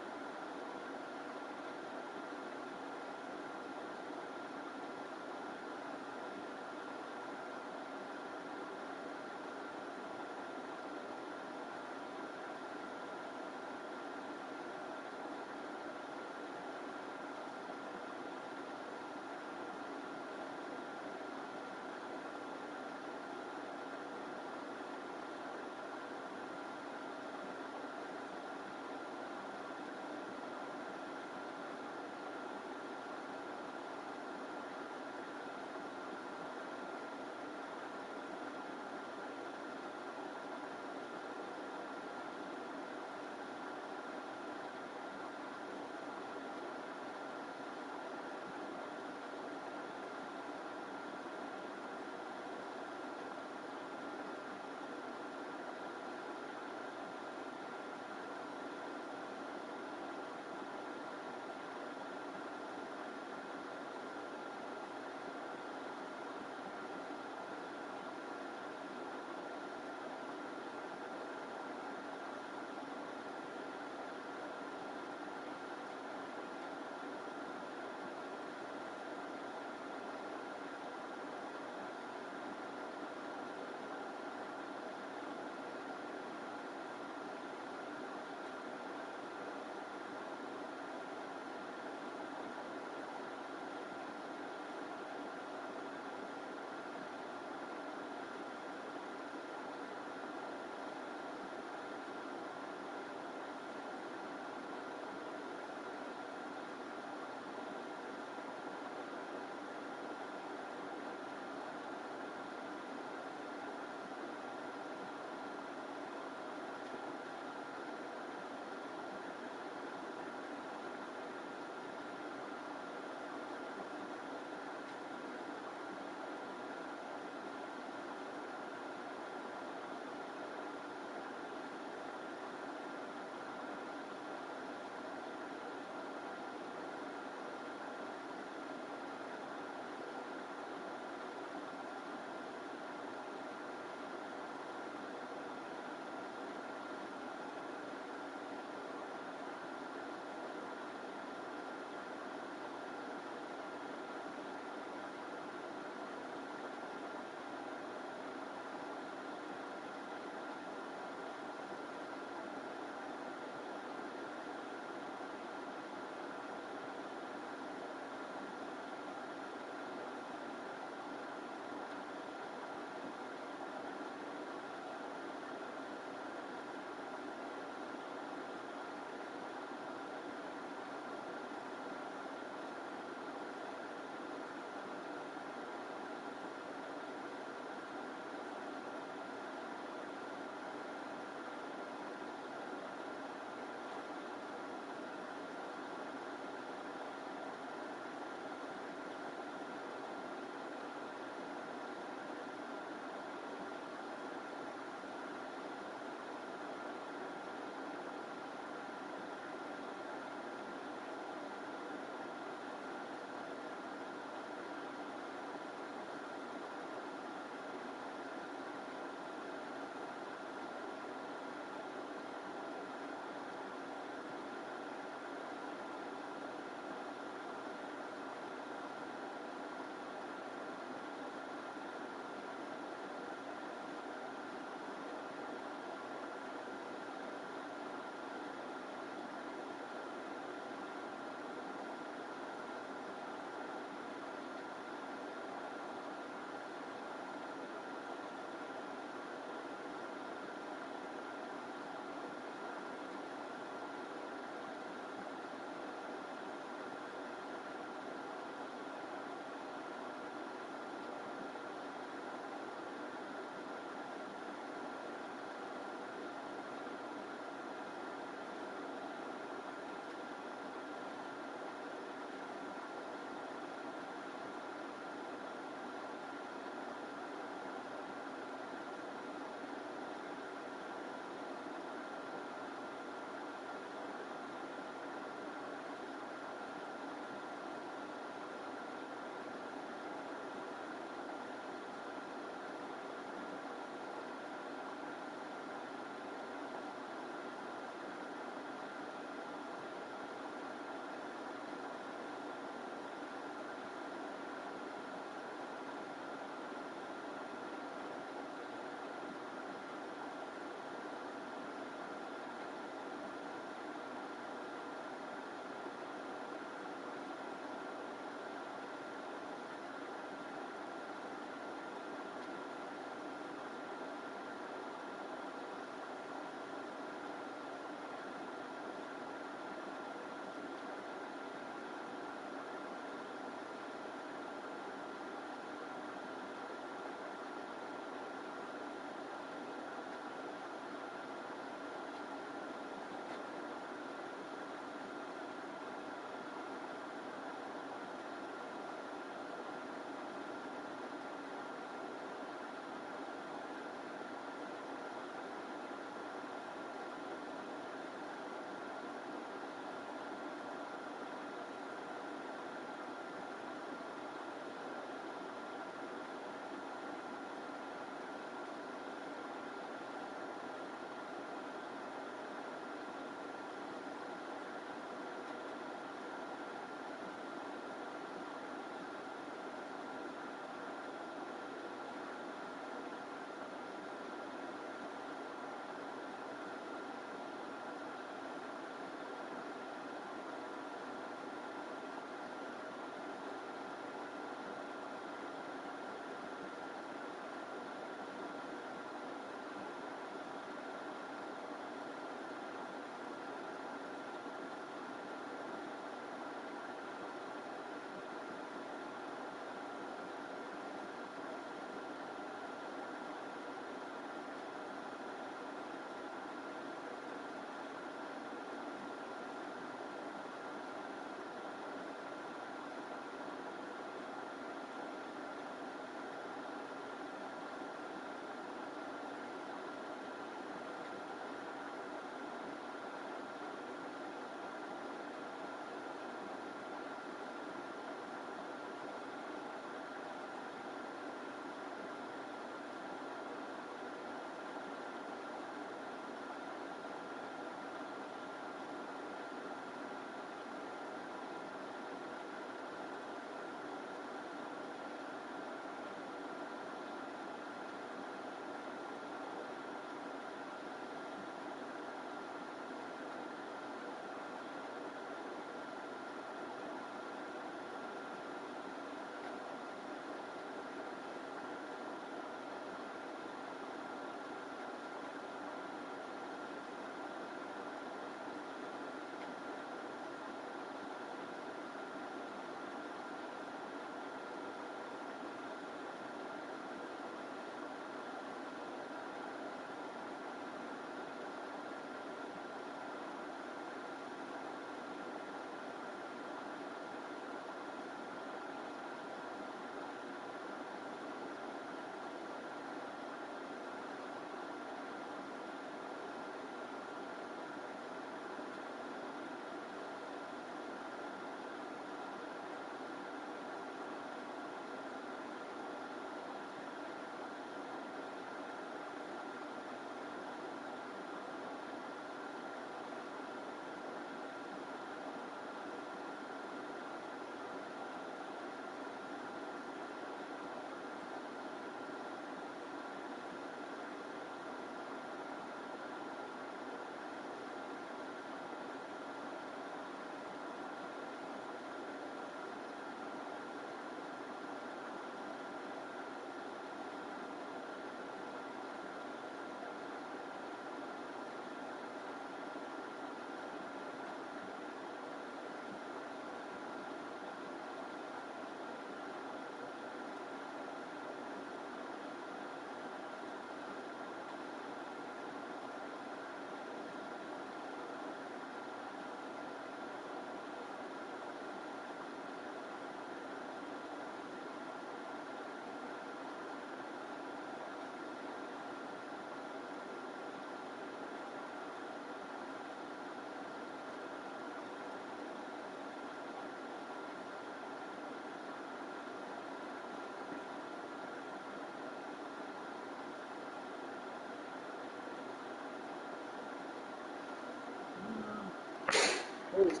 What is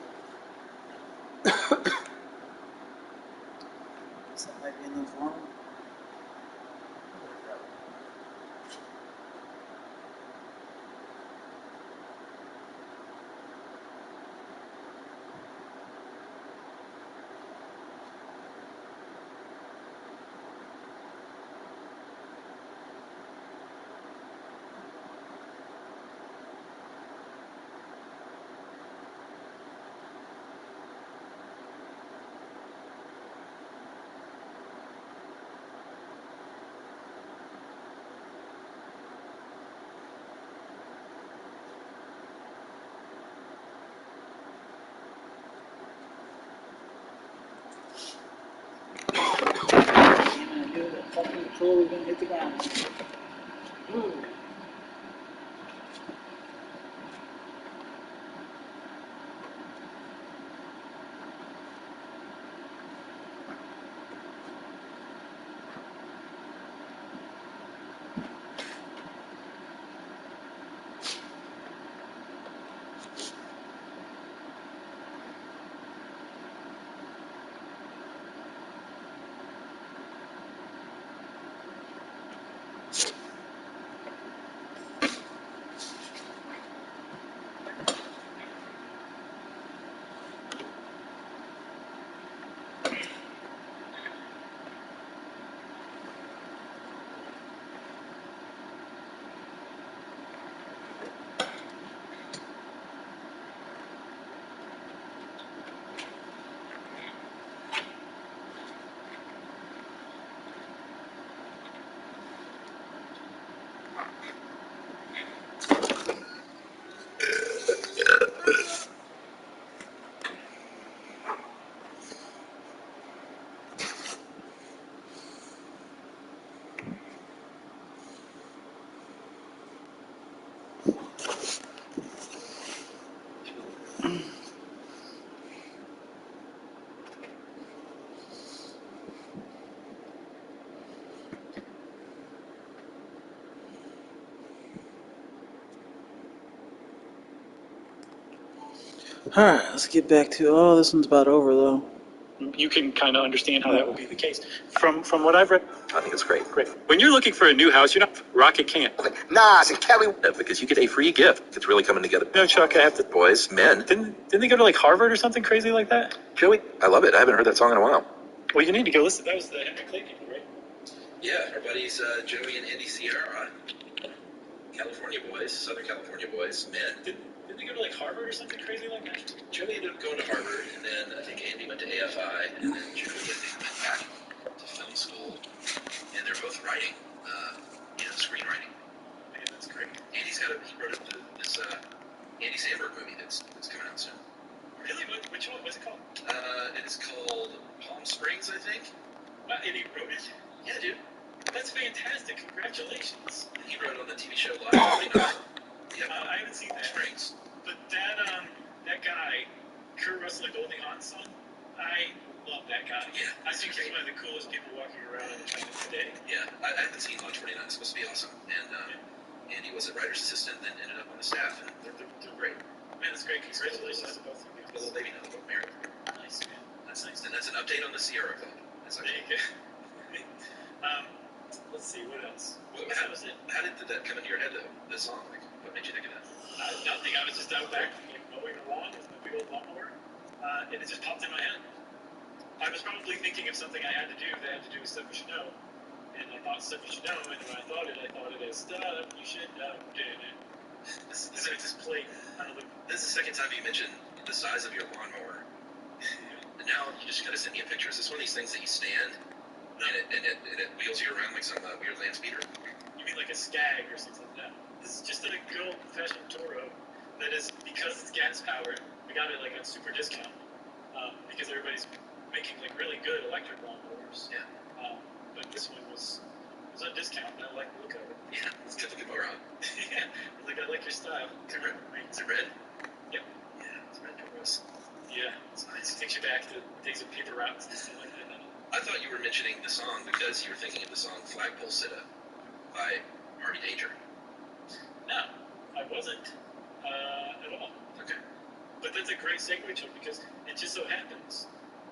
that? That might be in those long. Fucking control is gonna hit the ground. Ooh. Alright, let's get back to, oh, this one's about over though. You can kind of understand how that would be the case. From what I've read, I think it's great. great. When you're looking for a new house, you're not Rocket can't. Nas and Kelly. Because you get a free gift. It's really coming together. No, Chuck, I have to. Boys, men. Didn't they go to like Harvard or something crazy like that? Joey, I love it. I haven't heard that song in a while. Well, you need to go listen. That was the Henry Clay people, right? Yeah, our buddies Joey and Andy Sierra. California boys, Southern California boys, men. Didn't they go to like Harvard or something crazy like that? Joey ended up going to Harvard, and then I think Andy went to AFI, and then Joey I think went back to film school, and they're both writing, screenwriting. Man, that's great. He wrote this Andy Samberg movie that's coming out soon. Really? Which one? What's it called? It is called Palm Springs, I think. Wow, and he wrote it? Yeah, dude. That's fantastic. Congratulations. He wrote on the TV show Live 49. Yeah, I haven't seen that. Springs. But that guy, Kurt Russell, the Goldie Hawn son, I love that guy. Yeah. I think he's one of the coolest people walking around in China today. Yeah, I haven't seen Lodge 49. It's supposed to be awesome. And Andy was a writer's assistant, then ended up on the staff, and they're great. Man, that's great. Congratulations to both of you. The little baby now, they're both married. Nice, man. That's nice. And that's an update on the Sierra Club. There you go. Let's see, what else? How did that come into your head, though, the song? Like, what made you think of that? Nothing. I was just out back mowing the lawn with my big old lawnmower, and it just popped in my head. I was probably thinking of something I had to do that had to do with stuff you should know. And I thought stuff you should know, and when I thought it as stuff you should know. This just played. This is the second time you mentioned the size of your lawnmower. And now you just kind of send me a picture. Is this one of these things that you stand and it wheels you around like some weird land speeder? You mean like a Skag or something like that? This is just a good old-fashioned Toro that is, because it's gas-powered, we got it like on super discount because everybody's making like really good electric lawnmowers. Yeah. But this one was on discount, and I like the look of it. Yeah, it's good looking mower. Yeah, I like your style. Is it red? Is it red? Yep. Yeah, it's red Toros. Yeah, it's nice. It takes you back to days of paper routes and stuff like that. I thought you were mentioning the song because you were thinking of the song Flagpole Sitta by Harvey Danger. No, I wasn't at all. Okay. But that's a great segue, Chuck, because it just so happens,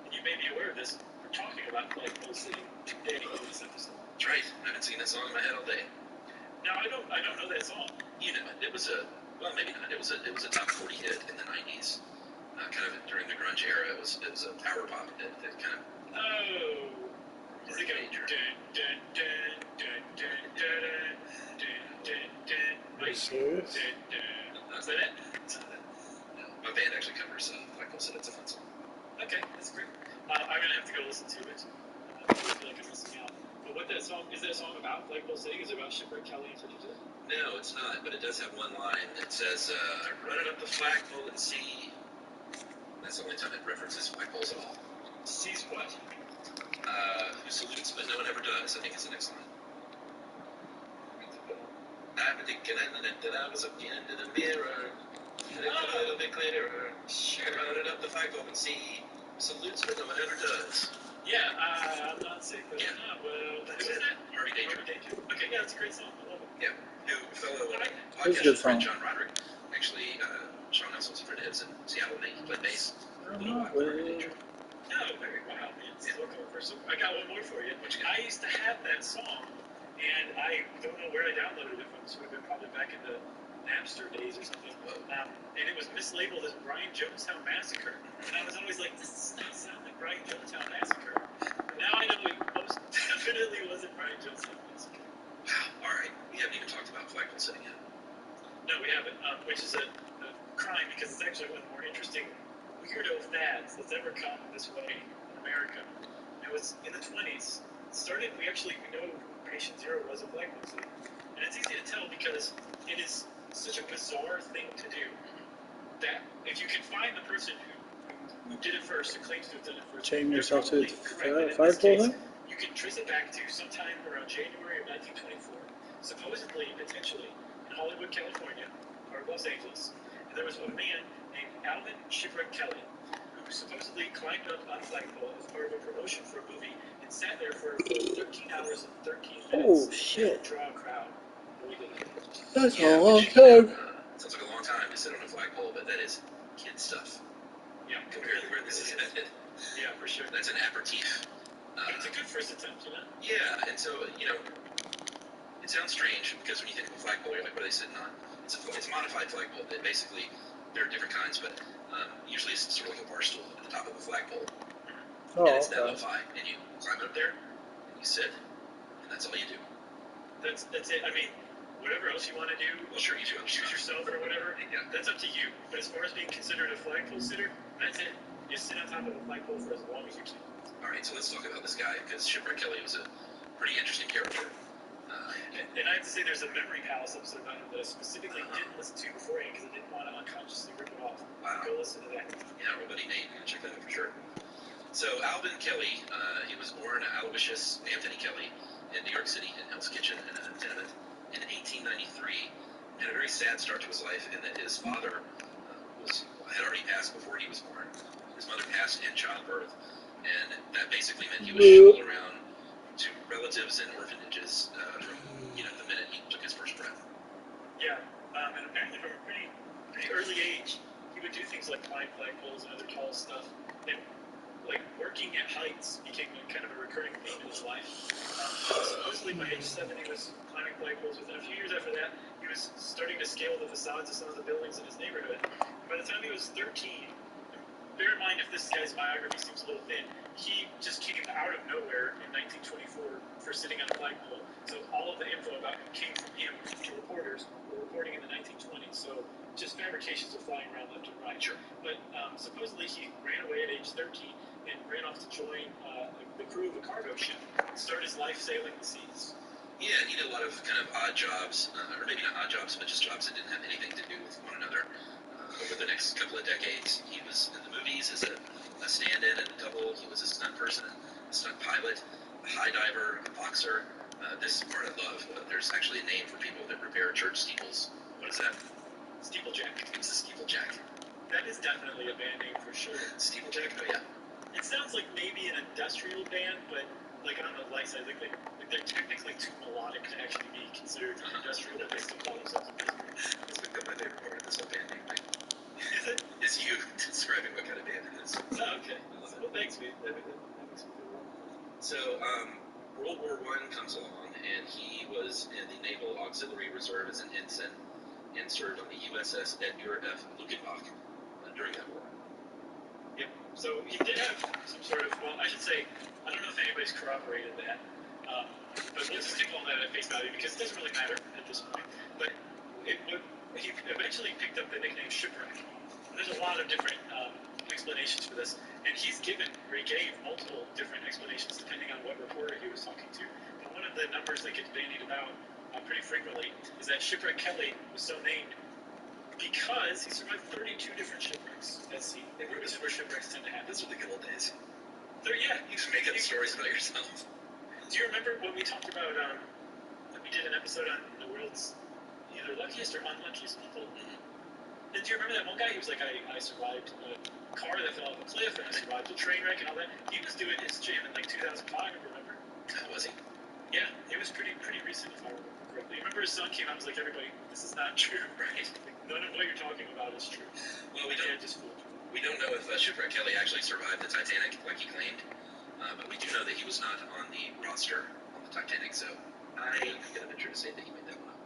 and you may be aware of this, we're talking about Flagpole City today in this episode. That's right. I haven't seen that song in my head all day. Now I don't know that song. You know, it was maybe not. It was a top 40 hit in the 90s. Kind of during the grunge era. It was a power pop that kind of. Oh. Is it going major? dun dun dun dun dun dun dun dun dun? Are you serious? Is that it? It's not that. No, my band actually covers Flagpole City. It's a fun song. Okay, that's great. I'm gonna have to go listen to it. I feel like I'm missing out. But what that song is that a song about Flagpole City? Is it about Shipwreck Kelly in particular? No, it's not. But it does have one line that says, "Running up the flagpole and see." That's the only time it references flagpoles at all. Sees what? Who salutes, but no one ever does, I think is the next line. I've been thinking that I was up the end of the mirror. Make it a little bit clearer. Sure. Running up the flagpole and see. Salutes, but no one ever does. Yeah, I'm not sick, but Yeah. Well, That's who is it. that? Harvey Danger. Okay, yeah, it's a great song. I love it. Yeah. Who fellow It's a good podcast friend song. John Roderick. Actually, Sean Nelson's a friend of his in Seattle, and he played bass. I'm not with. Oh, very wow, man. So I got one more for you. I used to have that song, and I don't know where I downloaded it from. So it would have been probably back in the Napster days or something. And it was mislabeled as Brian Jonestown Massacre. And I was always like, this does not sound like Brian Jonestown Massacre. But now I know it most definitely wasn't Brian Jonestown Massacre. Wow. All right. We haven't even talked about Flagpole City yet. No, we haven't, which is a crime because it's actually one of the more interesting weirdo fads that's ever come this way in America. It was in the 20s. We know who Patient Zero was at Flagpole City. And it's easy to tell because it is such a bizarre thing to do that if you can find the person who did it first, who claims to have done it first, Chain they're yourself to probably the correct. And in flagpole this case, thing? you can trace it back to sometime around January of 1924, supposedly, potentially, in Hollywood, California, or Los Angeles. And there was a man named Alvin Shipwreck Kelly who supposedly climbed up on a flagpole as part of a promotion for a movie and sat there for 13 hours and 13 minutes. Oh, shit. To draw a crowd. Boy, did he. That's Yeah, a long which, time. Sounds like a long time to sit on a flagpole, but that is kid stuff Yeah, compared to where this is headed. Yeah, for sure. That's an aperitif. But it's a good first attempt, you know? Yeah, and so, it sounds strange because when you think of a flagpole, you're like, what are they sitting on? It's a modified flagpole. That basically, there are different kinds, but usually it's sort of like a bar stool at the top of a flagpole. Oh, And it's that okay. lo-fi, and you climb up there, and you sit, and that's all you do. That's it. I mean, whatever else you want to do, Well, sure, you do other choose stuff. yourself or whatever, Yeah. that's up to you. But as far as being considered a flagpole sitter, that's it. You sit on top of a flagpole for as long as you can. All right, so let's talk about this guy, because Shipwreck Kelly was a pretty interesting character. And I have to say, there's a Memory Palace episode about him that I specifically didn't listen to beforehand because I didn't want to unconsciously rip it off. Wow. Go listen to that. Yeah, our buddy Nate, check that out for sure. So Alvin Kelly, he was born Aloysius Anthony Kelly in New York City in Hell's Kitchen in a tenement in 1893. Had a very sad start to his life in that his father had already passed before he was born. His mother passed in childbirth, and that basically meant he was shuttled around to relatives and orphanages from the minute he took his first breath. Yeah, and apparently from a pretty early age, he would do things like climb flagpoles and other tall stuff. And like working at heights became kind of a recurring theme in his life. Supposedly by age 7 he was climbing flagpoles. Within a few years after that, he was starting to scale the facades of some of the buildings in his neighborhood. By the time he was 13, bear in mind if this guy's biography seems a little thin, he just came out of nowhere in 1924 for sitting on a flagpole. So all of the info about him came from him to reporters who were reporting in the 1920s. So just fabrications are flying around left and right. Sure. But supposedly he ran away at age 13 and ran off to join the crew of a cargo ship and start his life sailing the seas. Yeah, he did a lot of kind of odd jobs, or maybe not odd jobs, but just jobs that didn't have anything to do with one another. Over the next couple of decades, he was in the movies as a stand-in and a double. He was a stunt person, a stunt pilot, a high diver, a boxer. This part I love. There's actually a name for people that repair church steeples. What is that? Steeplejack. It was a steeplejack. That is definitely a band name for sure. Steeplejack, oh yeah. It sounds like maybe an industrial band, but like on the light side, they're technically too melodic to actually be considered industrial, but they still call themselves industrial. That's my favorite part of this whole band name thing. Is it? Is you this. Oh, okay. Well, thanks, man. That makes me feel warm. So, World War I comes along, and he was in the Naval Auxiliary Reserve as an ensign and served on the USS Edgar F. Luckenbach during that war. Yep. So he did have some sort of, well, I should say, I don't know if anybody's corroborated that, but we'll just take all that at face value because it doesn't really matter at this point. But he eventually picked up the nickname Shipwreck. And there's a lot of different explanations for this, and he gave multiple different explanations depending on what reporter he was talking to. But one of the numbers that gets bandied about pretty frequently is that Shipwreck Kelly was so named because he survived 32 different shipwrecks at sea. This is where shipwrecks tend to happen. Those are the good old days. Yeah. You just make up stories about yourself. Do you remember when we talked about, we did an episode on the world's either luckiest or unluckiest people? Mm-hmm. And do you remember that one guy? He was like, I survived a car that fell off a cliff, and I survived a train wreck and all that. He was doing his jam in like 2005, remember? Was he? Yeah, it was pretty recent, if I remember correctly. Remember his son came out and was like, everybody, this is not true, right? Like, none of what you're talking about is true. Well, we don't know if Shipwreck Kelly actually survived the Titanic like he claimed, but we do know that he was not on the roster on the Titanic, so I'm going to venture to say that he made that one up.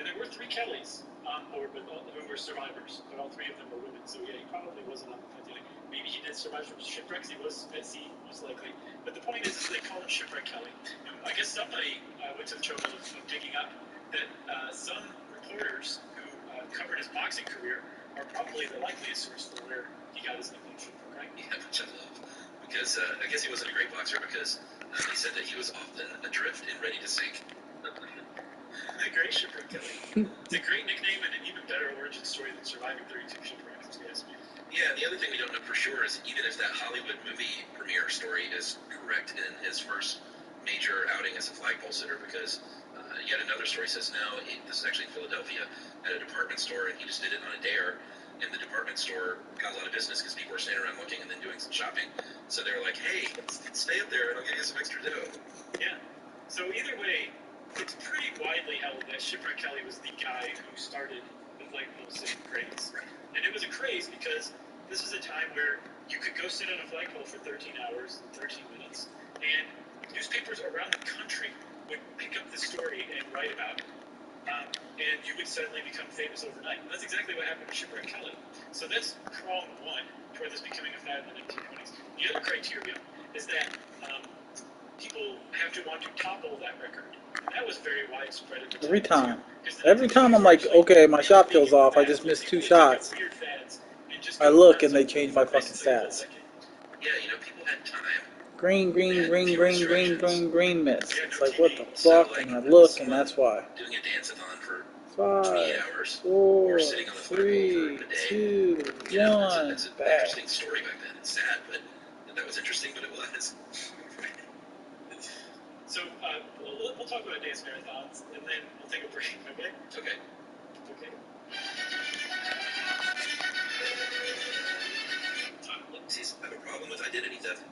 And there were 3 Kellys on board, but all of them were survivors, but all 3 of them were women, so yeah, he probably wasn't on the Titanic. Maybe he did survive from shipwrecks, he was at sea, most likely. But the point is they call him Shipwreck Kelly. And I guess somebody went to the trouble of digging up that some reporters who covered his boxing career are probably the likeliest source for where he got his nickname Shipwreck, right? Yeah, which I love. Because I guess he wasn't a great boxer because they said that he was often adrift and ready to sink. The great Shipwreck Kelly. It's a great nickname and an even better origin story than surviving 32 shipwrecks, if you ask me. Yeah, the other thing we don't know for sure is even if that Hollywood movie premiere story is correct in his first major outing as a flagpole sitter, because yet another story says no, this is actually in Philadelphia at a department store, and he just did it on a dare, and the department store got a lot of business because people were standing around looking and then doing some shopping. So they were like, hey, let's stay up there and I'll give you some extra dough. Yeah. So either way, it's pretty widely held that Shipwreck Kelly was the guy who started the flagpole sitting craze. And it was a craze because this was a time where you could go sit on a flagpole for 13 hours and 13 minutes, and newspapers around the country would pick up the story and write about it. And you would suddenly become famous overnight. And that's exactly what happened with Shipwreck Kelly. So that's prong 1 toward this becoming a fad in the 1920s. The other criteria is that people have to want to topple that record. And that was very widespread at the time. Every time I'm like, okay, my shot feels off, I just missed 2 shots. I look and they change my fucking stats. Yeah, you know, people had time. Green miss. It's like, what the fuck? And I look, and that's why. Doing a dance-a-thon for 5, hours, 4, or sitting on the 3, 2, 1. You know, it's an interesting story back then. It's sad, but that was interesting, but it was. So we'll talk about dance marathons, and then we'll take a break, okay? Okay. I have a problem with identity theft.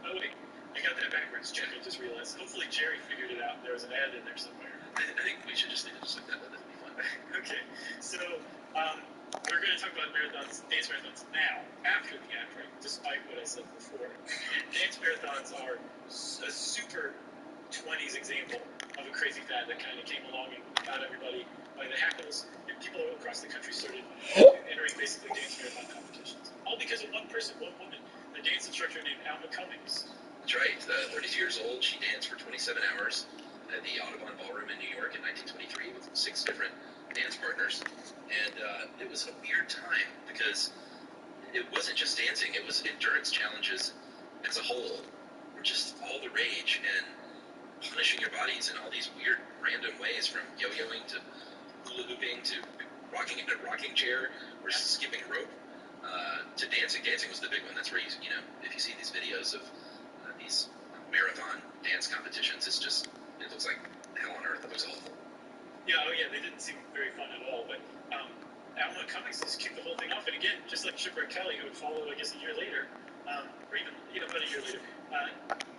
Oh wait, I got that backwards, Jack. I just realized. Hopefully Jerry figured it out. There was an ad in there somewhere. I think we should just leave it just like that. That would be fun. Okay, so we're going to talk about marathons, dance marathons now, after the ad break, despite what I said before. Dance marathons are a super 20s example of a crazy fad that kind of came along and got everybody by the hackles, and people across the country started entering basically dance marathon competitions. All because of one person, one woman, a dance instructor named Alma Cummings. That's right. 32 years old, she danced for 27 hours at the Audubon Ballroom in New York in 1923 with 6 different dance partners. And it was a weird time because it wasn't just dancing, it was endurance challenges as a whole were just all the rage, and punishing your bodies in all these weird random ways, from yo-yoing to hula hooping to rocking in a rocking chair or skipping rope to dancing. Dancing was the big one. That's where you know, if you see these videos of these marathon dance competitions, it looks like hell on earth. It looks awful. Yeah, they didn't seem very fun at all, but Alma Cummings just kicked the whole thing off, and again, just like Shipwreck Kelly, who would follow, I guess, a year later, or even about a year later,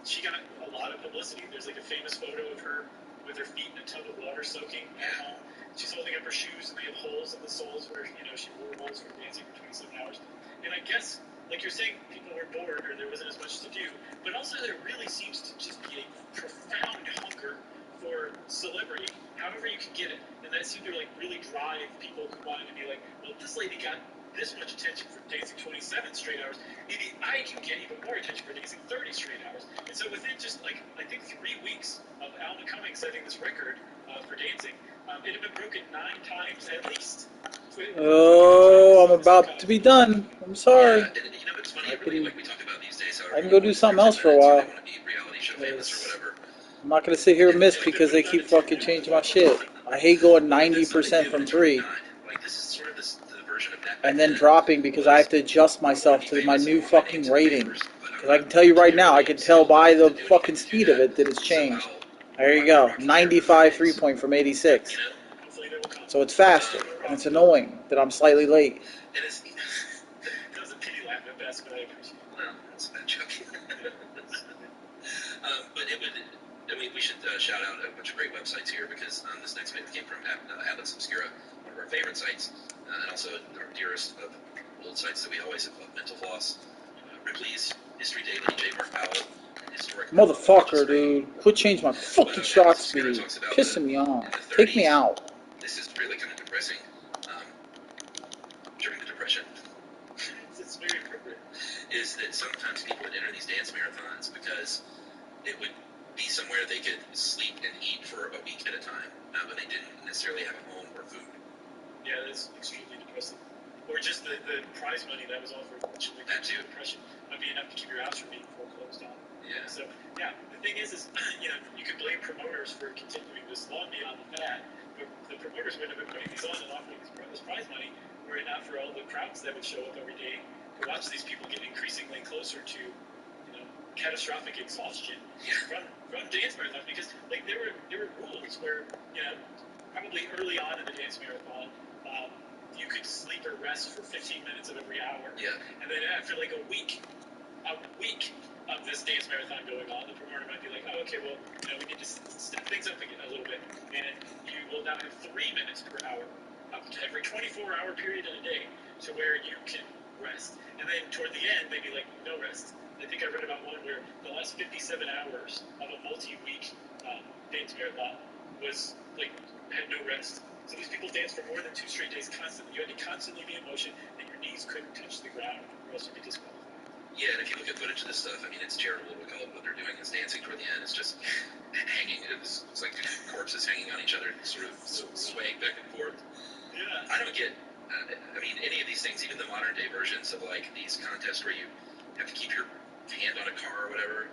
she got a lot of publicity. There's like a famous photo of her with her feet in a tub of water soaking at home. She's holding up her shoes, and they have holes in the soles where she wore holes from dancing for 27 hours. And I guess, like you're saying, people were bored or there wasn't as much to do, but also there really seems to just be a profound hunger for celebrity, however you can get it. And that seemed to like really drive people who wanted to be like, well, if this lady got this much attention for dancing 27 straight hours, maybe I can get even more attention for dancing 30 straight hours. And so within just like, I think 3 weeks of Alma Cummings setting this record for dancing, it had been broken 9 times at least. Oh, I'm about to be done. I'm sorry. Yeah, and it's funny, really, like we talk about these days, I can go do something else for a while. They want to be reality show famous or whatever. I'm not gonna sit here and miss because they keep fucking changing my shit. I hate going 90% from 3. Like, this is sort of the version of that. And then dropping because I have to adjust myself to my new fucking rating. Because I can tell you right now, I can tell by the fucking speed of it that it's changed. There you go, 95 3-point from 86. So it's faster, and it's annoying that I'm slightly late. It was a pity laugh at best, but I appreciate it. Well, that's a bad joke. But it would, I mean, we should shout out a bunch of great websites here because this next bit came from Atlas Obscura, one of our favorite sites, and also our dearest of old sites that we always have loved, Mental Floss, Ripley's, History Daily, J. Mark Powell, and Historic. Motherfucker, dude. Quit changing my fucking shot speed. Pissing me off. Take me out. This is really kind of depressing. During the Depression, it's very appropriate. Is that sometimes people would enter these dance marathons because it would be somewhere they could sleep and eat for a week at a time, but they didn't necessarily have a home or food. Yeah, that's extremely depressing. Or just the prize money that was offered, which that too. Depression might be enough to keep your house from being foreclosed on. Yeah. So yeah, the thing is you can blame promoters for continuing this long beyond the fad, but the promoters would have been putting these on and offering this prize money were it not for all the crowds that would show up every day to watch these people get increasingly closer to catastrophic exhaustion from dance marathons, because like there were rules where probably early on in the dance marathon you could sleep or rest for 15 minutes of every hour. Yeah. And then after like a week of this dance marathon going on, the promoter might be like, oh, okay, well, we need to step things up again a little bit, and you will now have 3 minutes per hour up to every 24-hour period in a day to where you can rest. And then toward the end, they'd be like, no rest. I think I read about one where the last 57 hours of a multi-week dance marathon was like had no rest. So these people danced for more than 2 straight days constantly. You had to constantly be in motion, and your knees couldn't touch the ground, or else you'd be disqualified. Yeah, and if you look at footage of this stuff, I mean, it's charitable to call it what they're doing is dancing toward the end. It's just hanging. It's like corpses hanging on each other, sort of swaying back and forth. Yeah. I don't get. I mean, any of these things, even the modern day versions of like these contests where you have to keep your hand on a car or whatever.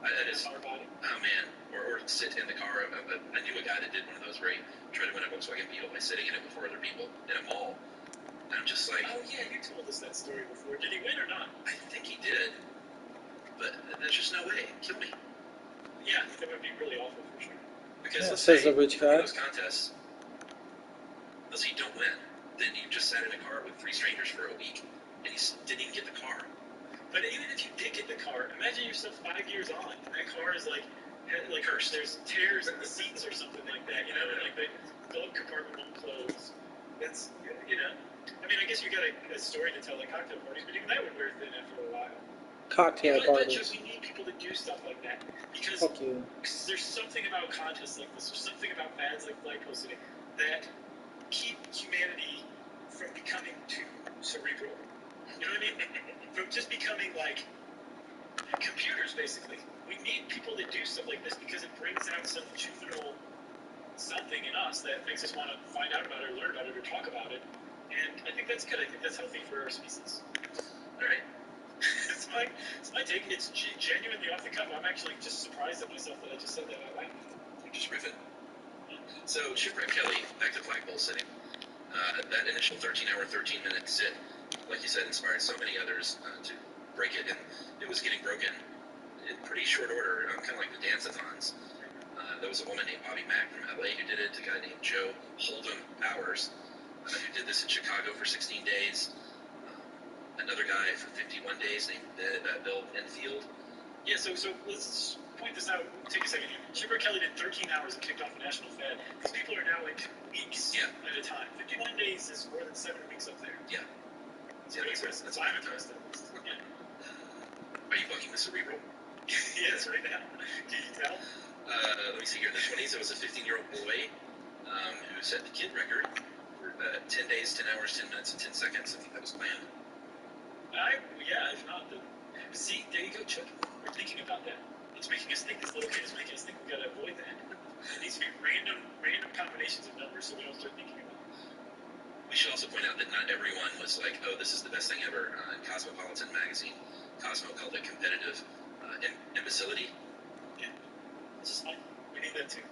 That is, oh man, or sit in the car. I knew a guy that did one of those where he tried to win a Volkswagen Beetle by sitting in it before other people in a mall. And I'm just like, oh yeah, you told us that story before. Did he win or not? I think he did, but there's just no way. Kill me. Yeah, that would be really awful for sure. Because let's says say the rich guy. In those contests, let's say you don't win, then you just sat in a car with 3 strangers for a week, and you didn't even get the car. But even if you did get the car, imagine yourself 5 years on, and that car is like cursed. There's tears in the seats or something like that, and like the glove compartment won't close. That's, I mean, I guess you got a story to tell, like cocktail parties, but even that would wear thin after a while. Cocktail parties. We need people to do stuff like that, because Fuck you. There's something about contests like this, there's something about fads like flag posting that keep humanity from becoming too cerebral. You know what I mean? From just becoming like computers, basically. We need people to do stuff like this because it brings out some juvenile something in us that makes us want to find out about it, or learn about it, or talk about it. And I think that's good. I think that's healthy for our species. All right. It's my take. It's genuinely off the cuff. I'm actually just surprised at myself that I just said that out loud. You're just riffing. So, Shipwreck Kelly, back to flagpole sitting. That initial 13-hour, 13-minute sit, like you said, inspired so many others to break it, and it was getting broken in pretty short order, kind of like the dance-a-thons. There was a woman named Bobby Mack from LA who did it, a guy named Joe Hold'em Powers who did this in Chicago for 16 days. another guy for 51 days named Bill Enfield. Yeah, so let's point this out. Take a second here. Shipwreck Kelly did 13 hours and kicked off a national fad. These people are now like weeks at a time. 51 days is more than 7 weeks up there. Yeah. It's pretty impressive. That's why I'm impressed. Yeah. Are you bucking the cerebral? Yes, right now. Can you tell? Let me see here. In the 20s, there was a 15-year-old boy who set the kid record for 10 days, 10 hours, 10 minutes, and 10 seconds. I think that was planned. Yeah, if not, then... See, there you go, Chuck. We're thinking about that. It's making us think. This little kid is making us think we've got to avoid that. It needs to be random combinations of numbers so we don't start thinking about it. We should also point out that not everyone was like, oh, this is the best thing ever. In Cosmopolitan magazine, Cosmo called it competitive imbecility. Yeah. This is fine. We need that too.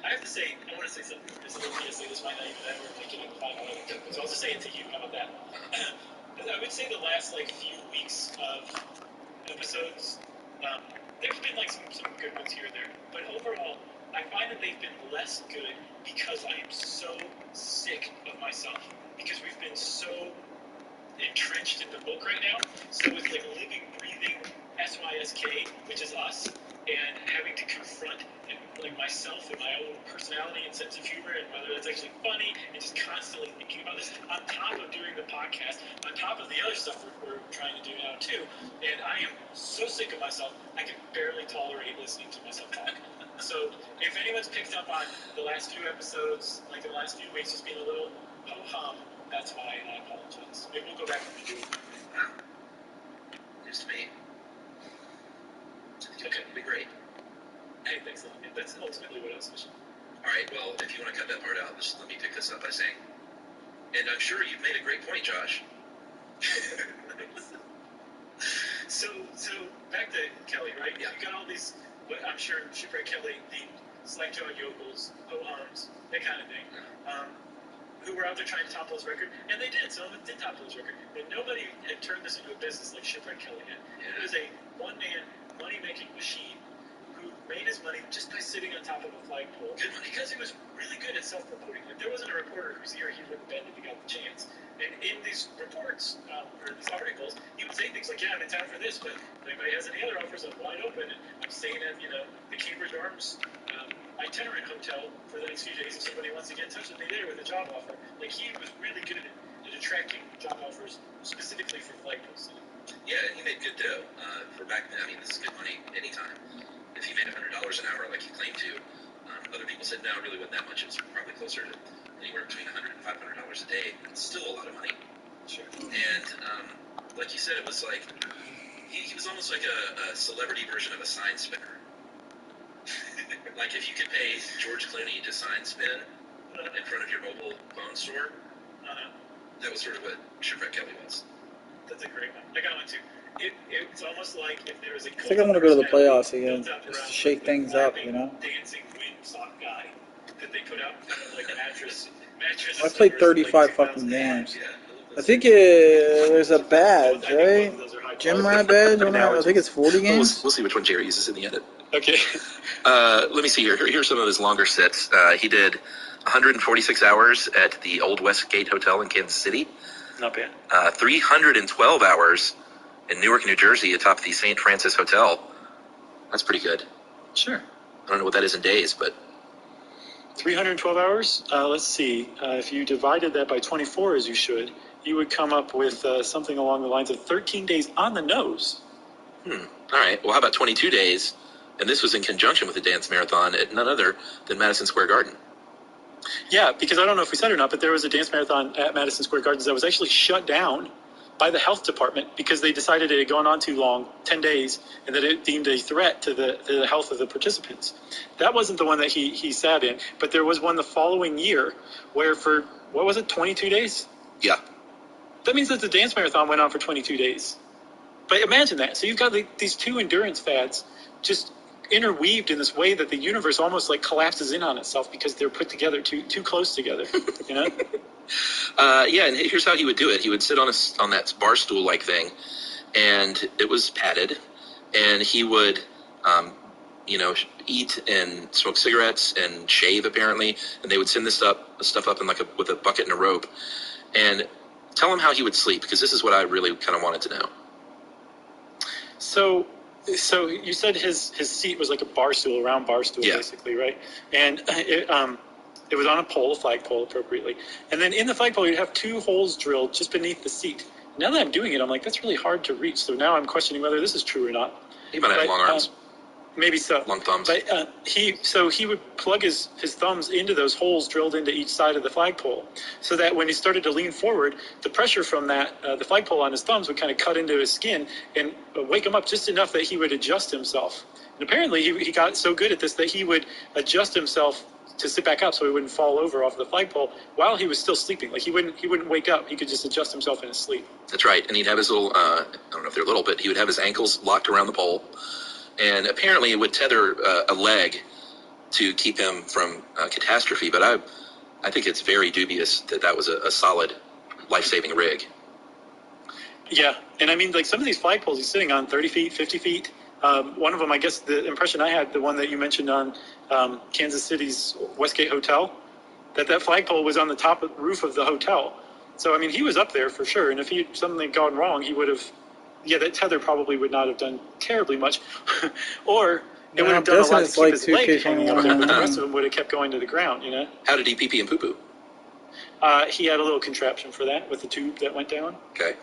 I have to say, I want to say something. This is a PSA. This might not even ever make it in the final edit, so I'll just say it to you. How about that? I would say the last few weeks of episodes, there's been some good ones here and there, but overall, I find that they've been less good because I am so sick of myself. Because we've been so entrenched in the book right now. So it's like living, breathing SYSK, which is us, and having to confront myself and my own personality and sense of humor and whether that's actually funny, and just constantly thinking about this on top of doing the podcast, on top of the other stuff we're trying to do now too. And I am so sick of myself, I can barely tolerate listening to myself talk. So if anyone's picked up on the last few episodes, like the last few weeks, just being a little ho-hum, that's why I apologize. Maybe we'll go back and redo it. Wow. News to me. Okay, it'd be great. Hey, thanks a lot. That's ultimately what I was wishing. All right, well, if you want to cut that part out, just let me pick this up by saying, and I'm sure you've made a great point, Josh. So back to Kelly, right? Yeah. You got all these, I'm sure Shipwreck Kelly, the slack-jawed yokels, ho-hums, that kind of thing, who were out there trying to topple his record, and they did. Some of them did topple his record, but nobody had turned this into a business like Shipwreck Kelly had. It was a one-man money-making machine who made his money just by sitting on top of a flagpole, because he was really good at self-promoting. Like, there wasn't a reporter whose ear he wouldn't bend if he got the chance. And in these reports, or these articles, he would say things like, yeah, I'm in town for this, but if anybody has any other offers, I'm wide open. And I'm staying at, the Cambridge Arms itinerant hotel for the next few days if somebody wants to get in touch with me there with a job offer. Like, he was really good at attracting job offers specifically for flagpoles. Yeah, and he made good dough for back then. I mean, this is good money anytime. If he made $100 an hour like he claimed to, other people said, no, it really wasn't that much. It was probably closer to anywhere between $100 and $500 a day. It's still a lot of money. Sure. And like you said, it was like, he was almost like a celebrity version of a sign spinner. Like, if you could pay George Clooney to sign spin in front of your mobile phone store, that was sort of what Shipwreck Kelly was. That's a great one. I got one too. It's almost like if there was a... I think I'm going to go to the playoffs again, just to shake things up, dancing wind sock guy that they put out like mattress. I played 35 fucking games. I think there's a badge, right? Gym rat badge? I think it's 40 games. We'll see which one Jerry uses in the edit. Okay. Let me see here. Here's some of his longer sits. He did 146 hours at the Old Westgate Hotel in Kansas City. Not bad. 312 hours in Newark, New Jersey, atop the St. Francis Hotel. That's pretty good. Sure. I don't know what that is in days, but... 312 hours? Let's see. If you divided that by 24, as you should, you would come up with something along the lines of 13 days on the nose. All right. Well, how about 22 days? And this was in conjunction with the dance marathon at none other than Madison Square Garden. Yeah, because I don't know if we said it or not, but there was a dance marathon at Madison Square Gardens that was actually shut down by the health department because they decided it had gone on too long, 10 days, and that it deemed a threat to the health of the participants. That wasn't the one that he sat in, but there was one the following year where for, 22 days? Yeah. That means that the dance marathon went on for 22 days. But imagine that. So you've got these two endurance fads just interweaved in this way that the universe almost like collapses in on itself because they're put together too close together, Yeah, and here's how he would do it. He would sit on that bar stool like thing, and it was padded, and he would, eat and smoke cigarettes and shave apparently, and they would send this stuff up in with a bucket and a rope, and Tell him how he would sleep, because this is what I really kind of wanted to know. So you said his seat was like a bar stool, a round bar stool, basically, right? And it was on a pole, a flagpole, appropriately. And then in the flagpole, you'd have 2 holes drilled just beneath the seat. Now that I'm doing it, I'm like, that's really hard to reach. So now I'm questioning whether this is true or not. He might have long arms. Maybe so. Long thumbs. But he would plug his thumbs into those holes drilled into each side of the flagpole, so that when he started to lean forward, the pressure from that the flagpole on his thumbs would kind of cut into his skin and wake him up just enough that he would adjust himself. And apparently he got so good at this that he would adjust himself to sit back up so he wouldn't fall over off the flagpole while he was still sleeping. Like he wouldn't wake up. He could just adjust himself in his sleep. That's right. And he'd have his little, I don't know if they're little, but he would have his ankles locked around the pole. And apparently it would tether a leg to keep him from catastrophe. But I think it's very dubious that was a solid life-saving rig. Yeah. And I mean, like some of these flagpoles he's sitting on 30 feet, 50 feet. One of them, I guess the impression I had, the one that you mentioned on Kansas City's Westgate Hotel, that flagpole was on the top of the roof of the hotel. So, I mean, he was up there for sure. And if something had gone wrong, he would have, that tether probably would not have done terribly much. Or it would have done a lot to keep his leg hanging up, but the rest of him would have kept going to the ground, you know? How did he pee-pee and poo-poo? He had a little contraption for that with the tube that went down. Okay.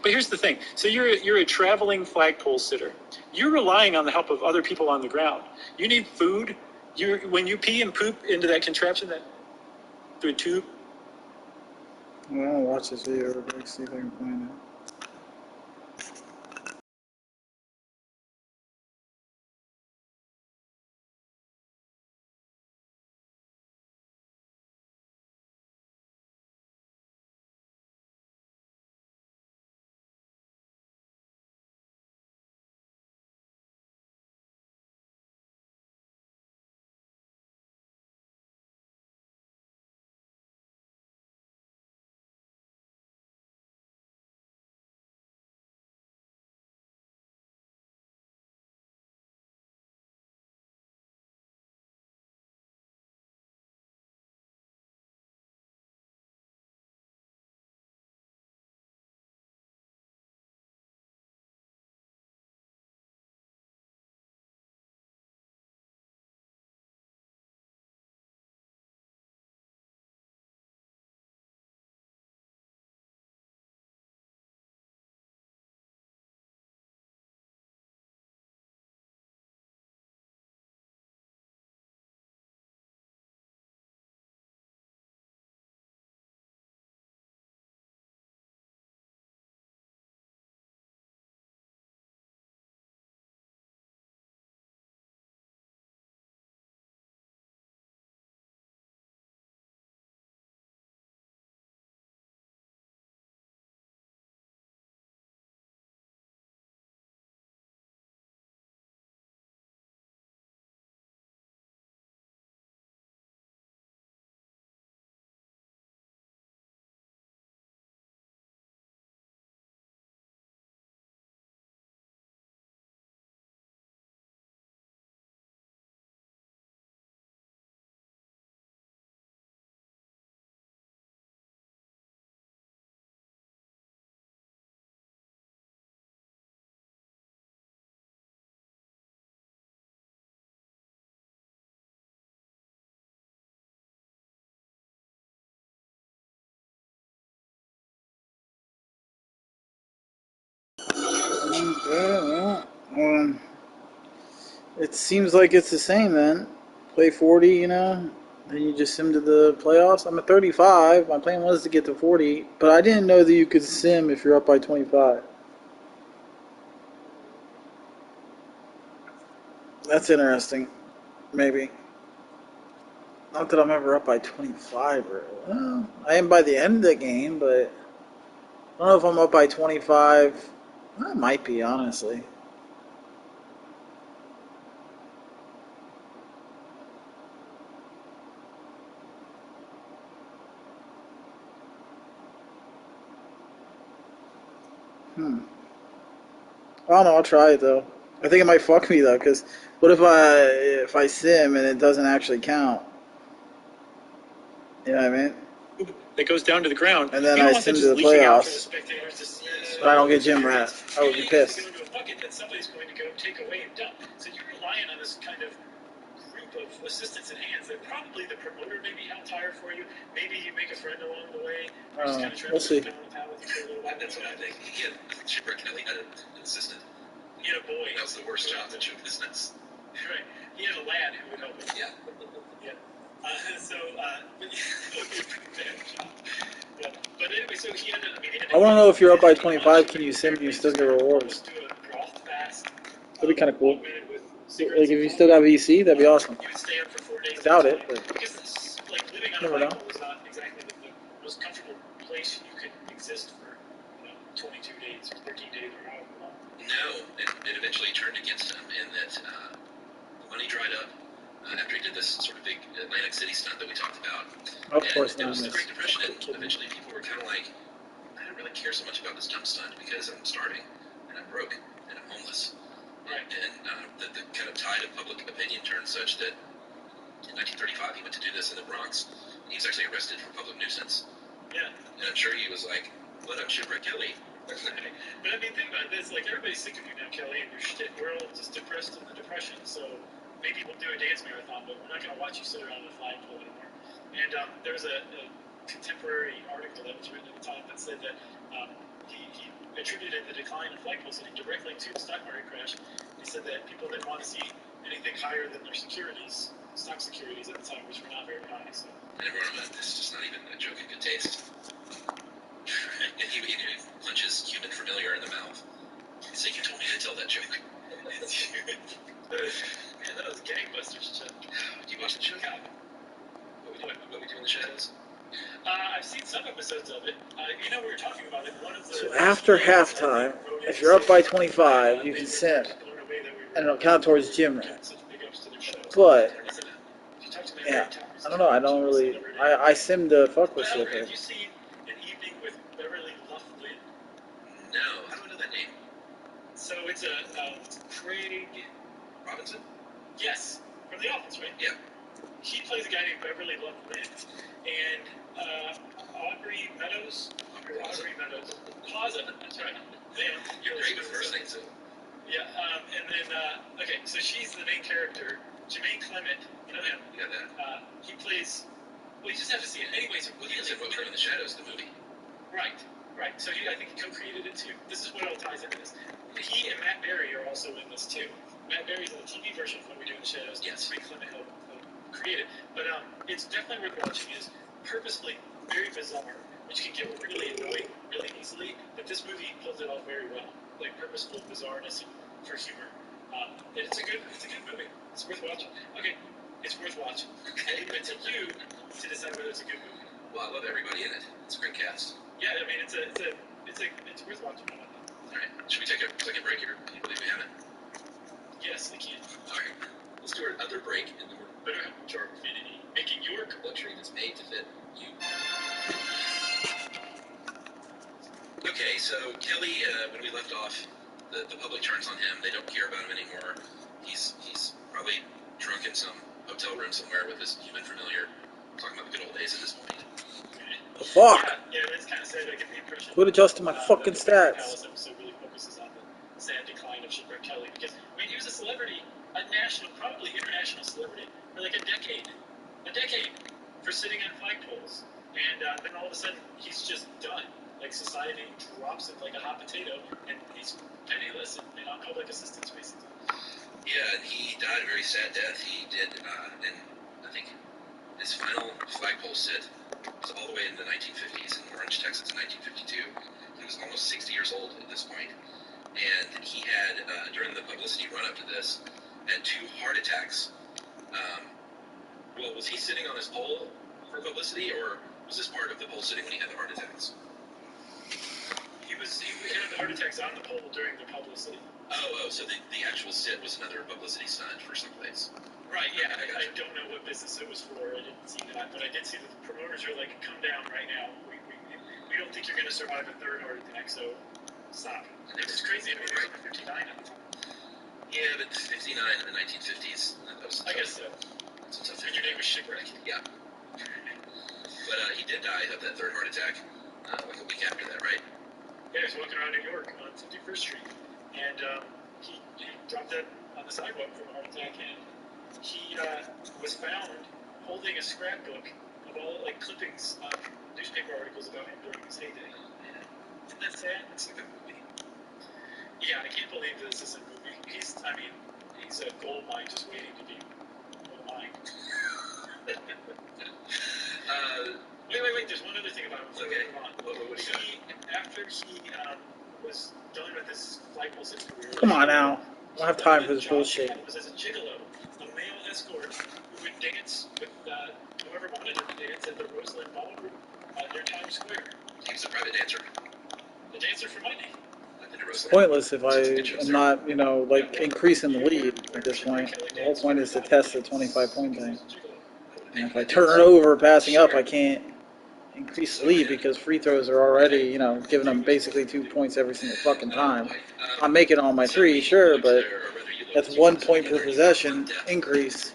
But here's the thing. So you're a traveling flagpole sitter. You're relying on the help of other people on the ground. You need food. When you pee and poop into that contraption, through a tube. I want to watch this video real quick, see if I can find it. It seems like it's the same then. Play 40, you know, then you just sim to the playoffs. I'm at 35. My plan was to get to 40, but I didn't know that you could sim if you're up by 25. That's interesting. Maybe. Not that I'm ever up by 25. Well, I am by the end of the game, but I don't know if I'm up by 25. I might be, honestly. I don't know. I'll try it though. I think it might fuck me though, because what if I sim and it doesn't actually count? You know what I mean? that goes down to the ground. And then you don't I want that sim to just the leaking out for the playoffs. spectators to see. But I don't get gym rat. I would be pissed. Go into a bucket that somebody's going to go take away and dump. So you're relying on this kind of group of assistants and hands that probably the promoter maybe helped hire for you. Maybe you make a friend along the way. Just kind of try We'll to see. sit down with Hal with you for a little while. That's what I think. He had Shipwreck Kelly had an assistant. He had a boy. That was the worst job in show business. Right. He had a lad who would help him. Yeah. Yeah. But bad job. Yeah. But anyway, so he ended up. I want to know if you're up by 25, can you sim and you still get rewards? Do a broth fast. That'd be kind of cool. Like, if you still got VC, that'd be awesome. You would stay up for 4 days. I doubt it, but Because it's, like, living on never a know. flagpole was not exactly the most comfortable place you could exist for, 22 days or 13 days or however long. No, it eventually turned against him in that the money dried up after he did this sort of big Atlantic City stunt that we talked about. Of course It not. was the Great Depression, and eventually people were kind of like, I don't really care so much about this dump stunt because I'm starving and I'm broke and I'm homeless. Right. And the kind of tide of public opinion turned such that in 1935 he went to do this in the Bronx. And he was actually arrested for public nuisance. Yeah. And I'm sure he was like, "Let up, Shipwreck Kelly." But I mean, think about this. Like, everybody's sick of you now, Kelly, and your shit. We're all just depressed in the depression. So maybe we'll do a dance marathon, but we're not going to watch you sit around on a flagpole anymore. And there was a contemporary article that was written at the time that said that he attributed the decline of flagpole sitting directly to the stock market crash. He said that people didn't want to see anything higher than their securities, stock securities at the time, which were not very high. So. And everyone went, "This is just not even a joke of good taste." And he punches human familiar in the mouth. He's like, "You told me to tell that joke." Man, that was gangbusters, Chuck. Do you watch the show? What we do in the shadows? I've seen some episodes of it. We were talking about it. One of the So after halftime, if you're up by 25, you can sim. And it'll count towards gym rat. But, yeah, I don't know. I don't really. I sim to fuck with shit. Have you seen An Evening with Beverly Loughlin? No, how do I know that name? So it's Craig Robinson? Yes, from The Office, right? Yeah. He plays a guy named Beverly Loughlin, and Audrey Meadows. Plaza. That's right. Man, You're great with first names, too. Yeah, and then, okay, so she's the main character. Jermaine Clement, you know him? Yeah, that. He plays, well, you just have to see it. Anyways, Well, he was in What We Do in the Shadows, the movie. Right. So I think he co-created it too. This is what all ties into this. He and Matt Berry are also in this too. Matt Berry's in the TV version of What We Do in the Shadows. Yes. Jermaine Clement helped create it. But it's definitely worth watching. It's purposely very bizarre, which can get really annoying really easily. But this movie pulls it off very well. Like purposeful bizarreness for humor. And it's a good movie. It's worth watching. Okay, it's worth watching. I leave it to you to decide whether it's a good movie. Well, I love everybody in it. It's a great cast. Yeah, I mean it's worth watching. All right, should we take a second break here? Can you believe we haven't? Yes, I can. All right, let's do another break, and then we're Better have Jar Infinity, making your luxury that's made to fit you. Okay, so Kelly, when we left off, the public turns on him. They don't care about him anymore. He's probably drunk in some hotel room somewhere with his human familiar, talking about the good old days at this point. The fuck? Yeah, it's kind of sad. I get the impression. Quit adjusting my fucking stats. This episode really focuses on the sad decline of Shipwreck Kelly because he was a celebrity, a national, probably international celebrity for like a decade for sitting on flagpoles, and then all of a sudden he's just done. Like society drops him like a hot potato, and he's penniless and on public assistance basically. Yeah, and he died a very sad death. He did, and I think his final flagpole sit was all the way in the 1950s in Orange, Texas, in 1952. He was almost 60 years old at this point, and he had, during the publicity run up to this, had 2 heart attacks. Well, was he sitting on his pole for publicity, or was this part of the pole sitting when he had the heart attacks? He had the heart attacks on the pole during the publicity. Oh, so the actual sit was another publicity stunt for someplace. Right, yeah, I don't know what business it was for, I didn't see that, but I did see that the promoters are like, come down right now, we don't think you're going to survive a 3rd heart attack, so stop. It's just crazy, I mean, he was over 59 at the time. Yeah, but 59 in the 1950s, that was I guess so. That's a tough And your name was Shipwreck. Yeah. But he did die of that third heart attack like a week after that, right? Yeah, he was walking around New York on 51st Street, and he dropped dead on the sidewalk from a heart attack, and he was found holding a scrapbook of all like clippings of newspaper articles about him during his heyday. Isn't that sad? It's like a movie. Yeah, I can't believe this is a movie. He's a gold mine just waiting to be mined. Wait. There's one other thing about him. Okay. What do you got? After he was done with his flagpole sitting career. Come on now. I don't have time for this bullshit. He was as a gigolo, a male escort who would dance with whoever wanted him to dance at the Roseland Ballroom near Times Square. He was a private dancer. The dancer for money. It's pointless if I am not, like, increasing the lead at this point. The whole point is to test the 25-point thing. And if I turn it over passing up, I can't increase the lead because free throws are already, giving them basically 2 points every single fucking time. I'm making all my three, sure, but that's 1 point per possession increase.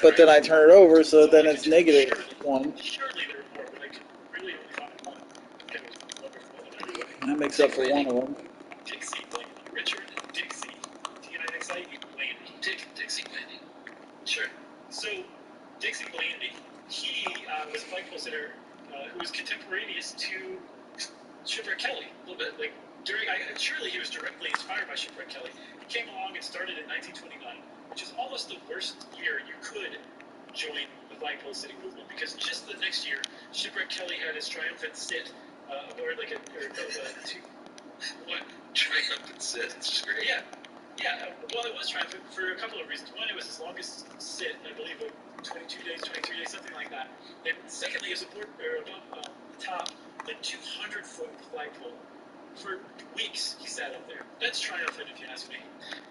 But then I turn it over, so then it's -1. And that makes up for one of them. Dixie Blaney. Richard Dixie. T-I-X-I-E Blaney. Dixie Blaney. Sure. So, Dixie Blaney, he was a flagpole sitter who was contemporaneous to Shipwreck Kelly. A little bit. Like, surely he was directly inspired by Shipwreck Kelly. He came along and started in 1929, which is almost the worst year you could join the flagpole sitting movement, because just the next year, Shipwreck Kelly had his triumphant sit aboard like triumphant sit? It's just great. Yeah. Well, it was triumphant for a couple of reasons. One, it was his longest sit, I believe, of 22 days, 23 days, something like that. And secondly, it was above the top the 200-foot flagpole. For weeks, he sat up there. That's triumphant, if you ask me.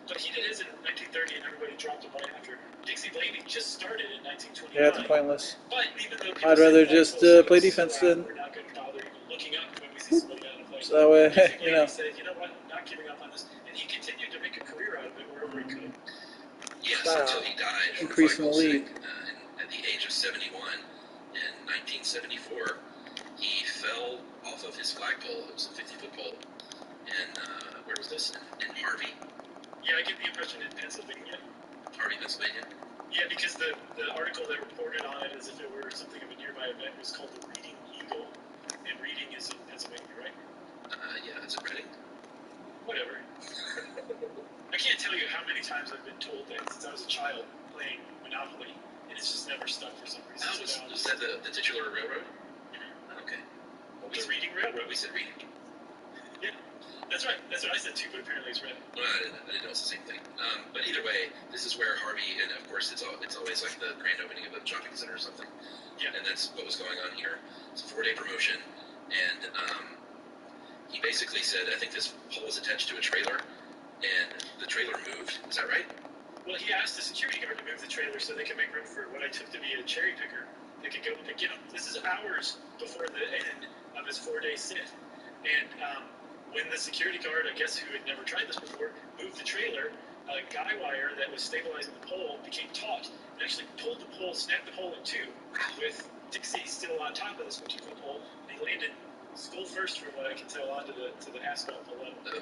But he did his in 1930, and everybody dropped him right after. Dixie Blaney just started in 1929. Yeah, it's pointless. But even though I'd rather just play defense than. we're not going to bother even looking up when we see somebody out of play. So that way, He said, you know what, I'm not giving up on this. And he continued to make a career out of it wherever he could. Yes, until he died. Increasing the lead. At the age of 71, in 1974, he fell off of his flagpole. It was a 50-foot pole. And where was this? In Harvey? Yeah, I get the impression in Pennsylvania. Harvey, Pennsylvania? Yeah, because the article that reported on it as if it were something of a nearby event was called the Reading Eagle. And Reading is in Pennsylvania, right? Yeah, it's in Reading. Whatever. I can't tell you how many times I've been told that since I was a child playing Monopoly, and it's just never stuck for some reason. Oh, was that the titular railroad? Mm-hmm. Okay. Well, the Reading Railroad. We said Reading. Yeah, that's right. That's what I said too, but apparently it's Reading. Well, I didn't know it's the same thing. But either way, this is where Harvey, and of course it's always like the grand opening of a shopping center or something. Yeah. And that's what was going on here. It's a 4-day promotion, and he basically said, I think this pole was attached to a trailer, and the trailer moved. Is that right? Well, he asked the security guard to move the trailer so they could make room for what I took to be a cherry picker. They could go and get him. This is hours before the end of his 4-day sit. And when the security guard, I guess who had never tried this before, moved the trailer, a guy wire that was stabilizing the pole became taut and actually pulled the pole, snapped the pole in two, with Dixie still on top of this 50-foot pole, and he landed skull first, from what I can tell, onto the asphalt below.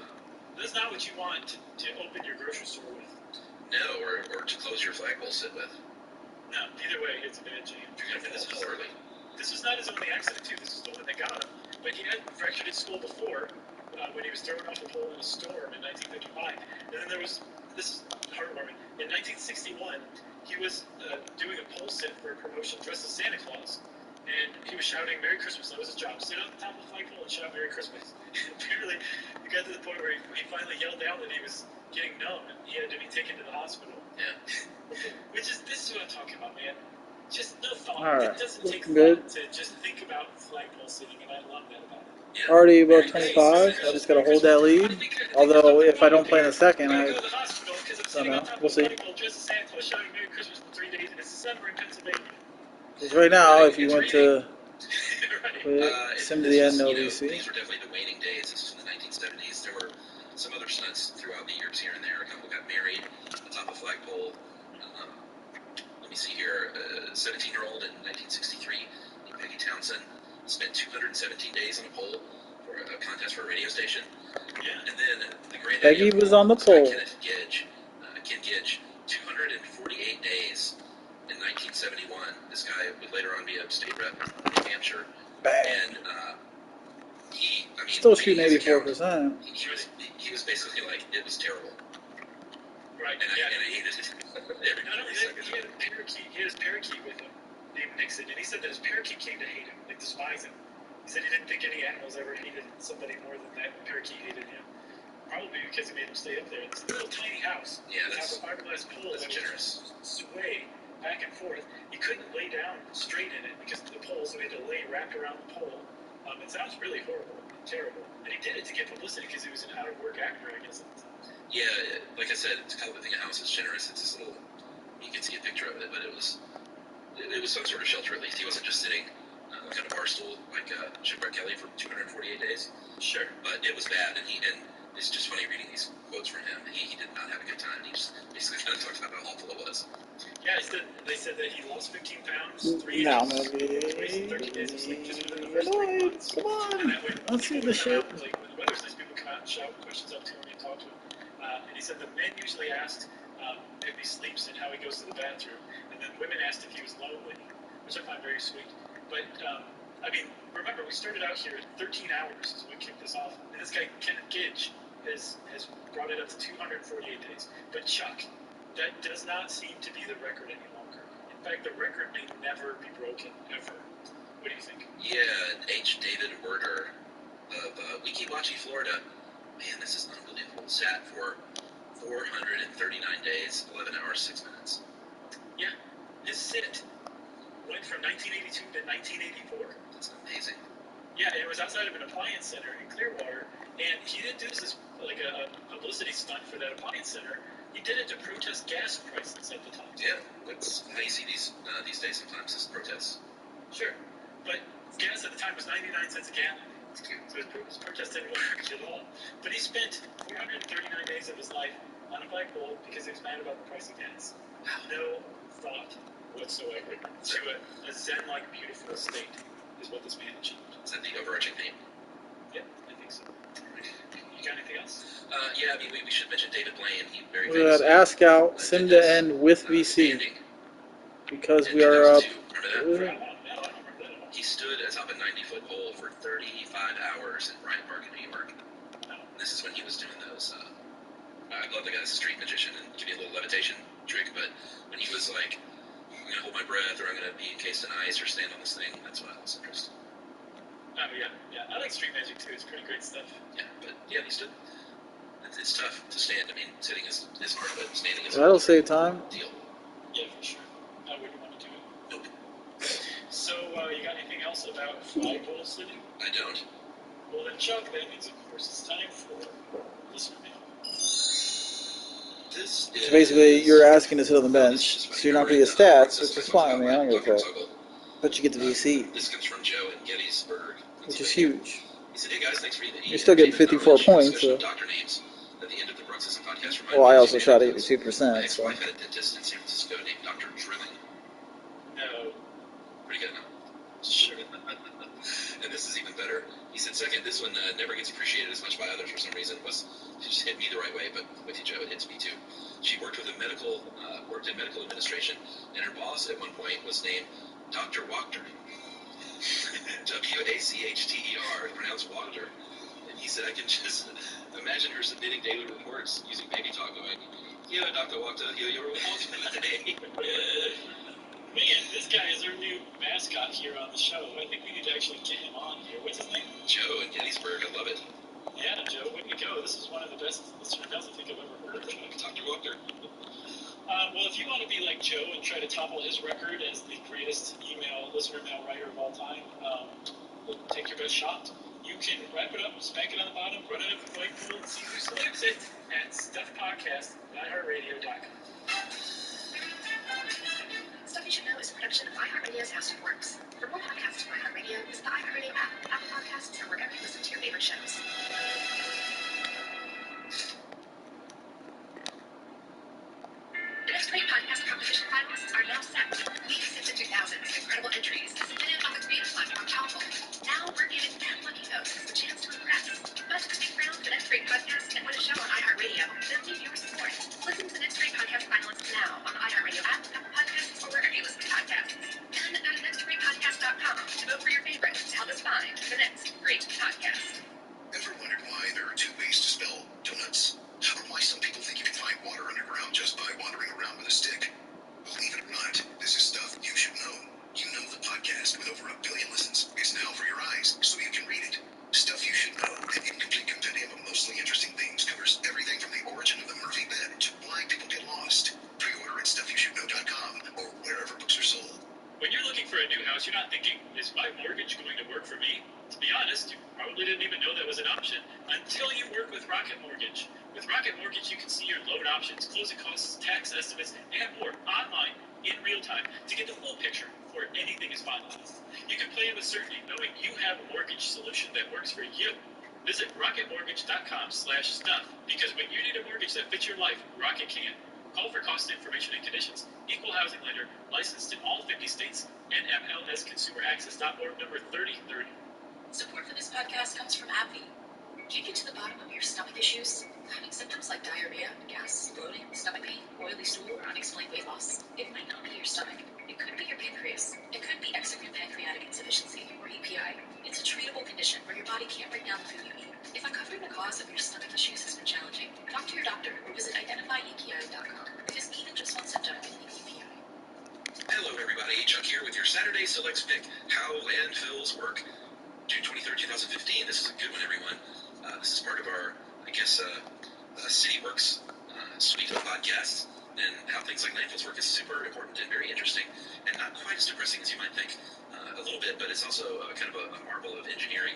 That's not what you want to open your grocery store with. No, or to close your flagpole sit with. No, either way, it's a bad jam. You're going to fall early. This was not his only accident, too. This was the one that got him. But he had fractured his skull before when he was thrown off a pole in a storm in 1955. And then there was, this is heartwarming, in 1961, he was doing a pole sit for a promotion dressed as Santa Claus. And he was shouting Merry Christmas. That was his job. Sit on the top of the flagpole and shout Merry Christmas. Apparently, it got to the point where he finally yelled out that he was getting numb and he had to be taken to the hospital. Yeah. This is what I'm talking about, man. Just no thought. Right. It doesn't take Good. thought to just think about flagpole sitting, and I love that about it. Yeah. Already about 25. I just gotta hold that lead. Although if I don't play in the second, I'm I going to go to the hospital because I'm sitting on top we'll of the see. flagpole dressed as Santa Claus shouting Merry Christmas for 3 days, and it's December in Pennsylvania. Because right now, if you went to Right. sim to the end, no These VC. were definitely the waning days. This was in the 1970s. There were some other stunts throughout the years here and there. A couple got married atop a flagpole. Let me see here. A 17-year-old in 1963. He Townsend spent 217 days on a pole for a contest for a radio station. Yeah. And then the great Peggy was on the pole. Ken Gidge, 248 days in 1971. This guy would later on be a state rep in New Hampshire. Bang. And he, I mean, Still shooting 84%. He was basically like, it was terrible. Right. And yeah. I hated it. Not only that, he had his parakeet with him named Nixon, and he said that his parakeet came to hate him, like despise him. He said he didn't think any animals ever hated somebody more than that parakeet hated him. Probably because he made him stay up there. It's a little tiny house. Yeah, that's a fiberglass pole that's generous. Sway back and forth. He couldn't lay down straight in it because of the pole, so he had to lay wrapped around the pole. It sounds really horrible, terrible. And he did it to get publicity because he was an out-of-work actor, I guess, at the time. Yeah, like I said, it's kind of the thing. A house is generous. It's this little. You can see a picture of it, but it was some sort of shelter at least. He wasn't just sitting like on a bar stool like Shipwreck Kelly for 248 days. Sure. But it was bad, and it's just funny reading these quotes from him. He did not have a good time. He just basically kind of talks about how awful it was. Yeah, they said that he lost 15 pounds, 3 No, days, twice in 13 days of sleep just within the first 3 months. Come on. And that when Let's see people the come shit. out, like when the weather's nice, people come out and shout questions up to him and talk to him. And he said the men usually asked if he sleeps and how he goes to the bathroom, and then women asked if he was lonely, which I find very sweet. But I mean, remember we started out here at 13 hours is what kicked this off, and this guy Ken Gidge has brought it up to 248 days. But Chuck, that does not seem to be the record any longer. In fact, the record may never be broken, ever. What do you think? Yeah, H. David Werder of Weeki Wachee, Florida. Man, this is unbelievable. Sat for 439 days, 11 hours, 6 minutes. Yeah, his sit went from 1982 to 1984. That's amazing. Yeah, it was outside of an appliance center in Clearwater, and he didn't do this like a publicity stunt for that appliance center. He did it to protest gas prices at the time. Yeah, that's how you see these days sometimes is protests. Sure, but gas at the time was 99 cents a gallon, so his protest didn't work at all. But he spent 439 days of his life on a flagpole because he was mad about the price of gas. No thought whatsoever to a zen-like beautiful state is what this man achieved. Is that the overarching theme? Yeah, I think so. You got anything else? Yeah, I mean, we should mention David Blaine. He very We're at famously Ask Out, Send to End with VC. Because we are up. Remember that? He stood atop a 90-foot pole for 35 hours in Bryant Park in New York. This is when he was doing those. I love the guy's a street magician and give you a little levitation trick, but when he was like, I'm going to hold my breath or I'm going to be encased in ice or stand on this thing, that's when I lost interest. Oh, yeah. I like street magic too. It's pretty great stuff. Yeah, but yeah, he stood. It's tough to stand. I mean, sitting is hard, but standing is That'll save time. Deal. Yeah, for sure. I wouldn't want to do it. Nope. So, you got anything else about flagpole sitting? I don't. Well, then, Chuck, that means, of course, it's time for listener mail. This So basically, you're asking to sit on the bench, so you're not going to get stats, which is fine. I mean, I don't give a fuck. But you get the VC, This comes from Joe in Gettysburg, which is huge. He said, hey guys, thanks for the You're still getting 54 points, so. Doctor names at the end of the Bruxism podcast. Well, I also shot 82%, My so. ex-wife had a dentist in San Francisco named Dr. Drilling. No. Pretty good, huh? Sure. And this is even better. He said, second, this one never gets appreciated as much by others for some reason. She just hit me the right way, but with you, Joe, it hits me too. She worked in medical administration, and her boss at one point was named Dr. Wachter. W-A-C-H-T-E-R, pronounced Wachter. And he said, I can just imagine her submitting daily reports using baby talk going, here, Dr. Wachter, here your report for the day. Man, this guy is our new mascot here on the show. I think we need to actually get him on here. What's his name? Joe in Gettysburg. I love it. Yeah, Joe, way to go. This is one of the best listener mails I think I've ever heard of. Dr. Wachter. Well, if you want to be like Joe and try to topple his record as the greatest listener mail writer of all time, take your best shot. You can wrap it up, smack it on the bottom, run it up the flagpole, and see who selects it at stuffpodcast.iheartradio.com. Stuff You Should Know is a production of iHeartRadio's House of Works. For more podcasts from iHeartRadio, visit the iHeartRadio app, Apple Podcasts, or wherever you listen to your favorite shows. The next great podcast competition finalists are now set. We've sifted through thousands of incredible entries submitted on the creative platform Powerful. Now we're giving 10 lucky hosts the chance to impress. But to stick around for the next great podcast and win a show on iHeartRadio, they'll need your support. Listen to the next great podcast finalists now on the iHeartRadio app, Apple Podcasts, or wherever you listen to podcasts. And go to nextgreatpodcast.com to vote for your favorite to help us find the next great podcast. Ever wondered why there are two ways to spell donuts? Or why some people think you can find water underground just by wandering around with a stick? Believe it or not, this is stuff you should know. You Know the podcast with over 1 billion listens is now for your eyes, so you can read it. Stuff You Should Know, an incomplete compendium of mostly interesting things, covers everything from the origin of the Murphy bed to why people get lost. Pre-order at StuffYouShouldKnow.com or wherever books are sold. When you're looking for a new house, you're not thinking, is my mortgage going to work for me? To be honest, you probably didn't even know that was an option until you work with Rocket Mortgage. With Rocket Mortgage, you can see your loan options, closing costs, tax estimates, and more online in real time to get the full picture before anything is finalized. You can plan with certainty knowing you have a mortgage solution that works for you. Visit rocketmortgage.com/stuff because when you need a mortgage that fits your life, Rocket can. Call for cost information and conditions. Equal housing lender, licensed in all 50 states, NMLSconsumeraccess.org number 3030. Support for this podcast comes from AbbVie. Do you get to the bottom of your stomach issues? Having symptoms like diarrhea, gas, bloating, stomach pain, oily stool, or unexplained weight loss? It might not be your stomach. It could be your pancreas. It could be exocrine pancreatic insufficiency, or EPI. It's a treatable condition where your body can't break down the food you eat. If uncovering the cause of your stomach issues has been challenging, talk to your doctor or visit identifyepi.com because even just one symptom can be EPI. Hello, everybody. Chuck here with your Saturday Selects pick, How Landfills Work. June 23rd, 2015. This is a good one, everyone. This is part of our, CityWorks suite of podcasts, and how things like landfills work is super important and very interesting, and not quite as depressing as you might think. A little bit, but it's also kind of a marvel of engineering,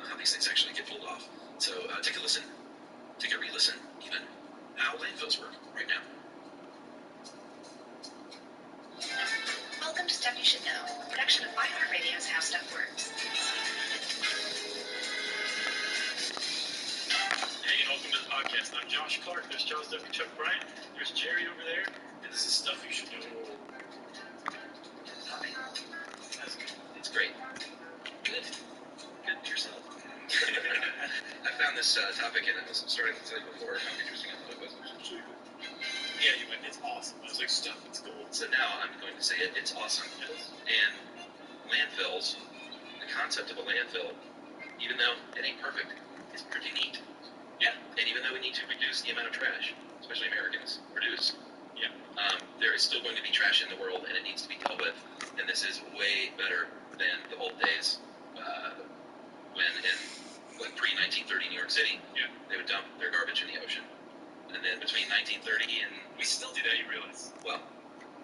how these things actually get pulled off. So take a listen, take a re-listen, even, how landfills work right now. Welcome to Stuff You Should Know, a production of iHeartRadio's How Stuff Works. Hey, and welcome to the podcast. I'm Josh Clark. There's Charles W. Chuck Bryant. There's Jerry over there. And this is Stuff You Should Know. Hi. That's good. It's great. Good. Good yourself. I found this topic, and I was starting to tell you before how interesting I thought it was. Yeah, you went, it's awesome. I was like, stuff, it's gold. So now I'm going to say it. It's awesome. And landfills, the concept of a landfill, even though it ain't perfect, is pretty neat. Yeah. And even though we need to reduce the amount of trash, especially Americans produce, yeah, there is still going to be trash in the world, and it needs to be dealt with. And this is way better than the old days when in pre-1930 New York City, they would dump their garbage in the ocean. And then between 1930 and... We still do that, you realize? Well,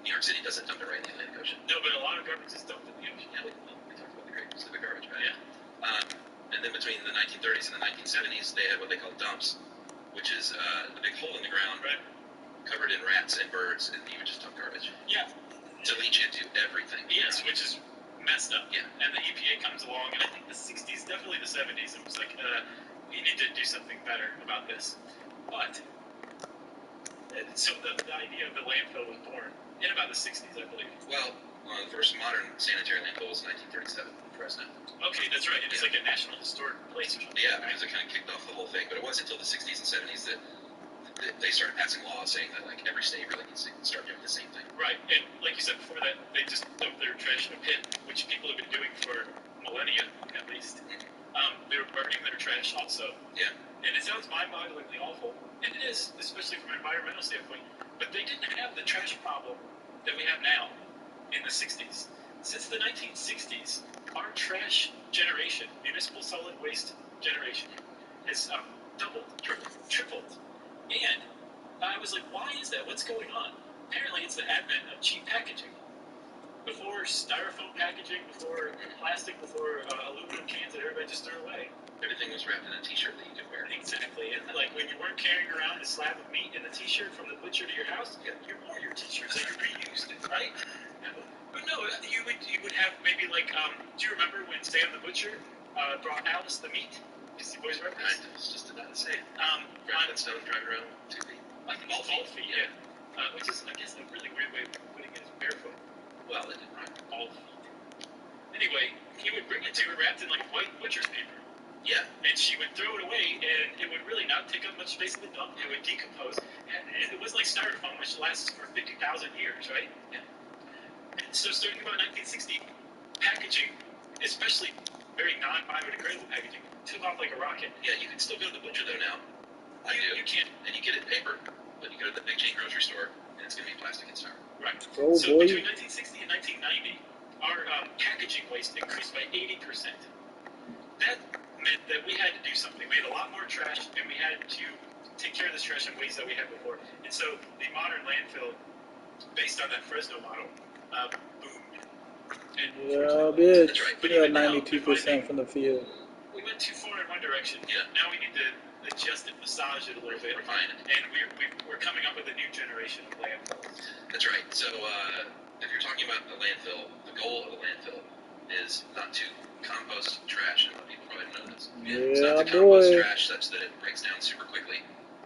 New York City doesn't dump it right in the Atlantic Ocean. No, but a lot of garbage is dumped in the ocean. Yeah, we talked about the Great Pacific Garbage Patch. Yeah. And then between the 1930s and the 1970s, they had what they call dumps, which is the big hole in the ground, right, covered in rats and birds, and you would just dump garbage. Yeah. To leach into everything. Yes, which is messed up. Yeah. And the EPA comes along, and I think the 60s, definitely the 70s, it was like, we need to do something better about this. But, so the idea of the landfill was born in about the 60s, I believe. Well, the first modern sanitary landfill was 1937 in Fresno. Okay, that's right. It was like a National Historic Place or something. Yeah, because it kind of kicked off the whole thing. But it wasn't until the 60s and 70s that they started passing laws saying that like every state really needs to start doing the same thing. Right, and like you said before that, they just dump their trash in a pit, which people have been doing for millennia, at least. They were burning their trash also. Yeah. And it sounds mind-bogglingly awful, and it is, especially from an environmental standpoint. But they didn't have the trash problem that we have now in the 60s. Since the 1960s, our trash generation, municipal solid waste generation, has doubled, tripled. And I was like, why is that? What's going on? Apparently it's the advent of cheap packaging. Before styrofoam packaging, before plastic, before aluminum cans that everybody just threw away. Everything was wrapped in a t-shirt that you could wear. Exactly. And like when you weren't carrying around a slab of meat in a t-shirt from the butcher to your house, you wore your t-shirt, so you reused it, right? But no, you would have maybe like, do you remember when Sam the Butcher brought Alice the meat? Is the boys remember this? I was just about to say it. Grandma Stone driving around 2 feet. Like both feet, yeah. which is, I guess, a really weird way of putting it is barefoot. Well, it didn't rhyme. All feet. Anyway, he would bring it to her wrapped in like white butcher's paper. Yeah. And she would throw it away, and it would really not take up much space in the dump. It would decompose. And it was like styrofoam, which lasts for 50,000 years, right? Yeah. And so starting about 1960, packaging, especially very non-biodegradable packaging, took off like a rocket. Yeah, you can still go to the butcher though now. I do. You can't. And you get it in paper, but you go to the big chain grocery store, and it's going to be plastic and styrofoam. Right. Oh, so boy. between 1960 and 1990, our packaging waste increased by 80%. That meant that we had to do something. We had a lot more trash, and we had to take care of this trash in ways that we had before. And so the modern landfill, based on that Fresno model, boomed. And Yeah, bitch. That's right. We got 92% from the field. we went too far in one direction. Yeah. Now we need to adjust it, massage it a little bit, Refine it. and we're coming up with a new generation of landfills. That's right. So, if you're talking about a landfill, the goal of a landfill is not to compost trash, and a lot of people probably don't know this. It's not to compost trash such that it breaks down super quickly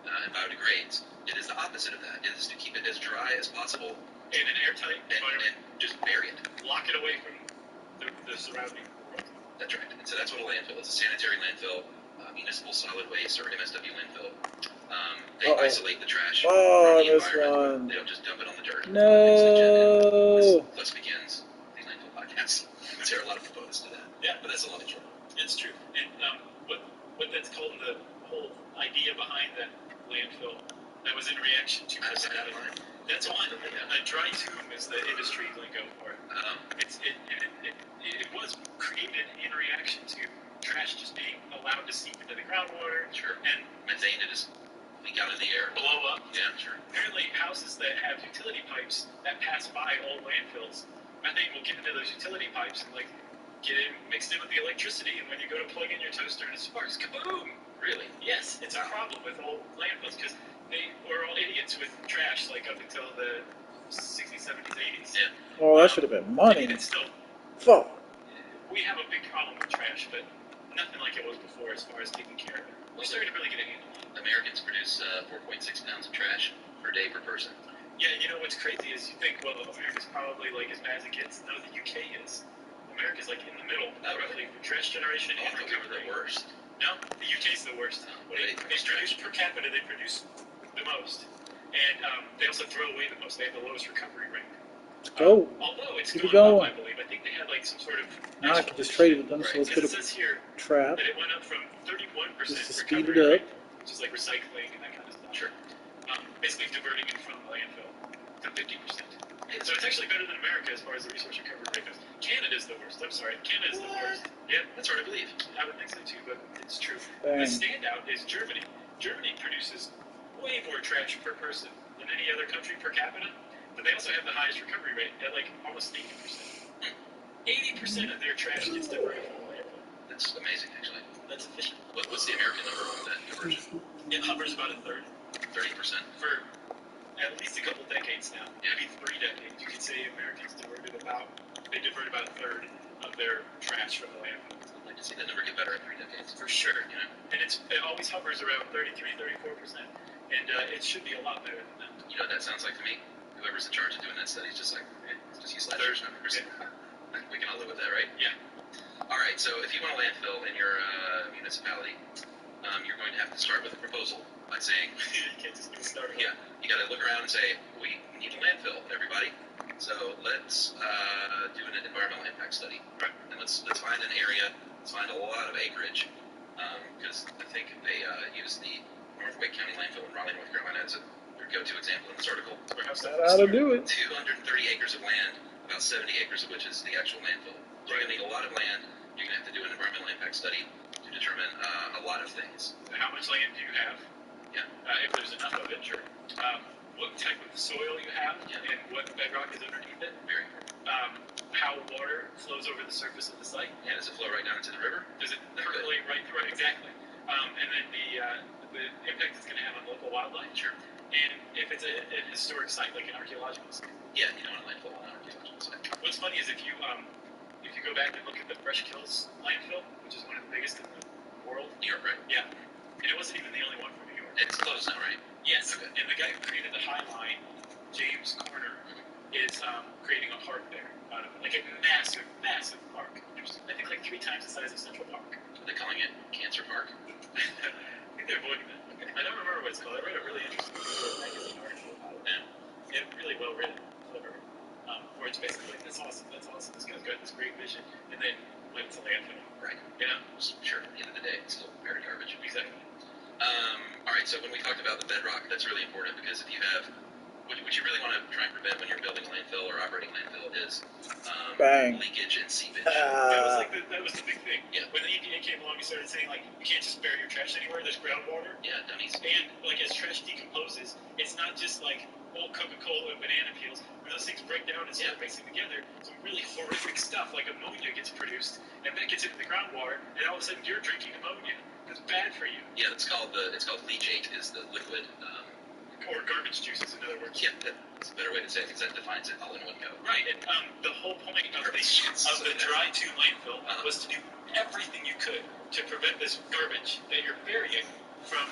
and biodegrades. It is the opposite of that. It is to keep it as dry as possible In an airtight environment, and just bury it. lock it away from the surrounding world. That's right. And so that's what a landfill is. A sanitary landfill, municipal solid waste, or MSW landfill. They isolate the trash from the environment. They don't just dump it on the dirt. No. Thus begins these landfill podcasts. There are a lot of proponents to that. Yeah, But that's a lot of trouble. it's true. And what that's called, the whole idea behind that landfill, that was in reaction to personality. That's one. A dry tomb is the industry lingo for it. It was created in reaction to trash just being allowed to seep into the groundwater. Sure. And methane to just leak out in the air. blow up. Yeah, sure. Apparently, houses that have utility pipes that pass by old landfills, methane will get into those utility pipes and get in mixed in with the electricity. And when you go to plug in your toaster and it sparks, kaboom! Really? Yes, it's a problem with old landfills because they were all idiots with trash up until the 60s, 70s, 80s. Yeah. Oh, that should have been money. And still, Fuck. we have a big problem with trash, but nothing like it was before as far as taking care of it. We're starting to really get a handle on it. Americans produce 4.6 pounds of trash per day per person. Yeah, you know what's crazy is you think, well, America's probably as bad as it gets. No, the UK is. America's in the middle, roughly, for trash generation and They were the worst. No, the UK's the worst. They produce per capita, they produce the most. And they also throw away the most. They have the lowest recovery rate. Go. Although it's Keep it going going. up, I believe. I think they had some sort of... Now I can just trade with them, so let's Because get it says a here trap. that it went up from 31% Just to speed recovery it up. rate, which is recycling and that kind of stuff. Sure. Basically diverting it from the landfill to 50%. So it's actually better than America as far as the resource recovery rate goes. Canada's the worst. I'm sorry. Canada's the worst. Yeah, That's hard to believe. I would think so too, but it's true. Bang. The standout is Germany. Germany produces way more trash per person than any other country per capita, but they also have the highest recovery rate at almost 80%. 80% of their trash gets diverted from the landfill. That's amazing, actually. That's efficient. What's the American number on that conversion? It hovers about a third 30%. for at least a couple decades now. Yeah. Maybe 3 decades. You could say Americans divert about a third of their trash from the landfill. I'd like to see that number get better in 3 decades. For sure, and it always hovers around 33, 34%, and it should be a lot better than that. You know what that sounds like to me? Whoever's in charge of doing that study is just just use last year's numbers. We can all live with that, right? Yeah. All right, so if you want a landfill in your municipality, you're going to have to start with a proposal by saying, You can't just get started. yeah, you got to look around and say, we need a landfill, everybody. So let's do an environmental impact study. Right. And let's find an area, let's find a lot of acreage, because I think they use the North Wake County landfill in Raleigh, North Carolina as their go-to example in this article. That's how to do it. 230 acres of land, about 70 acres of which is the actual landfill. So you're going to need a lot of land. You're going to have to do an environmental impact study to determine a lot of things. How much land do you have? Yeah. If there's enough of it, sure. What type of soil you have, and what bedrock is underneath it. Very important. How water flows over the surface of the site. Yeah, does it flow right down into the river? Does it percolate right through it? Exactly. And then the impact it's going to have on local wildlife. Sure. And if it's a historic site, like an archaeological site. Yeah, you don't want a landfill on an archaeological site. What's funny is if you go back and look at the Fresh Kills landfill, which is one of the biggest in the world. New York, right? Yeah. And it wasn't even the only one from New York. It's closed now, right? Yes. Okay. And the guy who created the High Line James Corner is creating a park there out of it. Like a massive, massive park. I think like 3 times the size of Central Park. Are they calling it Cancer Park? I think they're avoiding that. Okay. I don't remember what it's called. I read a really interesting magazine article about it. And really well written, clever. Where it's basically like, that's awesome. This guy's got this great vision. And then when it's a landfill. Right. You know? Sure, at the end of the day, it's still very garbage. Exactly. Alright, so when we talked about the bedrock, that's really important because if you have, what you really want to try and prevent when you're building a landfill or operating landfill is leakage and seepage. That was the big thing. Yeah. When the EPA came along, we started saying, like, you can't just bury your trash anywhere, there's groundwater. Yeah, dummies. And, like, as trash decomposes, it's not just, like, old Coca-Cola and banana peels, where those things break down and start mixing together. Some really horrific stuff, like ammonia gets produced, and then it gets into the groundwater, and all of a sudden you're drinking ammonia. It's bad for you. Yeah, it's called leachate is the liquid. Or garbage juice is another word. Yeah, that's a better way to say it because that defines it all in one go. Right, and the whole point of the dry tube landfill was to do everything you could to prevent this garbage that you're burying from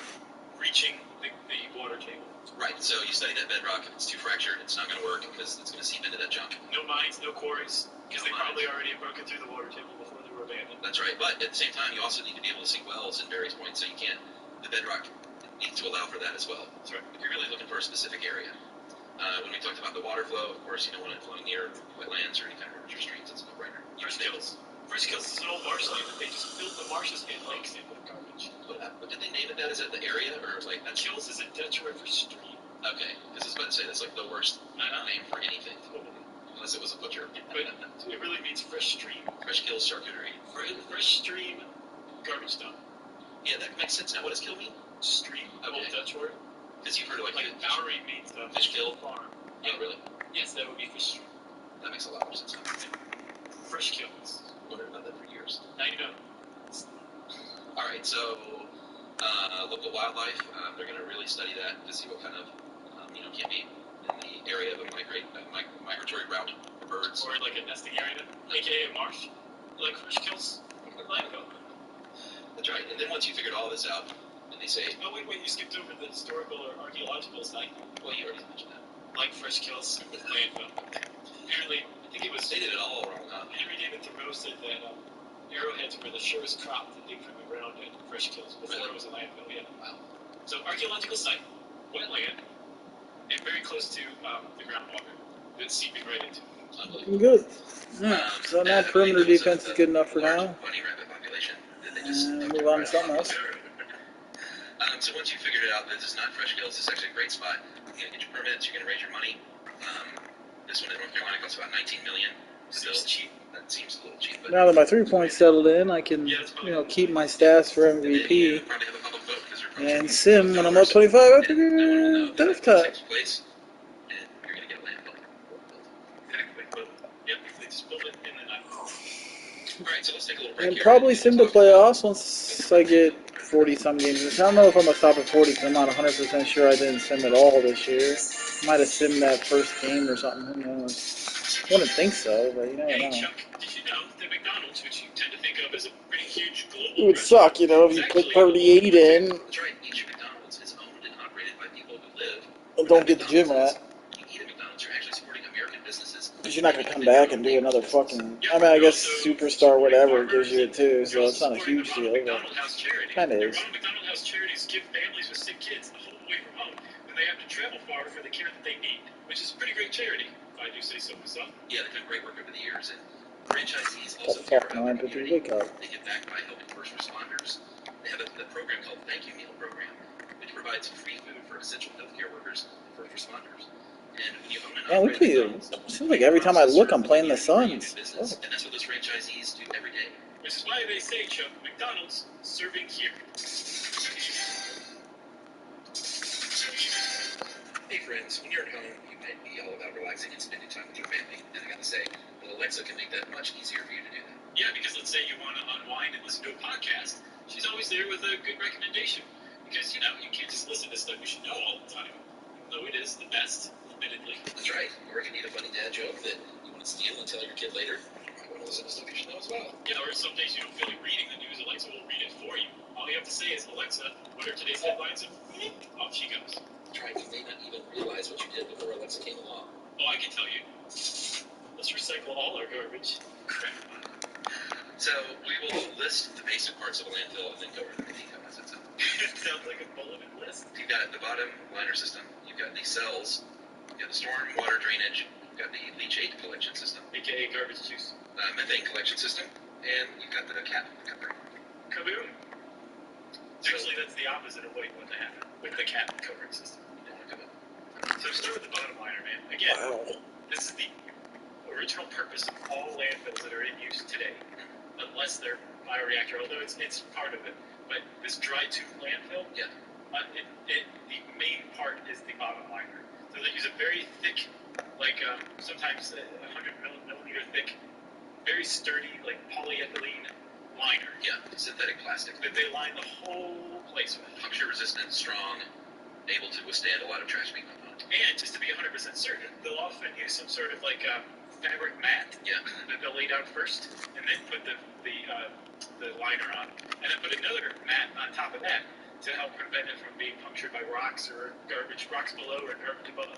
reaching the water table. Right, so you study that bedrock, if it's too fractured, it's not going to work because it's going to seep into that junk. No mines, no quarries, because they probably already had broken through the water table before they were abandoned. That's right, but at the same time, you also need to be able to see wells in various points, so you can't, the bedrock needs to allow for that as well. That's right. If you're really looking for a specific area. When we talked about the water flow, of course, you don't want it flowing near wetlands or any kind of rivers or streams. It's a no-brainer. Fresh Kills. Fresh Kills is an old marshland that they just filled the marshes and lakes in with garbage. What did they name it that? Is that the area or like that? Kills is a Dutch word for stream. Okay, because I was about to say that's like the worst name for anything. Unless it was a butcher. But it really means fresh stream. Fresh Kills charcuterie. Fresh stream garbage dump. Yeah, that makes sense now. What does kill mean? Stream, old Dutch word. Because you've heard of like Bowery means fish kill farm. Yeah, really? Yes, that would be fish stream. That makes a lot more sense now. Fresh Kills. Wondered about that for years. Now you know. Alright, so local wildlife, they're going to really study that to see what kind of can be in the area of a migratory route for birds. Or like a nesting area, aka a marsh, like Fresh Kills landfill. That's right. And then once you figured all this out, and they say, oh wait, you skipped over the historical or archaeological site. Well, you already mentioned that. Like Fresh Kills landfill. Apparently, I think it was they did it all wrong. Henry David Thoreau said that arrowheads were the surest crop to dig from the ground at Fresh Kills before it was a landfill. Yeah. Wow. So archaeological site, wetland, and very close to the groundwater that's seeping right into it. Good. Yeah. So now perimeter defense is good enough for now. Bunny rabbit population. They just move on to something else. So once you figured it out, this is not Fresh Kills. This is actually a great spot. You're going to get your permits. You're going to raise your money. This one in North Carolina costs about $19 million. Still cheap. That seems a little cheap. But now that my 3 points settled in, I can keep my stats for MVP. And sim when I'm up 25 after death cut. And probably sim to playoffs once I get 40-some games. I don't know if I'm going to stop at 40 because I'm not 100% sure I didn't sim at all this year. Might have simmed that first game or something. Who knows? I wouldn't think so, but you never know. Chuck, did you know that McDonald's, which you tend to think of as a pretty huge global it would suck, if you put 38 in. That's right. Each McDonald's is owned and operated by people who live. And don't get the gym rat. You eat at McDonald's, you're actually supporting American businesses. Because you're not going to come back and do another fucking... I mean, I guess Superstar whatever gives you it too, so it's not a huge deal, but kind of is. McDonald's House Charities give families with sick kids a home away from home, and they have to travel far for the care that they need, which is a pretty great charity, if I do say so myself. Yeah, they've done great work over the years, and franchisees also care about their community. They get back by helping first responders. They have a program called Thank You Meal Program, which provides free food for essential healthcare workers and first responders. And when you own an it seems like every time I look, I'm playing the Suns. And that's what those franchisees do every day. Which is why they say, Chuck, McDonald's serving here. Hey friends, when you're at home, you might be all about relaxing and spending time with your family. And I gotta say, well, Alexa can make that much easier for you to do that. Yeah, because let's say you want to unwind and listen to a podcast, she's always there with a good recommendation. Because, you can't just listen to stuff you should know all the time. Though it is the best, admittedly. That's right. Or if you need a funny dad joke that you want to steal and tell your kid later, you might want to listen to stuff you should know as well. Yeah, or some days you don't feel like reading the news, Alexa will read it for you. All you have to say is, Alexa, what are today's headlines? And off she goes. That's right. You may not even realize what you did before Alexa once it came along. Oh, I can tell you. Let's recycle all our garbage. Crap. So we will list the basic parts of a landfill and then go over the components itself. It sounds like a bulleted list. You've got the bottom liner system. You've got the cells. You've got the storm water drainage. You've got the leachate collection system. AKA garbage juice. Methane collection system. And you've got the cap covering. Kaboom. Usually that's the opposite of what you want to happen with the cap covering system. You don't want to go up. So start with the bottom liner, man. Again, this is the original purpose of all landfills that are in use today, unless they're bioreactor, although it's part of it. But this dry tube landfill, the main part is the bottom liner. So they use a very thick, sometimes 100 millimeter thick, very sturdy, like polyethylene liner. Yeah, synthetic plastic. That they line the whole place with. Puncture resistant, strong, able to withstand a lot of trash being dumped on it. And just to be 100% certain, they'll often use some sort of fabric mat that they'll lay down first, and then put the liner on, and then put another mat on top of that to help prevent it from being punctured by rocks or garbage, rocks below or garbage above.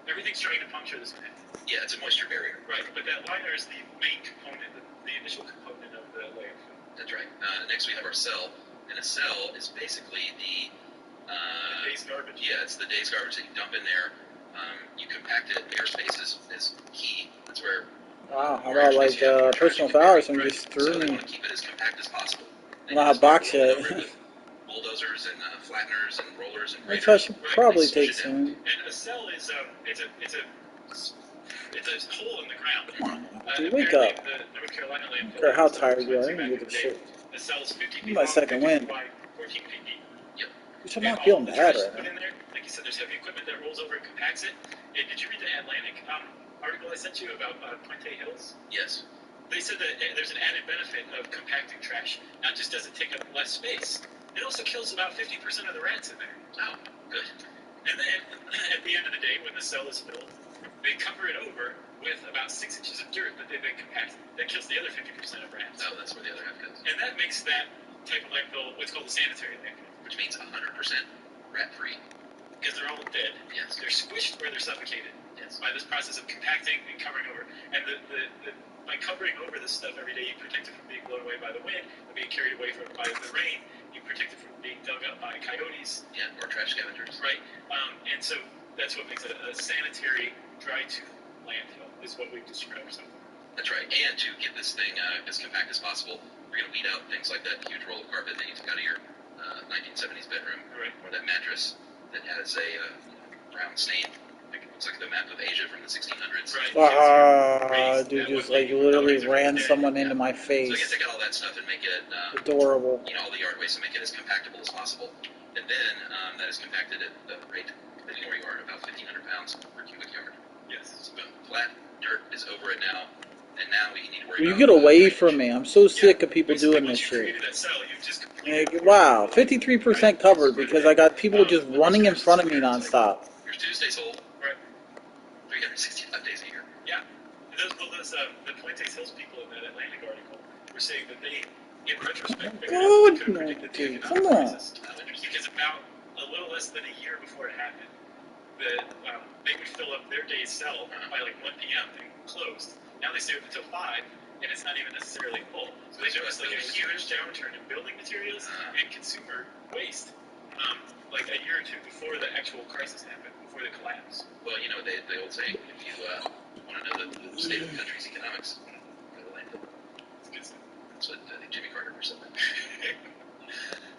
Everything's trying to puncture this mat. Yeah, it's a moisture barrier. Right, but that liner is the main component, the initial component of the landfill. That's right. Next we have our cell, and a cell is basically the day's garbage. Yeah, it's the day's garbage that you dump in there. You compact it. Airspace is key. That's where. Wow, how about personal foul or something just threw So they me? want to keep it as compact as possible. I don't know how to box it. Bulldozers and flatteners and rollers and Which graders. I should probably take soon. And a cell is it's a hole in the ground. Dude, wake up. The North Carolina I don't landfill. care how tired you are, I don't give a shit. The cell is 50 feet My long, second 50 win. feet wide, 14 feet deep. Yep. Which I'm not feeling the bad trash right put now. in there, like you said, there's heavy equipment that rolls over and compacts it. And did you read the Atlantic article I sent you about Puente Hills? Yes. They said that there's an added benefit of compacting trash. Not just does it take up less space, it also kills about 50% of the rats in there. Oh, good. And then, at the end of the day, when the cell is filled, they cover it over with about 6 inches of dirt that they've been compacted. That kills the other 50% of rats. Oh, that's where the other half goes. And that makes that type of landfill what's called a sanitary landfill. Which means 100% rat-free. Because they're all dead. Yes. They're squished where they're suffocated. Yes. By this process of compacting and covering over. And by covering over this stuff every day, you protect it from being blown away by the wind, and being carried away by the rain. You protect it from being dug up by coyotes. Yeah, or trash scavengers. Right. And so that's what makes it a sanitary dry tube landfill, is what we've described so far. That's right. And to get this thing as compact as possible, we're going to weed out things like that huge roll of carpet that you took out of your 1970s bedroom, right, or that mattress that has a brown stain. It looks like the map of Asia from the 1600s. Right. Dude just literally ran someone into my face. So you can take out all that stuff and make it adorable. All the yard waste and make it as compactable as possible. And then that is compacted at the rate, depending on where you are, about 1,500 pounds per cubic yard. Yes. So flat dirt is over it now. And now we need to worry You about get away from me. I'm so sick of people doing this shit. Wow, 53% covered because I got people just running in front of me nonstop. Here's Tuesday's hold. Right. 365 days a year. Yeah. The Puente Hills people in that Atlantic article were saying that they, in retrospect, God, could no, predict the dude, economic come on. crisis. Because about a little less than a year before it happened, they would fill up their day's cell by like 1 p.m. and closed. Now they stay open until 5, and it's not even necessarily full. So they noticed like a huge downturn in building materials and consumer waste, like a year or two before the actual crisis happened, before the collapse. Well, you know, the old saying, if you want to know the state of the country's economics, go to landfill. That's what I think Jimmy Carter or something.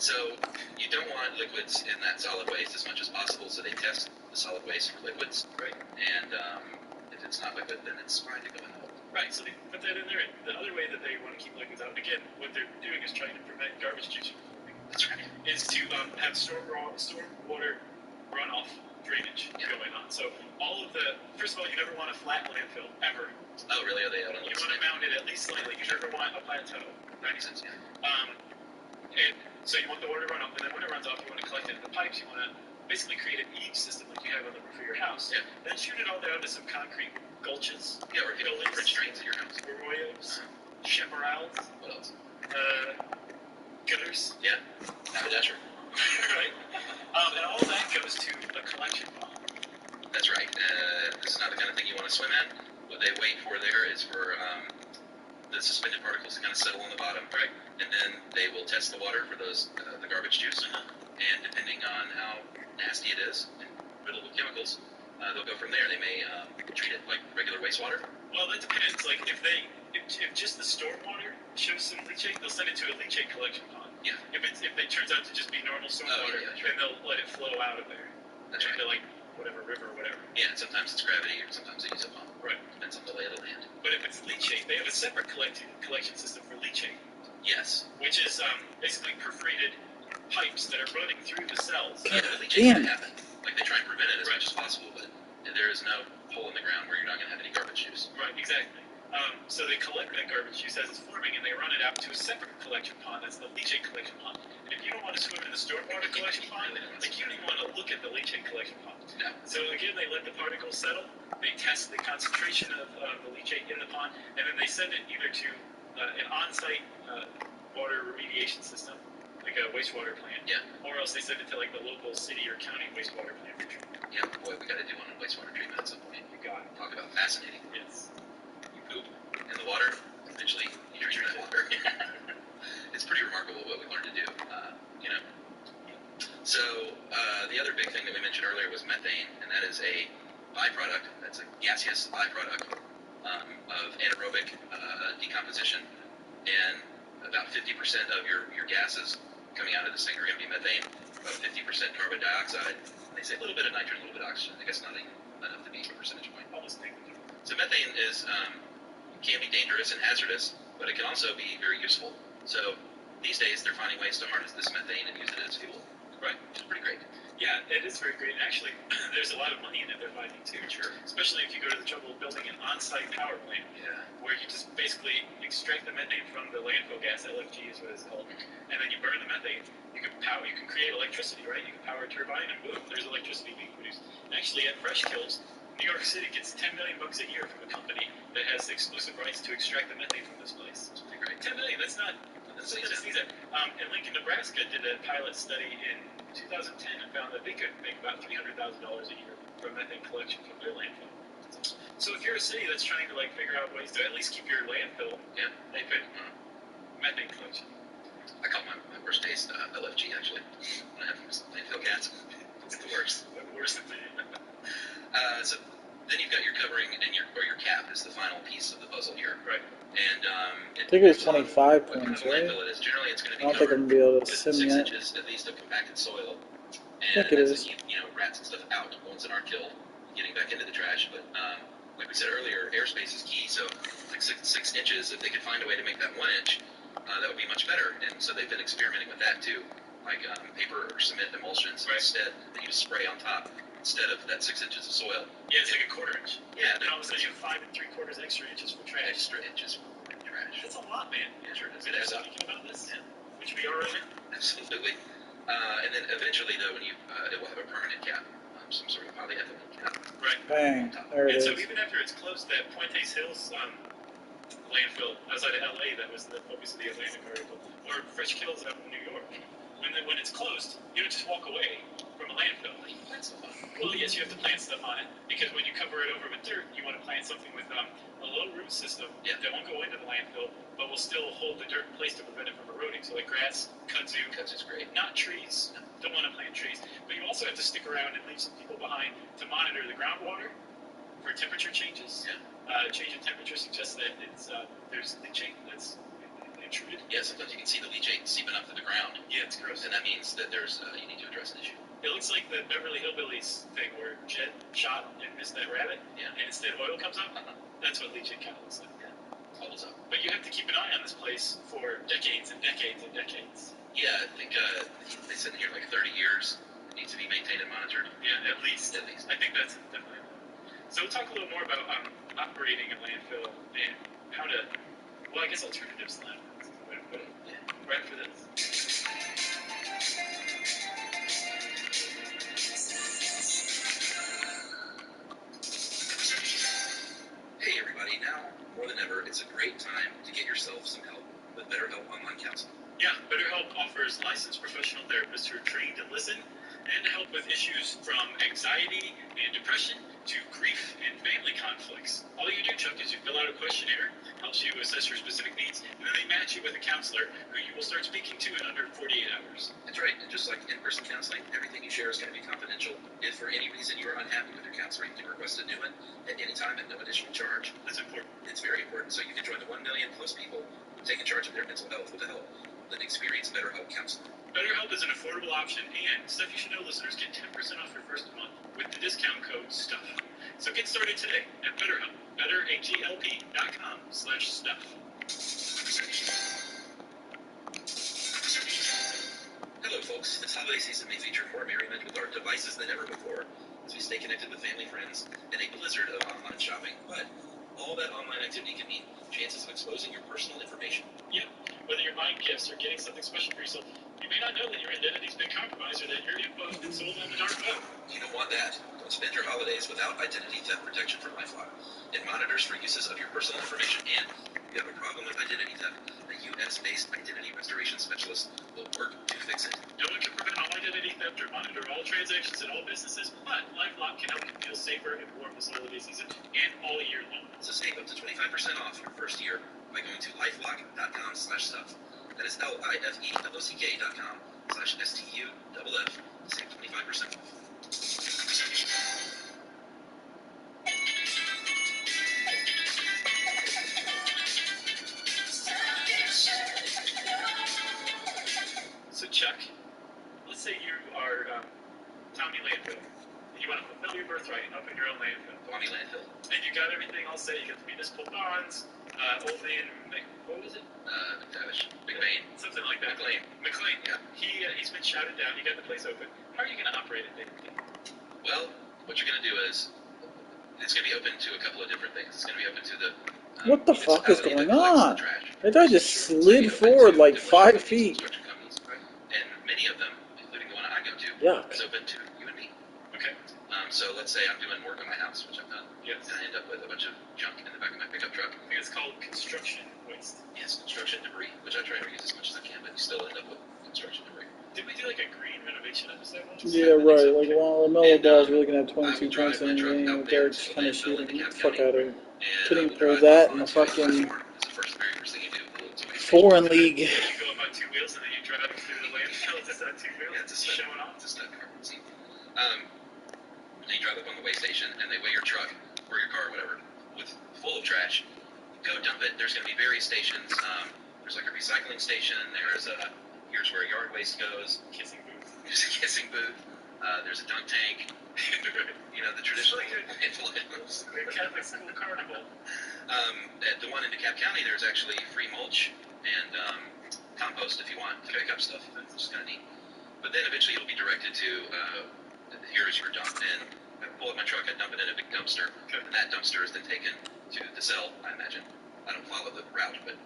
So you don't want liquids in that solid waste as much as possible, so they test the solid waste for liquids. Right. And if it's not liquid, then it's fine to go in the hole. Right, so they put that in there. The other way that they want to keep liquids out, again, what they're doing is trying to prevent garbage juice from forming. That's right. Is to have storm water runoff drainage going on. So all of first of all, you never want a flat landfill, ever. Oh, really? Are they out on the You want to mount it at least slightly. You never want a plateau. 90 cents, yeah. And so you want the water to run off, and then when it runs off, you want to collect it in the pipes. You want to basically create an eave system like you have on the roof of your house. Yeah. Then shoot it all down to some concrete gulches. Yeah, or French drains at your house. Arroyos, chaparrals. What else? Gutters. Yeah. Haberdasher. Right. And all that goes to a collection pond. That's right. This is not the kind of thing you want to swim in. What they wait for there is for the suspended particles to kind of settle on the bottom, right? And then they will test the water for those the garbage juice. And depending on how nasty it is and riddled with chemicals, they'll go from there. They may treat it like regular wastewater. Well, that depends. Like if just the storm water shows some leachate, they'll send it to a leachate collection pond. Yeah. If it turns out to just be normal storm water, then they'll let it flow out of there. That's right. Into like whatever river or whatever. Yeah, and sometimes it's gravity, or sometimes they use a pump. Right. Depends on the lay of the land. But if it's leachate, they have a separate collection system for leachate. Yes. Which is basically perforated pipes that are running through the cells. The leachate can happen. Like they try and prevent it as much as possible, but there is no hole in the ground where you're not going to have any garbage juice. Right, exactly. So they collect that garbage juice as it's forming, and they run it out to a separate collection pond. That's the leachate collection pond. And if you don't want to swim in the stormwater collection pond, like you don't even want to look at the leachate collection pond. No. So again, they let the particles settle. They test the concentration of the leachate in the pond, and then they send it either to an on-site water remediation system, like a wastewater plant, or else they send it to like the local city or county wastewater plant for treatment. Yeah, boy, we got to do one on wastewater treatment at some point. You got it. Talk about fascinating. Yes. You poop in the water, eventually you drink that water. It's pretty remarkable what we learned to do, you know. So the other big thing that we mentioned earlier was methane, and that is a byproduct. That's a gaseous byproduct of anaerobic decomposition, and about 50% of your gases coming out of this thing are going to be methane, about 50% carbon dioxide. They say a little bit of nitrogen, a little bit of oxygen. I guess not enough to be a percentage point. Almost negligible. So methane can be dangerous and hazardous, but it can also be very useful. So these days they're finding ways to harness this methane and use it as fuel. Right, which is pretty great. Yeah, it is very great. Actually, there's a lot of money in it they're finding too. Sure. Especially if you go to the trouble of building an on-site power plant. Yeah. Where you just basically extract the methane from the landfill gas, LFG is what it's called, and then you burn the methane. You can create electricity, right? You can power a turbine, and boom, there's electricity being produced. And actually, at Fresh Kills, New York City gets $10 million a year from a company that has exclusive rights to extract the methane from this place. That's pretty great. $10 million. That's not. That's in Lincoln, Nebraska, did a pilot study in 2010 and found that they could make about $300,000 a year from methane collection from their landfill. So if you're a city that's trying to like figure out ways to at least keep your landfill, they could methane collection. I call my worst taste LFG actually. When I have landfill gas, it's the worst. Worse than me. So then you've got your covering and your cap is the final piece of the puzzle here. Right. And I think it was 25 points, right? It is. Generally, it's going to be I don't think I'm going to be able to sim 6 yet. inches at least of compacted soil. And I think it is. You know, rats and stuff out once an art killed, getting back into the trash. But like we said earlier, airspace is key. So like 6 inches, if they could find a way to make that 1 inch, that would be much better. And so they've been experimenting with that too, like paper or cement emulsions. Right. Instead, they use spray on top instead of that 6 inches of soil. Yeah, it's like a quarter inch. Yeah, then all of a sudden you have 5 3/4 extra inches for trash. Extra inches for trash. That's a lot, man. Yeah, sure it is. It is. Thinking about this, which we are right now. Absolutely. And then eventually, though, when it will have a permanent cap, some sort of polyethylene cap. Right. Bang, there it and is. so even after it's closed, that Puentes Hills landfill outside of LA, that was obviously the Atlantic article, or Fresh Kills out in New York, when it's closed, you don't just walk away from a landfill. You plant stuff on it. Well, yes, you have to plant stuff on it, because when you cover it over with dirt, you want to plant something with a low root system that won't go into the landfill, but will still hold the dirt in place to prevent it from eroding. So like grass, kudzu. Kudzu's great. Not trees. No. Don't want to plant trees. But you also have to stick around and leave some people behind to monitor the groundwater for temperature changes. Yeah. Change in temperature suggests that there's leachate that's intruded. Yeah, sometimes you can see the leachate seeping up to the ground. Yeah, it's gross. And that means that you need to address an issue. It looks like the Beverly Hillbillies thing where Jed shot and missed that rabbit, and instead oil comes up. That's what leachate kind of looks like. Yeah, bubbles up. But you have to keep an eye on this place for decades and decades and decades. Yeah, I think they said here like 30 years. It needs to be maintained and monitored. Yeah, at least. At least. I think that's definitely. So we'll talk a little more about operating a landfill and how to, well, I guess alternatives to landfills is the way to put it. Yeah. Right for this. Hey everybody, now more than ever, it's a great time to get yourself some help with BetterHelp Online Counseling. Yeah, BetterHelp offers licensed professional therapists who are trained to listen and to help with issues from anxiety and depression to grief and family conflicts. All you do, Chuck, is you fill out a questionnaire, helps you assess your specific needs, and then they match you with a counselor who you will start speaking to in under 48 hours. That's right. And just like in-person counseling, everything you share is going to be confidential. If for any reason you are unhappy with your counselor, you can request a new one at any time at no additional charge. That's important. It's very important. So you can join the 1 million plus people who take in charge of their mental health with the help of an experienced BetterHelp counselor. BetterHelp is an affordable option, and Stuff You Should Know listeners get 10% off your first month with the discount code STUFF. So get started today at BetterHelp, betterhelp.com/stuff. Hello, folks. This holiday season may feature more merriment with our devices than ever before as we stay connected with family, friends, and a blizzard of online shopping. But all that online activity can mean chances of exposing your personal information. Yeah, whether you're buying gifts or getting something special for yourself, you may not know that your identity's been compromised or that your info has been sold on the dark web. You don't want that. Don't spend your holidays without identity theft protection from LifeLock. It monitors for uses of your personal information, and if you have a problem with identity theft, a U.S.-based identity restoration specialist will work to fix it. No one can prevent all identity theft or monitor all transactions at all businesses, but LifeLock can help you feel safer and warm this holiday season and all year long. So save up to 25% off your first year by going to lifelock.com/stuff. That is LIFELOCK.com/STUFF. Save 25% off. So Chuck, let's say you are Tommy Landfill, and you want to fulfill your birthright and open your own landfill. Tommy Landfill. And you got everything all set. You got the municipal bonds, old man, what was it? McTavish. McBain. Something like that. McLean. Yeah. He's been shouted down. You got the place open. How are you going to operate it, David? Well, what you're going to do is it's going to be open to a couple of different things. It's going to be open to the what the fuck is going on? That guy just slid forward like 5 feet. And many of them, including the one I go to, is open to you and me. Okay. So let's say I'm doing work on my house, which I've done. Yes. And I end up with a bunch of junk in the back of my pickup truck. I think it's called construction waste. Yes, construction debris, which I try to reuse as much as I can, but you still end up with construction debris. Did we do like a green renovation episode once? Yeah, right. Like, well, LaMelo Ball's really gonna have 22 points in the game with Derek just kind of shooting the fuck out of him. Couldn't pull that in the fucking foreign league. You go up on two wheels and then you drive through the landfill just on two wheels. Yeah, it's showing off. It's a stud car. See? And you drive up on the weigh station and they weigh your truck or your car or whatever with full of trash. Go dump it. There's going to be various stations. There's like a recycling station. There's a here's where yard waste goes. Kissing booth. There's a kissing booth. There's a dunk tank. You know, the traditional influence. The Catholic School Carnival. At the one in DeKalb County, there's actually free mulch and compost if you want to pick up stuff. That's just kind of neat. But then eventually you'll be directed to here's your dump. And I pull up my truck, I dump it in a big dumpster. And that dumpster is then taken to the cell, I imagine. I don't follow the route, but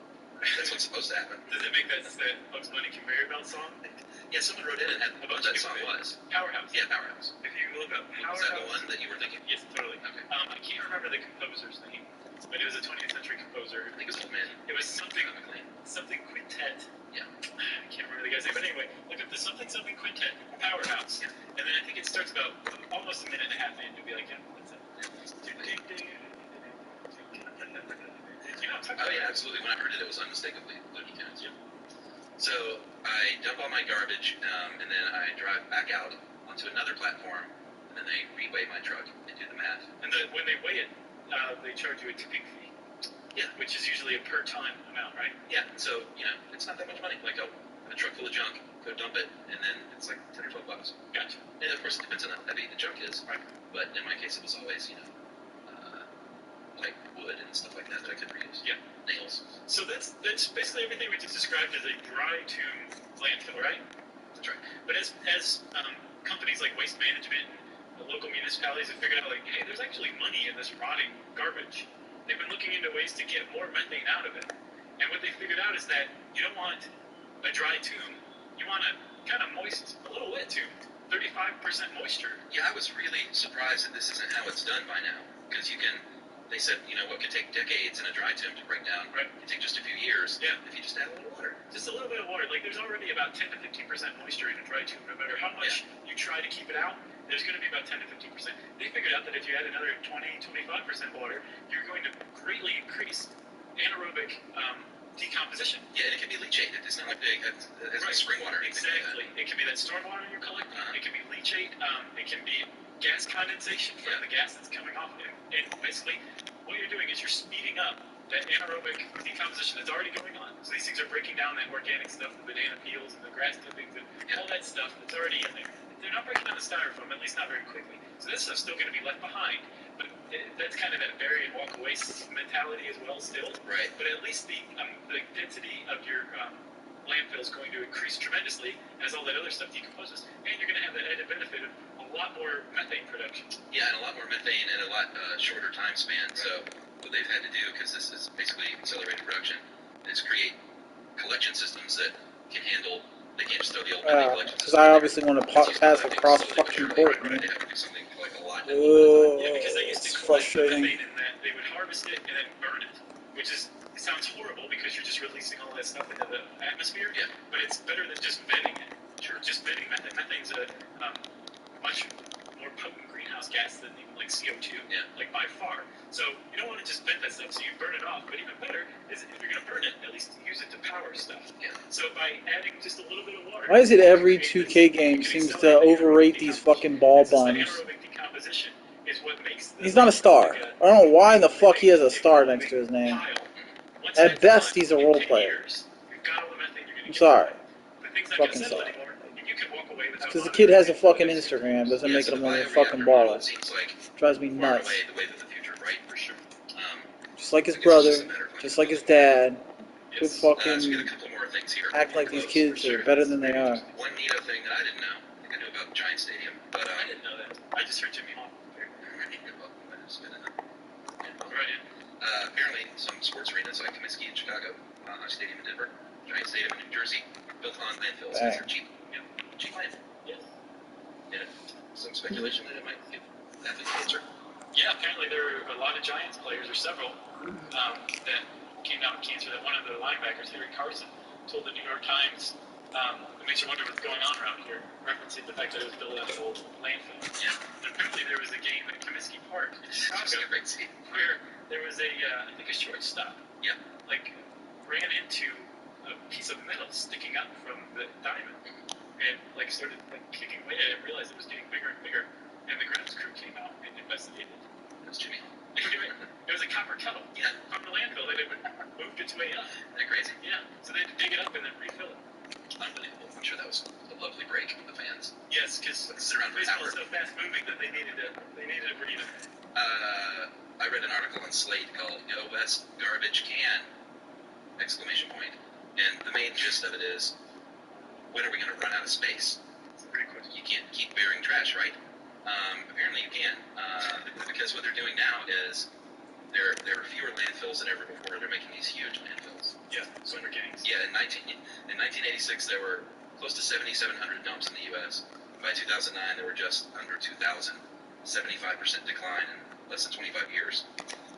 that's what's supposed to happen. Does it make that Bugs Bunny conveyor belt song? Yeah, someone wrote in and had what that song was. Powerhouse. Yeah, Powerhouse. If you look up Powerhouse. Was that the one that you were thinking? Yes, totally. Okay. I can't remember the composer's name, but it was a 20th century composer. I think it was Old Man. It was something McLean. Something Quintet. Yeah. I can't remember the guy's name, but anyway, look up the something Quintet Powerhouse. Yeah. And then I think it starts about almost a minute and a half in. You'll be like, yeah, that's it. Oh yeah, absolutely. When I heard it, it was unmistakably Looney Tunes. Yeah. So I dump all my garbage, and then I drive back out onto another platform, and then they re-weigh my truck and do the math. And when they weigh it, they charge you a tipping fee. Yeah. Which is usually a per ton amount, right? Yeah. So it's not that much money. Like I'll have a truck full of junk, go dump it, and then it's like $10 or $12. Gotcha. And of course, it depends on how heavy the junk is. Right. But in my case, it was always like wood and stuff like that I could reuse. Yeah. Nails. So that's basically everything we just described as a dry tomb landfill, right? That's right. But as companies like Waste Management and the local municipalities have figured out, like, hey, there's actually money in this rotting garbage. They've been looking into ways to get more methane out of it. And what they figured out is that you don't want a dry tomb. You want a kind of moist, a little wet tomb. 35% moisture. Yeah, I was really surprised that this isn't how it's done by now. Because you can they said, what could take decades in a dry tomb to break down, right, could take just a few years. Yeah. If you just add a little water. Just a little bit of water. Like, there's already about 10 to 15% moisture in a dry tomb. No matter how much you try to keep it out, there's going to be about 10 to 15%. They figured out that if you add another 20-25% water, you're going to greatly increase anaerobic decomposition. Yeah, and it can be leachate. It's not like it has Right. spring water. Exactly. It can be that storm water you're collecting. It can be leachate. It can be gas condensation from the gas that's coming off. And basically, what you're doing is you're speeding up that anaerobic decomposition that's already going on. So these things are breaking down that organic stuff, the banana peels and the grass clippings and all that stuff that's already in there. They're not breaking down the styrofoam, at least not very quickly. So this stuff's still going to be left behind. But that's kind of that bury and walk away mentality as well still. Right. But at least the density of your landfill is going to increase tremendously as all that other stuff decomposes. And you're going to have that added benefit of a lot more methane production. Yeah, and a lot more methane and a lot shorter time span. Right. So what they've had to do, because this is basically accelerated production, is create collection systems that can handle. They can't just throw the old methane collection system. Because I obviously want to pass across fucking port, man. They have to do something like a lot. Yeah, because they used to collect frustrating. methane in that they would harvest it and then burn it, which it sounds horrible because you're just releasing all that stuff into the atmosphere. Yeah. But it's better than just venting it. Sure. Just venting methane. Methane's a much more potent greenhouse gas than even like CO2. Yeah. Like by far. So you don't want to just vent that stuff, so you burn it off. But even better is if you're going to burn it, at least use it to power stuff. Yeah. So by adding just a little bit of water. Why is it every 2K game seems to overrate these fucking ball bums? He's not a star. I don't know why in the fuck he has a star next to his name. At best, he's a role player. I'm sorry. Fucking sorry. Because the kid has a fucking Instagram doesn't make him a fucking baller. Drives me nuts. Just like his brother, just like his dad. Could fucking act like these kids are better than they are. One neato thing that I didn't know, I think I knew about Giant Stadium, but I didn't know that. I just heard Jimmy Hall. Apparently, some sports arenas like Comiskey in Chicago, Stadium in Denver, Giant Stadium in New Jersey, built on landfills because they're cheap. Yeah, cheap land. Yes. Yeah. Some speculation that it might give athletes cancer. Yeah, apparently there are a lot of Giants players, or several, that came down with cancer. That one of the linebackers, Harry Carson, told the New York Times, it makes you wonder what's going on around here, referencing the fact that it was built out of old landfill. Yeah. And apparently there was a game at Comiskey Park in Chicago where there was I think a shortstop, ran into a piece of metal sticking up from the diamond, and started kicking away at it, and realized it was getting bigger and bigger, and the grounds crew came out and investigated. It was Jimmy. It was a copper kettle. Yeah. From the landfill that had moved its way up. Isn't that crazy? Yeah. So they had to dig it up and then refill it. Unbelievable. I'm sure that was a lovely break for the fans. Yes, because baseball is so fast moving that they needed a breather. I read an article on Slate called "Go West Garbage Can!" And the main gist of it is, when are we going to run out of space? That's a great question. You can't keep burying trash, right? Apparently you can, because what they're doing now is there are fewer landfills than ever before. They're making these huge landfills. Yeah, swimmer gangs. Yeah, in 1986 there were close to 7,700 dumps in the U.S. By 2009 there were just under 2,000, 75% decline in less than 25 years.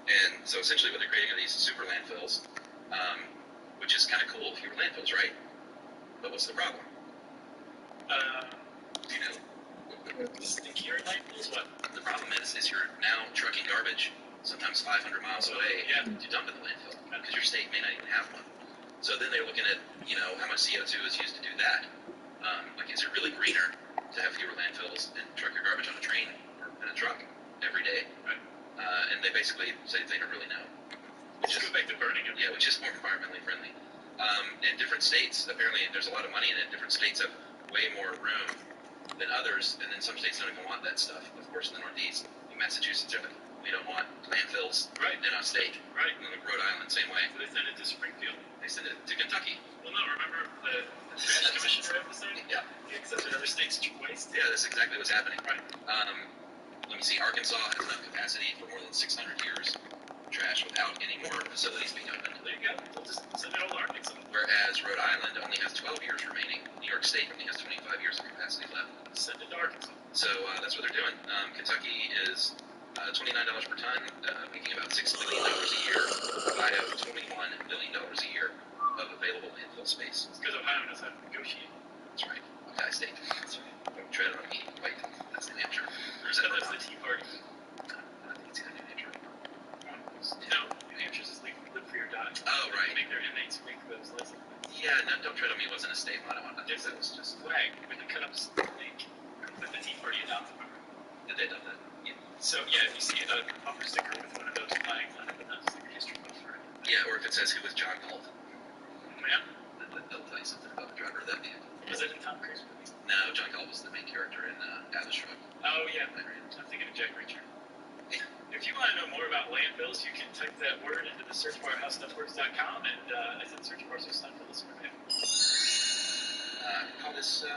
And so essentially what they're creating are these super landfills, which is kind of cool, fewer landfills, right? But what's the problem? Do you know? Stinkier landfills? What? The problem is you're now trucking garbage, sometimes 500 miles away, to dump at the landfill, because your state may not even have one. So then they're looking at, how much CO2 is used to do that. Is it really greener to have fewer landfills and truck your garbage on a train or in a truck every day? Right. And they basically say they don't really know. Just go back to burning it. Yeah, which is more environmentally friendly. In different states, apparently there's a lot of money in it. Different states have way more room than others, and then some states don't even want that stuff. Of course, in the Northeast, in Massachusetts, we don't want landfills in our state. Right. And then Rhode Island, same way. So they send it to Springfield. They send it to Kentucky. Well, no, remember the trash commissioner episode? Yeah. He accepted other states' waste. Yeah, that's exactly what's happening. Right. Let me see. Arkansas has enough capacity for more than 600 years trash without any more facilities being opened. There you go. We'll just send it all to Arkansas. Whereas Rhode Island only has 12 years remaining. New York State only has 25 years of capacity left. Send it to Arkansas. So that's what they're doing. Kentucky is $29 per ton, making about $6 billion a year. Ohio, $21 billion a year of available landfill space. It's because Ohio knows how to negotiate. That's right. Okay, state. That's right. Don't tread on me. Wait, that's New Hampshire. Or is that That's the Tea Party. I think it's either New Hampshire. No, New Hampshire's is live free or die. Oh, right. They make their inmates make those license plates. Yeah, no, Don't Tread on Me wasn't a state motto. I think that was just flag with the cut ups. But the Tea Party adopted it. Did they adopt that? Yeah. So yeah, if you see a bumper sticker with one of those flags on it, then that's like a history buff for it. Yeah, or if it says who was John Galt, Yeah. they'll tell you something about the driver of that vehicle. Was it in Tom Cruise movie? No, John Galt was the main character in Atlas Shrugged. Oh yeah, I'm thinking of Jack Reacher. If you want to know more about landfills, you can type that word into the search bar at howstuffworks.com, and I said search bar, so it's time for listener mail. Call this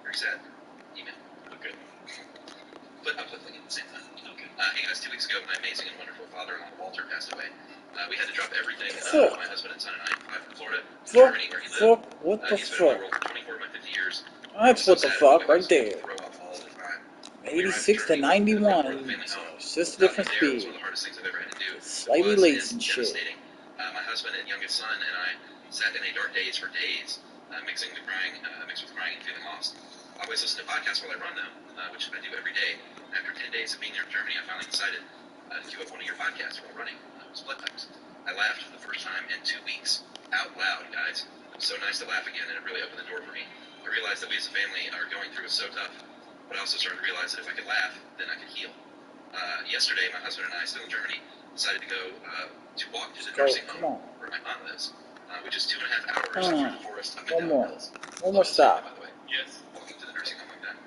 very sad email. Okay. But uplifting at the same time. Okay. Hey guys, 2 weeks ago, my amazing and wonderful father-in-law Walter passed away. We had to drop everything. My husband and son and I fly from Florida to Germany, where he lived. What the He's been in my fuck? world for 24 of my 50 years. That's what the fuck right there. Throw up all the time. 86 to 91. It's just a different speed. Slightly late and shit. My husband and youngest son and I sat in a dark daze for days, mixed with crying and feeling lost. I always listen to podcasts while I run them, which I do every day. After 10 days of being there in Germany, I finally decided to queue up one of your podcasts while running. Split Times. I laughed for the first time in 2 weeks, out loud, guys. It was so nice to laugh again, and it really opened the door for me. I realized that we as a family are going through is so tough, but I also started to realize that if I could laugh, then I could heal. Yesterday, my husband and I, still in Germany, decided to go to walk to the nursing home where my aunt lives, which is 2.5 hours through the forest up and down the hills. One more stop. By the way. Yes. Walking to the nursing home like that.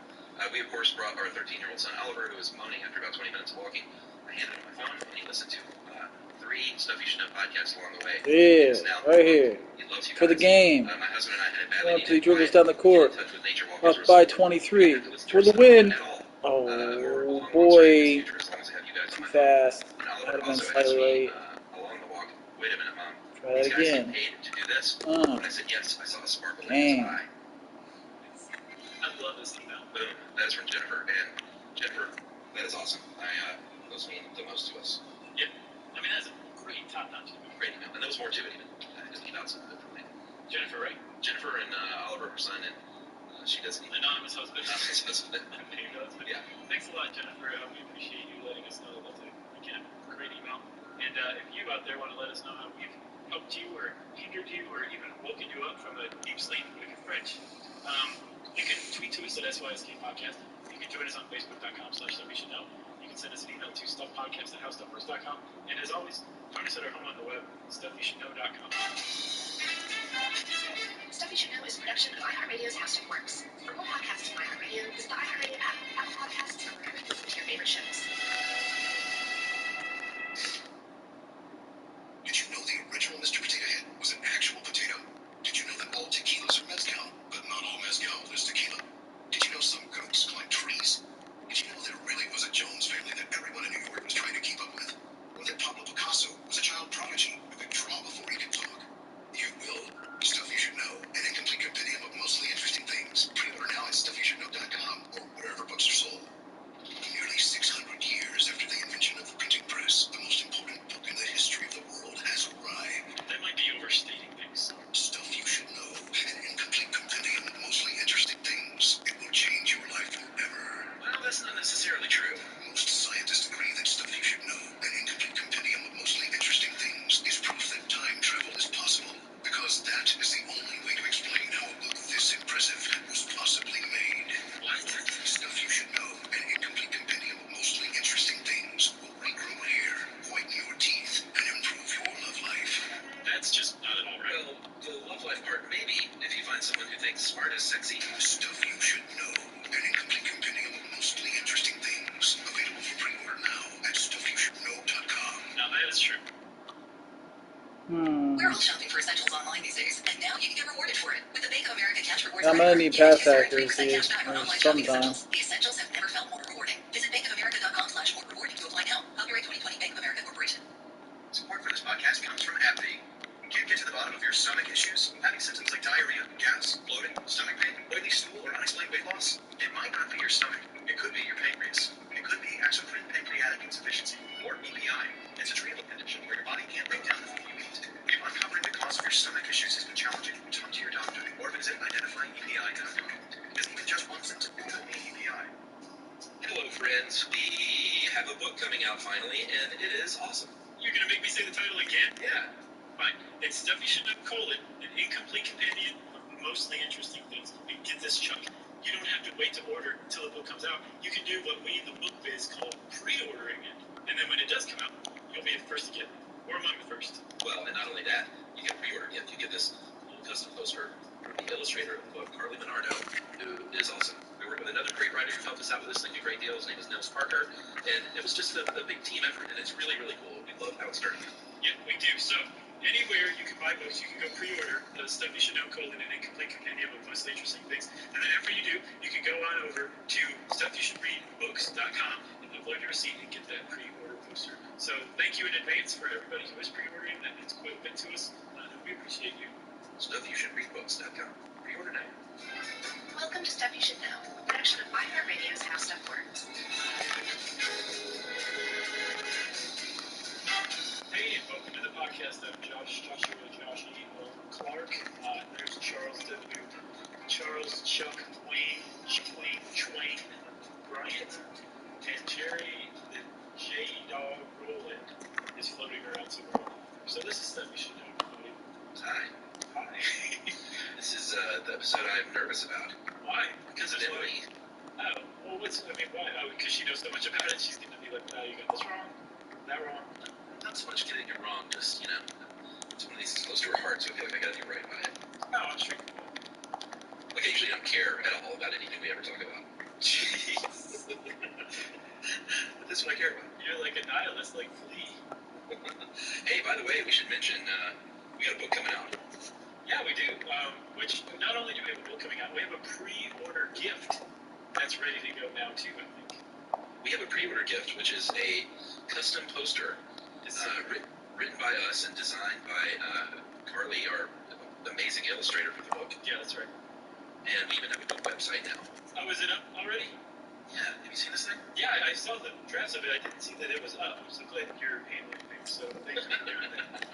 We, of course, brought our 13-year-old son, Oliver, who was moaning after about 20 minutes of walking. I handed him my phone, and he listened to 3 Stuff You Should Know podcasts along the way. Yeah, right here. For the game. My husband and I had a badly Up he dribbles down the court. Up by 23. For the win. Oh boy. Too fast. Might have been slightly late. Along the walk. Wait a minute, Mom. Try that again. Paid to do this. When I said yes, I saw a sparkle in his eye. I love this email. Boom. That is from Jennifer. And Jennifer, that is awesome. Those mean the most to us. Yeah. I mean, that's a great top-notch email. Great email. And there was more to it even. Just leave out some of it for me. Jennifer, right? Jennifer and Oliver, her son, and she doesn't even... Anonymous husband. Anonymous husband. Named husband. Yeah. Thanks a lot, Jennifer. We appreciate you letting us know that that's a great email. And if you out there want to let us know how we've helped you or hindered you or even woken you up from a deep sleep, wicked French, you can tweet to us at SYSK Podcast. You can join us on Facebook.com/StuffYouShouldKnow. You can send us an email to stuffpodcast@howstuffworks.com. And as always, find us at our home on the web, StuffYouShouldKnow.com. Stuff You Should Know is a production of iHeartRadio's How Stuff Works. For more podcasts from iHeartRadio, visit the iHeartRadio app, Apple Podcasts, or wherever you listen to your favorite shows. Did you know the original Mr. Potato Head was an actual potato? Did you know that all tequilas are mezcal, but not all mezcal is tequila? Did you know some goats climb trees? Did you know there really was a Jones family that everyone in New York was trying to keep up with? Or that Pablo Picasso was a child prodigy who could draw before he could talk? You will. Stuff You Should Know, an incomplete compendium of mostly interesting things. Pre-order now at StuffYouShouldKnow.com or wherever books are sold. Nearly 600 years after the invention of the printing press, the most important book in the history of the world has arrived. That might be overstating things. Stuff You Should Know, an incomplete compendium of mostly interesting things. It will change your life forever. Well, that's not necessarily true. Most scientists agree that Stuff You Should Know, an incomplete compendium of mostly interesting things, is proof that time travel is possible. Because that is the only way to explain how a book this impressive was possibly made. What? Stuff You Should Know, an incomplete compendium of mostly interesting things, will regrow hair, whiten your teeth, and improve your love life. That's just not at all right. Well, the love life part, maybe, if you find someone who thinks smart is sexy. Stuff You Should Know, an incomplete compendium of mostly interesting things. Available for pre-order now at StuffYouShouldKnow.com. Now that is true. We're all shopping for essentials online these days, and now you can get rewarded for it with the Bank of America Cash Rewards. I'm gonna need past accuracy sometimes. The essentials have never felt more rewarding. Visit bankofamerica.com/more rewarding to apply now. Copyright 2020 Bank of America Corporation. Support for this podcast comes from AbbVie. Can't get to the bottom of your stomach issues? Having symptoms like diarrhea, gas, bloating, stomach pain, oily stool, or unexplained weight loss? It might not be your stomach. It could be your pancreas. It could be exocrine pancreatic insufficiency. and it is awesome. You're gonna make me say the title again? Yeah. Fine. It's Stuff You Should Know, an incomplete companion of mostly interesting things. And get this, Chuck. You don't have to wait to order until the book comes out. You can do what we in the book biz call pre-ordering it. And then when it does come out, you'll be the first to get it. Or among the first. Well, and not only that, you get a pre-order gift. You get this little custom poster from the illustrator of the book, Carly Minardo, who is awesome. We work with another great writer who helped us out with this thing a great deal. His name is Nils Parker. And it was just a big team effort, and it's really, really cool. We love how it's starting out. Yeah, we do. So, anywhere you can buy books, you can go pre-order the Stuff You Should Know, an incomplete compendium of mostly interesting things. And then after you do, you can go on over to stuffyoushouldreadbooks.com and upload your receipt and get that pre-order poster. So, thank you in advance for everybody who is pre-ordering. That means quite a bit to us. We appreciate you. Stuffyoushouldreadbooks.com. Pre-order now. Welcome to Stuff You Should Know, a production of iHeartRadio's How Stuff Works. Hey, and welcome to the podcast. I'm Joshua E. Clark. There's Charles W. Charles Chuck Wayne Bryant, and Jerry the J-Dog Roland is floating around somewhere. So this is Stuff You Should Know. Hi. Hi. This is the episode I'm nervous about. Why? Because of Emily. Oh, well, why? Oh, because she knows so much about it, she's going to be like, oh, you got this wrong, that wrong. Not so much getting it wrong, just, it's one of these that's close to her heart, so I feel like I gotta do right by it. Oh, I'm sure. Like, I usually don't care at all about anything we ever talk about. Jeez. But this one I care about. You're like a nihilist, like Flea. Hey, by the way, we should mention, we got a book coming out. Yeah, we do. Which, not only do we have a book coming out, we have a pre-order gift that's ready to go now, too, I think. We have a pre-order gift, which is a custom poster written by us and designed by Carly, our amazing illustrator for the book. Yeah, that's right. And we even have a book website now. Oh, is it up already? Yeah, have you seen this thing? Yeah, I saw the drafts of it. I didn't see that it was up. I'm so glad you're handling things, so thank you for doing that.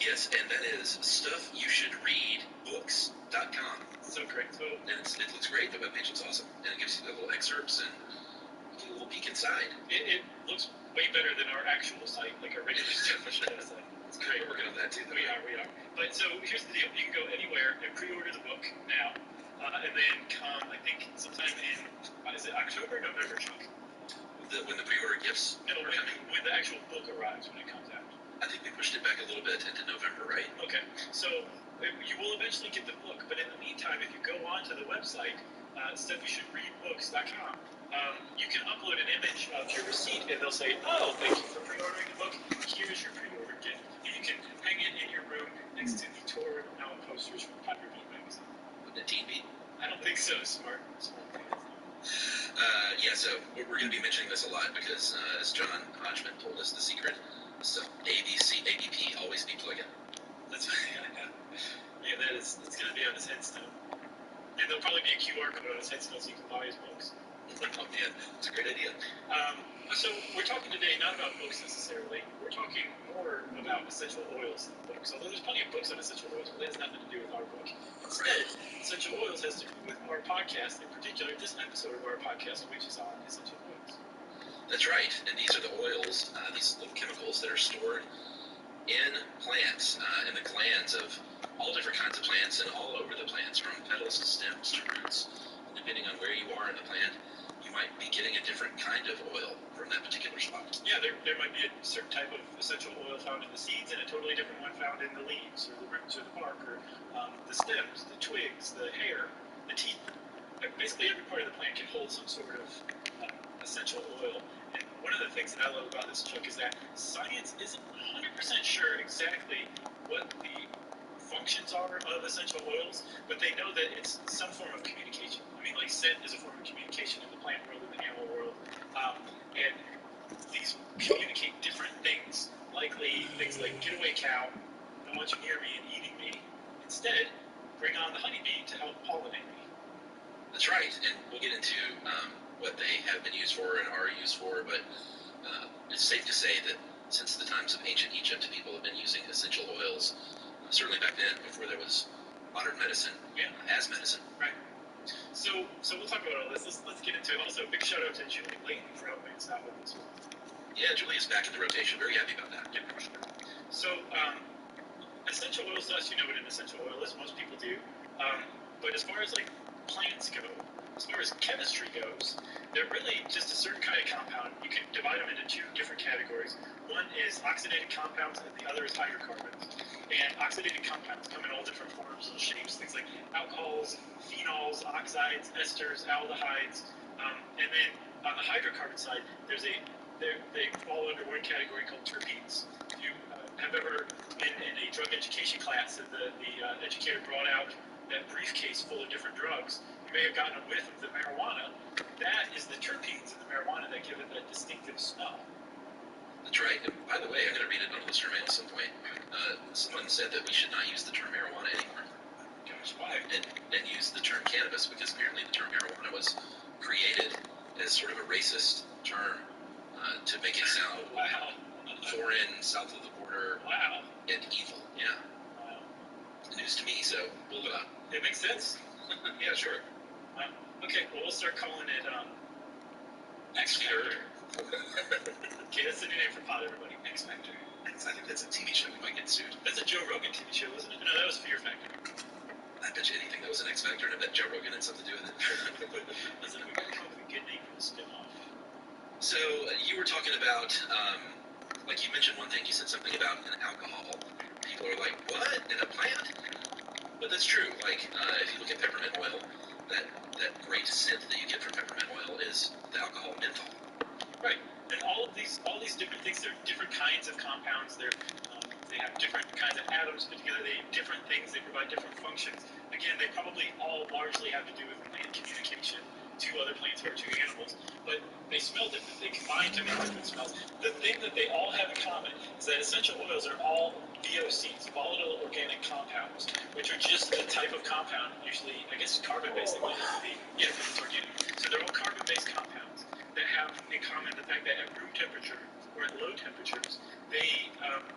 Yes, and that is stuffyoushouldreadbooks.com. So great. So, and it looks great. The webpage looks awesome. And it gives you the little excerpts and get a little peek inside. It looks way better than our actual site, like our regular site. It's great. We're working on that too. We are. But so here's the deal. You can go anywhere and pre-order the book now. And then come, I think, sometime in, is it October or November, Chuck? When the pre-order gifts when the actual book arrives, when it comes out. I think we pushed it back a little bit into November, right? Okay. So you will eventually get the book, but in the meantime, if you go onto the website, stuffyoushouldreadbooks.com, you can upload an image of your receipt, and they'll say, oh, thank you for pre-ordering the book. Here's your pre-order gift. And you can hang it in your room next to the torn out posters from Pirate Beat magazine. Wouldn't it teen beat? I don't think so. Smart. Yeah, so we're going to be mentioning this a lot because, as John Hodgman told us, the secret, so ABP, always be plug-in. That's yeah, it's going to be on his headstone. And there'll probably be a QR code on his headstone so you can buy his books. Oh, man, that's a great idea. So we're talking today not about books necessarily. We're talking more about essential oils in books. Although there's plenty of books on essential oils, but it has nothing to do with our book. Instead, essential oils has to do with our podcast, in particular this episode of our podcast, which is on essential oils. That's right, and these are the oils, these little chemicals that are stored in plants, in the glands of all different kinds of plants and all over the plants, from petals to stems to roots. And depending on where you are in the plant, you might be getting a different kind of oil from that particular spot. Yeah, there might be a certain type of essential oil found in the seeds and a totally different one found in the leaves or the roots or the bark or the stems, the twigs, the hair, the teeth. Basically every part of the plant can hold some sort of essential oil. And one of the things that I love about this, Chuck, is that science isn't 100% sure exactly what the functions are of essential oils, but they know that it's some form of communication. I mean, like scent is a form of communication in the plant world, in the animal world, and these communicate different things. Likely things like, get away cow, don't want you near me and eating me. Instead, bring on the honeybee to help pollinate me. That's right, and we'll get into what they have been used for and are used for, but it's safe to say that since the times of ancient Egypt, people have been using essential oils, certainly back then, before there was modern medicine, as medicine. Right. So we'll talk about all this. Let's get into it. Also, big shout out to Julie Layton for helping us out with this one. Yeah, Julia's back in the rotation. Very happy about that. Yeah, for sure. So, essential oils, you know what an essential oil is. Most people do. But as far as like plants go, as far as chemistry goes, they're really just a certain kind of compound. You can divide them into two different categories. One is oxidated compounds, and the other is hydrocarbons. And oxidated compounds come in all different forms and shapes, things like alcohols, phenols, oxides, esters, aldehydes. And then on the hydrocarbon side, they fall under one category called terpenes. If you have ever been in a drug education class and the educator brought out that briefcase full of different drugs, you may have gotten a whiff of the marijuana. That is the terpenes in the marijuana that give it that distinctive smell. That's right. And by the way, I'm going to read it on a listener mail at some point. Someone said that we should not use the term marijuana anymore. Gosh, why? And use the term cannabis, because apparently the term marijuana was created as sort of a racist term to make it sound foreign, south of the border, and evil. Yeah. Wow. News to me, so we'll it makes sense. Yeah, sure. Okay, well, we'll start calling it X Factor. Okay, that's the new name for pot, everybody. X Factor. I think that's a TV show. We might get sued. That's a Joe Rogan TV show, wasn't it? No, that was Fear Factor. I bet you anything that was an X Factor, and I bet Joe Rogan had something to do with it. Listen, we gotta come up with a good name for the spin-off. So, you were talking about, like you mentioned one thing, you said something about an alcohol. People are like, what? In a plant? But that's true. Like, if you look at peppermint oil, that great scent that you get from peppermint oil is the alcohol menthol. Right. And all these different things, they're different kinds of compounds. They have different kinds of atoms put together. They do different things. They provide different functions. Again, they probably all largely have to do with plant communication to other plants or to animals. But they smell different. They combine to make different smells. The thing that they all have in common is that essential oils are all VOCs, volatile organic compounds, which are just a type of compound, usually, I guess, carbon-based. They might even be, yeah, it's organic. So they're all carbon-based compounds that have in common the fact that at room temperature or at low temperatures, they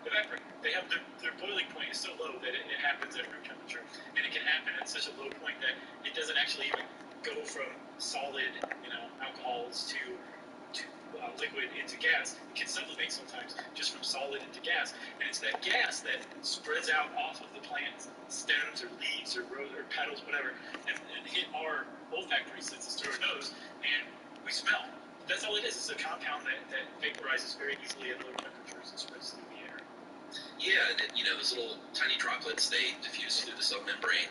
evaporate. They have their boiling point is so low that it happens at room temperature, and it can happen at such a low point that it doesn't actually even go from solid, alcohols to liquid into gas. It can sublimate sometimes just from solid into gas, and it's that gas that spreads out off of the plant's stems or leaves or roots or petals, whatever, and hit our olfactory senses through our nose, and we smell. That's all it is. It's a compound that vaporizes very easily at low temperatures and spreads through the air. Yeah, and those little tiny droplets, they diffuse through the cell membrane,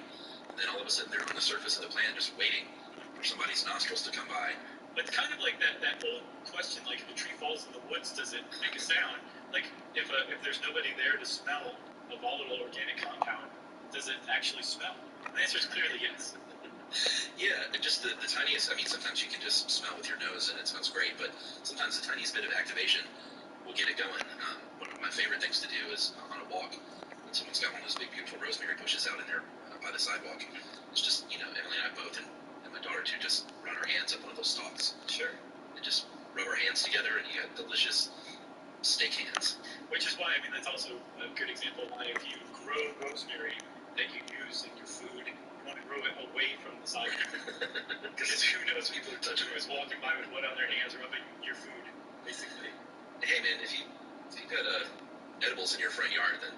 and then all of a sudden they're on the surface of the plant just waiting for somebody's nostrils to come by. But it's kind of like that old question, like if a tree falls in the woods, does it make a sound? Like if there's nobody there to smell a volatile organic compound, does it actually smell? The answer is clearly yes. Yeah, and just the tiniest, sometimes you can just smell with your nose and it smells great, but sometimes the tiniest bit of activation will get it going. One of my favorite things to do is on a walk, when someone's got one of those big, beautiful rosemary bushes out in there by the sidewalk, it's just, Emily and I both, and my daughter too, just run our hands up one of those stalks. Sure. And just rub our hands together, and you got delicious steak hands. Which is why, that's also a good example of why if you grow rosemary that you use in your food, you want to grow it away from the sidewalk. Because who knows, people are touching who's walking by with what on their hands rubbing your food, basically. Hey man, if you've got edibles in your front yard, then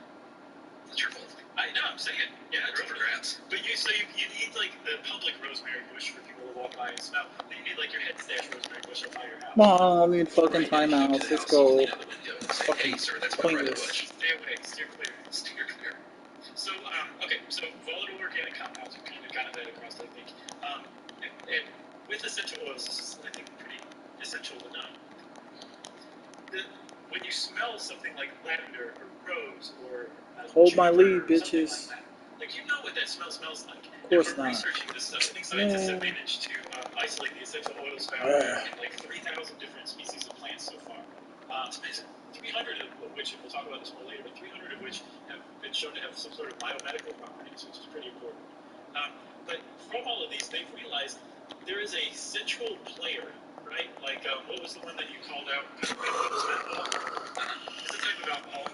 it's your fault. I know, I'm saying. Yeah, it's for grabs. But you need like the public rosemary bush for people to walk by and smell. Then you need like your head stash rosemary bush up by your house. Mom, I need fucking timeouts. Let's go. Fucking, hey, sir, that's my private bush. Stay away, steer clear. Steer clear. So, so volatile organic compounds, we've kind of gotten that across, I think. And with essential oils, this is, I think, pretty essential to know. When you smell something like lavender or rose or hold my lead, bitches. Like you know what that smell smells like. Of course not. Researching this stuff, I think scientists have managed to isolate the essential oils found in like 3,000 different species of plants so far. It's amazing. 300 of which, and we'll talk about this more later, but 300 of which have been shown to have some sort of biomedical properties, which is pretty important. But from all of these, they've realized there is a central player, right? Like, what was the one that you called out? Menthol. It's a type of alcohol.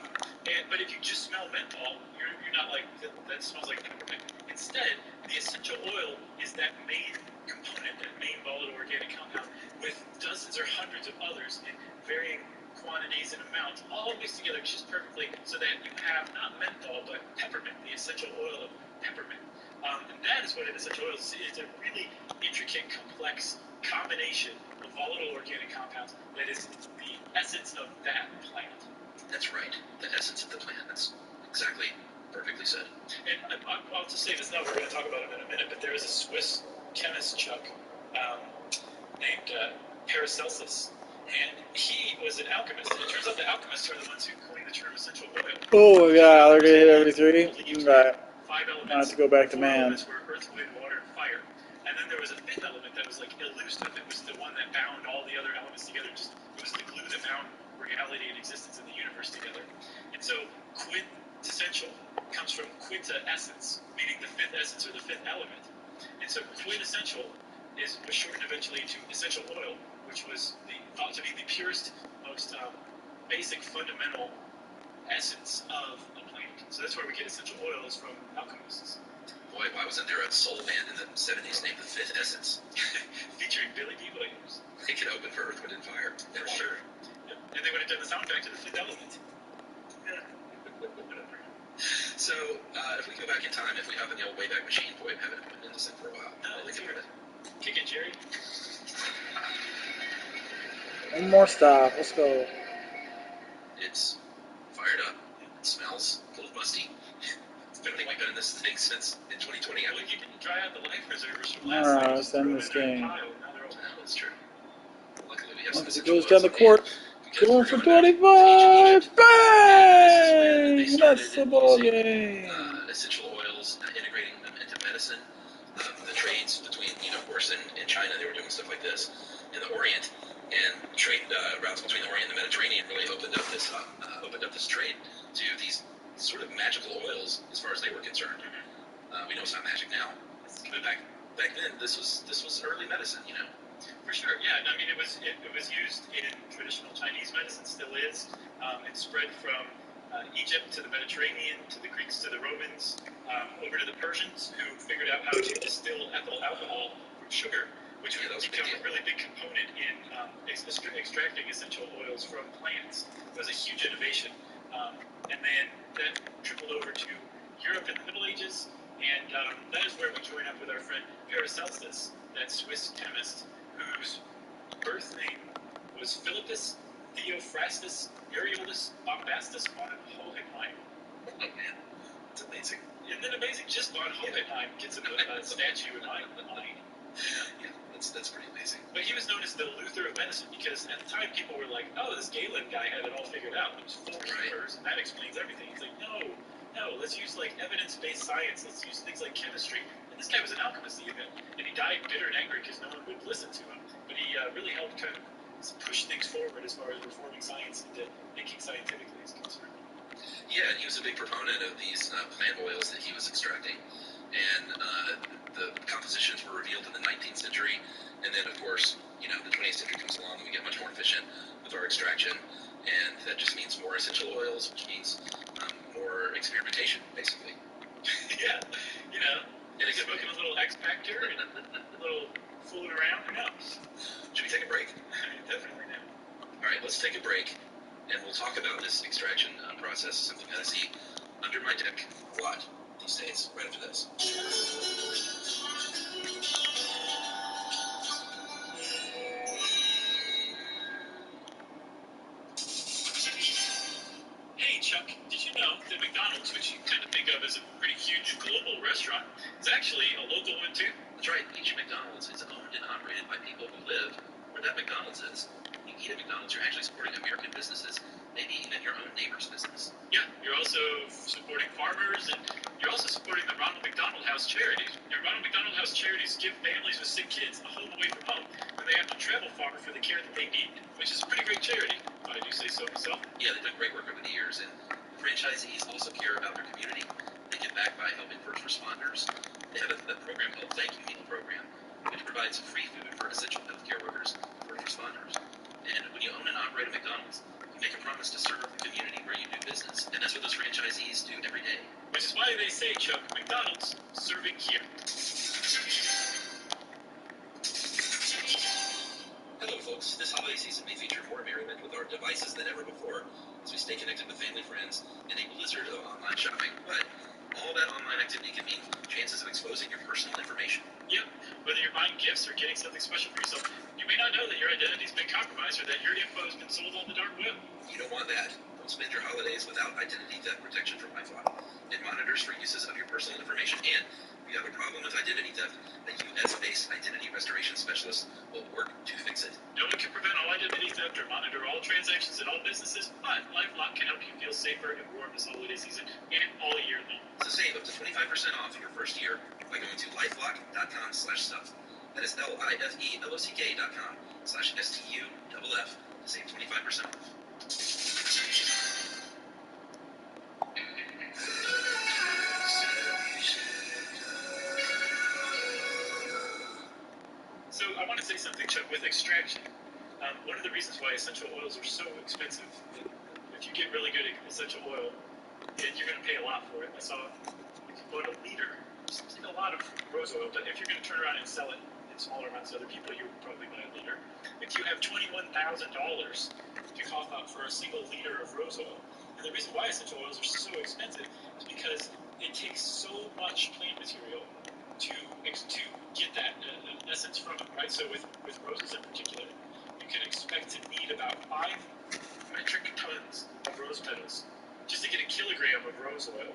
But if you just smell menthol, you're not like, that smells like peppermint. Instead, the essential oil is that main component, that main volatile organic compound, with dozens or hundreds of others in varying quantities and amounts all mixed together just perfectly so that you have not menthol but peppermint, the essential oil of peppermint. And that is what an essential oil is. It's a really intricate, complex combination of volatile organic compounds that is the essence of that plant. That's right, the essence of the plant. That's exactly perfectly said. And I'll just say this now, we're going to talk about him in a minute, but there is a Swiss chemist, Chuck, named Paracelsus, and he was an alchemist. And it turns out the alchemists are the ones who coined the term essential oil. Oh my god, they're gonna hit every three? Right. 5 elements. Not to go back to 4 man. elements were earth, wind, water, and fire. And then there was a 5th element that was like elusive. It was the one that bound all the other elements together. It was the glue that bound reality and existence in the universe together. And so quintessential comes from quinta essence, meaning the 5th essence or the 5th element. And so quintessential was shortened eventually to essential oil, which was thought to be the purest, most basic, fundamental essence of a plant. So that's where we get essential oils from alchemists. Boy, why wasn't there a soul band in the 70s named the 5th Essence? Featuring Billy D. Williams. They could open for Earth, Wind, and Fire. For sure. Yep. And they would have done the soundtrack to the 5th element. Yeah. So, if we go back in time, if we have the old Wayback Machine, boy, we haven't been in this thing for a while. Let's hear it. Kick it, Jerry. One more stop. Let's go. It's fired up. It smells a little musty. I think we've been in this thing since in 2020. Well, you didn't dry out the life preservers from Alright, last night. let's end this game. That's true. Luckily, we have Once some it goes down the court, going for 25! Bang! That's the ball game. Essential oils, integrating them into medicine. The trades between, of course, in China, they were doing stuff like this. In the Orient, and trade routes between the Orient and the Mediterranean really opened up this trade to these sort of magical oils as far as they were concerned. We know it's not magic now, but back then this was early medicine, For sure, yeah. I mean, it was used in traditional Chinese medicine, still is. It spread from Egypt to the Mediterranean, to the Greeks, to the Romans, over to the Persians, who figured out how to distill ethyl alcohol from sugar, which would become a really big component in extracting essential oils from plants. It was a huge innovation. And then that trickled over to Europe in the Middle Ages, and that is where we join up with our friend Paracelsus, that Swiss chemist, whose birth name was Philippus Theophrastus Aureolus Bombastus von Hohenheim. Oh man, that's amazing. Isn't that amazing? Just von Hohenheim gets a statue in my mind. Yeah, that's pretty amazing. But he was known as the Luther of medicine because at the time people were like, oh, this Galen guy had it all figured out. It was full keepers, and that explains everything. He's like, no, let's use like evidence-based science. Let's use things like chemistry. And this guy was an alchemist even, and he died bitter and angry because no one would listen to him. But he really helped kind of push things forward as far as reforming science into thinking scientifically is concerned. Yeah, and he was a big proponent of these plant oils that he was extracting. And the compositions were revealed in the 19th century. And then, of course, the 20th century comes along and we get much more efficient with our extraction. And that just means more essential oils, which means more experimentation, basically. Yeah, smoking a little X Factor and a little fooling around, who knows? Should we take a break? Definitely now. All right, let's take a break, and we'll talk about this extraction process, something that I see under my deck a lot these days, right after this. Hey Chuck, did you know that McDonald's, which you tend to think of as a pretty huge global restaurant, is actually a local one too? That's right, each McDonald's is owned and operated by people who live where that McDonald's is. You eat at McDonald's, you're actually supporting American businesses, maybe even your own neighbor's business. Yeah, you're also supporting farmers, and you're also supporting the Ronald McDonald House charities. Your Ronald McDonald House charities give families with sick kids a home away from home when they have to travel far for the care that they need, which is a pretty great charity, if I do say so myself. Yeah, they've done great work over the years, and franchisees also care about their community. They give back by helping first responders. They have a program called Thank You Meal Program, which provides free food for essential healthcare workers and first responders. And when you own and operate a McDonald's, you make a promise to serve the community where you do business, and that's what those franchisees do every day. Which is why they say, Chuck, McDonald's, serving here. Hello, folks. This holiday season may feature more American merriment with our devices than ever before as we stay connected with family, friends, and a blizzard of online shopping. But all that online activity can mean chances of exposing your personal information. Yep. Whether you're buying gifts or getting something special for yourself, you may not know that your identity's been compromised or that your info has been sold on the dark web. You don't want that. Don't spend your holidays without identity theft protection from LifeLock. It monitors for uses of your personal information, and if you have a problem with identity theft, a US-based identity restoration specialist will work to fix it. No one can prevent all identity theft or monitor all transactions at all businesses, but LifeLock can help you feel safer and warm this holiday season and all year long. So save up to 25% off your first year by going to lifelock.com/stuff. That is LIFELOCK.com/STUFF to save 25% off. So I want to say something, Chuck, with extraction. One of the reasons why essential oils are so expensive, if you get really good essential oil, you're going to pay a lot for it. I saw if you bought a liter, it's a lot of rose oil, but if you're going to turn around and sell it in smaller amounts to other people, you would probably buy a liter. If you have $21,000 to cough out for a single liter of rose oil, and the reason why essential oils are so expensive is because it takes so much plant material to get that essence from it, right? So with roses in particular, you can expect to need about 5 metric tons of rose petals just to get a kilogram of rose oil,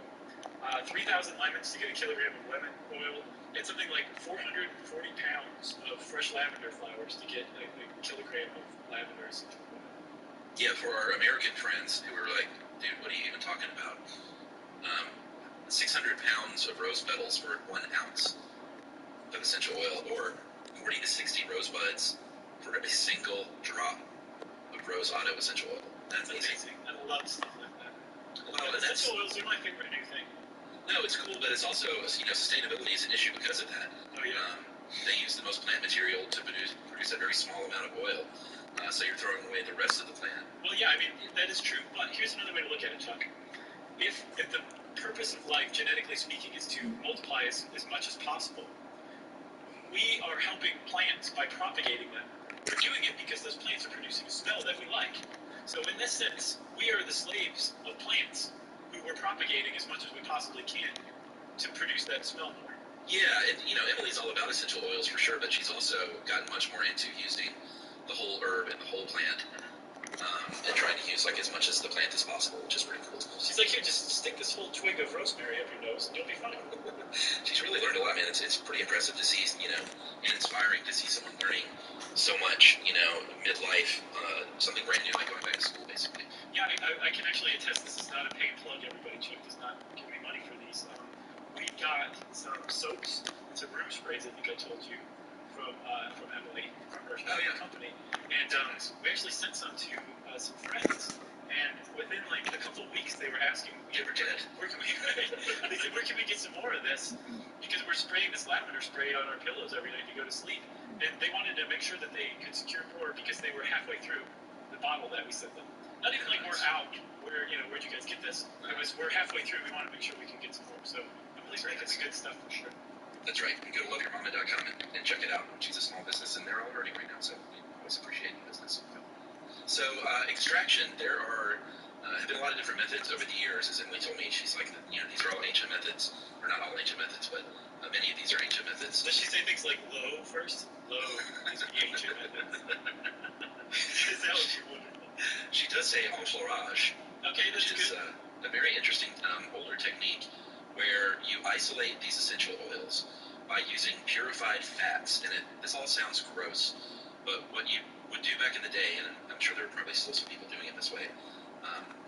3,000 lemons to get a kilogram of lemon oil, and something like 440 pounds of fresh lavender flowers to get a kilogram of lavender essential oil. Yeah, for our American friends who are like, dude, what are you even talking about? 600 pounds of rose petals for 1 ounce of essential oil, or 40 to 60 rosebuds for a single drop of rose auto essential oil. That's amazing. I love stuff like that. Well, and essential oils are my favorite new thing. No, it's cool, but it's also, sustainability is an issue because of that. Oh, yeah. They use the most plant material to produce a very small amount of oil, so you're throwing away the rest of the plant. Well, yeah, I mean, that is true, but here's another way to look at it, Chuck. If the purpose of life, genetically speaking, is to multiply as much as possible, we are helping plants by propagating them. We're doing it because those plants are producing a smell that we like. So in this sense, we are the slaves of plants who we're propagating as much as we possibly can to produce that smell more. Yeah, and Emily's all about essential oils for sure, but she's also gotten much more into using the whole herb and the whole plant, and trying to use like as much as the plant as possible, which is pretty cool. She's like, here, just stick this whole twig of rosemary up your nose and you'll be fine. She's really learned a lot, man. It's pretty impressive to see, and inspiring to see someone learning so much, midlife, something brand new, like going back to school, basically. Yeah, I can actually attest this is not a paid plug. Everybody, Chuck does not give me money for these. We got some soaps and some room sprays, I think I told you, from Emily, from her company. And we actually sent some to some friends. And within like a couple of weeks, they were asking, where can we they said, where can we get some more of this? Because we're spraying this lavender spray on our pillows every night to go to sleep. And they wanted to make sure that they could secure more because they were halfway through the bottle that we sent them. Not even like we're out, where'd you guys get this? It was, we're halfway through, we want to make sure we can get some more. So Emily's making some good stuff for sure. That's right. You can go to loveyourmama.com and check it out. She's a small business and they're all earning right now, so we always appreciate the business. So extraction, there have been a lot of different methods over the years. As Emily told me, she's like, these are all ancient methods, or not all ancient methods, but many of these are ancient methods. Does she say things like low first? Low is the ancient methods. Is that what you're wondering? She does say enfleurage. Okay, that's which is a very interesting older technique where you isolate these essential oils by using purified fats. And this all sounds gross, but what you would do back in the day, and I'm sure there are probably still some people doing it this way,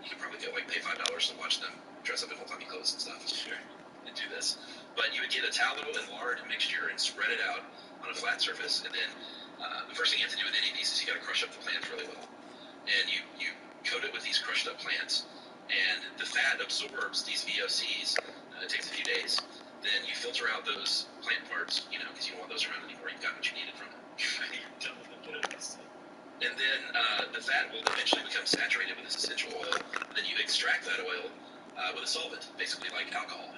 you could probably pay $5 to watch them dress up in old-timey clothes and stuff. Sure. And do this. But you would get a tallow and lard mixture and spread it out on a flat surface, and then the first thing you have to do with any of these is you got to crush up the plants really well. And you coat it with these crushed up plants, and the fat absorbs these VOCs. It takes a few days. Then you filter out those plant parts, because you don't want those around anymore. You've got what you needed from them. And then the fat will eventually become saturated with this essential oil. And then you extract that oil with a solvent, basically like alcohol.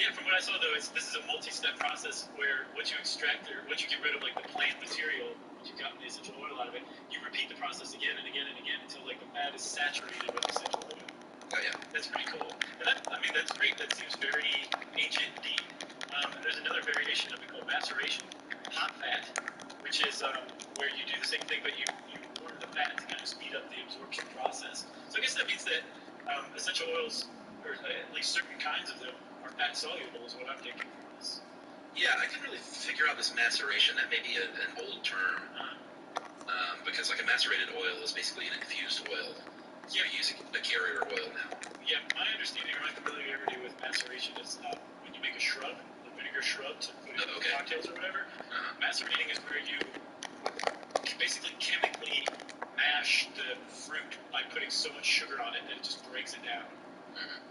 Yeah, from what I saw though, this is a multi-step process where once you extract or once you get rid of like the plant material, once you've gotten the essential oil out of it, you repeat the process again and again and again until like the fat is saturated with essential oil. Oh yeah. That's pretty cool. And that's great. That seems very ancient indeed. There's another variation of it called maceration, hot fat, which is where you do the same thing but you warm the fat to kind of speed up the absorption process. So I guess that means that essential oils, or at least certain kinds of them, are fat soluble is what I'm taking from this. Yeah, I can really figure out this maceration. That may be an old term. Because like a macerated oil is basically an infused oil. So you're using a carrier oil now. Yeah, my understanding or my familiarity with maceration is when you make a shrub, the vinegar shrub to put in cocktails or whatever, macerating is where you basically chemically mash the fruit by putting so much sugar on it that it just breaks it down.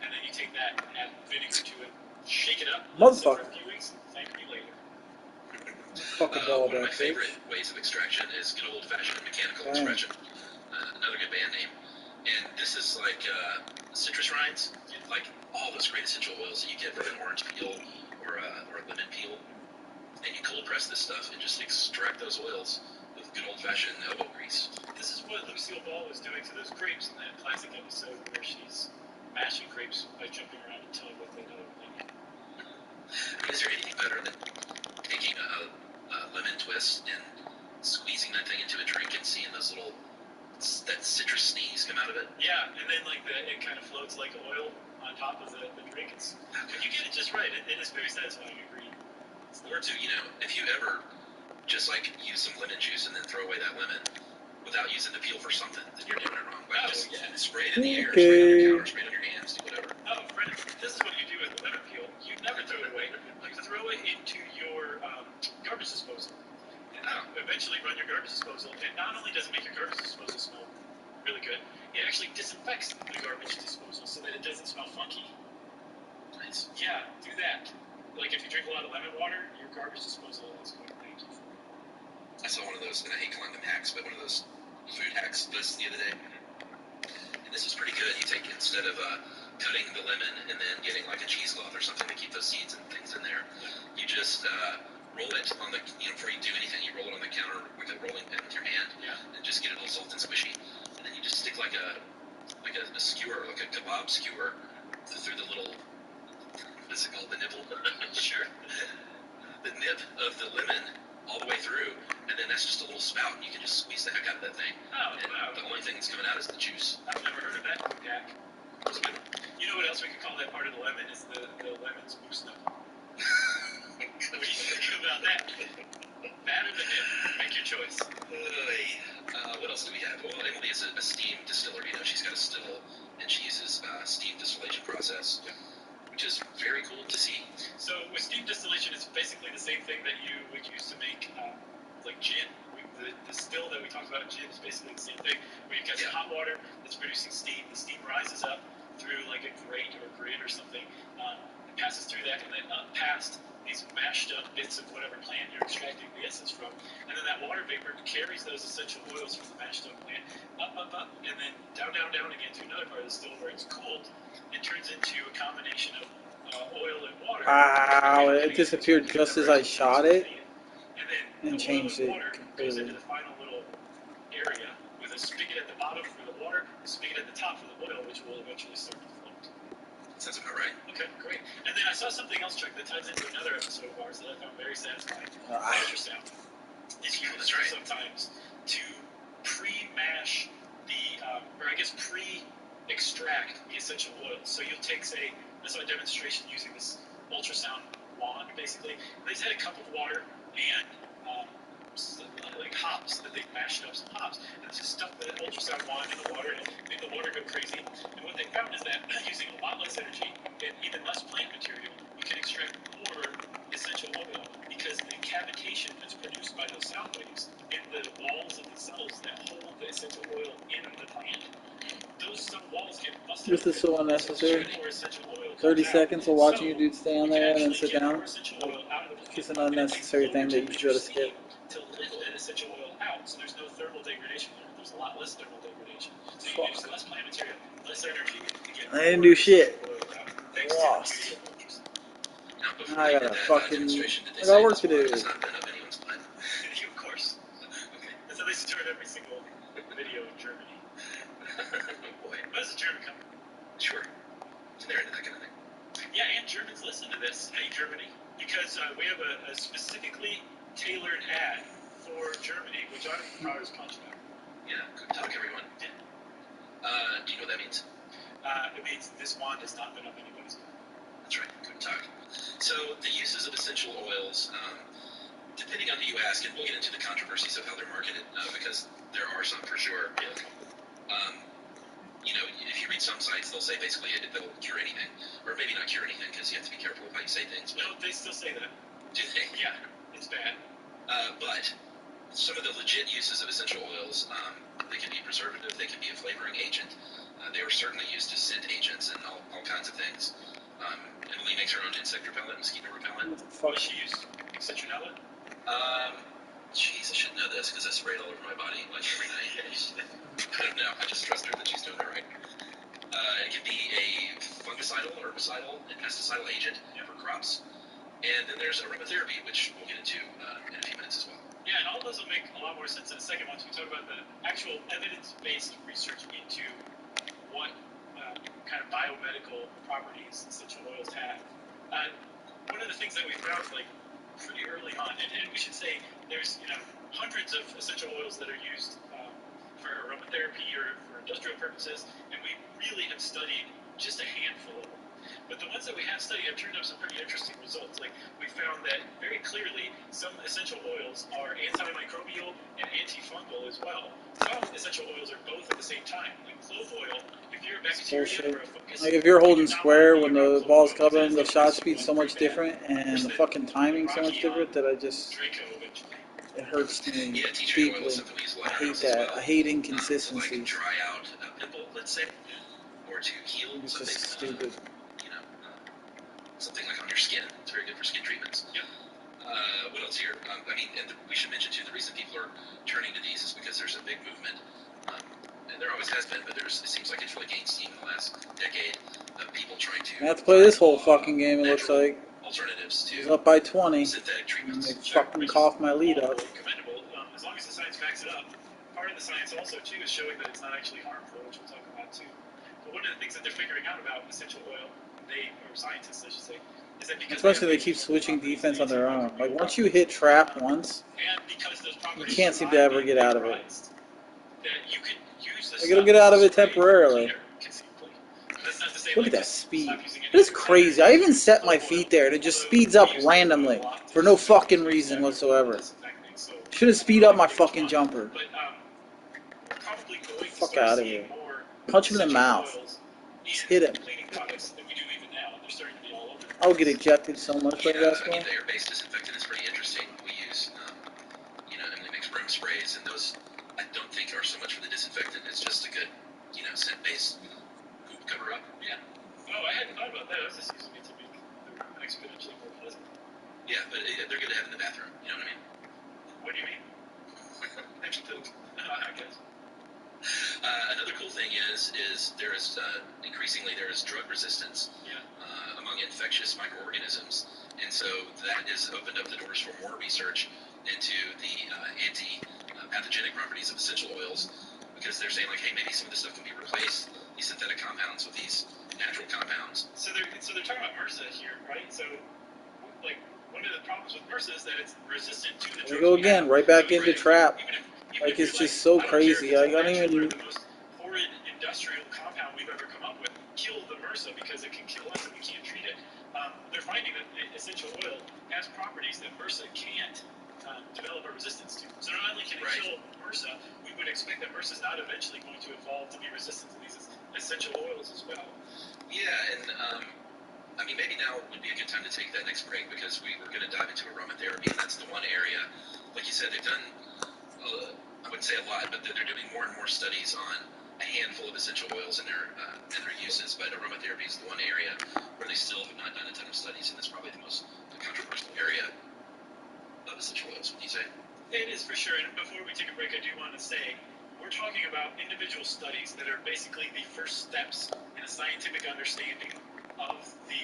And then you take that and add vinegar to it, shake it up, Motherfucker. for a few weeks, thank me later. One of my favorite ways of extraction is good old-fashioned mechanical extraction. Another good band name. And this is like citrus rinds, like all those great essential oils that you get from an orange peel or a lemon peel. And you cold press this stuff and just extract those oils with good old-fashioned elbow grease. This is what Lucille Ball was doing to those grapes in that classic episode where she's mashing grapes by jumping around and telling what they know. Is there anything better than taking a lemon twist and squeezing that thing into a drink and seeing those that citrus sneeze come out of it? Yeah, and then like it kind of floats like oil on top of the drink. When you get it just right, it is very satisfying. I agree. Or two, if you ever just like use some lemon juice and then throw away that lemon without using the peel for something, then you're doing it wrong. Like spray it in the air, spray it on your counter, spray it on your hands, do whatever. Oh, Fred, this is what you do with the lemon peel. You never throw it away. You throw it into your garbage disposal. And eventually run your garbage disposal. And not only does it make your garbage disposal smell really good, it actually disinfects the garbage disposal so that it doesn't smell funky. Nice. Yeah, do that. Like if you drink a lot of lemon water, your garbage disposal is going to thank you for it. I saw one of those, and I hate calling them hacks, but one of those food hacks lists the other day. And this was pretty good. You take, instead of cutting the lemon and then getting like a cheesecloth or something to keep those seeds and things in there, you just roll it on the, before you do anything, you roll it on the counter with a rolling pin with your hand, and just get it all soft and squishy. And then you just stick like a skewer, like a kebab skewer, through the little, what's it called, the nipple? Sure. The nip of the lemon all the way through, and then that's just a little spout, and you can just squeeze the heck out of that thing. Oh, wow. The only thing that's coming out is the juice. I've never heard of that hack. You know what else we could call that part of the lemon is the lemon's moose knuckle. What do you think about that? That or the nip? Make your choice. What else do we have? Well, Emily is a steam distiller. She's got a still, and she uses steam distillation process, which is very cool to see. So with steam distillation, it's basically the same thing that you would use to make like gin. The still that we talked about in gin is basically the same thing, where you've got some hot water that's producing steam. The steam rises up through like a grate or a grid or something. It passes through that and then up past these mashed up bits of whatever plant you're extracting the essence from. And then that water vapor carries those essential oils from the mashed up plant up, and then down again to another part of the still where it's cooled. It turns into a combination of oil and water. Wow, it disappeared just as I shot it and changed it Goes into completely. the final little area with a spigot at the bottom for the water, a spigot at the top for the oil, which will eventually start to float. Sounds about right. Okay, great. And then I saw something else, Chuck, that ties into another episode of ours that I found very satisfying. Ultrasound is used sometimes to pre-mash or I guess pre-extract the essential oils. So you'll take, say, I saw a demonstration using this ultrasound wand, basically. They just had a cup of water and like hops that they mashed up, some hops, and just stuffed the ultrasound wand in the water and made the water go crazy. And what they found is that using a lot less energy and even less plant material, you can extract more essential oil because the cavitation that's produced by those sound waves in the walls of the cells that hold the essential oil in the plant, those cell walls get busted. This is so unnecessary. 30 seconds of watching you dude stay on there and then sit down. It's an unnecessary thing that you should be able to skip. To lift that essential oil out, so there's no thermal degradation there. There's a lot less thermal degradation. So you use less plant material, less energy to get. I didn't do shit. Thanks to the beauty of ultrasound. before I they gotta did that fucking. demonstration, did they I say got work this to war do. has not been of anyone's blood? Of course. Okay. That's how they start every single video in Germany. Oh boy. That's a German company. Sure. So they're into that kind of thing. Yeah, and Germans listen to this. Hey, Germany. Because we have a specifically tailored ad for Germany, which I'm proud as punch about. Yeah. Good talk, everyone. Yeah. Do you know what that means? It means this wand has not been up anybody's butt. That's right. Good talk. So the uses of essential oils, depending on who you ask, and we'll get into the controversies of how they're marketed, because there are some for sure. You know, if you read some sites, they'll say basically they'll cure anything, or maybe not cure anything, because you have to be careful with how you say things. No, they still say that. Do they? Yeah, it's bad. But some of the legit uses of essential oils, they can be preservative, they can be a flavoring agent. They are certainly used as scent agents and all kinds of things. Emily makes her own insect repellent, mosquito repellent. What does she use? Citronella? Jeez, I should know this because I spray it all over my body like every night. Yeah, you should. I don't know. I just trust her that she's doing it right. It can be a fungicidal, herbicidal, and pesticidal agent for crops. And then there's aromatherapy, which we'll get into in a few minutes as well. Yeah, and all those will make a lot more sense in a second once we talk about the actual evidence-based research into what kind of biomedical properties essential oils have. One of the things that we found, like, pretty early on, and we should say there's, hundreds of essential oils that are used for aromatherapy or for industrial purposes, and we really have studied just a handful of them. But the ones that we have studied have turned up some pretty interesting results. Like, we found that very clearly some essential oils are antimicrobial and antifungal as well. Some essential oils are both at the same time. Like clove oil, if you're a bacteria or a fungus, like if you're holding square when the ball's coming, the shot speed's so much different and the fucking timing's so much different that it hurts me deeply. I hate that. I hate inconsistencies. To dry out a pimple, let's say, or to heal It's something. just stupid. Something like on your skin. It's very good for skin treatments. Yep. What else here? We should mention too, the reason people are turning to these is because there's a big movement, and there always has been, but it seems like it's really gained steam in the last decade of people trying to. I have to play this whole fucking game. It looks like alternatives to. He's up by 20. Synthetic treatments. And they fucking cough my lead up. Commendable, as long as the science backs it up. Part of the science also too is showing that it's not actually harmful, which we'll talk about too. But one of the things that they're figuring out about essential oil, or scientists I should say, is that because especially they keep switching defense on their own. Like once you hit trap once, you can't seem to ever get out of it. Like it'll get out of it temporarily. Look at that speed. It's crazy. I even set my feet there and it just speeds up randomly for no fucking reason whatsoever. Should have speed up my fucking jumper. Fuck out of here. Punch him in the mouth. Just hit him. I'll get ejected so much by basketball. The air-based disinfectant is pretty interesting. We use, Emily makes room sprays, and those I don't think are so much for the disinfectant. It's just a good, scent-based poop cover-up. Yeah. Oh, I hadn't thought about that. I was just using it to make them exponentially more pleasant. Yeah, but they're good to have in the bathroom. You know what I mean? What do you mean? Extra poop. I guess. Another cool thing is there is increasingly there is drug resistance among infectious microorganisms, and so that has opened up the doors for more research into the anti-pathogenic properties of essential oils, because they're saying like, hey, maybe some of this stuff can be replaced, these synthetic compounds, with these natural compounds. So they're talking about MRSA here, right? So like one of the problems with MRSA is that it's resistant to the drugs. There we go again, right back into trap. Like it's just so crazy. I don't even. The most horrid industrial compound we've ever come up with kill the MRSA because it can kill us and we can't treat it. They're finding that essential oil has properties that MRSA can't develop a resistance to. So not only can it kill MRSA, we would expect that MRSA is not eventually going to evolve to be resistant to these essential oils as well. Yeah, and maybe now would be a good time to take that next break, because we're going to dive into aromatherapy, and that's the one area, like you said, they've done. I wouldn't say a lot, but they're doing more and more studies on a handful of essential oils and their uses. But aromatherapy is the one area where they still have not done a ton of studies, and it's probably the most controversial area of essential oils. Would you say? It is for sure. And before we take a break, I do want to say we're talking about individual studies that are basically the first steps in a scientific understanding of the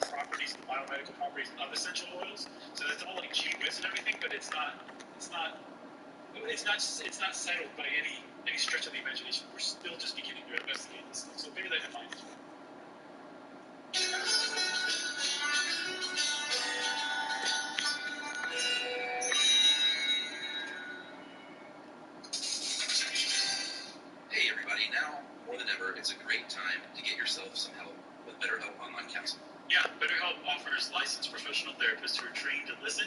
properties, the biomedical properties of essential oils. So that's all like gee whiz and everything, but it's not settled by any stretch of the imagination. We're still just beginning to investigate this stuff. So bear that in mind. Hey everybody, now more than ever, it's a great time to get yourself some help with BetterHelp Online Counseling. Yeah, BetterHelp offers licensed professional therapists who are trained to listen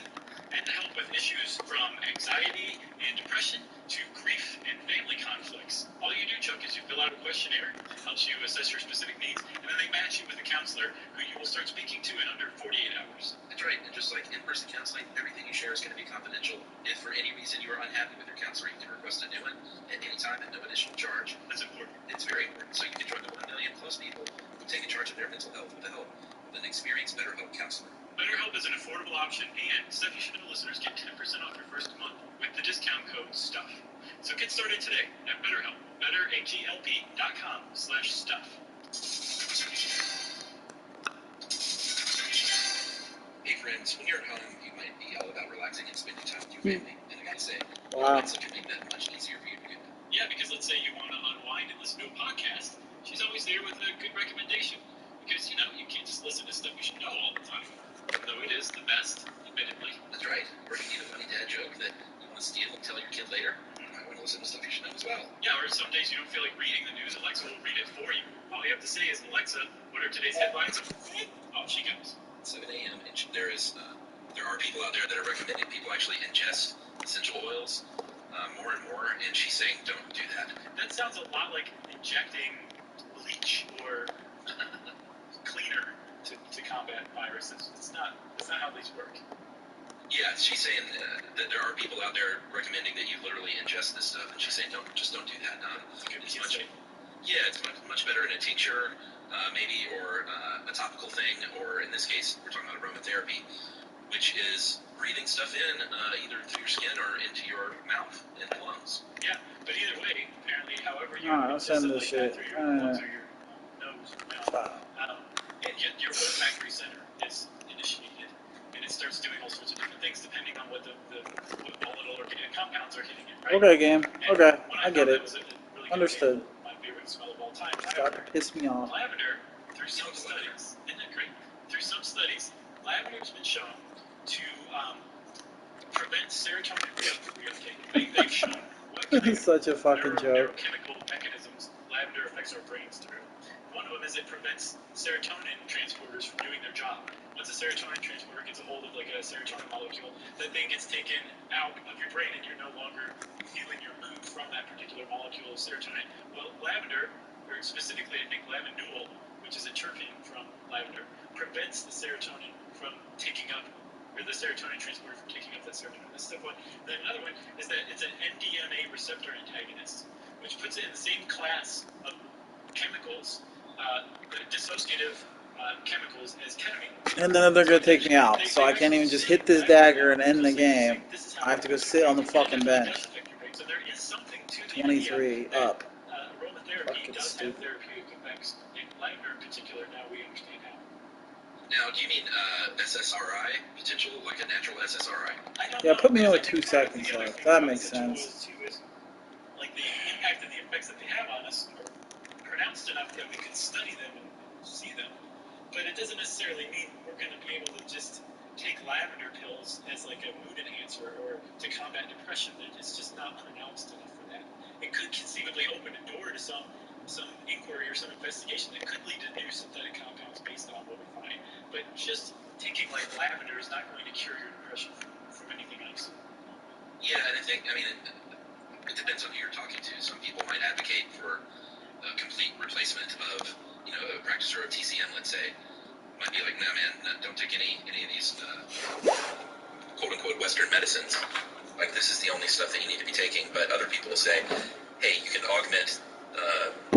and to help with issues from anxiety and depression to grief and family conflicts. All you do, Chuck, is you fill out a questionnaire, helps you assess your specific needs, and then they match you with a counselor who you will start speaking to in under 48 hours. That's right, and just like in-person counseling, everything you share is going to be confidential. If for any reason you are unhappy with your counselor, you can request a new one at any time at no additional charge. That's important. It's very important, so you can join the 1 million plus people who take charge of their mental health with the help of an experienced BetterHelp counselor. BetterHelp is an affordable option, and Stuff You Should Know listeners get 10% off your first month with the discount code STUFF. So get started today at BetterHelp, betterhelp.com/stuff. Hey friends, when you're at home, you might be all about relaxing and spending time with your family, and I gotta say, Alexa can make that much easier for you to do. Yeah, because let's say you want to unwind and listen to a podcast, she's always there with a good recommendation. Because, you know, you can't just listen to stuff you should know all the time. Though it is the best, admittedly. That's right. Or if you need a funny dad joke that you want to steal and tell your kid later, you might want to listen to Stuff You Should Know as well. Yeah, or some days you don't feel like reading the news, Alexa will read it for you. All you have to say is, Alexa, what are today's headlines? Off she goes. At 7 a.m. and there are people out there that are recommending people actually ingest essential oils more and more, and she's saying don't do that. That sounds a lot like injecting bleach or cleaner to combat viruses. It's not how these work. Yeah, she's saying that there are people out there recommending that you literally ingest this stuff, and she's saying don't do that. It's much better in a tincture, maybe, or a topical thing, or in this case, we're talking about aromatherapy, which is breathing stuff in either through your skin or into your mouth and lungs. Yeah, but either way, apparently, however you I'll send this shit. through your lungs or your nose or mouth, and your olfactory center is initiated, and it starts doing all sorts of different things depending on what what volatile organic compounds are hitting it, right? Okay, game. And okay, I get it. Really Understood. My favorite smell of all time. Stop to piss me off. Lavender, through some studies, isn't that great? Through some studies, lavender has been shown to prevent serotonin reuptake. They've shown what Such a fucking joke. neurochemical mechanisms lavender affects our brains through. One of them is it prevents serotonin transporters from doing their job. Once a serotonin transporter gets a hold of like a serotonin molecule, that thing gets taken out of your brain and you're no longer feeling your mood from that particular molecule of serotonin. Well, lavender, or specifically I think lavandule, which is a terpene from lavender, prevents the serotonin from taking up, or the serotonin transporter from taking up that serotonin. That's step one. Then another one is that it's an MDMA receptor antagonist, which puts it in the same class of chemicals, dissociative chemicals as ketamine. And then they're gonna take me out, so I can't even just hit this dagger and end the game. I have to go sit on the fucking bench. So there is something to the 23 up. Aromatherapy Fucking does stupid. have therapeutic effects. In lavender in particular, now we understand how. Now, do you mean SSRI potential, like a natural SSRI? Yeah, put me on with 2 seconds left. That makes sense. Like the impact and the effects that they have on us are pronounced enough that we can study them and see them. But it doesn't necessarily mean we're going to be able to just take lavender pills as like a mood enhancer or to combat depression. It's just not pronounced enough for that. It could conceivably open a door to some inquiry or some investigation that could lead to new synthetic compounds based on what we find. But just taking like lavender is not going to cure your depression from anything else. Yeah, and I think, it depends on who you're talking to. Some people might advocate for a complete replacement of, a practitioner of TCM, let's say. Might be like, nah, man, don't take any of these quote-unquote Western medicines. Like, this is the only stuff that you need to be taking. But other people will say, hey, you can augment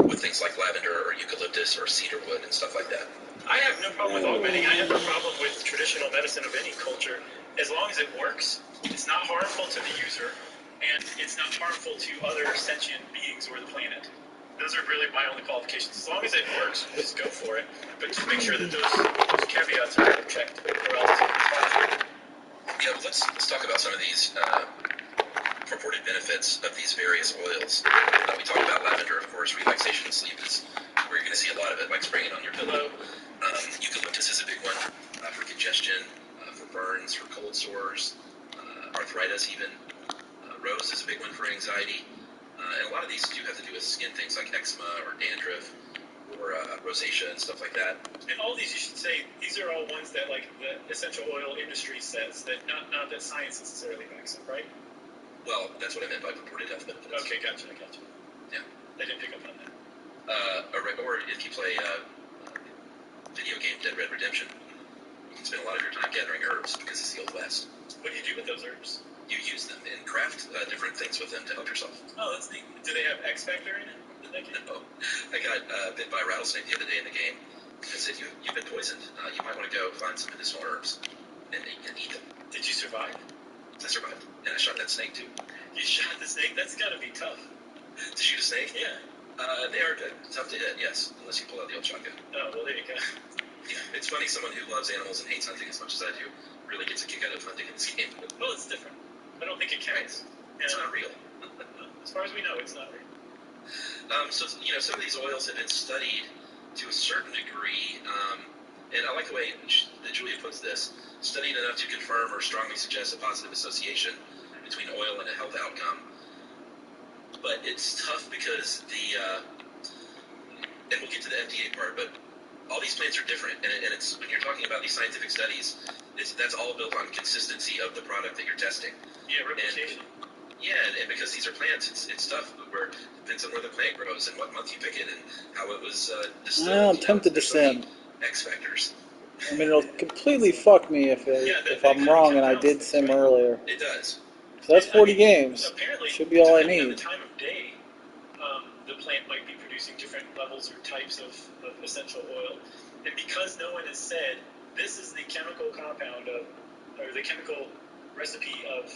with things like lavender or eucalyptus or cedarwood and stuff like that. I have no problem with augmenting. I have no problem with traditional medicine of any culture. As long as it works, it's not harmful to the user, and it's not harmful to other sentient beings or the planet. Those are really my only qualifications. As long as it works, just go for it. But just make sure that those caveats are checked, or else it's fine. Yeah, but let's talk about some of these purported benefits of these various oils. We talked about lavender, of course. Relaxation and sleep is where you're going to see a lot of it, like spraying it on your pillow. Eucalyptus is a big one for congestion, for burns, for cold sores, arthritis even. Rose is a big one for anxiety. And a lot of these do have to do with skin things like eczema or dandruff or rosacea and stuff like that. And all these, you should say, these are all ones that like the essential oil industry says, that not that science necessarily backs up, right? Well, that's what I meant by purported health benefits. Okay, gotcha. Yeah. I didn't pick up on that. Or if you play video game Dead Red Redemption, you can spend a lot of your time gathering herbs because it's the Old West. What do you do with those herbs? You use them and craft different things with them to help yourself. Oh, that's neat. Do they have X Factor in it? No. I got bit by a rattlesnake the other day in the game. I said, you've been poisoned. You might want to go find some medicinal herbs and eat them. Did you survive? I survived. And I shot that snake too. You shot the snake? That's got to be tough. To shoot a snake? Yeah. They are tough to hit, yes, unless you pull out the old shotgun. Oh, well, there you go. Yeah, it's funny, someone who loves animals and hates hunting as much as I do really gets a kick out of hunting in this game. Well, it's different. I don't think it counts. Right. It's not real. As far as we know, it's not real. So, some of these oils have been studied to a certain degree, and I like the way that Julia puts this, studied enough to confirm or strongly suggest a positive association between oil and a health outcome. But it's tough because and we'll get to the FDA part, but all these plants are different, and it's when you're talking about these scientific studies, that's all built on consistency of the product that you're testing. Yeah, replication. And because these are plants, it's tough. It depends on where the plant grows and what month you pick it and how it was distilled. Well, I'm tempted to sim. X factors. I mean, it'll completely fuck me if I'm wrong and I did sim earlier. It does. So that's 40 games. Apparently, should be all I depending on need. the time of day, the plant might be producing different levels or types of essential oil. And because no one has said, this is the chemical compound of, or the chemical recipe of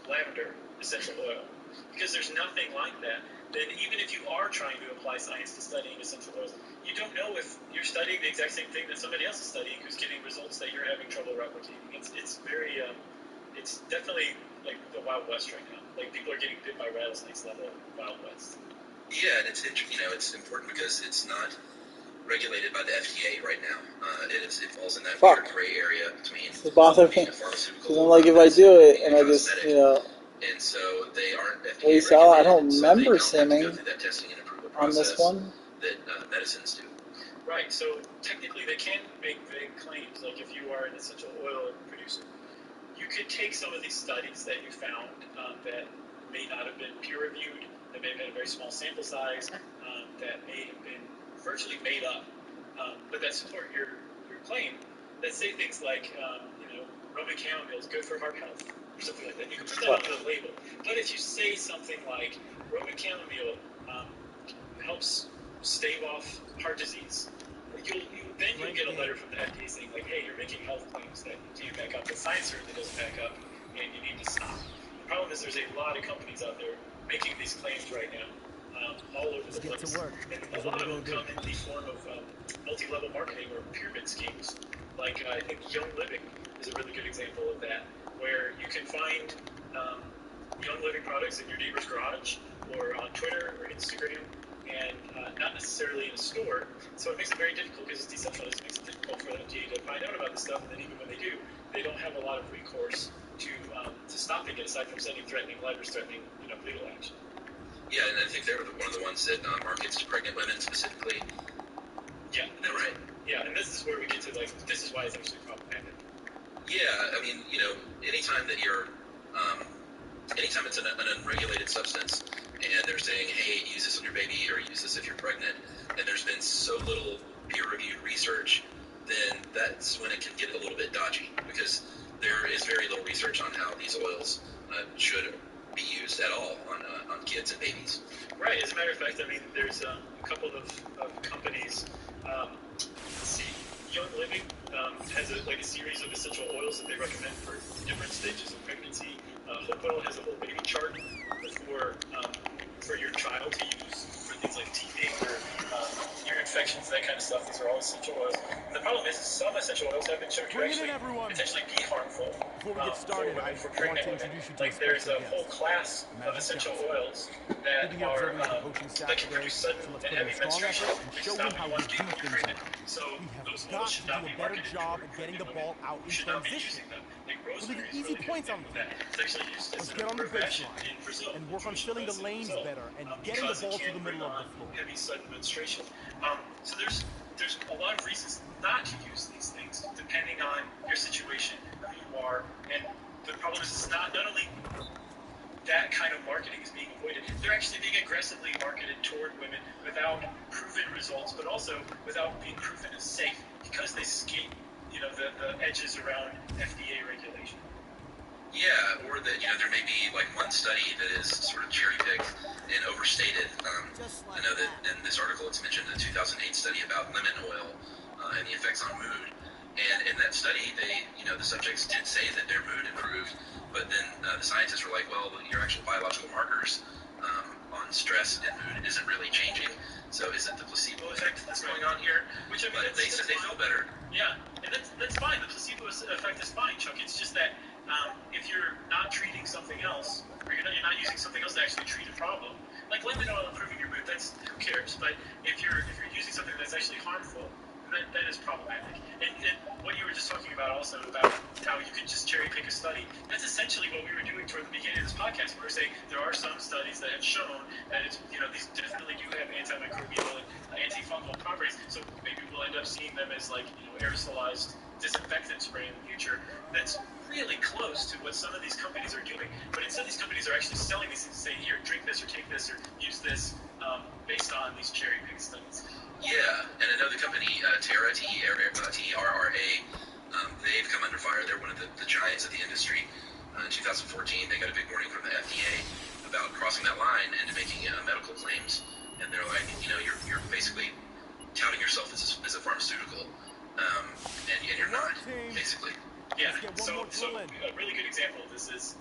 lavender essential oil, because there's nothing like that, then even if you are trying to apply science to studying essential oils, you don't know if you're studying the exact same thing that somebody else is studying who's getting results that you're having trouble replicating. It's very, it's definitely like the Wild West right now. Like, people are getting bit by rattlesnakes level Wild West. Yeah, and it's important because it's not regulated by the FDA right now. It falls in that weird gray area between It bothers me. Because I'm like, if I do it and I just, and so they aren't FDA Wait, Sal, I regulated, don't so remember they don't have to simming go through that testing and approval on process this one. that medicines do. Right, so technically they can make vague claims, like if you are an essential oil producer. You could take some of these studies that you found that may not have been peer-reviewed, that may have been a very small sample size, that may have been virtually made up, but that support your claim, that say things like, Roman chamomile is good for heart health, or something like that. You can put that on the label. But if you say something like, Roman chamomile helps stave off heart disease, you'll get a letter from the FDA saying, like, hey, you're making health claims that you can't back up, but science certainly doesn't back up, and you need to stop. The problem is there's a lot of companies out there making these claims right now, all over the place. And a lot of them come in the form of multi-level marketing or pyramid schemes. Like, I think Young Living is a really good example of that, where you can find Young Living products in your neighbor's garage, or on Twitter or Instagram, and not necessarily in a store. So it makes it very difficult because it's decentralized. It makes it difficult for the FDA to find out about this stuff, and then even when they do, they don't have a lot of recourse to stopping it, aside from sending threatening letters, threatening legal action. Yeah, and I think they're one of the ones that markets to pregnant women specifically. Yeah. Is that right? Yeah, and this is where we get to, like, this is why it's actually problematic. Yeah, I mean, anytime that you're, anytime it's an unregulated substance, and they're saying, hey, use this on your baby, or use this if you're pregnant, and there's been so little peer-reviewed research, then that's when it can get a little bit dodgy, because there is very little research on how these oils should be used at all on kids and babies. Right. As a matter of fact, I mean, there's a couple of companies. Let's see, Young Living has a series of essential oils that they recommend for different stages of pregnancy. Hopewell has a whole baby chart for your child to use for things teething or ear infections, that kind of stuff. These are all essential oils. And the problem is some essential oils have been shown to actually potentially be harmful Before we get started, for women, for I pregnant want to women. introduce you to Like there's a whole guest. class of essential oils that He'll be are observing the coaching staff that can today, produce sudden so let's and put in heavy a strong menstruation, effort and which show is not him how what we you want to do do when you're things pregnant. around. So We have those got oils to should do not a be better marketed job toward at getting the pregnant ball out women. in Should not be transition. using them. Like We'll give rosemary you is easy really points good on the for that. table. It's actually used as Let's an get on the profession baseline in Brazil and work on used filling the in lanes Brazil, better and getting the because it ball to can the bring middle of on the floor. heavy sudden menstruation. So there's a lot of reasons not to use these things depending on your situation, who you are, and the problem is it's not only that kind of marketing is being avoided. They're actually being aggressively marketed toward women without proven results, but also without being proven as safe because they skate, the edges around FDA regulation. Yeah, or that there may be like one study that is sort of cherry picked and overstated. I know that in this article it's mentioned a 2008 study about lemon oil and the effects on mood. And in that study, the subjects did say that their mood improved, but then the scientists were like, well, your actual biological markers on stress and mood isn't really changing. So is it the placebo effect that's going on here? Which I mean, but they said they felt better. Yeah, and that's fine. The placebo effect is fine, Chuck. It's just that if you're not treating something else, or you're not using something else to actually treat a problem, like lemon oil improving your mood, that's who cares. But if you're using something that's actually harmful, that is problematic. And what you were just talking about also about how you could just cherry pick a study, that's essentially what we were doing toward the beginning of this podcast. We were saying there are some studies that have shown that these definitely do have antimicrobial and antifungal properties. So maybe we'll end up seeing them as aerosolized disinfectant spray in the future. That's really close to what some of these companies are doing. But instead, these companies are actually selling these things, saying, here, drink this or take this or use this based on these cherry pick studies. Yeah, and another company, Terra, T-E-R-R-A, they've come under fire. They're one of the giants of the industry. In 2014, they got a big warning from the FDA about crossing that line into making medical claims. And they're like, you're basically touting yourself as a pharmaceutical, and you're not, basically. Yeah, so a really good example of this is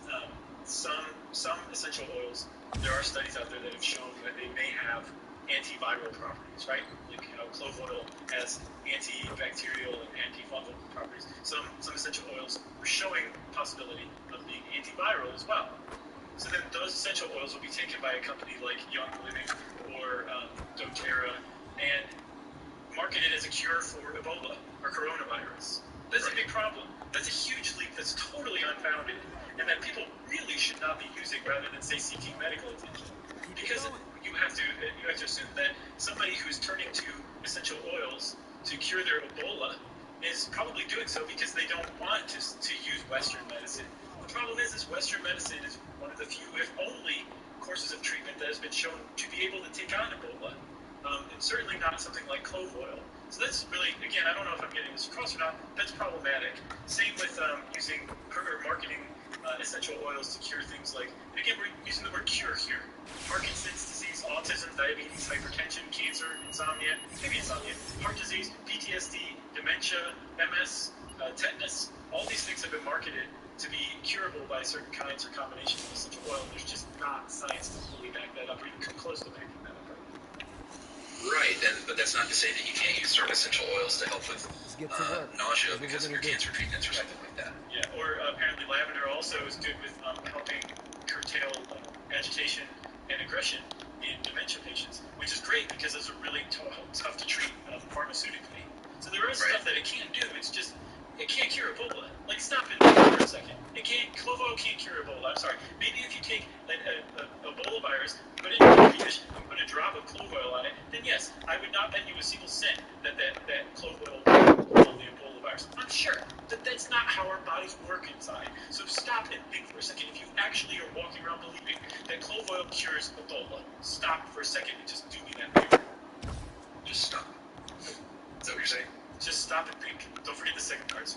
some essential oils. There are studies out there that have shown that they may have antiviral properties, right? Like clove oil has antibacterial and antifungal properties. Some essential oils are showing possibility of being antiviral as well. So then those essential oils will be taken by a company like Young Living or doTERRA and marketed as a cure for Ebola or coronavirus. That's a big problem. That's a huge leap that's totally unfounded and that people really should not be using rather than, say, seeking medical attention. Because you have to assume that somebody who's turning to essential oils to cure their Ebola is probably doing so because they don't want to use Western medicine. The problem is Western medicine is one of the few, if only, courses of treatment that has been shown to be able to take on Ebola. And certainly not something like clove oil. So that's really, again, I don't know if I'm getting this across or not, that's problematic. Same with using or marketing essential oils to cure things like, and again, we're using the word cure here. Parkinson's disease, autism, diabetes, hypertension, cancer, insomnia, maybe insomnia, heart disease, PTSD, dementia, MS, tetanus, all these things have been marketed to be curable by certain kinds or combinations of essential oil. There's just not science to fully back that up or even come close to backing that up. Right, but that's not to say that you can't use certain essential oils to help with nausea because of your cancer treatments or something like that. Yeah, or apparently lavender also is good with helping curtail agitation and aggression in dementia patients, which is great because those are really tough to treat pharmaceutically. So there is stuff that it can do. It's just it can't cure Ebola. Like, stop it for a second. Clove oil can't cure Ebola. I'm sorry. Maybe if you take an Ebola virus, put it in a dish, and put a drop of clove oil on it, then yes, I would not bet you a single cent that clove oil will kill the Ebola virus. I'm sure. But that's not how our bodies work inside. So stop and think for a second. If you actually are walking around believing that clove oil cures Ebola, stop for a second and just do me that favor. Just stop. Is that what you're saying? Just stop and think. Don't forget the second parts.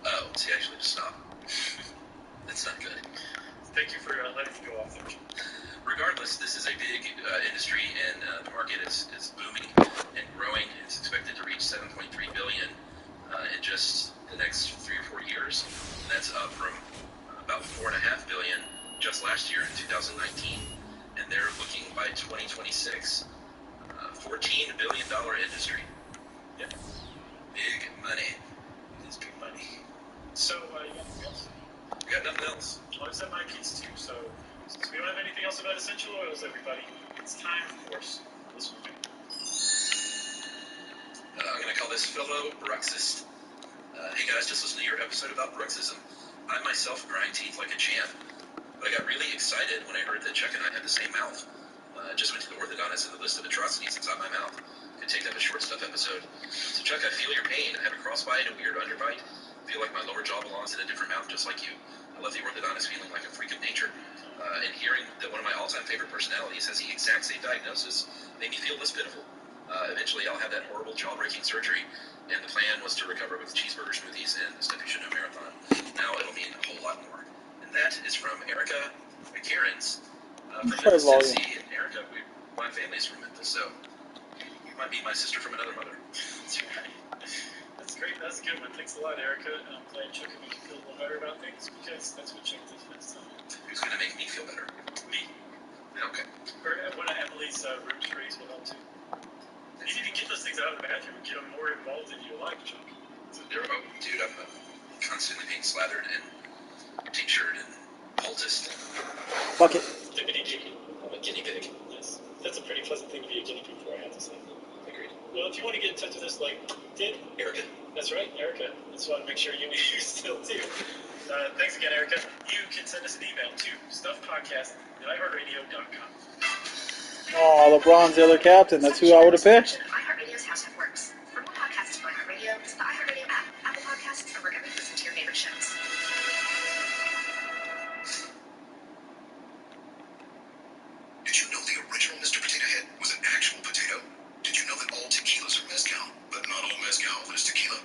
Oh, see, actually, just stop. That's not good. Thank you for letting me go off there. Regardless, this is a big industry, and the market is booming and growing. It's expected to reach $7.3 billion in just the next 3 or 4 years. And that's up from about $4.5 billion just last year in 2019. And they're looking by 2026 this fellow Bruxist. Hey guys, just listen to your episode about bruxism. I myself grind teeth like a champ, but I got really excited when I heard that Chuck and I had the same mouth. Just went to the orthodontist, and the list of atrocities inside my mouth could take up a short stuff episode. So Chuck, I feel your pain. I have a crossbite, a weird underbite. I feel like my lower jaw belongs in a different mouth, just like you. I love the orthodontist feeling like a freak of nature. And hearing that one of my all-time favorite personalities has the exact same diagnosis made me feel less pitiful. Eventually, I'll have that horrible jaw-breaking surgery, and the plan was to recover with cheeseburger smoothies and the Stuff You Should Know marathon. Now it'll mean a whole lot more. And that is from Erica McCarran's from Memphis, Tennessee. And Erica, my family's from Memphis, so you might be my sister from another mother. That's right. That's great. That's a good one. Thanks a lot, Erica. I'm glad Chuck can make you feel a little better about things, because that's what Chuck does best. Who's going to make me feel better? Me. Okay. Or one of Emily's room sprays will help too. You need to get those things out of the bathroom and get them more involved in your life, Chuck. Dude, I'm constantly being slathered and tinctured and poulticed. Fuck it. Dippity dippity. I'm a guinea pig. Yes. That's a pretty pleasant thing to be a guinea pig for, I have to say. Agreed. Well, if you want to get in touch with us like did Erica. That's right, Erica. Just want to make sure you still do. Thanks again, Erica. You can send us an email to stuffpodcast@iheartradio.com. Oh, LeBron's the other captain. That's who I would have picked. iHeartRadio's hashtag works. For more podcasts from iHeartRadio, visit the iHeartRadio app, Apple Podcasts, or wherever you listen to your favorite shows. Did you know the original Mr. Potato Head was an actual potato? Did you know that all tequilas are mezcal, but not all mezcal is tequila?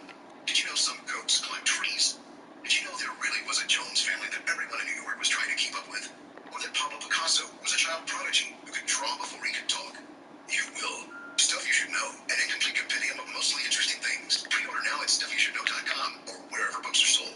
Did you know some goats climb trees? Did you know there really was a Jones family that everyone in New York was trying to keep up with? Or that Pablo Picasso was a child prodigy who could draw before he could talk? You will. Stuff You Should Know, an incomplete compendium of mostly interesting things. Pre-order now at stuffyoushouldknow.com or wherever books are sold.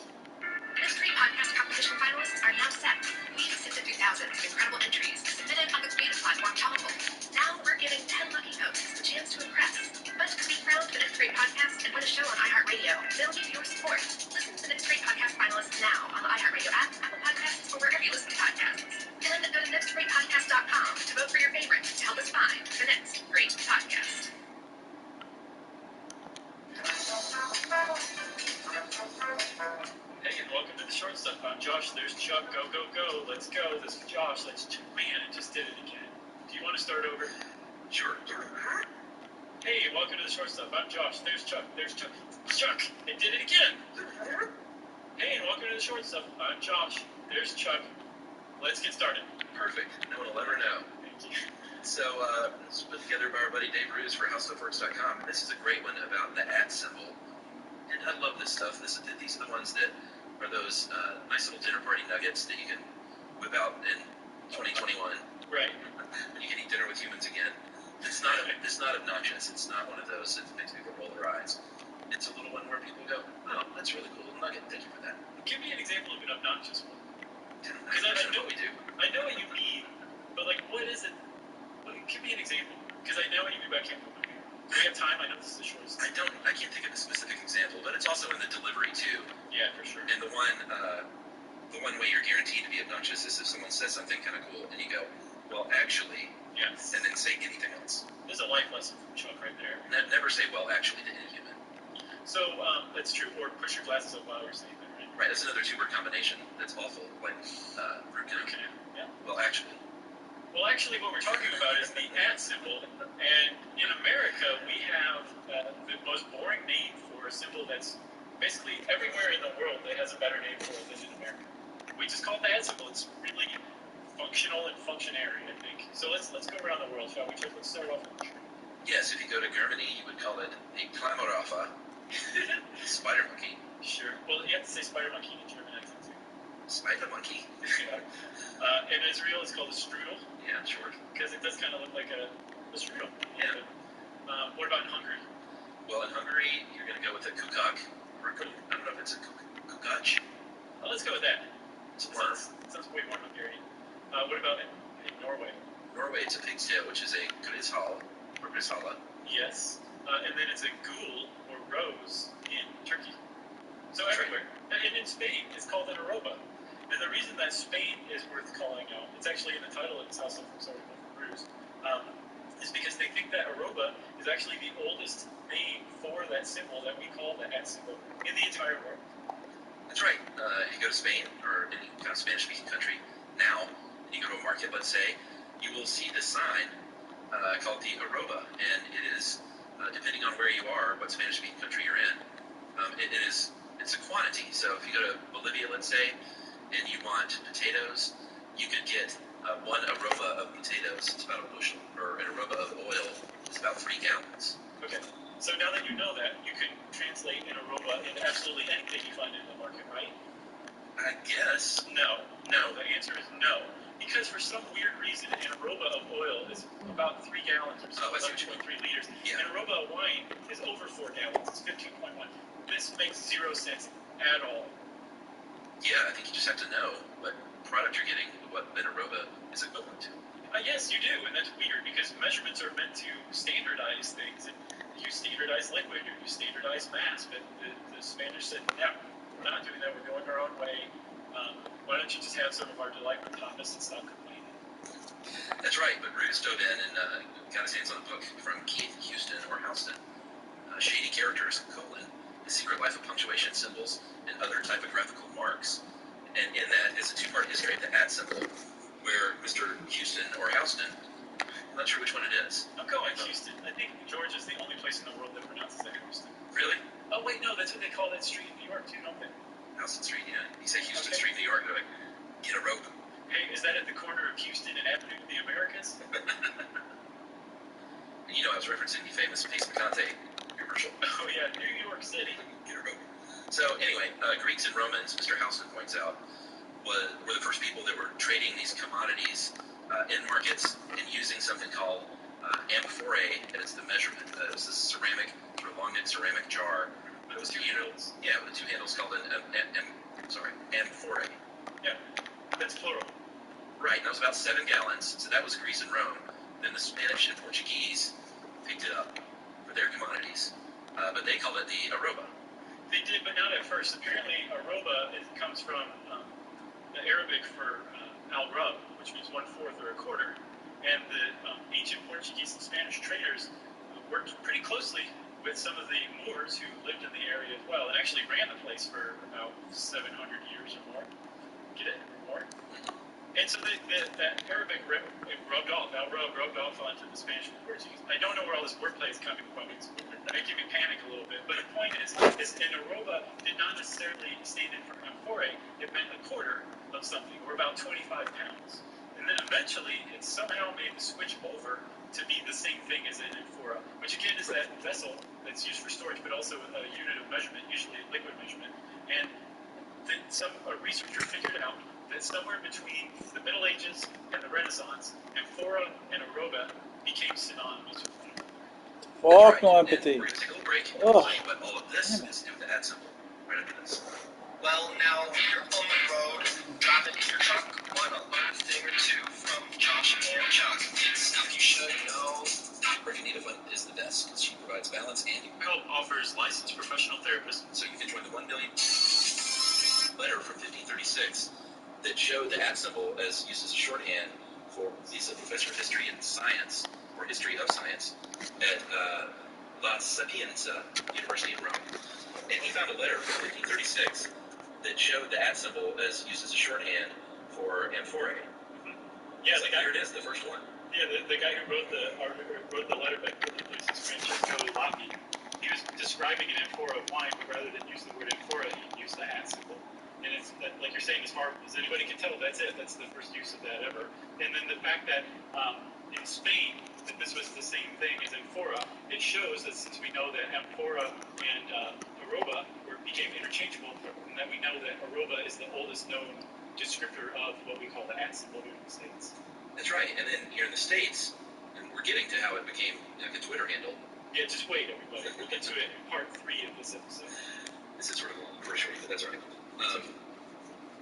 Next 3 podcast competition finalists are now set. We've sifted through thousands of incredible entries submitted on the creative platform Topical. Now we're giving 10 lucky hosts the chance to impress. But to be crowned the next 3 podcast and win a show on iHeartRadio, they'll need your support. Listen to the next 3 podcast finalists now on the iHeartRadio app, Apple Podcasts, or wherever you listen to podcasts. And go to next3podcast.com to vote for your favorite to help us find the next great podcast. Hey, and welcome to the short stuff. I'm Josh. There's Chuck. Go, go, go. Let's go. This is Josh. That's man, it just did it again. Do you want to start over? Sure. Hey, welcome to the short stuff. I'm Josh. There's Chuck. There's Chuck. Chuck, it did it again. Hey, and welcome to the short stuff. I'm Josh. There's Chuck. Let's get started. Perfect. No one will ever know. Thank you. So, this was put together by our buddy Dave Ruse for HowStuffWorks.com. This is a great one about the @ symbol. And I love this stuff. These are the ones that are those nice little dinner party nuggets that you can whip out in 2021. Right. When you can eat dinner with humans again. It's not obnoxious. It's not one of those that makes people roll their eyes. It's a little one where people go, oh, that's a really cool little nugget. Thank you for that. Give me an example of an obnoxious one. Because I know what we do. I know what you mean, but like, what is it? Give me an example. Because I know what you mean, but I can't put my finger. Do we have time? I know this is the shortest. I can't think of a specific example, but it's also in the delivery too. Yeah, for sure. And the one way you're guaranteed to be obnoxious is if someone says something kind of cool and you go, well, actually, yes, and then say anything else. There's a life lesson from Chuck right there. Never say well, actually to any human. So that's true. Or push your glasses up while you're saying that, right? Right. That's another 2-word combination. That's awful. Like root canal. Yeah. Well, actually. Well, actually, what we're talking about is the @ symbol, and in America, we have the most boring name for a symbol that's basically everywhere in the world that has a better name for it than in America. We just call it the @ symbol. It's really functional and functionary, I think. So let's go around the world, shall we? Let's start off with Yes, if you go to Germany, you would call it a Klammeraffe, spider monkey. Sure. Well, you have to say spider monkey in German accent too. Spider monkey. In Israel, it's called a strudel. Yeah, sure. Because it does kind of look like a strudel. Yeah. What about in Hungary? Well, in Hungary, you're going to go with a kukak, or I don't know if it's a kukach. Well, let's go with that. It's a worm. Sounds way more Hungarian. What about in Norway? Norway, it's a pig's tail, which is a grishal, or grishala. Yes. And then it's a ghoul, or rose, in Turkey. So everywhere. And in Spain, it's called an arroba. And the reason that Spain is worth calling out, it's actually in the title of this house, is because they think that arroba is actually the oldest name for the that symbol that we call the @ symbol in the entire world. That's right. If you go to Spain or any kind of Spanish-speaking country now, and you go to a market, let's say, you will see this sign called the arroba, and it is, depending on where you are, what Spanish-speaking country you're in, it's a quantity. So if you go to Bolivia, let's say, and you want potatoes, you could get 1 arroba of potatoes. It's about a bushel, or an arroba of oil. It's about 3 gallons. Okay. So now that you know that, you can translate an arroba into absolutely anything you find in the market, right? I guess. No. The answer is no. Because for some weird reason, an arroba of oil is about 3 gallons or so, 11.3 liters. Yeah. An arroba of wine is over 4 gallons. It's 15.1. This makes 0 sense at all. Yeah, I think you just have to know what product you're getting, what an arroba is equivalent to. Yes, you do, and that's weird because measurements are meant to standardize things. And you standardize liquid or you standardize mass, but the Spanish said, no, we're not doing that. We're going our own way. Why don't you just have some of our delightful tapas and stop complaining? That's right, but Ruth dove in and got his hands on a book from Keith Houston or Houston, Shady Characters, The Secret Life of Punctuation Symbols and Other Typographical Marks. And in that is a 2-part history of the @ symbol, where Mr. Houston or Houston, I'm not sure which one it is. I'm going Houston. I think Georgia's the only place in the world that pronounces that Houston. Really? Oh, wait, no, that's what they call that street in New York, too, don't they? Houston Street, yeah. You say Houston Street, New York, they're like, get a rope. Hey, is that at the corner of Houston and Avenue of the Americas? And you know I was referencing the famous Mccarty commercial. Oh, yeah, New York City. Get a rope. So anyway, Greeks and Romans, Mr. Houston points out, were the first people that were trading these commodities in markets and using something called amphorae as the measurement. It was this ceramic, sort of long-neck ceramic jar. But it was 2 handles. Yeah, with 2 handles called amphorae. Yeah, that's plural. Right, and that was about 7 gallons. So that was Greece and Rome. Then the Spanish and Portuguese picked it up for their commodities. But they called it the arroba. They did, but not at first. Apparently, arroba comes from the Arabic for al-rub, which means 1/4 or a quarter. And the ancient Portuguese and Spanish traders worked pretty closely with some of the Moors who lived in the area as well, and actually ran the place for about 700 years or more. Get it? Or more. And so that Arabic rubbed off onto the Spanish and Portuguese. I don't know where all this wordplay is coming from. It's making me panic a little bit. But the point is an arroba did not necessarily stand in for amphorae. It meant a quarter of something, or about 25 pounds. And then eventually, it somehow made the switch over to be the same thing as an amphora, which again is that vessel that's used for storage, but also a unit of measurement, usually a liquid measurement. And then a researcher figured out that somewhere between the Middle Ages and the Renaissance, amphora and arroba became synonymous with one another. Fuck NoEmpathy. We're going to take a little break and Ugh. tell you what all of this is to do with the @ symbol right after this. Well, now you're on the road, driving in your truck, want to learn a thing or two from Josh and Chuck. It's stuff you should know. Reginita is the best. She provides balance and Help offers licensed professional therapists. so you can join the 1 million letter from 1536 that showed the @ symbol as used as a shorthand for he's a professor of history and science, or history of science, at La Sapienza University in Rome. And he found a letter from 1536 that showed the @ symbol as used as a shorthand for amphorae. Yeah, So here it is, the first one. Yeah, the guy who wrote the letter back to the place is Francesco Lobbyist. He was describing an amphora of wine, but rather than use the word amphora, he used the @ symbol. And it's like you're saying, as far as anybody can tell, that's it. That's the first use of that ever. And then the fact that in Spain that this was the same thing as amphora, it shows that since we know that amphora and arroba became interchangeable, and that we know that arroba is the oldest known descriptor of what we call the @ symbol here in the States. That's right. And then here in the States, and we're getting to how it became like a Twitter handle. Yeah, just wait, everybody. We'll get to it in part 3 of this episode. This is sort of a long version, but that's all right.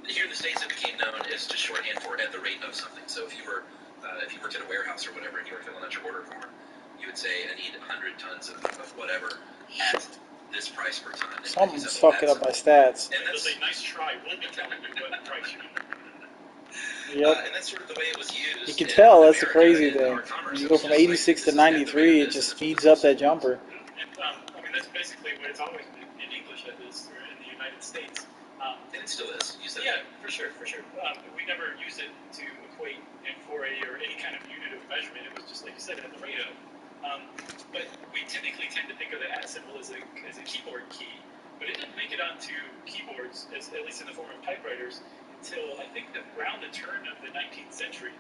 Here in the States, it became known as just shorthand for at the rate of something. So if you worked at a warehouse or whatever, and you were filling out your order form, you would say, I need 100 tons of whatever at this price per ton. Someone's fucking up my stats. And that's a nice try. We'll be telling you what price you need. Yep. And that's sort of the way it was used. You can tell, that's the crazy thing. When you go from 86 to 93, it just speeds up that jumper. And, mean, that's basically what it's always been in English, at least, or in the United States. And it still is. You said Yeah, for sure. We never used it to equate in 4A or any kind of unit of measurement. It was just, like you said, at the rate of. But we typically tend to think of the @ symbol as a keyboard key, but it didn't make it onto keyboards, at least in the form of typewriters, until I think around the turn of the 19th century.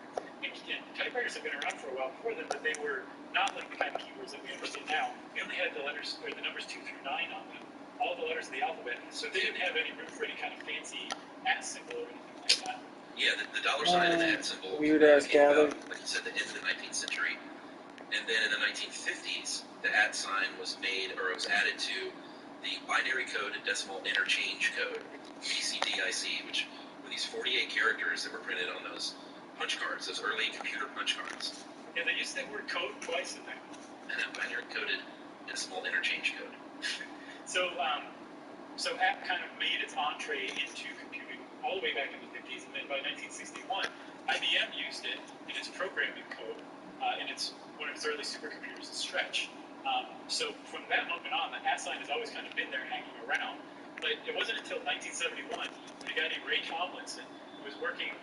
And typewriters have been around for a while before then, but they were not like the kind of keyboards that we understand now. They only had the letters, or the numbers 2 through 9 on them, all the letters of the alphabet. So they didn't have any room for any kind of fancy @ symbol or anything like that. Yeah, the dollar sign and the @ symbol Weird ass came gather. about, like you said, the end of the 19th century. And then in the 1950s, the @ sign was made, or it was added to the binary code and decimal interchange code, BCDIC, which were these 48 characters that were printed on those punch cards, those early computer punch cards. Yeah, they used the word code twice in there. And that binary coded decimal interchange code. So app kind of made its entree into computing all the way back in the 50s, and then by 1961, IBM used it in its programming code, in one of its early supercomputers, the Stretch. So from that moment on, the @ sign has always kind of been there hanging around. But it wasn't until 1971 when a guy named Ray Tomlinson, who was working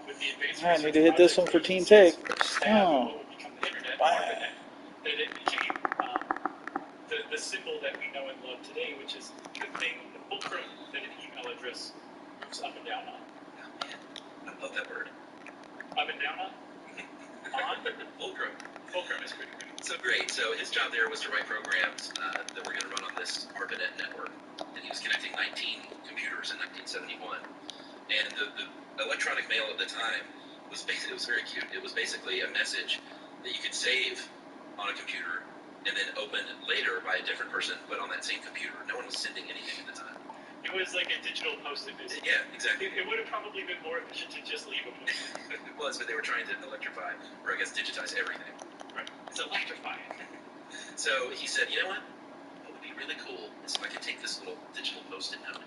with the Advanced I Research need to hit this one for Team Take. what would become the Internet, ARPANET, that it became the symbol that we know and love today, which is the fulcrum that an email address moves up and down on. Oh, man. I love that word. Up and down on? On? Fulcrum. Fulcrum is pretty good. So great. So his job there was to write programs that were going to run on this ARPANET network. And he was connecting 19 computers in 1971. And the electronic mail at the time was basically, it was very cute. It was basically a message that you could save on a computer and then open later by a different person, but on that same computer. No one was sending anything at the time. It was like a digital post-it visit. Yeah, exactly. It would have probably been more efficient to just leave a post-it. It was, but they were trying to electrify, or I guess digitize everything. Right. It's electrifying. So he said, you know what? What would be really cool is if I could take this little digital post-it note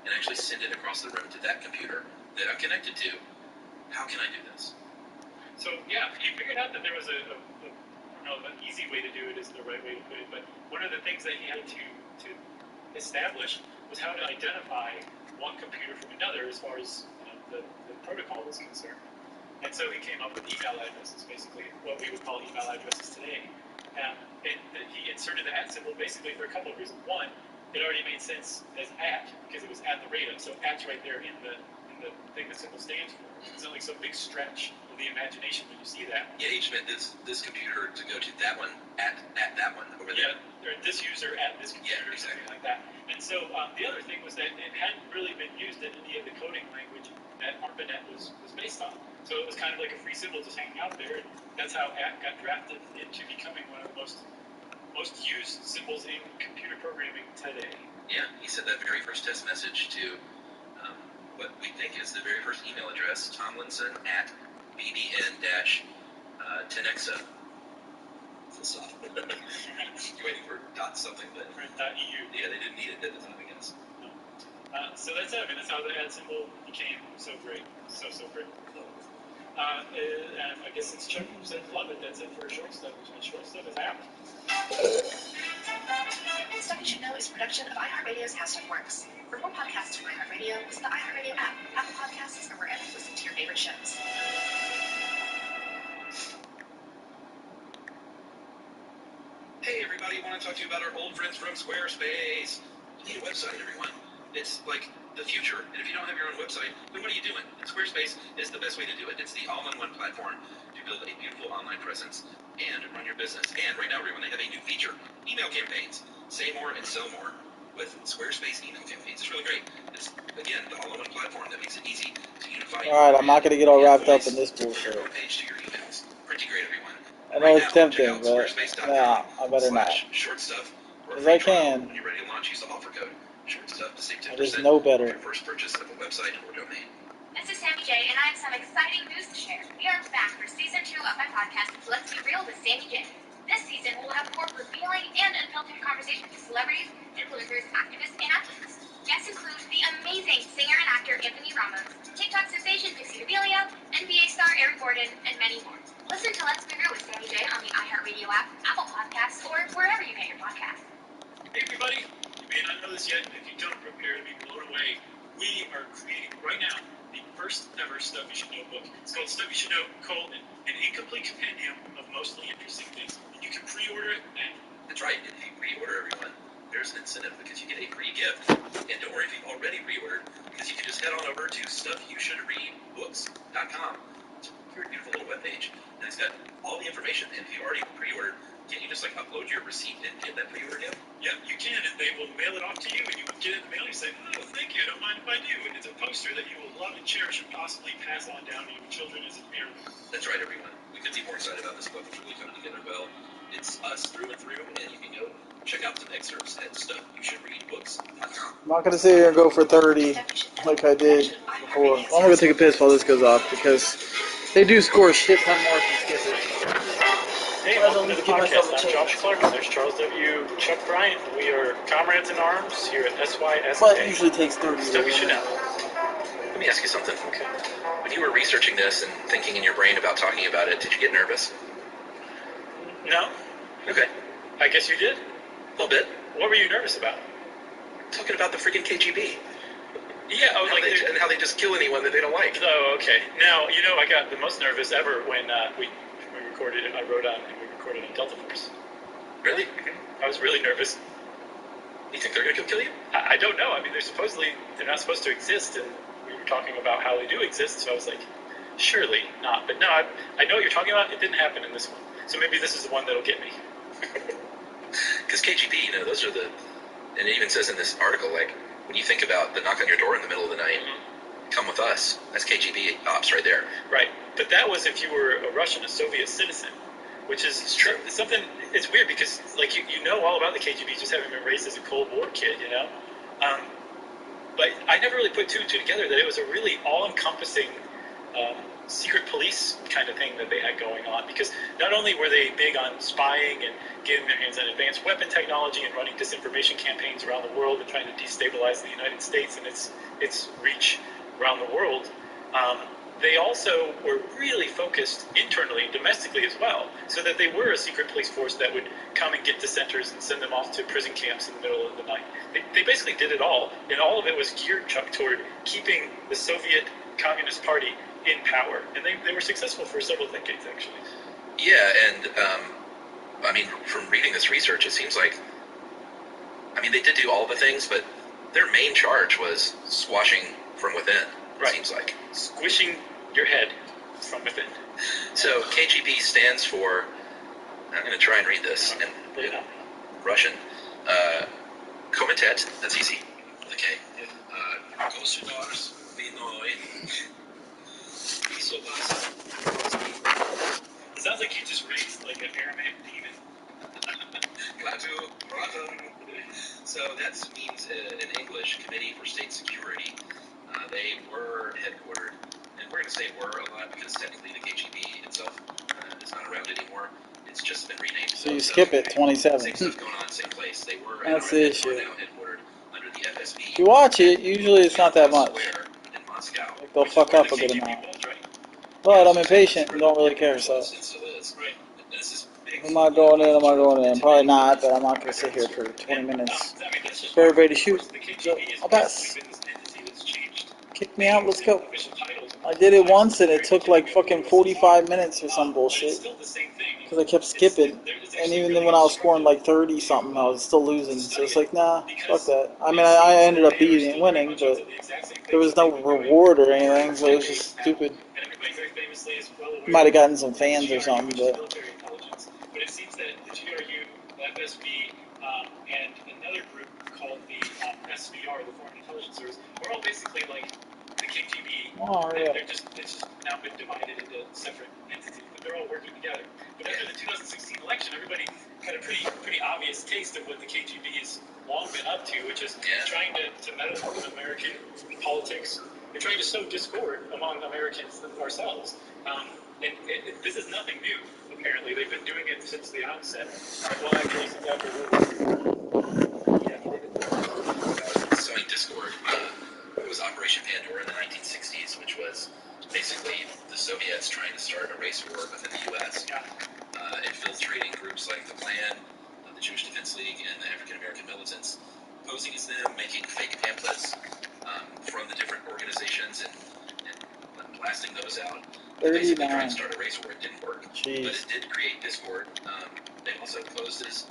and actually send it across the room to that computer that I'm connected to. How can I do this? So yeah, he figured out that there was I don't know, an easy way to do it isn't the right way to put it, but one of the things that he had to establish was how to identify one computer from another as far as the protocol was concerned. And so he came up with email addresses, basically what we would call email addresses today. And he inserted the @ symbol basically for a couple of reasons. One, it already made sense as @ because it was at the rate of, so @ right there in the thing the symbol stands for. It's not like some big stretch of the imagination when you see that. Yeah, each meant this computer to go to that one at that one over there. Yeah, or this user at this computer, yeah, exactly. Something like that. And so the other thing was that it hadn't really been used in any of the coding language that ARPANET was based on. So it was kind of like a free symbol just hanging out there. And that's how @ got drafted into becoming one of the most used symbols in computer programming today. Yeah, he sent that very first test message to what we think is the very first email address, Tomlinson@bbn-tenexa. It's a soft. You're waiting for dot something, but .eu. Yeah, they didn't need it at the time, I guess. So that's it. I mean, that's how the @ symbol became so great, so great. And I guess since Chuck said love it, that's it for short stuff, which means short stuff is out. Stuff You Should Know is a production of iHeartRadio's How Stuff Works. For more podcasts from iHeartRadio, visit the iHeartRadio app, Apple Podcasts, or wherever you listen to your favorite shows. Hey everybody, I want to talk to you about our old friends from Squarespace. You need a website, everyone. It's like the future, and if you don't have your own website, then what are you doing? Squarespace is the best way to do it. It's the all-in-one platform to build a beautiful online presence and run your business. And right now, everyone, they have a new feature, email campaigns. Say more and sell more with Squarespace email campaigns. It's really great. It's, again, the all-in-one platform that makes it easy to unify. Alright, I'm not going to get all wrapped up in this bullshit. Page to your emails. Pretty great, everyone. I know it's tempting, but nah, I better not. Short stuff. Because I can. When you're ready to launch, use the offer code. Short stuff to save 10% I just know better. your first purchase of a website or domain. This is Sammy J, and I have some exciting news to share. We are back for season 2 of my podcast, Let's Be Real with Sammy J. This season, we'll have more revealing and unfiltered conversations with celebrities, influencers, activists, and athletes. Guests include the amazing singer and actor Anthony Ramos, TikTok sensation Pixie D'Amelio, NBA star Aaron Gordon, and many more. Listen to Let's Be Real with Sammy J on the iHeartRadio app, Apple Podcasts, or wherever you get your podcasts. Hey everybody, you may not know this yet, if you don't, prepare to be blown away. We are creating right now the first ever Stuff You Should Know book. It's called Stuff You Should Know, an incomplete compendium of mostly interesting things. And you can pre-order it now. That's right. If you pre-order, everyone, there's an incentive because you get a free gift. And don't worry if you've already pre-ordered, because you can just head on over to stuffyoushouldreadbooks.com. It's a very beautiful little webpage, and it's got all the information. And if you already pre-ordered, can't you just like upload your receipt and give that pre-order gift? Yeah, you can, and they will mail it off to you, and you will get it in the mail, and you say, oh, thank you, I don't mind if I do. And it's a poster that you will love and cherish and possibly pass on down to your children as a miracle. That's right, everyone. We couldn't be more excited about this book. It's really coming together well. It's us through and through, and you can go check out some excerpts at stuffyoushouldreadbooks.com. I'm not gonna sit here and go for 30 like I did before. I'm gonna take a piss while this goes off because they do score a shit ton more than skippers. Hey, welcome to the podcast. I'm Josh Clark, and there's Charles W. Chuck Bryant. We are comrades in arms here at SYSK. But it usually takes 30. Stuff you should know. Let me ask you something. Okay. When you were researching this and thinking in your brain about talking about it, did you get nervous? No. Okay. I guess you did. A little bit. What were you nervous about? Talking about the freaking KGB. Yeah, I was like, and how they just kill anyone that they don't like. Oh, okay. Now, you know, I got the most nervous ever when we recorded it. I wrote on and we recorded on Delta Force. Really? Mm-hmm. I was really nervous. You think they're going to kill you? I don't know. I mean, they're not supposed to exist, and we were talking about how they do exist, so I was like, surely not. But no, I know what you're talking about. It didn't happen in this one. So maybe this is the one that'll get me. Because KGB, you know, those are the... And it even says in this article, like, when you think about the knock on your door in the middle of the night, come with us. That's KGB ops right there. Right. But that was if you were a Russian, a Soviet citizen, which is true. Something, it's weird because, like, you know all about the KGB just having been raised as a Cold War kid, you know? But I never really put two and two together that it was a really all-encompassing secret police kind of thing that they had going on, because not only were they big on spying and getting their hands on advanced weapon technology and running disinformation campaigns around the world and trying to destabilize the United States and its reach around the world, they also were really focused internally, domestically as well, so that they were a secret police force that would come and get dissenters and send them off to prison camps in the middle of the night. They basically did it all, and all of it was geared, Chuck, toward keeping the Soviet Communist Party in power, and they were successful for several decades, actually. Yeah, and, I mean, from reading this research, it seems like, I mean, they did do all the things, but their main charge was squashing from within, it seems like. Squishing your head from within. So, KGB stands for, I'm going to try and read this in Russian, Komitet, that's easy, okay. Государств виной. It sounds like you just raised like an Aramaic demon. So that means in English, Committee for State Security. They were headquartered, and we're going to say were a lot because technically the KGB itself is not around anymore. It's just been renamed. So you skip it, 27. Same stuff going on, same place. They were That's the issue. now headquartered under the FSB. If you watch it, usually it's not that much. In Moscow. Like they'll fuck up a good amount. But I'm impatient and don't really care, so. Am I going in? Am I going in? Probably not, but I'm not going to sit here for 20 minutes for everybody to shoot. So I'll pass. Kick me out, let's go. I did it once and it took like fucking 45 minutes or some bullshit. Because I kept skipping. And even then when I was scoring like 30 something, I was still losing. So it's like, nah, fuck that. I mean, I ended up beating and winning, but there was no reward or anything, so it was just stupid. Might have gotten some fans or something, but... But it seems that the GRU, the FSB, and another group called the SVR, the Foreign Intelligence Service, are all basically like the KGB. Oh, yeah. It's just now been divided into separate entities, but they're all working together. But after the 2016 election, everybody had a pretty obvious taste of what the KGB has long been up to, which is trying to meddle with American politics. They're trying to sow discord among Americans ourselves. And this is nothing new, apparently. They've been doing it since the onset. Well, actually, since after World War II. Sowing discord. It was Operation Pandora in the 1960s, which was basically the Soviets trying to start a race war within the U.S., infiltrating groups like the Klan, the Jewish Defense Justice League and the African American militants posing as them, making fake pamphlets from the different organizations and blasting those out. Basically trying to start a race war. It didn't work. Jeez. But it did create discord. They also posed as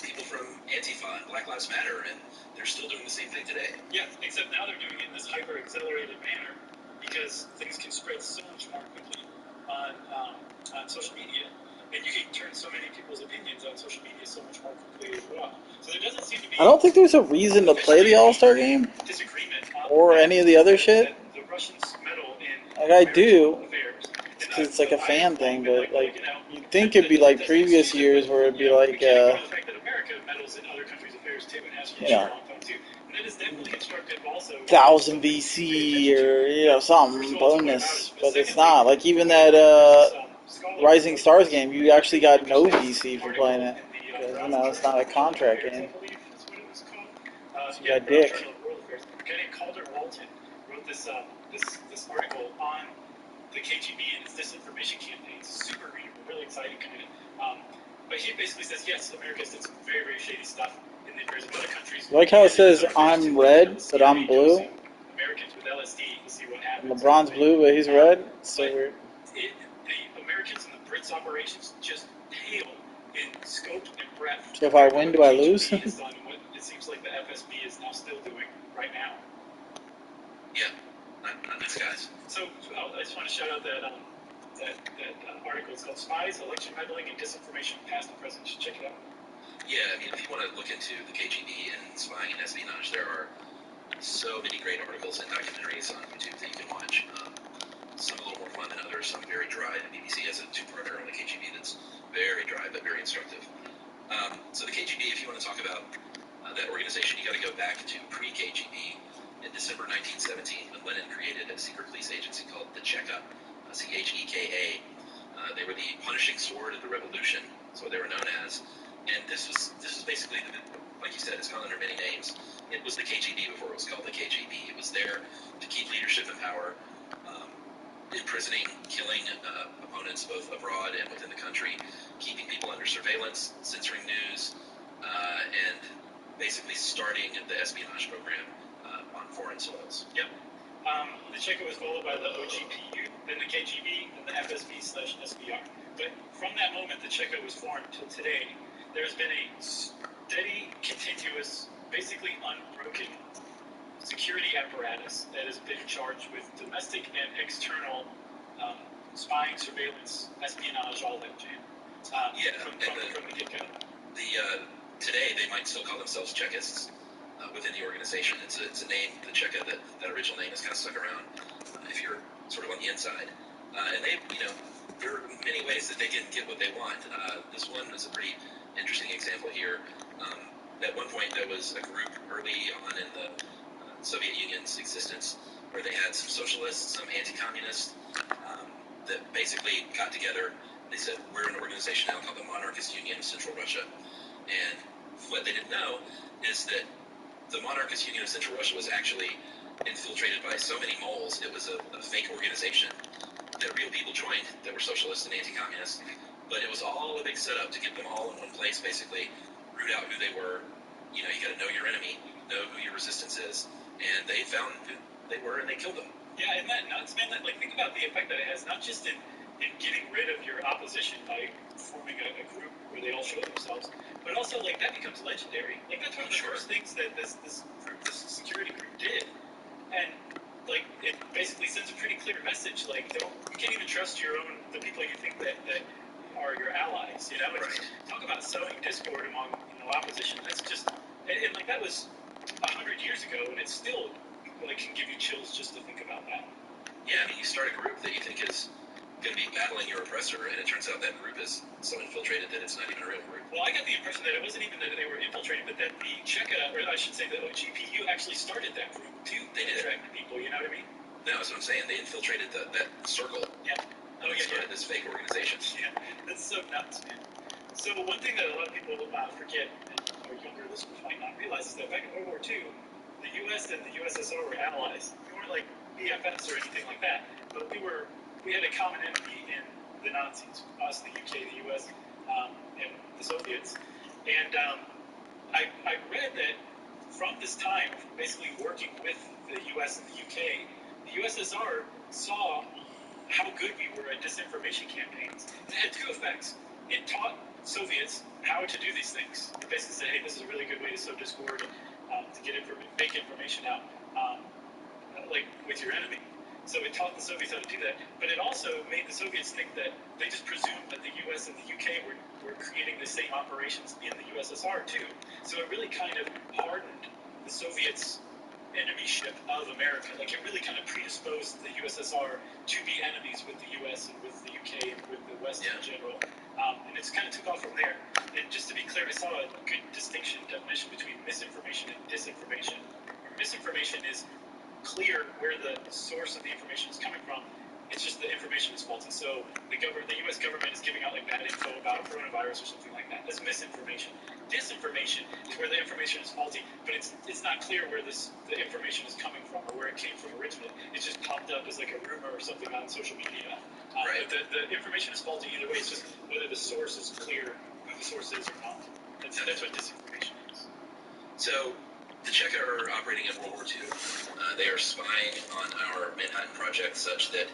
people from Antifa and Black Lives Matter, and they're still doing the same thing today. Yeah, except now they're doing it in this hyper-accelerated manner because things can spread so much more quickly on social media, and you can turn so many people's opinions on social media so much more quickly as well. So there doesn't seem to be. I don't think there's a reason to play the All-Star game or any of the other shit. The Russians meddle in Like I do, affairs. because it's like a fan thing, but like you'd think it'd be like previous years where it'd be like, you know, And that is definitely constructive also. 1000 BC or, you know, something bonus, but it's not. Like even that Rising Stars game, you actually got no VC for playing it. Because, you know, it's not a contract game. So you got dick. Calder Walton wrote this article on the KGB and its disinformation campaigns. Super readable, really exciting kind of. But he basically says, yes, America's did some very, very shady stuff in the affairs of other countries. Like how it says I'm red, but I'm blue. Americans with LSD to see what happens. LeBron's blue, but he's red. It's so weird. The Americans and the Brits operations just pale in scope and breadth. So if I win, do I lose? What it seems like the FSB is now still doing right now. Yeah, not nice guys. So I just want to shout out that article. It's called Spies, Election Meddling, and Disinformation Past and Present. You should check it out. Yeah, I mean, if you want to look into the KGB and spying and espionage, there are so many great articles and documentaries on YouTube that you can watch. Some a little more fun than others, some very dry. The BBC has a two-parter on the KGB that's very dry but very instructive. So the KGB, if you want to talk about that organization, you got to go back to pre-KGB in December 1917 when Lenin created a secret police agency called the Cheka, C-H-E-K-A. They were the punishing sword of the revolution, that's what they were known as. And this was basically, like you said, it's gone under many names. It was the KGB before it was called the KGB. It was there to keep leadership in power, imprisoning, killing opponents both abroad and within the country, keeping people under surveillance, censoring news, and basically starting the espionage program on foreign soils. Yep. The Cheka was followed by the OGPU, then the KGB, and the FSB/SBR. But from that moment the Cheka was formed till today, there's been a steady, continuous, basically unbroken security apparatus that has been charged with domestic and external spying, surveillance, espionage, all that jam. From the get-go. Today they might still call themselves Chekists within the organization. It's a name, the Cheka, that original name is kind of stuck around if you're sort of on the inside. And they, there are many ways that they can get what they want. This one is a pretty interesting example here. At one point, there was a group early on in the Soviet Union's existence where they had some socialists, some anti-communists that basically got together. They said, we're an organization now called the Monarchist Union of Central Russia. And what they didn't know is that the Monarchist Union of Central Russia was actually infiltrated by so many moles. It was a fake organization that real people joined that were socialists and anti-communists. But it was all a big setup to get them all in one place, basically, root out who they were. You got to know your enemy, know who your resistance is. And they found who they were, and they killed them. Yeah, and that nuts, man. Think about the effect that it has, not just in getting rid of your opposition by forming a group where they all show themselves, but also, that becomes legendary. That's one of the first things that this security group did. And, it basically sends a pretty clear message, you can't even trust the people you think that are your allies, Right. Talk about sowing discord among, opposition. That's just, and that was 100 years ago, and it still, can give you chills just to think about that. Yeah, you start a group that you think is going to be battling your oppressor, and it turns out that group is so infiltrated that it's not even a real group. Well, I got the impression that it wasn't even that they were infiltrated, but that the Cheka, or I should say the OGPU, actually started that group to attract people, you know what I mean? No, that's what I'm saying. They infiltrated that circle. Yeah. Oh, yeah. Started this fake organization. Yeah, that's so nuts, man. So one thing that a lot of people forget, and our younger listeners might not realize, is that back in World War II, the U.S. and the USSR were allies. We weren't like BFFs or anything like that, but we had a common enemy in the Nazis, us, the UK, the US, and the Soviets. And I read that from this time, basically working with the U.S. and the U.K., the USSR saw how good we were at disinformation campaigns. It had two effects. It taught Soviets how to do these things. It basically said, hey, this is a really good way to sow discord, to get fake information out, like with your enemy. So it taught the Soviets how to do that, but it also made the Soviets think that they just presumed that the U.S. and the U.K. were creating the same operations in the USSR too. So it really kind of hardened the Soviets' enemyship of America. Like it really kind of predisposed the USSR to be enemies with the U.S. and with the U.K. and with the West in general. And it's kind of took off from there. And just to be clear, I saw a good definition between misinformation and disinformation. Where misinformation is clear where the source of the information is coming from. It's just the information is faulty. So the U.S. government is giving out like bad info about a coronavirus or something like that. That's misinformation. Disinformation is where the information is faulty, but it's not clear where the information is coming from or where it came from originally. It's just popped up as like a rumor or something on social media. But the information is faulty either way. It's just whether the source is clear, who the source is or not. That's what disinformation is. So the Czech are operating in World War II. They are spying on our Manhattan Project such that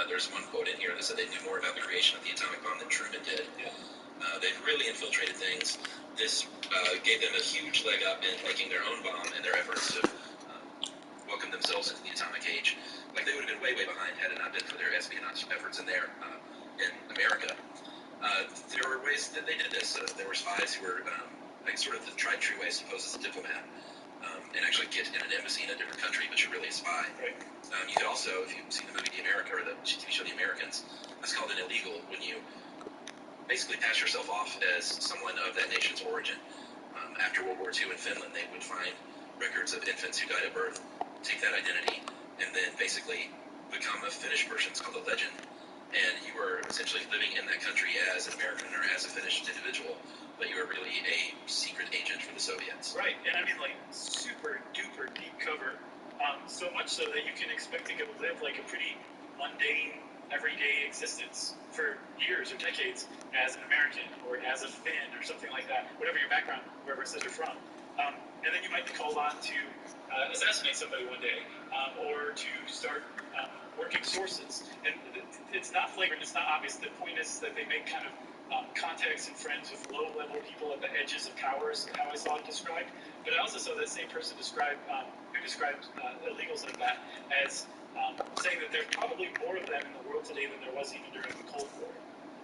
there's one quote in here that said they knew more about the creation of the atomic bomb than Truman did. Yeah. They've really infiltrated things. This gave them a huge leg up in making their own bomb and their efforts to welcome themselves into the atomic age. Like they would have been way, way behind had it not been for their espionage efforts in America. There were ways that they did this. There were spies who were like sort of the tried true way to pose as a diplomat and actually get in an embassy in a different country, but you're really a spy. Right. You could also, if you've seen the movie The America or the TV show The Americans, that's called an illegal when you basically pass yourself off as someone of that nation's origin. After World War II in Finland, they would find records of infants who died at birth, take that identity, and then basically become a Finnish person. It's called a legend. And you were essentially living in that country as an American or as a Finnish individual, but you were really a secret agent for the Soviets. Right, and I mean like super duper deep cover, so much so that you can expect to live like a pretty mundane, everyday existence for years or decades as an American or as a Finn or something like that, whatever your background, wherever it says you're from. And then you might be called on to assassinate somebody one day, or to start working sources. And it's not flagrant, it's not obvious. The point is that they make kind of contacts and friends with low-level people at the edges of power is how I saw it described. But I also saw that same person who described illegals like that as saying that there's probably more of them in the world today than there was even during the Cold War.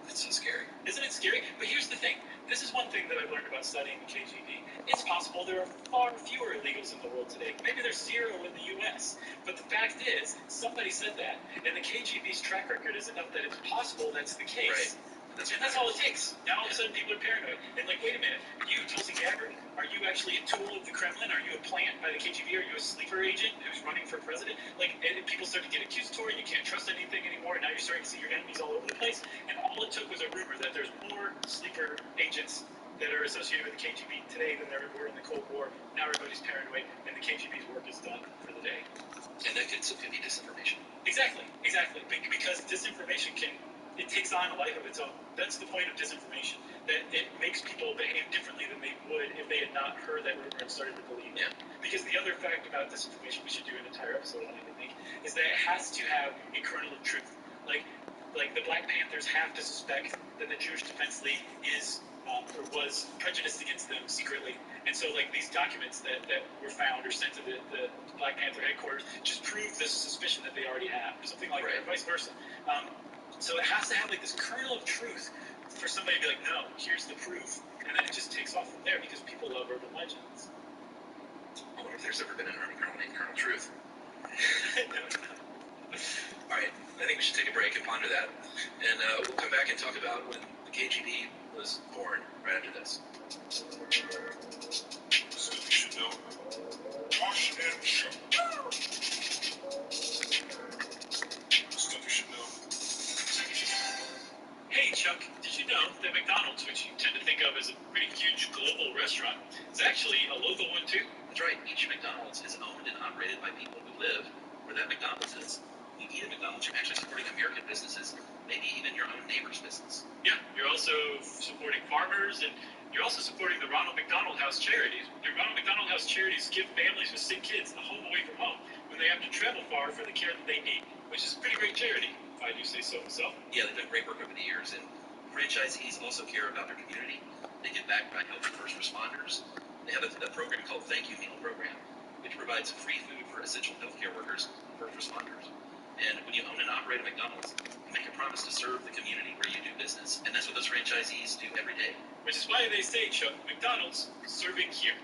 That's so scary. Isn't it scary? But here's the thing. This is one thing that I've learned about studying the KGB. It's possible there are far fewer illegals in the world today. Maybe there's 0 in the U.S. But the fact is, somebody said that, and the KGB's track record is enough that it's possible that's the case. Right. And that's all it takes. Now all of a sudden people are paranoid. And like, wait a minute, you, Tulsi Gabbard, are you actually a tool of the Kremlin? Are you a plant by the KGB? Are you a sleeper agent who's running for president? Like, and people start to get accusatory, you can't trust anything anymore, and now you're starting to see your enemies all over the place. And all it took was a rumor that there's more sleeper agents that are associated with the KGB today than there were in the Cold War. Now everybody's paranoid, and the KGB's work is done for the day. And that could be disinformation. Exactly. Because disinformation it takes on a life of its own. That's the point of disinformation, that it makes people behave differently than they would if they had not heard that rumor and started to believe it. Because the other fact about disinformation, we should do an entire episode on it, I think, is that it has to have a kernel of truth. Like the Black Panthers have to suspect that the Jewish Defense League is or was prejudiced against them secretly. And so like these documents that were found or sent to the Black Panther headquarters just prove this suspicion that they already have, or something like that, or vice versa. So it has to have like this kernel of truth for somebody to be like, no, here's the proof. And then it just takes off from there because people love urban legends. I wonder if there's ever been an Army colonel named Colonel Truth. No. All right, I think we should take a break and ponder that. And we'll come back and talk about when the KGB was born right after this. Stuff you should know. Wash and show. Stuff you should know. Hey Chuck, did you know that McDonald's, which you tend to think of as a pretty huge global restaurant, is actually a local one too? That's right. Each McDonald's is owned and operated by people who live where that McDonald's is. When you eat at McDonald's, you're actually supporting American businesses, maybe even your own neighbor's business. Yeah, you're also supporting farmers and You're also supporting the Ronald McDonald House charities. The Ronald McDonald House charities give families with sick kids a home away from home when they have to travel far for the care that they need, which is a pretty great charity, if I do say so myself. Yeah, they've done great work over the years, and franchisees also care about their community. They give back by helping first responders. They have a program called Thank You Meal Program, which provides free food for essential healthcare workers and first responders. And when you own and operate a McDonald's, you make a promise to serve the community where you do business. And that's what those franchisees do every day. Which is why they say, Chuck, McDonald's serving here.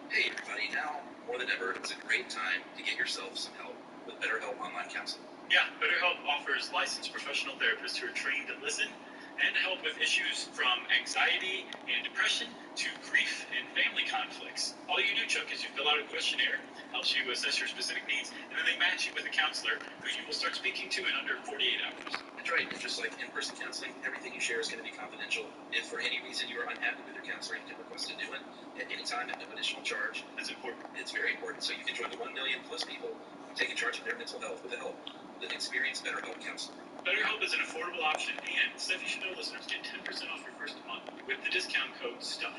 Hey everybody, now more than ever, it's a great time to get yourself some help with BetterHelp Online Counseling. Yeah, BetterHelp offers licensed professional therapists who are trained to listen and to help with issues from anxiety and depression to grief and family conflicts. All you do, Chuck, is you fill out a questionnaire, helps you assess your specific needs, and then they match you with a counselor who you will start speaking to in under 48 hours. That's right, and just like in-person counseling, everything you share is going to be confidential. If for any reason you are unhappy with your counselor, you can request a new one at any time at no additional charge. That's important. It's very important, so you can join the 1 million plus people who take in charge of their mental health with the help of an experienced BetterHelp counselor. BetterHelp is an affordable option, and Stuff You Should Know listeners get 10% off your first month with the discount code STUFF.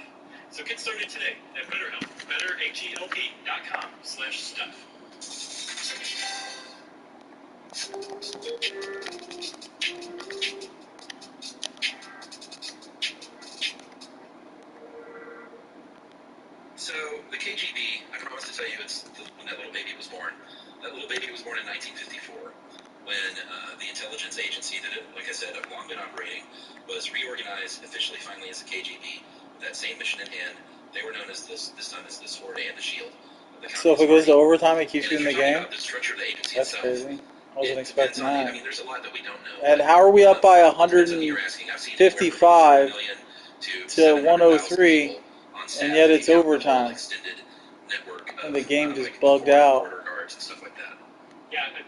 So get started today at BetterHelp, betterhelp.com/stuff. So the KGB, I promised to tell you it's when that little baby was born. That little baby was born in 1954 when the intelligence agency that, like I said, had long been operating was reorganized officially finally as the KGB with that same mission in hand. They were known as this time as the Sword and the Shield. So if it goes to overtime, it keeps you in the game? The structure of the agency That's itself, crazy. I wasn't expecting that. I mean, there's a lot that we don't know. And how are we up by 155 to 103, and yet it's overtime? And the game just bugged out. Yeah, I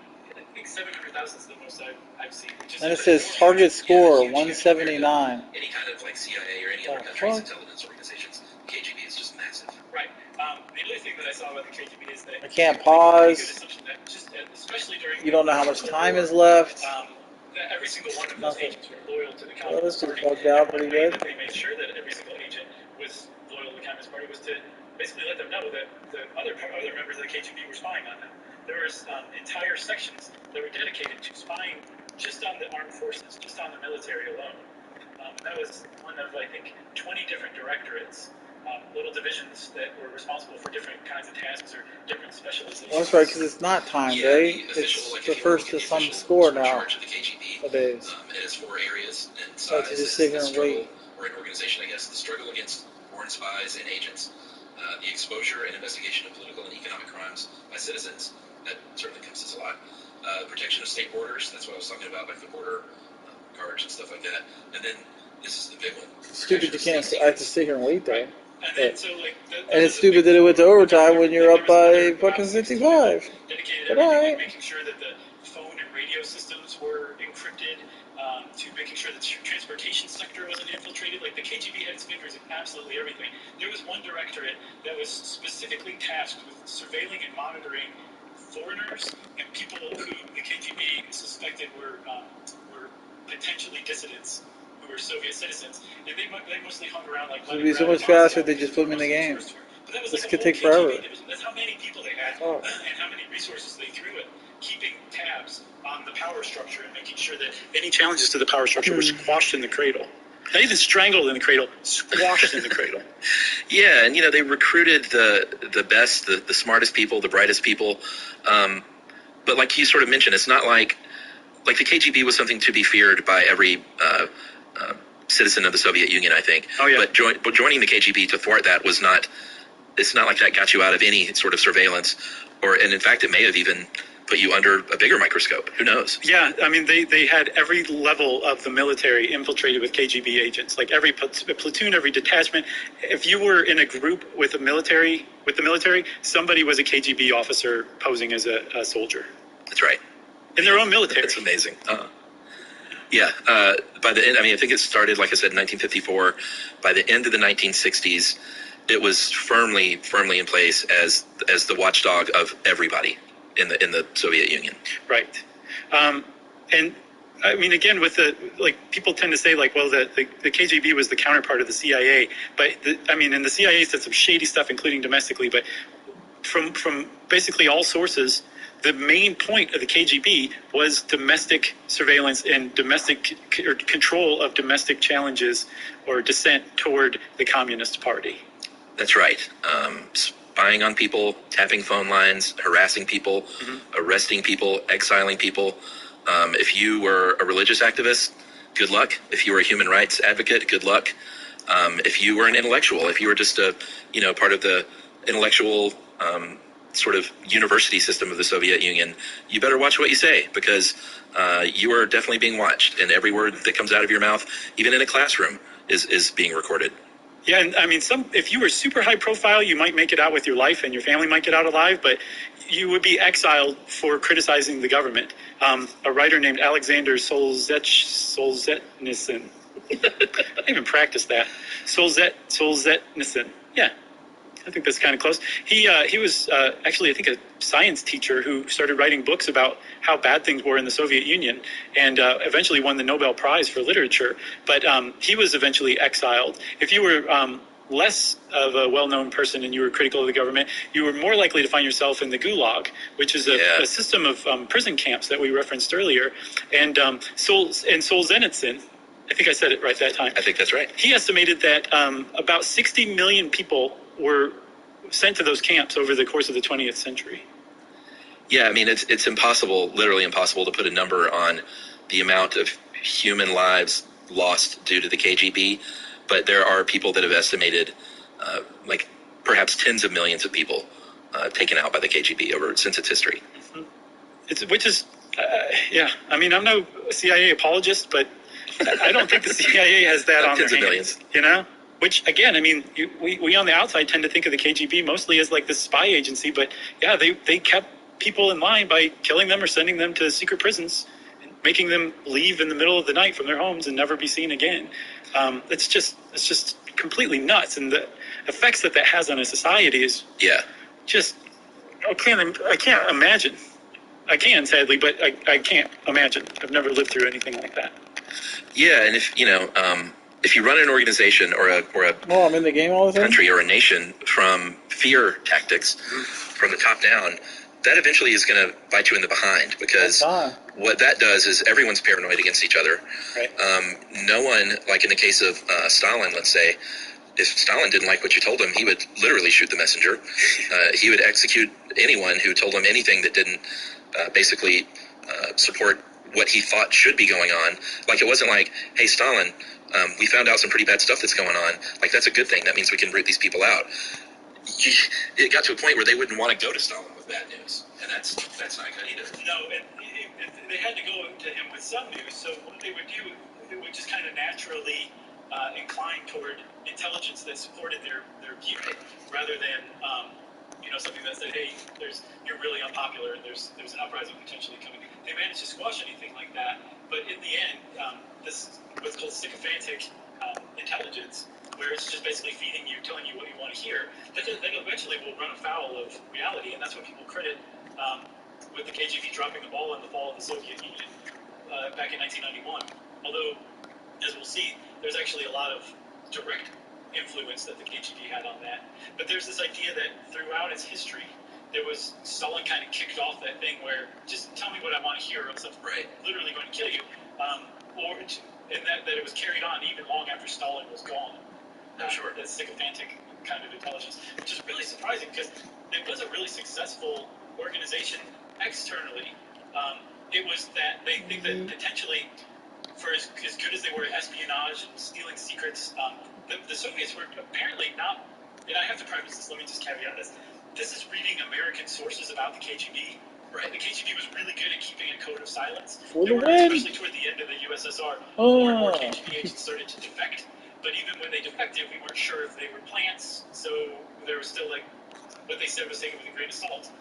think 700,000 is the most I've seen. And it says target score 179. Any kind of like CIA or any other country's intelligence organizations, KGB is just massive. Right. The other thing that I saw about the KGB is that I can't pause. especially during You don't know how much time is left. That every single one of those agents were loyal to the Well, Communist this is Party. bugged out pretty good. They made sure that every single agent was loyal to the Communist Party was to basically let them know that the other members of the KGB were spying on them. There was entire sections that were dedicated to spying just on the armed forces, just on the military alone. That was one of, I think, 20 different directorates, little divisions that were responsible for different kinds of tasks or different specializations. Well, that's right, because it's not timed, right? It's refers to some score now. Nowadays. It has 4 areas and So to just sit here and wait. Or an organization, I guess, the struggle against foreign spies and agents, the exposure and investigation of political and economic crimes by citizens, that certainly encompasses a lot. Protection of state borders, that's what I was talking about, like the border guards and stuff like that. And then, this is the big one. Stupid you can't, I have to sit here and wait though. And then, so, like, And it's stupid that it went to overtime when you're up by fucking 55. Dedicated But alright. making sure that the phone and radio systems were encrypted, to making sure that the transportation sector wasn't infiltrated. Like, the KGB had its fingers in absolutely everything. There was one directorate that was specifically tasked with surveilling and monitoring foreigners and people who the KGB suspected were potentially dissidents who were Soviet citizens, and they mostly hung around like. It would be so much faster if they just put them in the game. This could take forever. That's how many people they had, and how many resources they threw at keeping tabs on the power structure and making sure that any challenges to the power structure were squashed in the cradle. Not even strangled in the cradle, squashed in the cradle. Yeah, and they recruited the best, the smartest people, the brightest people. But like you sort of mentioned, it's not like the KGB was something to be feared by every citizen of the Soviet Union, I think. Oh, yeah. But joining the KGB to thwart that was not. It's not like that got you out of any sort of surveillance, and in fact, it may have even put you under a bigger microscope. Who knows? Yeah, I mean, they had every level of the military infiltrated with KGB agents, like every platoon, every detachment. If you were in a group with the military, somebody was a KGB officer posing as a soldier. That's right. In their own military. That's amazing. Yeah. By the end, I mean, I think it started, like I said, in 1954. By the end of the 1960s, it was firmly in place as the watchdog of everybody in the Soviet Union. Right. And I mean, again, with people tend to say well, the KGB was the counterpart of the CIA, but and the CIA said some shady stuff, including domestically, but from basically all sources, the main point of the KGB was domestic surveillance and domestic or control of domestic challenges or dissent toward the Communist Party. That's right. Spying on people, tapping phone lines, harassing people, arresting people, exiling people. If you were a religious activist, good luck. If you were a human rights advocate, good luck. If you were an intellectual, if you were just part of the intellectual sort of university system of the Soviet Union, you better watch what you say, because you are definitely being watched, and every word that comes out of your mouth, even in a classroom, is being recorded. Yeah, and if you were super high profile, you might make it out with your life and your family might get out alive, but you would be exiled for criticizing the government. A writer named Alexander Solzhenitsyn. I didn't even practice that. Solzhenitsyn. Yeah. I think that's kind of close. He was actually, I think, a science teacher who started writing books about how bad things were in the Soviet Union, and eventually won the Nobel Prize for literature. But he was eventually exiled. If you were less of a well-known person and you were critical of the government, you were more likely to find yourself in the Gulag, which is a system of prison camps that we referenced earlier. And Solzhenitsyn, I think I said it right that time. I think that's right. He estimated that about 60 million people were sent to those camps over the course of the 20th century. Yeah, I mean, it's impossible, literally impossible, to put a number on the amount of human lives lost due to the KGB, but there are people that have estimated perhaps tens of millions of people taken out by the KGB since its history. I mean, I'm no CIA apologist, but I don't think the CIA has that on their hands. Tens of millions. You know? Which, again, I mean, we on the outside tend to think of the KGB mostly as like this spy agency, but yeah, they kept people in line by killing them or sending them to secret prisons and making them leave in the middle of the night from their homes and never be seen again. It's just completely nuts, and the effects that has on a society is just I can't imagine. I can, sadly, but I can't imagine. I've never lived through anything like that. Yeah, and if you run an organization or a I'm in the game all the time. Country or a nation from fear tactics, from the top down, that eventually is going to bite you in the behind, because what that does is everyone's paranoid against each other. Right. No one, like in the case of Stalin, let's say, if Stalin didn't like what you told him, he would literally shoot the messenger. He would execute anyone who told him anything that didn't basically support what he thought should be going on. Like, it wasn't like, hey, Stalin, we found out some pretty bad stuff that's going on. Like, that's a good thing. That means we can root these people out. It got to a point where they wouldn't want to go to Stalin with bad news, and that's not good either. No, and they had to go to him with some news, so what they would do, it would just kind of naturally incline toward intelligence that supported their view, rather than something that said, hey, you're really unpopular and there's an uprising potentially coming. They managed to squash anything like that, but in the end, this what's called sycophantic intelligence, where it's just basically feeding you, telling you what you want to hear, that eventually will run afoul of reality, and that's what people credit with the KGB dropping the ball in the fall of the Soviet Union back in 1991. Although, as we'll see, there's actually a lot of direct influence that the KGB had on that. But there's this idea that throughout its history, Stalin kind of kicked off that thing where just tell me what I want to hear, or else I'm literally going to kill you. And that it was carried on even long after Stalin was gone. Sure. That sycophantic kind of intelligence, which is really surprising because it was a really successful organization externally. It was that they think that potentially, for as good as they were at espionage and stealing secrets, the Soviets were apparently not, and I have to preface this, let me just caveat this. This is reading American sources about the KGB. Right. The KGB was really good at keeping a code of silence. Especially toward the end of the USSR, more and more KGB agents started to defect. But even when they defected, we weren't sure if they were plants, so there was still what they said was taken with a grain of salt.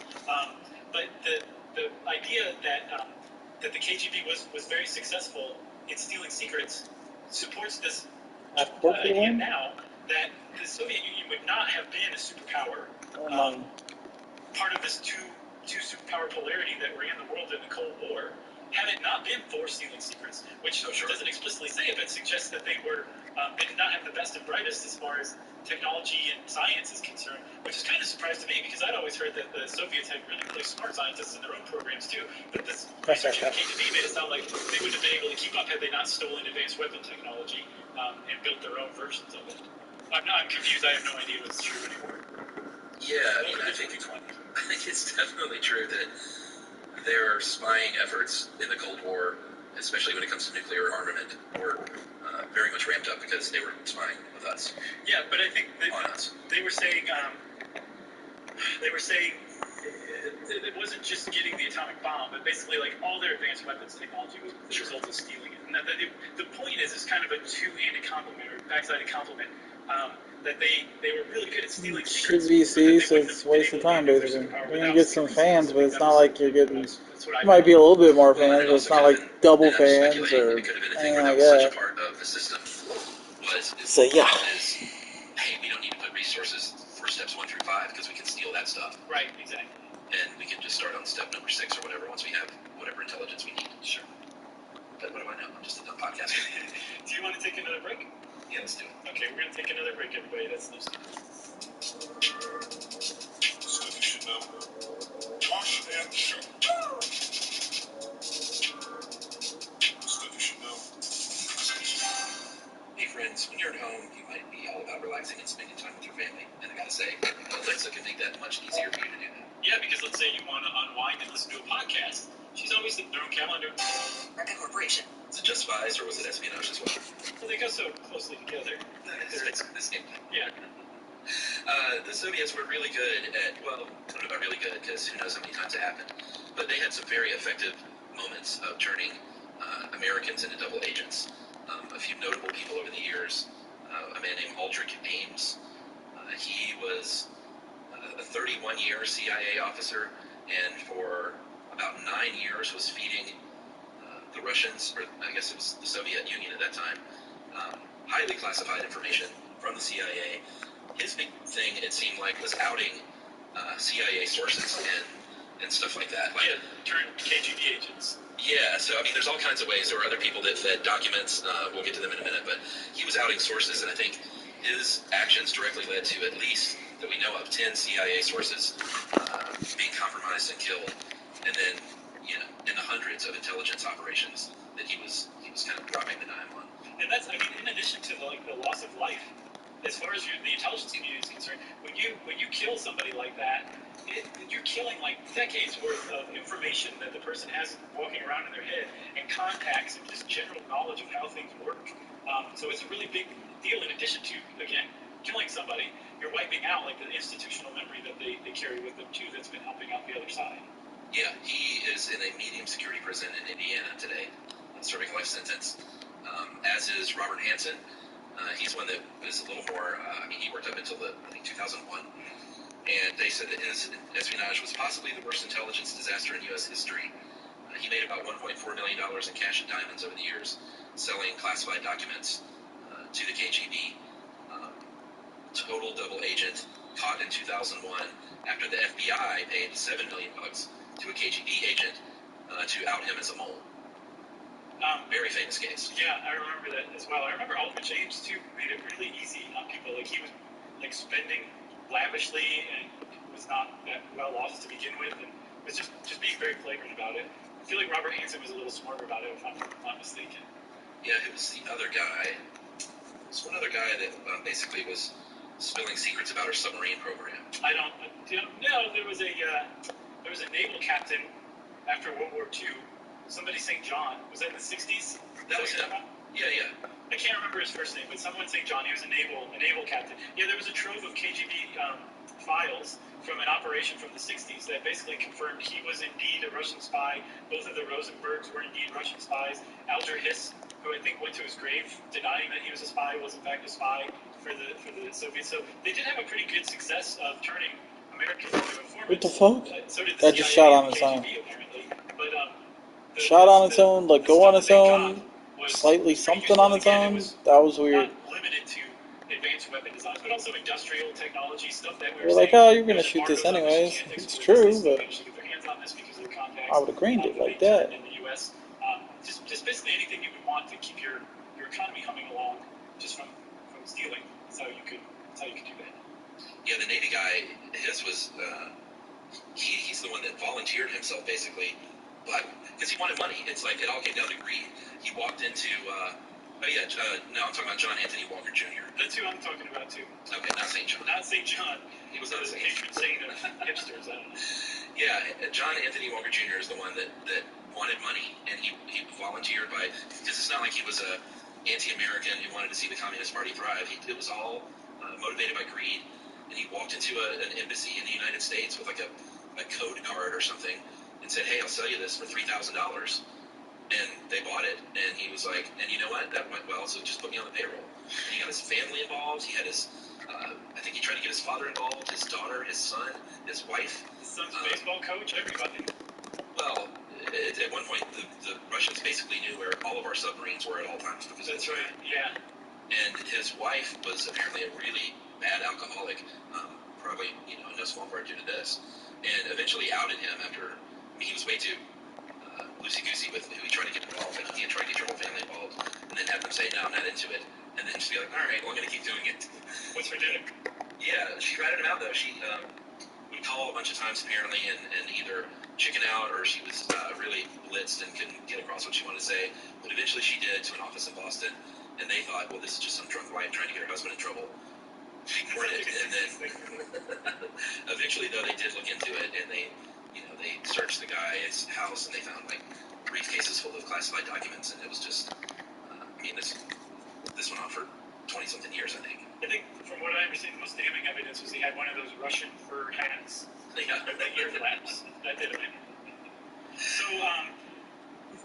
But the idea that the KGB was very successful in stealing secrets supports this idea now that the Soviet Union would not have been a superpower. Part of this two superpower polarity that ran the world in the Cold War, had it not been for stealing secrets, which doesn't explicitly say it, but suggests that they did not have the best and brightest as far as technology and science is concerned, which is kind of surprised to me because I'd always heard that the Soviets had really, really smart scientists in their own programs too, but this research in the KGB made it sound like they wouldn't have been able to keep up had they not stolen advanced weapon technology and built their own versions of it. I'm confused. I have no idea what's true anymore. Yeah, I think it's definitely true that their spying efforts in the Cold War, especially when it comes to nuclear armament, were very much ramped up because they were spying with us. Yeah, but I think they were saying it wasn't just getting the atomic bomb, but basically like all their advanced weapons technology was the result of stealing it. And the point is kind of a two-handed compliment or backsided compliment. That they were really good at stealing secrets. Should be see, so it's a waste of time basically. You're gonna get some fans, but it's not like you're getting. You might be a little bit more fans, but it's not like double fans or anything like that. So yeah. Hey, we don't need to put resources for steps 1 through 5 because we can steal that stuff. Right, exactly. And we can just start on step number 6 or whatever once we have whatever intelligence we need. Sure. But what do I know? I'm just a dumb podcaster. Do you want to take another break? Yeah, let's do it. Okay, we're going to take another break, everybody. That's no secret. Stuff you should know. Josh and Show. Stuff you should know. Hey friends, when you're at home, you might be all about relaxing and spending time with your family. And I gotta say, Alexa can make that much easier for you to do that. Yeah, because let's say you want to unwind and listen to a podcast. She's always in their own calendar. American corporation. Was it just spies or was it espionage as well? Well, they go so closely together. It's the same thing. Yeah. The Soviets were really good at, well, I don't know about really good, because who knows how many times it happened, but they had some very effective moments of turning Americans into double agents. A few notable people over the years, a man named Aldrich Ames. He was a 31-year CIA officer, and for about 9 years was feeding the Russians, or I guess it was the Soviet Union at that time, highly classified information from the CIA. His big thing, it seemed like, was outing CIA sources and stuff like that. Like, yeah, turned KGB agents. Yeah, so I mean, there's all kinds of ways. There were other people that fed documents. We'll get to them in a minute, but he was outing sources, and I think his actions directly led to at least, that we know of, 10 CIA sources being compromised and killed, and then, you know, in the hundreds of intelligence operations that he was kind of dropping the dime on. And that's, I mean, in addition to the loss of life, as far as the intelligence community is concerned, when you kill somebody like that, you're killing like decades worth of information that the person has walking around in their head, and contacts and just general knowledge of how things work. So it's a really big deal. In addition to, again, killing somebody, you're wiping out like the institutional memory that they carry with them too. That's been helping out the other side. Yeah, he is in a medium security prison in Indiana today, serving a life sentence. As is Robert Hansen. He's one that is a little more. I mean, he worked up until I think 2001. And they said that his espionage was possibly the worst intelligence disaster in U.S. history. He made about $1.4 million in cash and diamonds over the years, selling classified documents to the KGB. Total double agent, caught in 2001 after the FBI paid $7 million to a KGB agent to out him as a mole. Very famous case. Yeah, I remember that as well. I remember Aldrich Ames, too, made it really easy on people. Like, he was, like, spending lavishly and was not that well off to begin with, and was just being very flagrant about it. I feel like Robert Hansen was a little smarter about it, if I'm not mistaken. Yeah, it was the other guy. It was one other guy that basically was spilling secrets about our submarine program. I don't know. There was a naval captain after World War II. Somebody St. John. Was that in the 60s? That was him. Yeah. I can't remember his first name, but someone St. John. He was a naval captain. Yeah, there was a trove of KGB files from an operation from the 60s that basically confirmed he was indeed a Russian spy. Both of the Rosenbergs were indeed Russian spies. Alger Hiss, who I think went to his grave denying that he was a spy, was in fact a spy for the Soviets. So they did have a pretty good success of turning Americans into informants. What the fuck? So did the that just shot on its own. But, shot on its own, let go on its own, slightly something on its own. That was weird. Not limited to advanced weapon designs, but also industrial technology stuff that we're like, oh, you're gonna shoot this anyways. It's true, but I would have grained it like that. U.S. Just basically anything you would want to keep your economy humming along, just from stealing. That's how you could do that. Yeah, the Navy guy, his was he's the one that volunteered himself basically, but because he wanted money. It's like it all came down to greed. He walked into no, I'm talking about John Anthony Walker Jr. That's who I'm talking about too. Okay, not St. John. Not St. John. He was not a patron saint of hipsters. I don't know. Yeah, John Anthony Walker Jr. is the one that wanted money, and he volunteered by, because it's not like he was a anti-American who wanted to see the Communist Party thrive. It was all motivated by greed, and he walked into an embassy in the United States with like a code card or something and said, "Hey, I'll sell you this for $3,000." And they bought it, and he was like, and you know what, that went well, so just put me on the payroll. And he got his family involved, he had his, I think he tried to get his father involved, his daughter, his son, his wife. His son's baseball coach, everybody. Well, at one point, the Russians basically knew where all of our submarines were at all times. Because that's right, yeah. And his wife was apparently a really bad alcoholic, probably, in no small part due to this, and eventually outed him after he was way too loosey-goosey with who he tried to get involved, and he had tried to get your whole family involved, and then have them say, "No, I'm not into it," and then just be like, "All right, well, I'm going to keep doing it." What's for dinner? Yeah, she ratted him out, though. She would call a bunch of times, apparently, and either chicken out, or she was really blitzed and couldn't get across what she wanted to say, but eventually she did, to an office in Boston, and they thought, well, this is just some drunk wife trying to get her husband in trouble. She ignored it, and then eventually, though, they did look into it, and they searched the guy's house, and they found like briefcases full of classified documents, and it was just, this went on for 20-something years, I think. I think, from what I understand, the most damning evidence was he had one of those Russian fur hats, the ear flaps. That did it. So,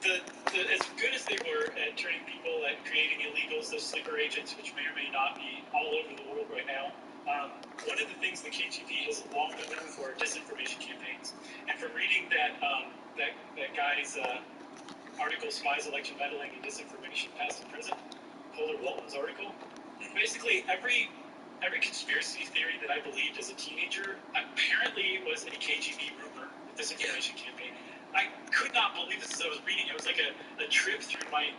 as good as they were at turning people, at creating illegals, those sleeper agents, which may or may not be all over the world right now, one of the things the KGB has long been known for are disinformation campaigns. And from reading that guy's article, Spies, Election Meddling, and Disinformation, Past and Present, Polar Walton's article, basically every conspiracy theory that I believed as a teenager apparently was a KGB rumor, a disinformation campaign. I could not believe this as I was reading. It was like a trip through my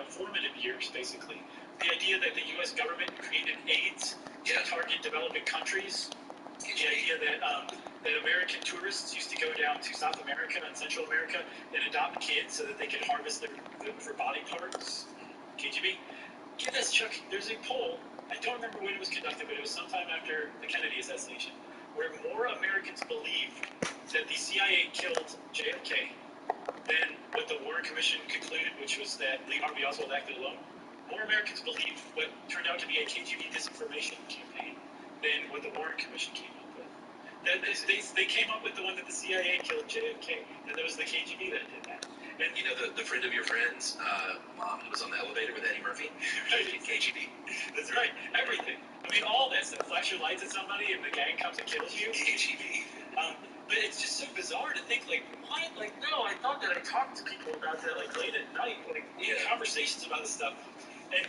formative years, basically. The idea that the U.S. government created AIDS to target developing countries. The idea that American tourists used to go down to South America and Central America and adopt kids so that they could harvest them for body parts. KGB. Get this, Chuck. There's a poll. I don't remember when it was conducted, but it was sometime after the Kennedy assassination, where more Americans believed that the CIA killed JFK than what the Warren Commission concluded, which was that Lee Harvey Oswald acted alone. More Americans believed what turned out to be a KGB disinformation campaign than what the Warren Commission came up with. They came up with the one that the CIA killed JFK, and that was the KGB that did that. And the friend of your friend's mom who was on the elevator with Eddie Murphy? KGB. That's right. Everything. All that stuff. Flash your lights at somebody and the gang comes and kills you. KGB. But it's just so bizarre to think, what? No, I thought that I talked to people about that, late at night, conversations about this stuff. And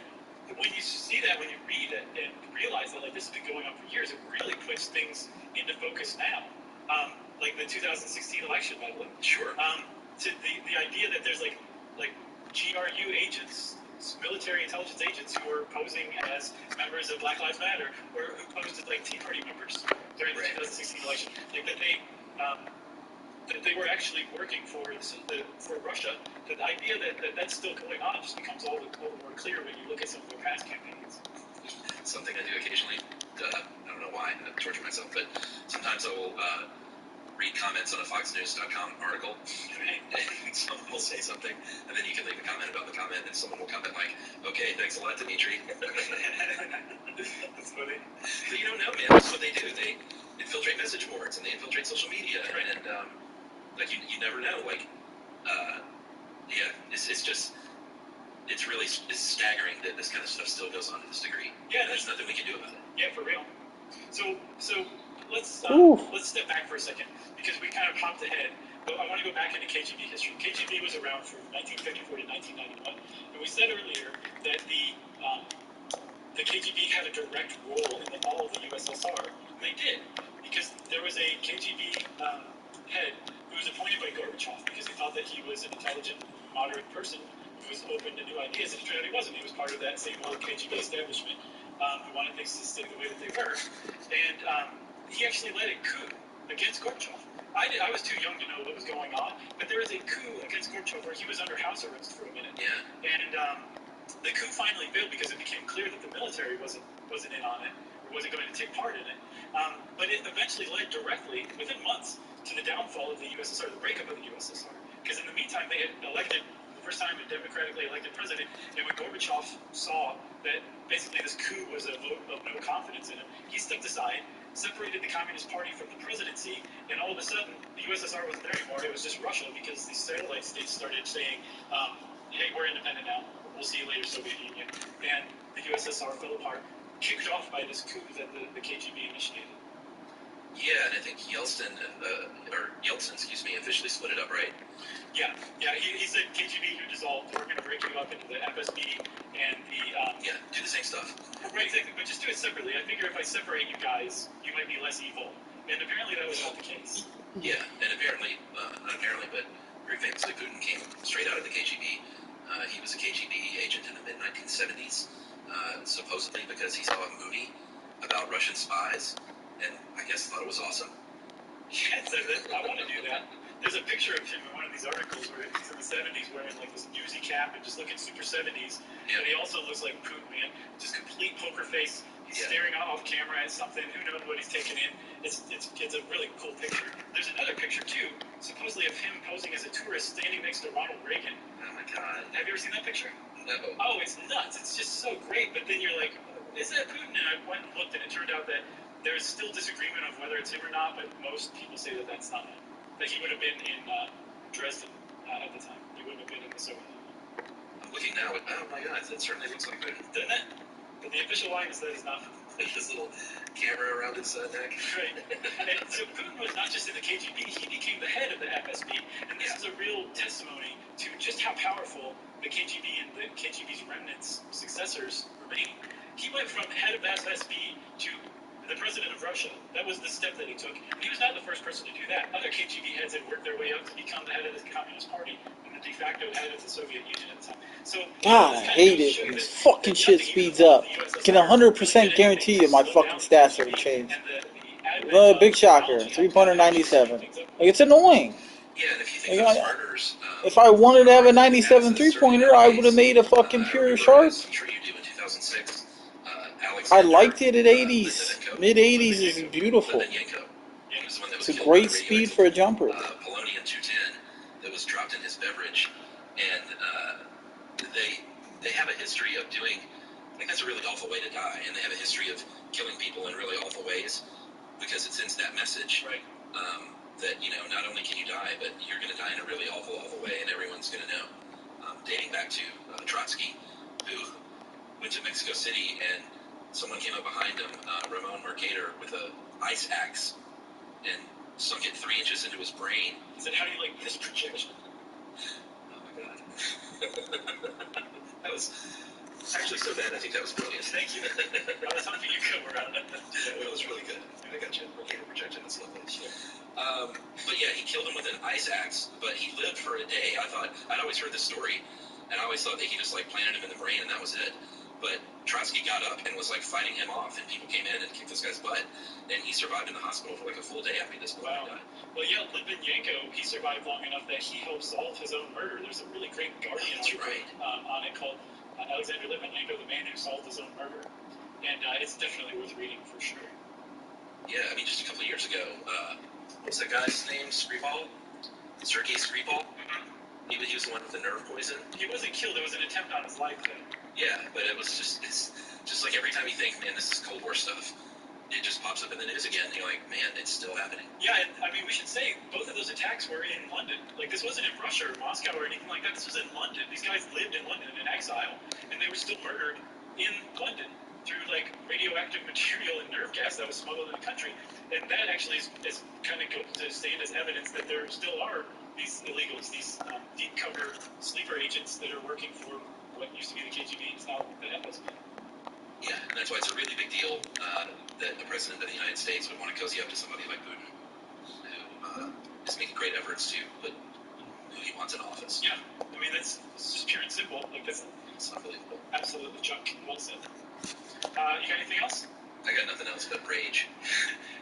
when you see that, when you read it and realize that, this has been going on for years, it really puts things into focus now. Like the 2016 election meddling. Sure. To the idea that there's GRU agents, military intelligence agents, who are posing as members of Black Lives Matter, or who posed as Tea Party members during the 2016 election. That they were actually working for Russia. The idea that that's still going on just becomes all the more clear when you look at some of their past campaigns. Something I do occasionally. I don't know why I torture myself, but sometimes I will read comments on a FoxNews.com article, and someone will say something, and then you can leave a comment about the comment, and someone will comment "Okay, thanks a lot, Dimitri." That's funny. But you don't know, man. That's what they do. They infiltrate message boards, and they infiltrate social media, and you never know. It's really staggering that this kind of stuff still goes on to this degree. Yeah, there's nothing we can do about it. Yeah, for real. So let's step back for a second, because we kind of popped ahead. But I want to go back into KGB history. KGB was around from 1954 to 1991, and we said earlier that the KGB had a direct role in all of the USSR, and they did, because there was a KGB head who who was appointed by Gorbachev because he thought that he was an intelligent, moderate person who was open to new ideas, and it turned out he wasn't. He was part of that same old KGB establishment who wanted things to stay the way that they were. And he actually led a coup against Gorbachev. I was too young to know what was going on, but there was a coup against Gorbachev where he was under house arrest for a minute. Yeah. And the coup finally failed because it became clear that the military wasn't in on it, or wasn't going to take part in it. But it eventually led directly, within months, to the downfall of the USSR, the breakup of the USSR. Because in the meantime, they had elected, the first time, a democratically elected president, and when Gorbachev saw that basically this coup was a vote of no confidence in him, he stepped aside, separated the Communist Party from the presidency, and all of a sudden, the USSR wasn't there anymore. It was just Russia, because these satellite states started saying, hey, we're independent now. We'll see you later, Soviet Union. And the USSR fell apart, kicked off by this coup that the KGB initiated. Yeah, and I think Yeltsin, officially split it up, right? Yeah. He said KGB, you dissolved. We're going to break you up into the FSB and the... do the same stuff. Right, exactly. But just do it separately. I figure if I separate you guys, you might be less evil. And apparently that was not the case. Yeah, and apparently, not apparently, but very famously, Putin came straight out of the KGB. He was a KGB agent in the mid-1970s, supposedly because he saw a movie about Russian spies, and I guess thought it was awesome. Yeah, I want to do that. There's a picture of him in one of these articles where he's in the 70s wearing like this newsy cap and just looking super 70s. Yeah. But he also looks like Putin, man. Just complete poker face. He's staring off camera at something. Who knows what he's taking in? It's a really cool picture. There's another picture too, supposedly of him posing as a tourist standing next to Ronald Reagan. Oh my God. Have you ever seen that picture? No. Oh, it's nuts. It's just so great. But then you're like, is that Putin? And I went and looked, and it turned out that there's still disagreement of whether it's him or not, but most people say that that's not him. That he would have been in Dresden at the time. He wouldn't have been in the Soviet Union. I'm looking now, oh my God, that certainly looks like Putin. Doesn't it? But the official line is that he's not. His little camera around his neck. Right. And so Putin was not just in the KGB, he became the head of the FSB. And this is a real testimony to just how powerful the KGB and the KGB's remnants, successors, remain. He went from head of the FSB to the president of Russia. That was the step that he took. He was not the first person to do that. Other KGB heads had worked their way up to become the head of the Communist Party and the de facto head of the Soviet Union at the time. So, God, I hate it when this fucking shit speeds up. I can 100% guarantee you my fucking stats are changed. Big shocker, 3.97. Like, it's annoying. Yeah, and if you think those murders... if I wanted to have a 97 3-pointer, I would have made a fucking pure sharp. I'm sure you do in 2006. I liked it at 80s. Mid-80s is beautiful. It's a great speed for a jumper. Polonium 210 that was dropped in his beverage, and they have a history of doing... I think that's a really awful way to die, and they have a history of killing people in really awful ways because it sends that message that, you know, not only can you die, but you're going to die in a really awful, awful way, and everyone's going to know. Dating back to Trotsky, who went to Mexico City, and someone came up behind him, Ramon Mercader, with a ice axe, and sunk it 3 inches into his brain. He said, how do you like this projection? Oh my God. That was actually so bad, I think that was brilliant. Thank you. I was hoping you could around it. Yeah, it was really good. I got you. Mercator projection, that's lovely. But yeah, he killed him with an ice axe, but he lived for a day. I'd always heard this story, and I always thought that he just like planted him in the brain and that was it. But Trotsky got up and was like fighting him off, and people came in and kicked this guy's butt, and he survived in the hospital for like a full day after this. Wow. Well, yeah, Litvinenko, he survived long enough that he helped solve his own murder. There's a really great Guardian article on it called Alexander Litvinenko, the man who solved his own murder. And it's definitely worth reading for sure. Yeah, I mean, just a couple of years ago, what's that guy's name? Skripal? Sergei Skripal? Mm-hmm. He was the one with the nerve poison. He wasn't killed. It was an attempt on his life, though. Yeah, but it's just like every time you think, man, this is Cold War stuff, it just pops up in the news again. You're like, man, it's still happening. Yeah, I mean, we should say both of those attacks were in London. Like, this wasn't in Russia or Moscow or anything like that. This was in London. These guys lived in London in exile, and they were still murdered in London through, like, radioactive material and nerve gas that was smuggled in the country. And that actually is kind of goes to stand as evidence that there still are these illegals, these deep cover sleeper agents that are working for what used to be the KGB, it's now the FSB. Yeah, and that's why it's a really big deal that the President of the United States would want to cozy up to somebody like Putin, who is he's making great efforts to put who he wants in office. Yeah, I mean, it's just pure and simple. Like, that's It's unbelievable. absolutely junk. Well said. You got anything else? I got nothing else but rage.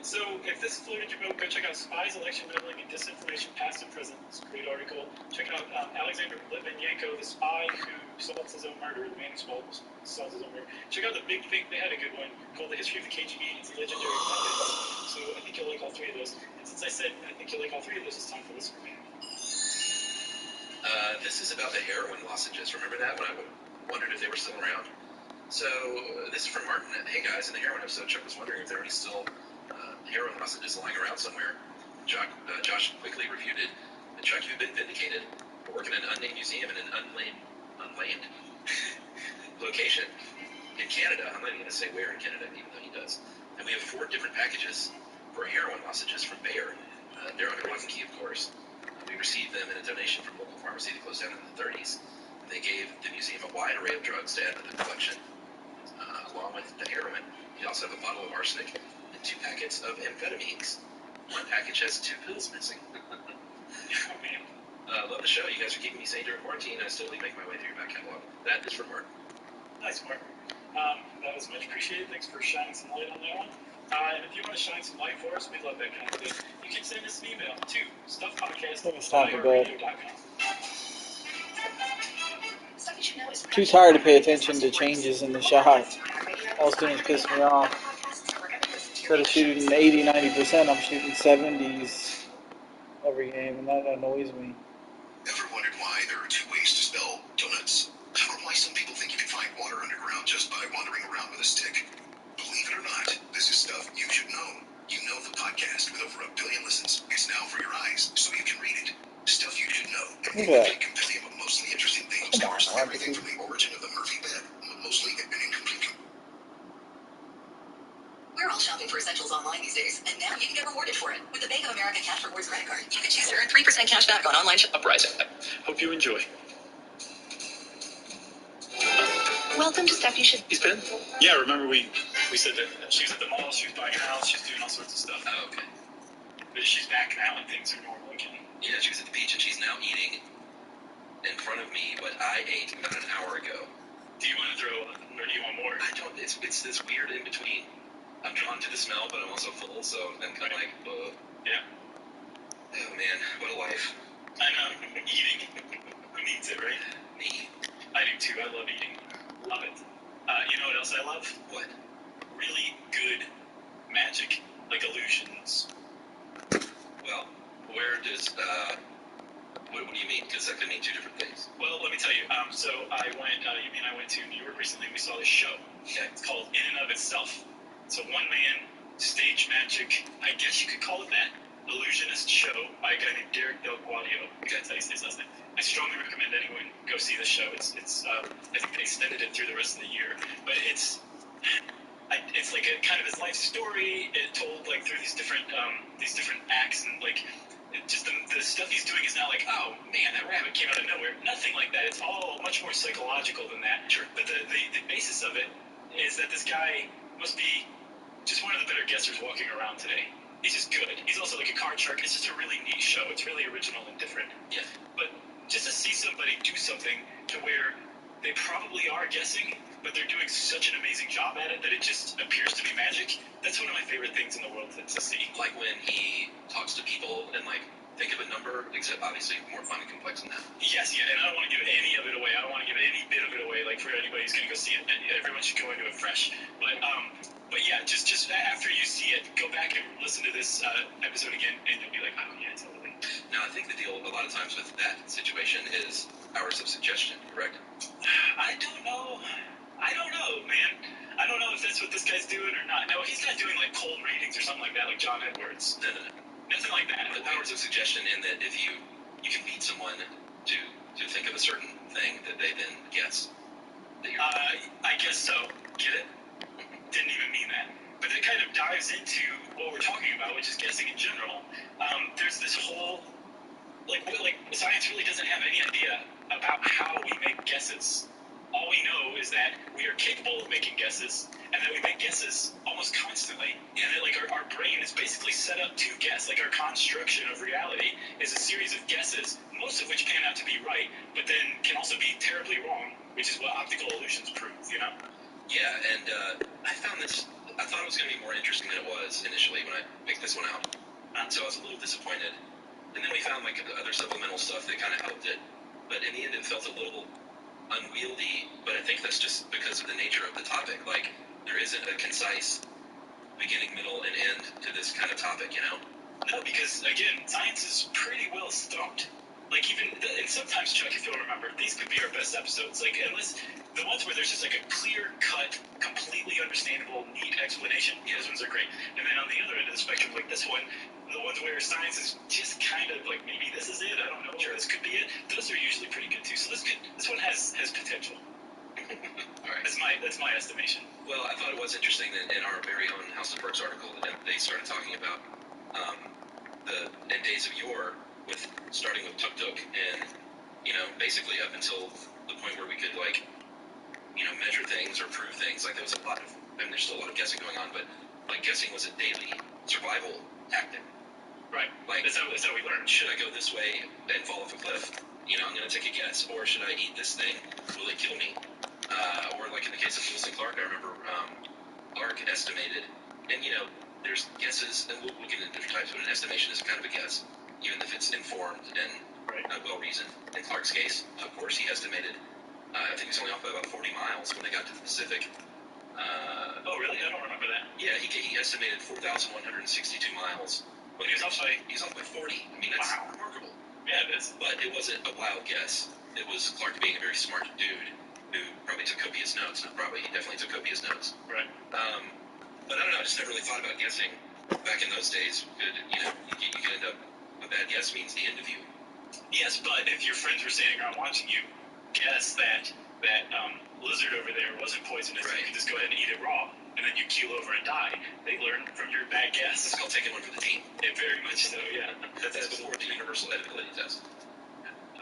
So, if this floated your boat, go check out Spies, Election Meddling, and Disinformation, Past and Present. It's a great article. Check out Alexander Litvinenko, the spy who solves his own murder, the man who solves his own murder. Check out The Big Fake. They had a good one called The History of the KGB. It's a legendary puppet. So, I think you'll like all three of those. And since I said I think you'll like all three of those, it's time for this for me. This is about the heroin lozenges. Remember that when I wondered if they were still around? So, this is from Martin. Hey guys, in the heroin episode, Chuck was wondering if there were any still heroin lozenges lying around somewhere. Josh quickly refuted. Chuck, you've been vindicated. We're working in an unnamed museum in an unnamed location in Canada. I'm not even going to say where in Canada, even though he does. And we have 4 different packages for heroin lozenges from Bayer. They're under lock and key, of course. We received them in a donation from a local pharmacy that closed down in the 30s. They gave the museum a wide array of drugs to add to the collection, along with the heroin. We also have a bottle of arsenic and 2 packets of amphetamines. 1 package has 2 pills missing. Love the show. You guys are keeping me sane during quarantine. I still make my way through your back catalog. That is from Martin. Nice, Mark. That was much appreciated. Thanks for shining some light on that one. And if you want to shine some light for us, we love that kind of thing. You can send us an email to stuffpodcast@radio.com. Too tired to pay attention to changes in the shot. All students piss me off. Instead of shooting 80, 90%, I'm shooting 70s every game, and that annoys me. Ever wondered why there are 2 ways to spell donuts? Or why some people think you can find water underground just by wandering around with a stick? Believe it or not, this is stuff you should know. You know the podcast with over 1 billion listens. It's now for your eyes, so you can read it. Stuff you should know. An incomplete compendium of mostly interesting things covers everything from the origin of the Murphy bed, mostly an incomplete. We're all shopping for essentials online these days, and now you can get rewarded for it. With the Bank of America Cash Rewards credit card, you can choose to earn 3% cash back on online shopping. Uprising. Hope you enjoy. Welcome to Stuff You Should... He's been? Yeah, remember we said that she was at the mall, she was buying a house, she's doing all sorts of stuff. Oh, okay. But she's back now and things are normal again. Yeah, she was at the beach and she's now eating in front of me what I ate about an hour ago. Do you want to throw, or do you want more? I don't, it's this weird in between. I'm drawn to the smell, but I'm also full, so I'm kind of like, Yeah. Oh man, what a life. I know, eating. Who needs it, right? Me. I do too, I love eating. Love it. You know what else I love? What? Really good magic, like illusions. Well, where does, what do you mean? Because that could mean 2 different things. Well, let me tell you, so I went to New York recently, we saw this show. Okay. It's called In and of Itself. It's a one-man stage magic, I guess you could call it that, illusionist show by a guy named Derek Del Guadio. That's how you say his last name. I strongly recommend anyone go see the show. It's I think they extended it through the rest of the year, but it's like a kind of his life story. It told like through these different acts, and like just the stuff he's doing is not like, oh man, that rabbit came out of nowhere. Nothing like that. It's all much more psychological than that. Sure. But the basis of it is that this guy must be just one of the better guessers walking around today. He's just good. He's also like a card shark. It's just a really neat show. It's really original and different. Yeah. But just to see somebody do something to where they probably are guessing, but they're doing such an amazing job at it that it just appears to be magic, that's one of my favorite things in the world to see. Like when he talks to people and like think of a number, except obviously more fun and complex than that. Yes, yeah, and I don't want to give any of it away. I don't want to give any bit of it away. Like for anybody who's going to go see it, everyone should go into it fresh. But yeah, just after you see it, go back and listen to this episode again, and you'll be like, oh yeah, totally. Now I think the deal a lot of times with that situation is powers of suggestion, correct? I don't know, man. I don't know if that's what this guy's doing or not. No, he's not doing like cold readings or something like that, like John Edwards. No. Nothing like that. The powers of suggestion in that if you can beat someone to think of a certain thing that they then guess. I guess so. Get it? Didn't even mean that. But it kind of dives into what we're talking about, which is guessing in general. There's this whole like science really doesn't have any idea about how we make guesses. All we know is that we are capable of making guesses, and that we make guesses almost constantly, and that like our brain is basically set up to guess. yes, like our construction of reality is a series of guesses, most of which pan out to be right, but then can also be terribly wrong, which is what optical illusions prove, you know? Yeah, and I found this, I thought it was going to be more interesting than it was initially when I picked this one out. So I was a little disappointed. And then we found like other supplemental stuff that kind of helped it. But in the end, it felt a little unwieldy. But I think that's just because of the nature of the topic. Like, there isn't a concise beginning, middle, and end to this kind of topic, you know? No, because, again, science is pretty well stumped. Like, even, and sometimes, Chuck, if you'll remember, these could be our best episodes. Like, unless, the ones where there's just, like, a clear-cut, completely understandable, neat explanation, yeah, those ones are great. And then on the other end of the spectrum, like this one, the ones where science is just kind of, like, maybe this is it, I don't know, sure, this could be it, those are usually pretty good, too. So this one has potential. All right. That's my estimation. Well, I thought it was interesting that in our very own House of Perks article, that they started talking about in days of yore, with starting with Tuk Tuk, and basically up until the point where we could measure things or prove things. Like there was a lot of, and there's still a lot of guessing going on, but like guessing was a daily survival tactic. Right. Like that's how we learned. Should I go this way and fall off a cliff? I'm going to take a guess. Or should I eat this thing? Will it kill me? Or like in the case of Lewis and Clark, I remember Clark estimated, and there's guesses, and we'll get into different types, but an estimation is kind of a guess, even if it's informed and well reasoned. In Clark's case, of course, he estimated. I think he was only off by about 40 miles when they got to the Pacific. Oh, really? I don't remember that. Yeah, he estimated 4,162 miles. But he was off by 40. I mean, that's remarkable. Yeah, it is. But it wasn't a wild guess. It was Clark being a very smart dude who probably took copious notes. Not probably, he definitely took copious notes. Right. But I don't know, I just never really thought about guessing. Back in those days, you could end up, a bad guess means the end of you. Yes, but if your friends were standing around watching you guess that lizard over there wasn't poisonous, you could just go ahead and eat it raw, and then you keel over and die, they learn from your bad guess. It's called taking one for the team. Very much so, yeah. That's before the universal edibility test.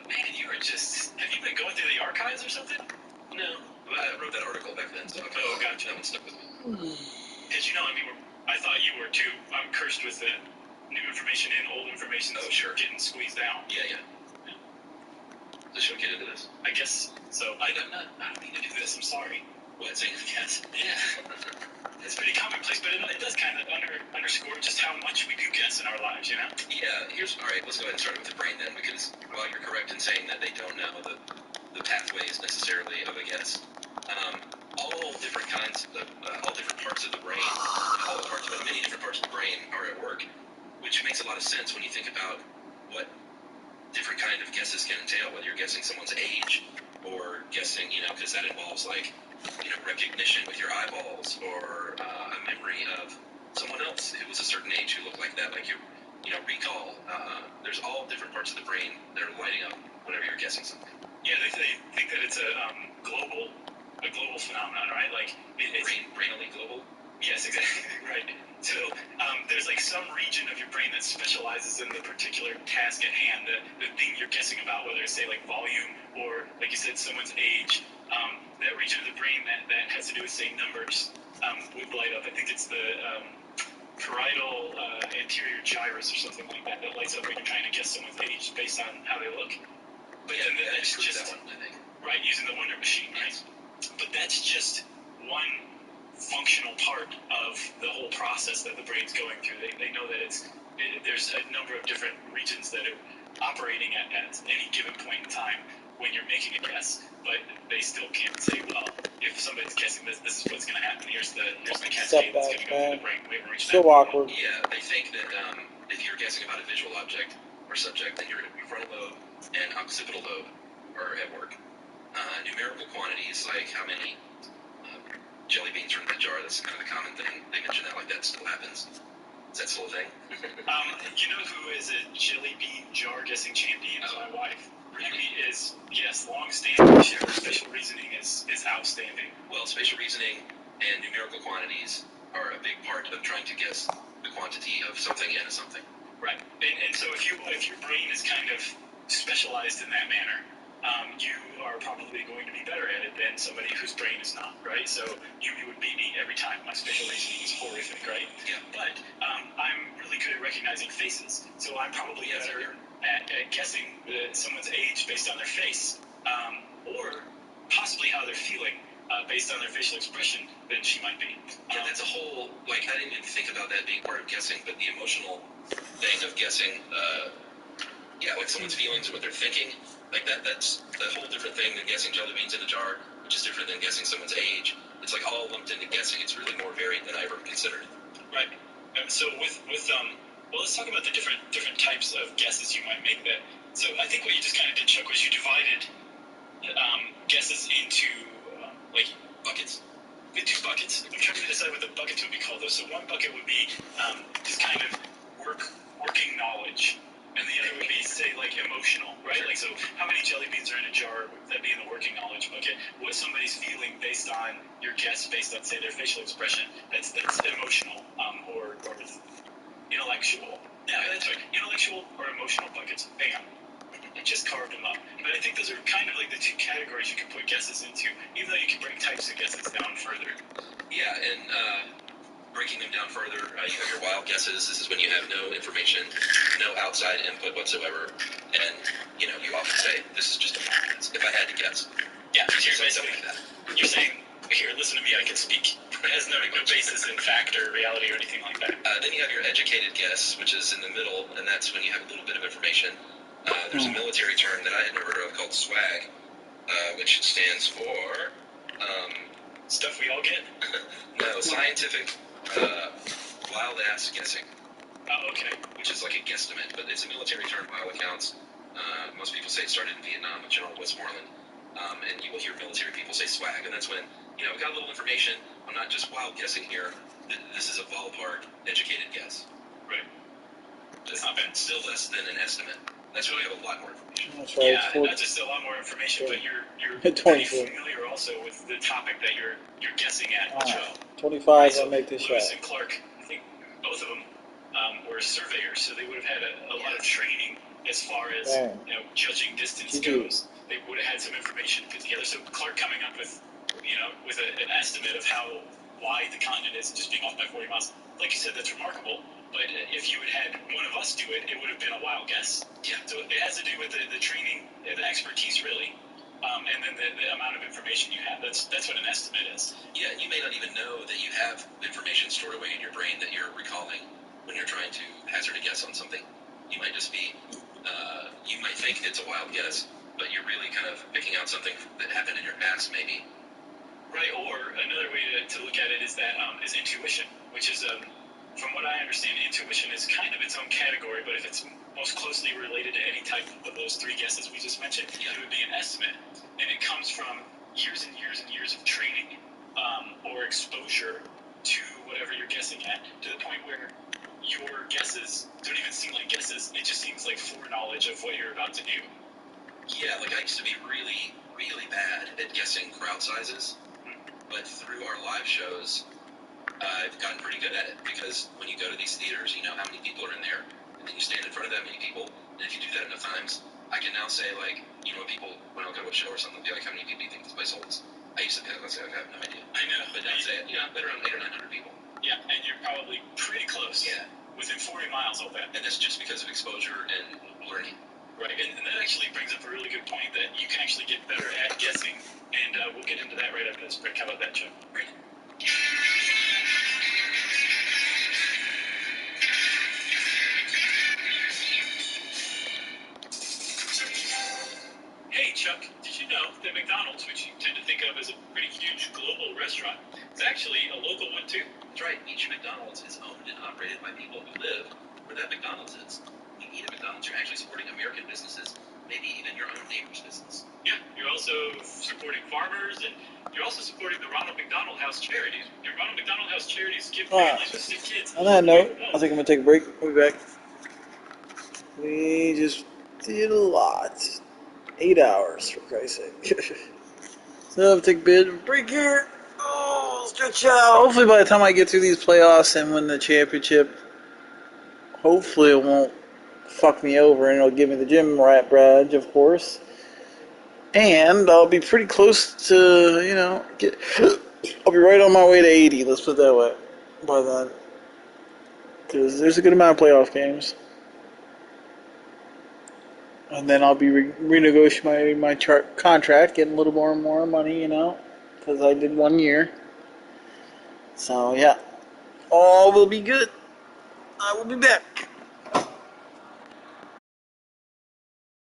Man, you are just, have you been going through the archives or something? No, but I wrote that article back then, so gotcha. That one stuck with me. Because, I thought you were too. I'm cursed with the new information and old information getting squeezed out. Yeah. So should we get into this? I guess so. I don't need to do this. I'm sorry. What, saying the guess? Yeah. It's pretty commonplace, but it does kind of underscore just how much we do guess in our lives, you know? Yeah, all right, let's go ahead and start with the brain then, because while you're correct in saying that they don't know the pathways necessarily of a guess, all different parts of the brain, many different parts of the brain are at work, which makes a lot of sense when you think about what different kind of guesses can entail, whether you're guessing someone's age or guessing, because that involves recognition with your eyeballs or a memory of someone else who was a certain age who looked like that, like your recall. There's all different parts of the brain that are lighting up whenever you're guessing something. Yeah, they think that it's a global phenomenon, right? Like brainily global. Yes, exactly, right. So there's some region of your brain that specializes in the particular task at hand, the thing you're guessing about, whether it's say volume or like you said, someone's age. That region of the brain that has to do with say numbers would light up. I think it's the parietal anterior gyrus or something like that lights up when you're trying to guess someone's age based on how they look. But yeah, that's just that one, I think. Right, using the Wonder Machine, right? But that's just one functional part of the whole process that the brain's going through. They know that there's a number of different regions that are operating at any given point in time when you're making a guess, but they still can't say, well, if somebody's guessing this is what's going to happen. Here's the cascade that's going to go through the brain. We haven't reached so awkward. Yeah, they think that if you're guessing about a visual object or subject, then your frontal lobe and occipital lobe are at work. Numerical quantities, like how many jelly beans are in the jar, that's kind of the common thing. They mention that that still happens. Is that still a thing? You know who is a jelly bean jar guessing champion? My wife. Really? Is, yes, long-standing. Spatial reasoning is outstanding. Well, spatial reasoning and numerical quantities are a big part of trying to guess the quantity of something in a something. Right. And so if your brain is kind of specialized in that manner, you are probably going to be better at it than somebody whose brain is not, right? So you would beat me every time. My spatial reasoning is horrific, right? Yeah. But I'm really good at recognizing recognizing faces. So I'm probably better at guessing someone's age based on their face, or possibly how they're feeling based on their facial expression than she might be. Yeah, that's a whole, like, I didn't even think about that being part of guessing, but the emotional thing of guessing, like someone's feelings and what they're thinking, like that's a whole different thing than guessing jelly beans in a jar, which is different than guessing someone's age. It's like all lumped into guessing. It's really more varied than I ever considered. Right. So well, let's talk about the different types of guesses you might make. So I think what you just kind of did, Chuck, was you divided guesses into like buckets. The 2 buckets. I'm trying to decide what the buckets would be called, though. So one bucket would be just kind of working knowledge, and the other would be, say, like emotional, right? Like, so how many jelly beans are in a jar? That'd be in the working knowledge bucket. What somebody's feeling based on your guess, based on, say, their facial expression, that's emotional or intellectual. Yeah, that's right. Intellectual or emotional buckets. Bam. I just carved them up. But I think those are kind of like the 2 categories you can put guesses into, even though you can break types of guesses down further. Yeah, and breaking them down further, you have your wild guesses. This is when you have no information, no outside input whatsoever, and you often say, "This is just a wild guess." If I had to guess, you're something like that. You're saying, "Here, listen to me. I can speak." It has no basis in fact or reality or anything like that. Then you have your educated guess, which is in the middle, and that's when you have a little bit of information. There's a military term that I had never heard of called swag, which stands for stuff we all get. No, scientific wild-ass guessing. Oh, okay. Which is like a guesstimate, but it's a military term by all accounts. Most people say it started in Vietnam with General Westmoreland, and you will hear military people say swag, and that's when, we got a little information. I'm not just wild guessing here. This is a ballpark, educated guess. Right. That's not bad. Still less than an estimate. That's when we have a lot more information. That's right. Yeah, not just a lot more information, but you're pretty familiar also with the topic that you're guessing at. 25, right, so I'll make this Lewis shot. and Clark, I think both of them were surveyors, so they would have had a lot of training as far as judging distance goes. They would have had some information put together. So Clark coming up with an estimate of how wide the continent is, just being off by 40 miles. Like you said, that's remarkable. But if you had one of us do it, it would have been a wild guess. Yeah. So it has to do with the training, the expertise, really, and then the amount of information you have. That's what an estimate is. Yeah, and you may not even know that you have information stored away in your brain that you're recalling when you're trying to hazard a guess on something. You might just be, you might think it's a wild guess, but you're really kind of picking out something that happened in your past, maybe. Right, or another way to look at it is that is intuition, which is from what I understand, intuition is kind of its own category, but if it's most closely related to any type of those 3 guesses we just mentioned, it would be an estimate. And it comes from years and years and years of training or exposure to whatever you're guessing at, to the point where your guesses don't even seem like guesses. It just seems like foreknowledge of what you're about to do. Yeah, like I used to be really, really bad at guessing crowd sizes, but through our live shows, I've gotten pretty good at it, because when you go to these theaters, you know how many people are in there, and then you stand in front of that many people, and if you do that enough times, I can now say, like, people, when I'll go to a show or something, they'll be like, how many people do you think this place holds? I used to be like, I have no idea. I know. But now say it, better around 800 or 900 people. Yeah, and you're probably pretty close. Yeah. Within 40 miles of that. And that's just because of exposure and learning. Right, and that actually brings up a really good point that you can actually get better at guessing, and we'll get into that right after this break. How about that, Chuck? Great. Hey, Chuck, did you know that McDonald's, which you tend to think of as a pretty huge global restaurant, is actually a local one, too? That's right. Each McDonald's is owned and operated by people who live where that McDonald's is. When you eat at McDonald's, you're actually supporting American businesses, maybe even your own neighbor's business. Yeah, you're also supporting farmers, and you're also supporting the Ronald McDonald House charities. Your Ronald McDonald House charities give families with sick kids. On that note, I think I'm going to take a break. We'll be back. We just did a lot. 8 hours, for Christ's sake. So I'll take a bit of a break here. Oh, stretch out. Hopefully by the time I get through these playoffs and win the championship, hopefully it won't fuck me over and it'll give me the gym rat badge, of course. And I'll be pretty close to, I'll be right on my way to 80, let's put it that way, by then. because there's a good amount of playoff games. And then I'll be renegotiating my contract, getting a little more and more money, you know, because I did 1 year. So, yeah. All will be good. I will be back.